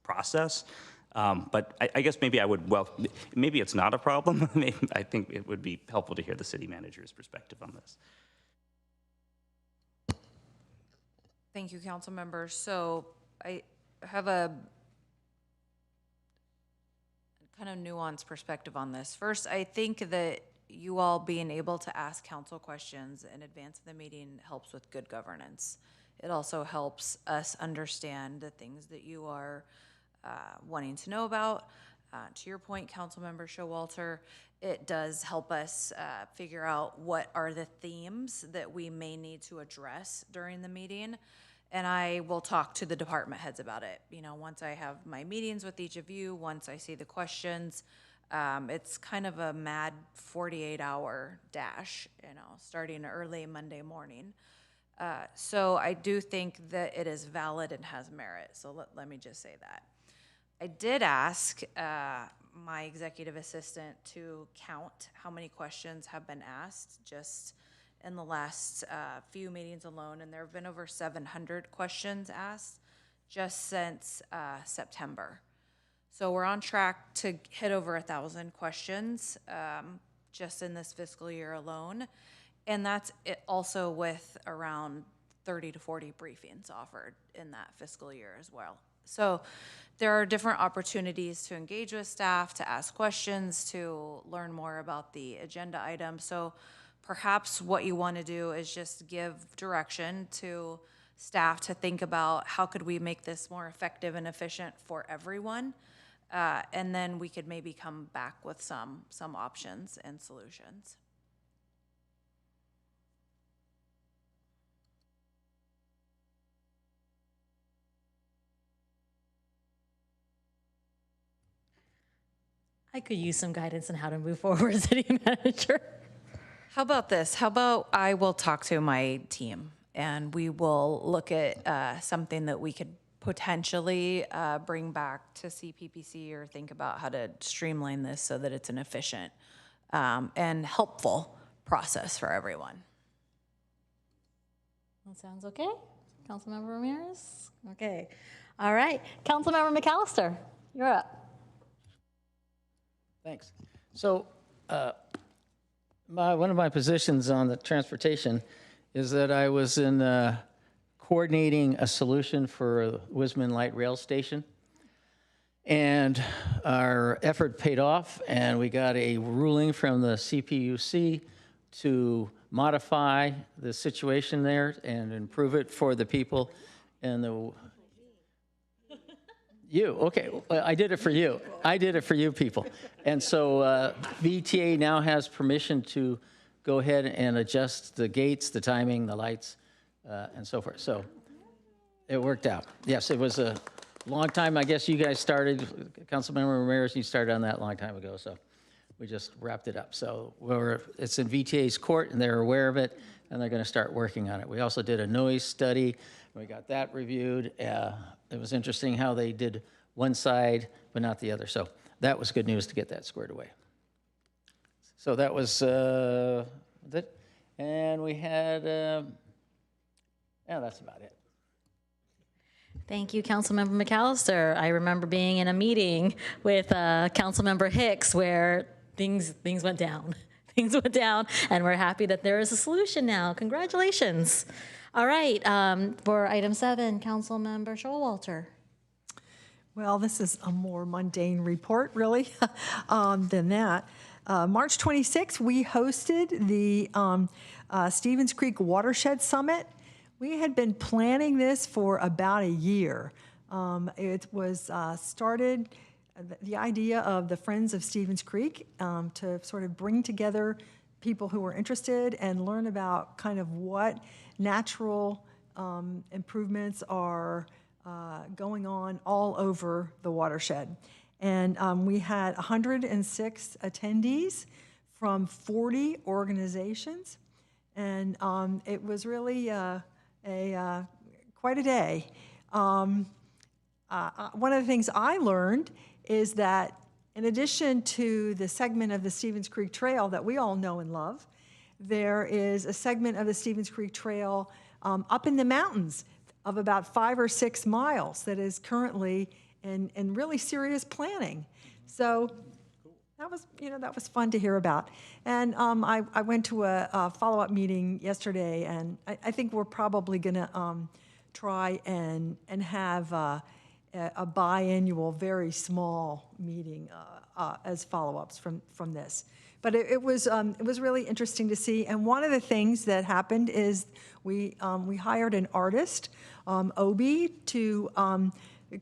process. But I guess maybe I would, maybe it's not a problem. I think it would be helpful to hear the city manager's perspective on this. Thank you, council members. So I have a kind of nuanced perspective on this. First, I think that you all being able to ask council questions in advance of the meeting helps with good governance. It also helps us understand the things that you are wanting to know about. To your point, Councilmember Showalter, it does help us figure out what are the themes that we may need to address during the meeting. And I will talk to the department heads about it. You know, once I have my meetings with each of you, once I see the questions, it's kind of a mad 48-hour dash, you know, starting early Monday morning. So I do think that it is valid and has merit. So let me just say that. I did ask my executive assistant to count how many questions have been asked just in the last few meetings alone, and there have been over 700 questions asked just since September. So we're on track to hit over 1,000 questions just in this fiscal year alone, and that's it also with around 30 to 40 briefings offered in that fiscal year as well. So there are different opportunities to engage with staff, to ask questions, to learn more about the agenda items. So perhaps what you want to do is just give direction to staff to think about how could we make this more effective and efficient for everyone, and then we could maybe come back with some options and solutions. I could use some guidance on how to move forward, city manager. How about this? How about I will talk to my team and we will look at something that we could potentially bring back to CPPC or think about how to streamline this so that it's an efficient and helpful process for everyone. That sounds okay. Councilmember Ramirez? Okay. All right. Councilmember McAllister, you're up. Thanks. So one of my positions on the transportation is that I was in coordinating a solution for Wisman Light Rail Station. And our effort paid off, and we got a ruling from the CPUC to modify the situation there and improve it for the people and the... You, okay, well, I did it for you. I did it for you people. And so VTA now has permission to go ahead and adjust the gates, the timing, the lights, and so forth. So it worked out. Yes, it was a long time. I guess you guys started, Councilmember Ramirez, you started on that a long time ago, so we just wrapped it up. So it's in VTA's court, and they're aware of it, and they're going to start working on it. We also did a noise study. We got that reviewed. It was interesting how they did one side, but not the other. So that was good news to get that squared away. So that was it. And we had, yeah, that's about it. Thank you, Councilmember McAllister. I remember being in a meeting with Councilmember Hicks where things went down. Things went down, and we're happy that there is a solution now. Congratulations. All right, for item 7, Councilmember Showalter. Well, this is a more mundane report, really, than that. March 26th, we hosted the Stevens Creek Watershed Summit. We had been planning this for about a year. It was started, the idea of the Friends of Stevens Creek to sort of bring together people who were interested and learn about kind of what natural improvements are going on all over the watershed. And we had 106 attendees from 40 organizations. And it was really quite a day. One of the things I learned is that in addition to the segment of the Stevens Creek Trail that we all know and love, there is a segment of the Stevens Creek Trail up in the mountains of about 5 or 6 miles that is currently in really serious planning. So that was fun to hear about. And I went to a follow-up meeting yesterday, and I think we're probably going to try and have a biannual, very small meeting as follow-ups from this. But it was really interesting to see. And one of the things that happened is we hired an artist, Obi, to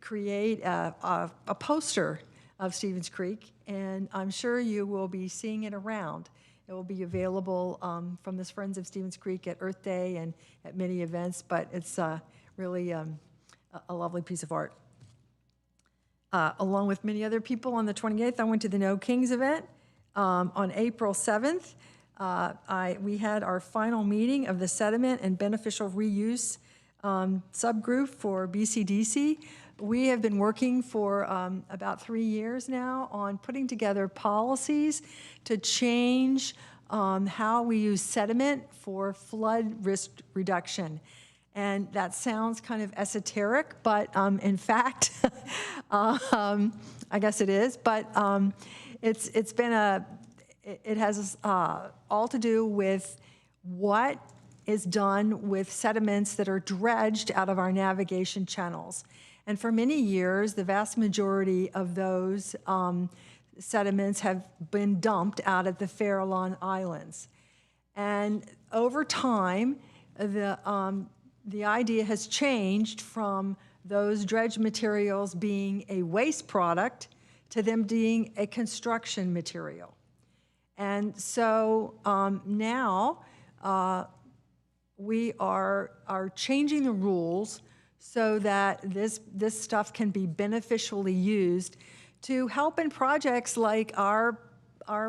create a poster of Stevens Creek, and I'm sure you will be seeing it around. It will be available from this Friends of Stevens Creek at Earth Day and at many events, but it's really a lovely piece of art. Along with many other people, on the 28th, I went to the No Kings event. On April 7th, we had our final meeting of the sediment and beneficial reuse subgroup for BCDC. We have been working for about 3 years now on putting together policies to change how we use sediment for flood risk reduction. And that sounds kind of esoteric, but in fact, I guess it is, but it has all to do with what is done with sediments that are dredged out of our navigation channels. And for many years, the vast majority of those sediments have been dumped out at the Farallon Islands. And over time, the idea has changed from those dredged materials being a waste product to them being a construction material. And so now we are changing the rules so that this stuff can be beneficially used to help in projects like our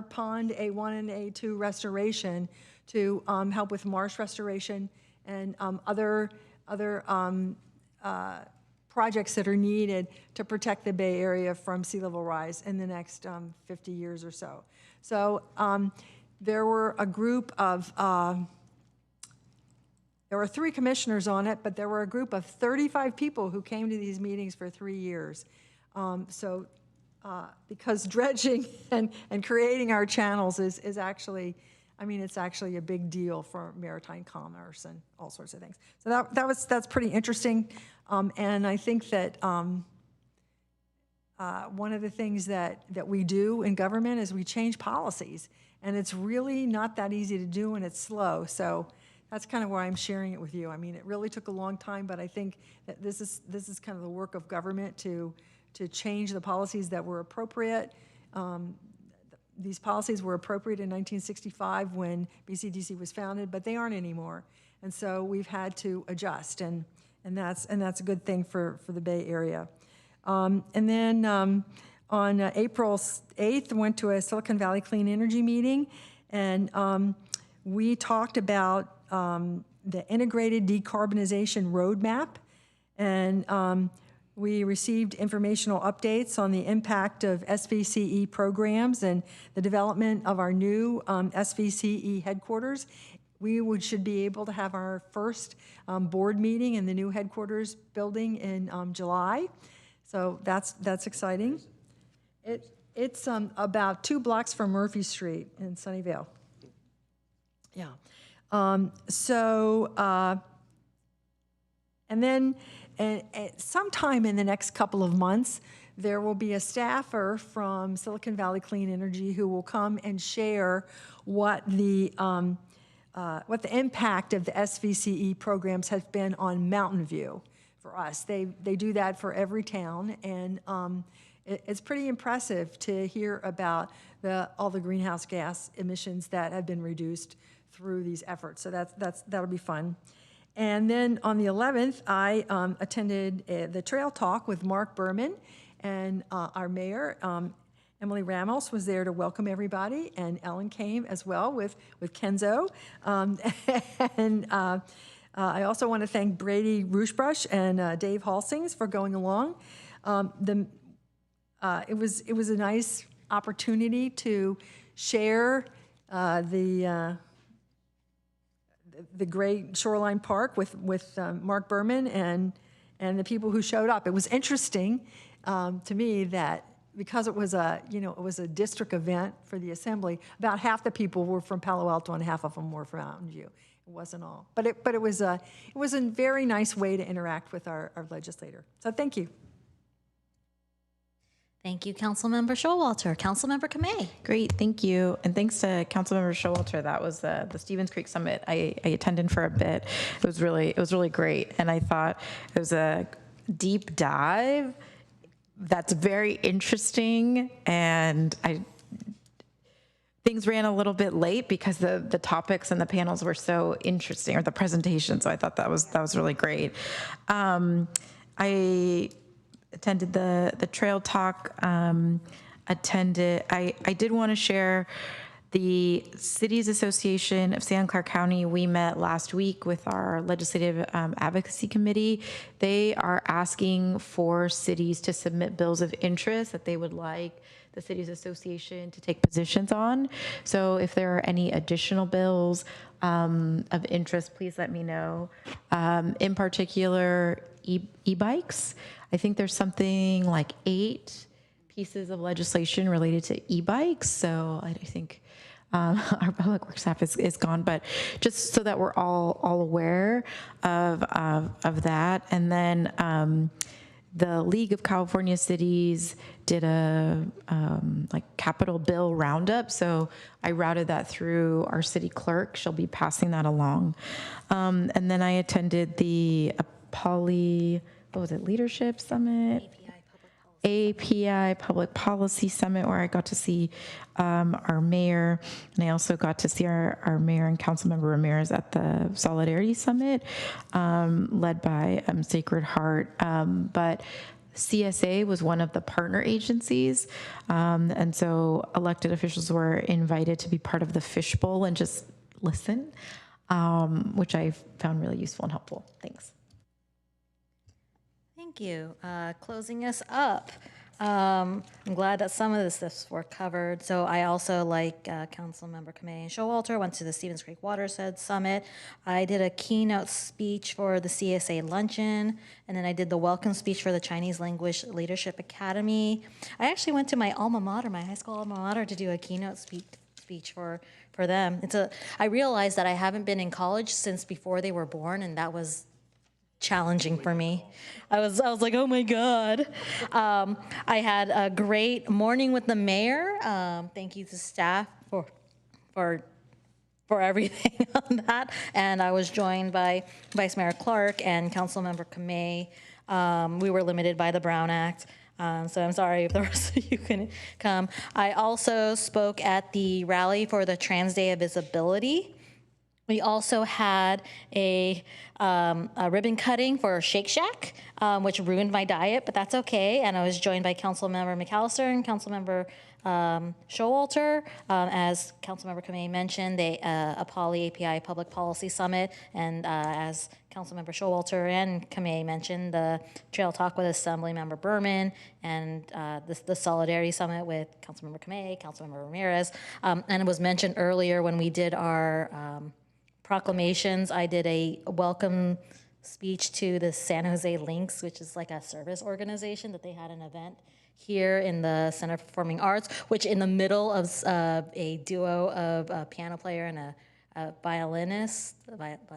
pond A1 and A2 restoration, to help with marsh restoration and other projects that are needed to protect the Bay Area from sea level rise in the next 50 years or so. So there were a group of, there were 3 commissioners on it, but there were a group of 35 people who came to these meetings for 3 years. Because dredging and creating our channels is actually, I mean, it's actually a big deal for maritime commerce and all sorts of things. So that's pretty interesting. And I think that one of the things that we do in government is we change policies. And it's really not that easy to do, and it's slow. So that's kind of why I'm sharing it with you. I mean, it really took a long time, but I think that this is kind of the work of government to change the policies that were appropriate. These policies were appropriate in 1965 when BCDC was founded, but they aren't anymore. And so we've had to adjust, and that's a good thing for the Bay Area. And then on April 8th, went to a Silicon Valley Clean Energy meeting, and we talked about the integrated decarbonization roadmap, and we received informational updates on the impact of SVCE programs and the development of our new SVCE headquarters. We should be able to have our first board meeting in the new headquarters building in July. So that's exciting. It's about 2 blocks from Murphy Street in Sunnyvale. Yeah. And then sometime in the next couple of months, there will be a staffer from Silicon Valley Clean Energy who will come and share what the impact of the SVCE programs has been on Mountain View for us. They do that for every town, and it's pretty impressive to hear about all the greenhouse gas emissions that have been reduced through these efforts. So that'll be fun. And then on the 11th, I attended the Trail Talk with Mark Berman, and our mayor, Emily Ramos, was there to welcome everybody, and Ellen came as well with Kenzo. And I also want to thank Brady Roosbrush and Dave Halsings for going along. It was a nice opportunity to share the great Shoreline Park with Mark Berman and the people who showed up. It was interesting to me that because it was a district event for the assembly, about half the people were from Palo Alto and half of them were from Mountain View. It wasn't all, but it was a very nice way to interact with our legislator. So thank you. Thank you, Councilmember Showalter. Councilmember Kamei. Great, thank you. And thanks to Councilmember Showalter. That was the Stevens Creek Summit I attended for a bit. It was really great. And I thought it was a deep dive that's very interesting. And things ran a little bit late because the topics and the panels were so interesting, or the presentation. So I thought that was really great. I attended the Trail Talk, I did want to share the Cities Association of Santa Clara County. We met last week with our Legislative Advocacy Committee. They are asking for cities to submit bills of interest that they would like the Cities Association to take positions on. So if there are any additional bills of interest, please let me know. In particular, e-bikes. I think there's something like 8 pieces of legislation related to e-bikes. So I think our public works staff is gone, but just so that we're all aware of that. And then the League of California Cities did a Capitol Bill roundup. So I routed that through our city clerk. She'll be passing that along. And then I attended the Leadership Summit? API Public Policy Summit, where I got to see our mayor, and I also got to see our mayor and Councilmember Ramirez at the Solidarity Summit, led by Sacred Heart. But CSA was one of the partner agencies, and so elected officials were invited to be part of the fishbowl and just listen, which I found really useful and helpful. Thanks. Thank you. Closing us up. I'm glad that some of this stuff were covered. So I also, like Councilmember Kamei and Showalter, went to the Stevens Creek Watershed Summit. I did a keynote speech for the CSA Luncheon, and then I did the welcome speech for the Chinese Language Leadership Academy. I actually went to my alma mater, my high school alma mater, to do a keynote speech for them. I realized that I haven't been in college since before they were born, and that was challenging for me. I was like, oh my God. I had a great morning with the mayor. Thank you to staff for everything on that. And I was joined by Vice Mayor Clark and Councilmember Kamei. We were limited by the Brown Act. So I'm sorry if the rest of you couldn't come. I also spoke at the rally for the Trans Day of Visibility, We also had a ribbon cutting for Shake Shack, which ruined my diet, but that's okay. And I was joined by Councilmember McAllister and Councilmember Showalter. As Councilmember Kamei mentioned, a Poly API Public Policy Summit, and as Councilmember Showalter and Kamei mentioned, the Trail Talk with Assemblymember Berman, and the Solidarity Summit with Councilmember Kamei, Councilmember Ramirez. And it was mentioned earlier when we did our proclamations, I did a welcome speech to the San Jose Lynx, which is like a service organization that they had an event here in the Center for Performing Arts, which in the middle of a duo of a piano player and a violinist, I don't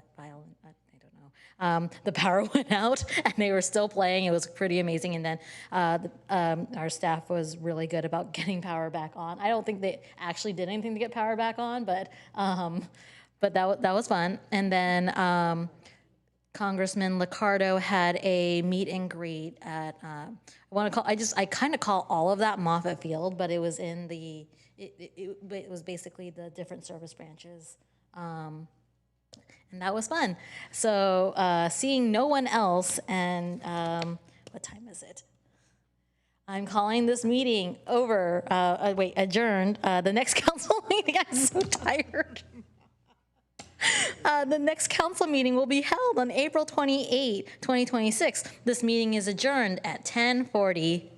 know, the power went out and they were still playing. It was pretty amazing. And then our staff was really good about getting power back on. I don't think they actually did anything to get power back on, but that was fun. And then Congressman Liccardo had a meet and greet at, I kind of call all of that Moffett Field, but it was in it was basically the different service branches. And that was fun. So seeing no one else, and what time is it? I'm calling this meeting adjourned. The next council meeting, I'm so tired. The next council meeting will be held on April 28, 2026. This meeting is adjourned at 10:40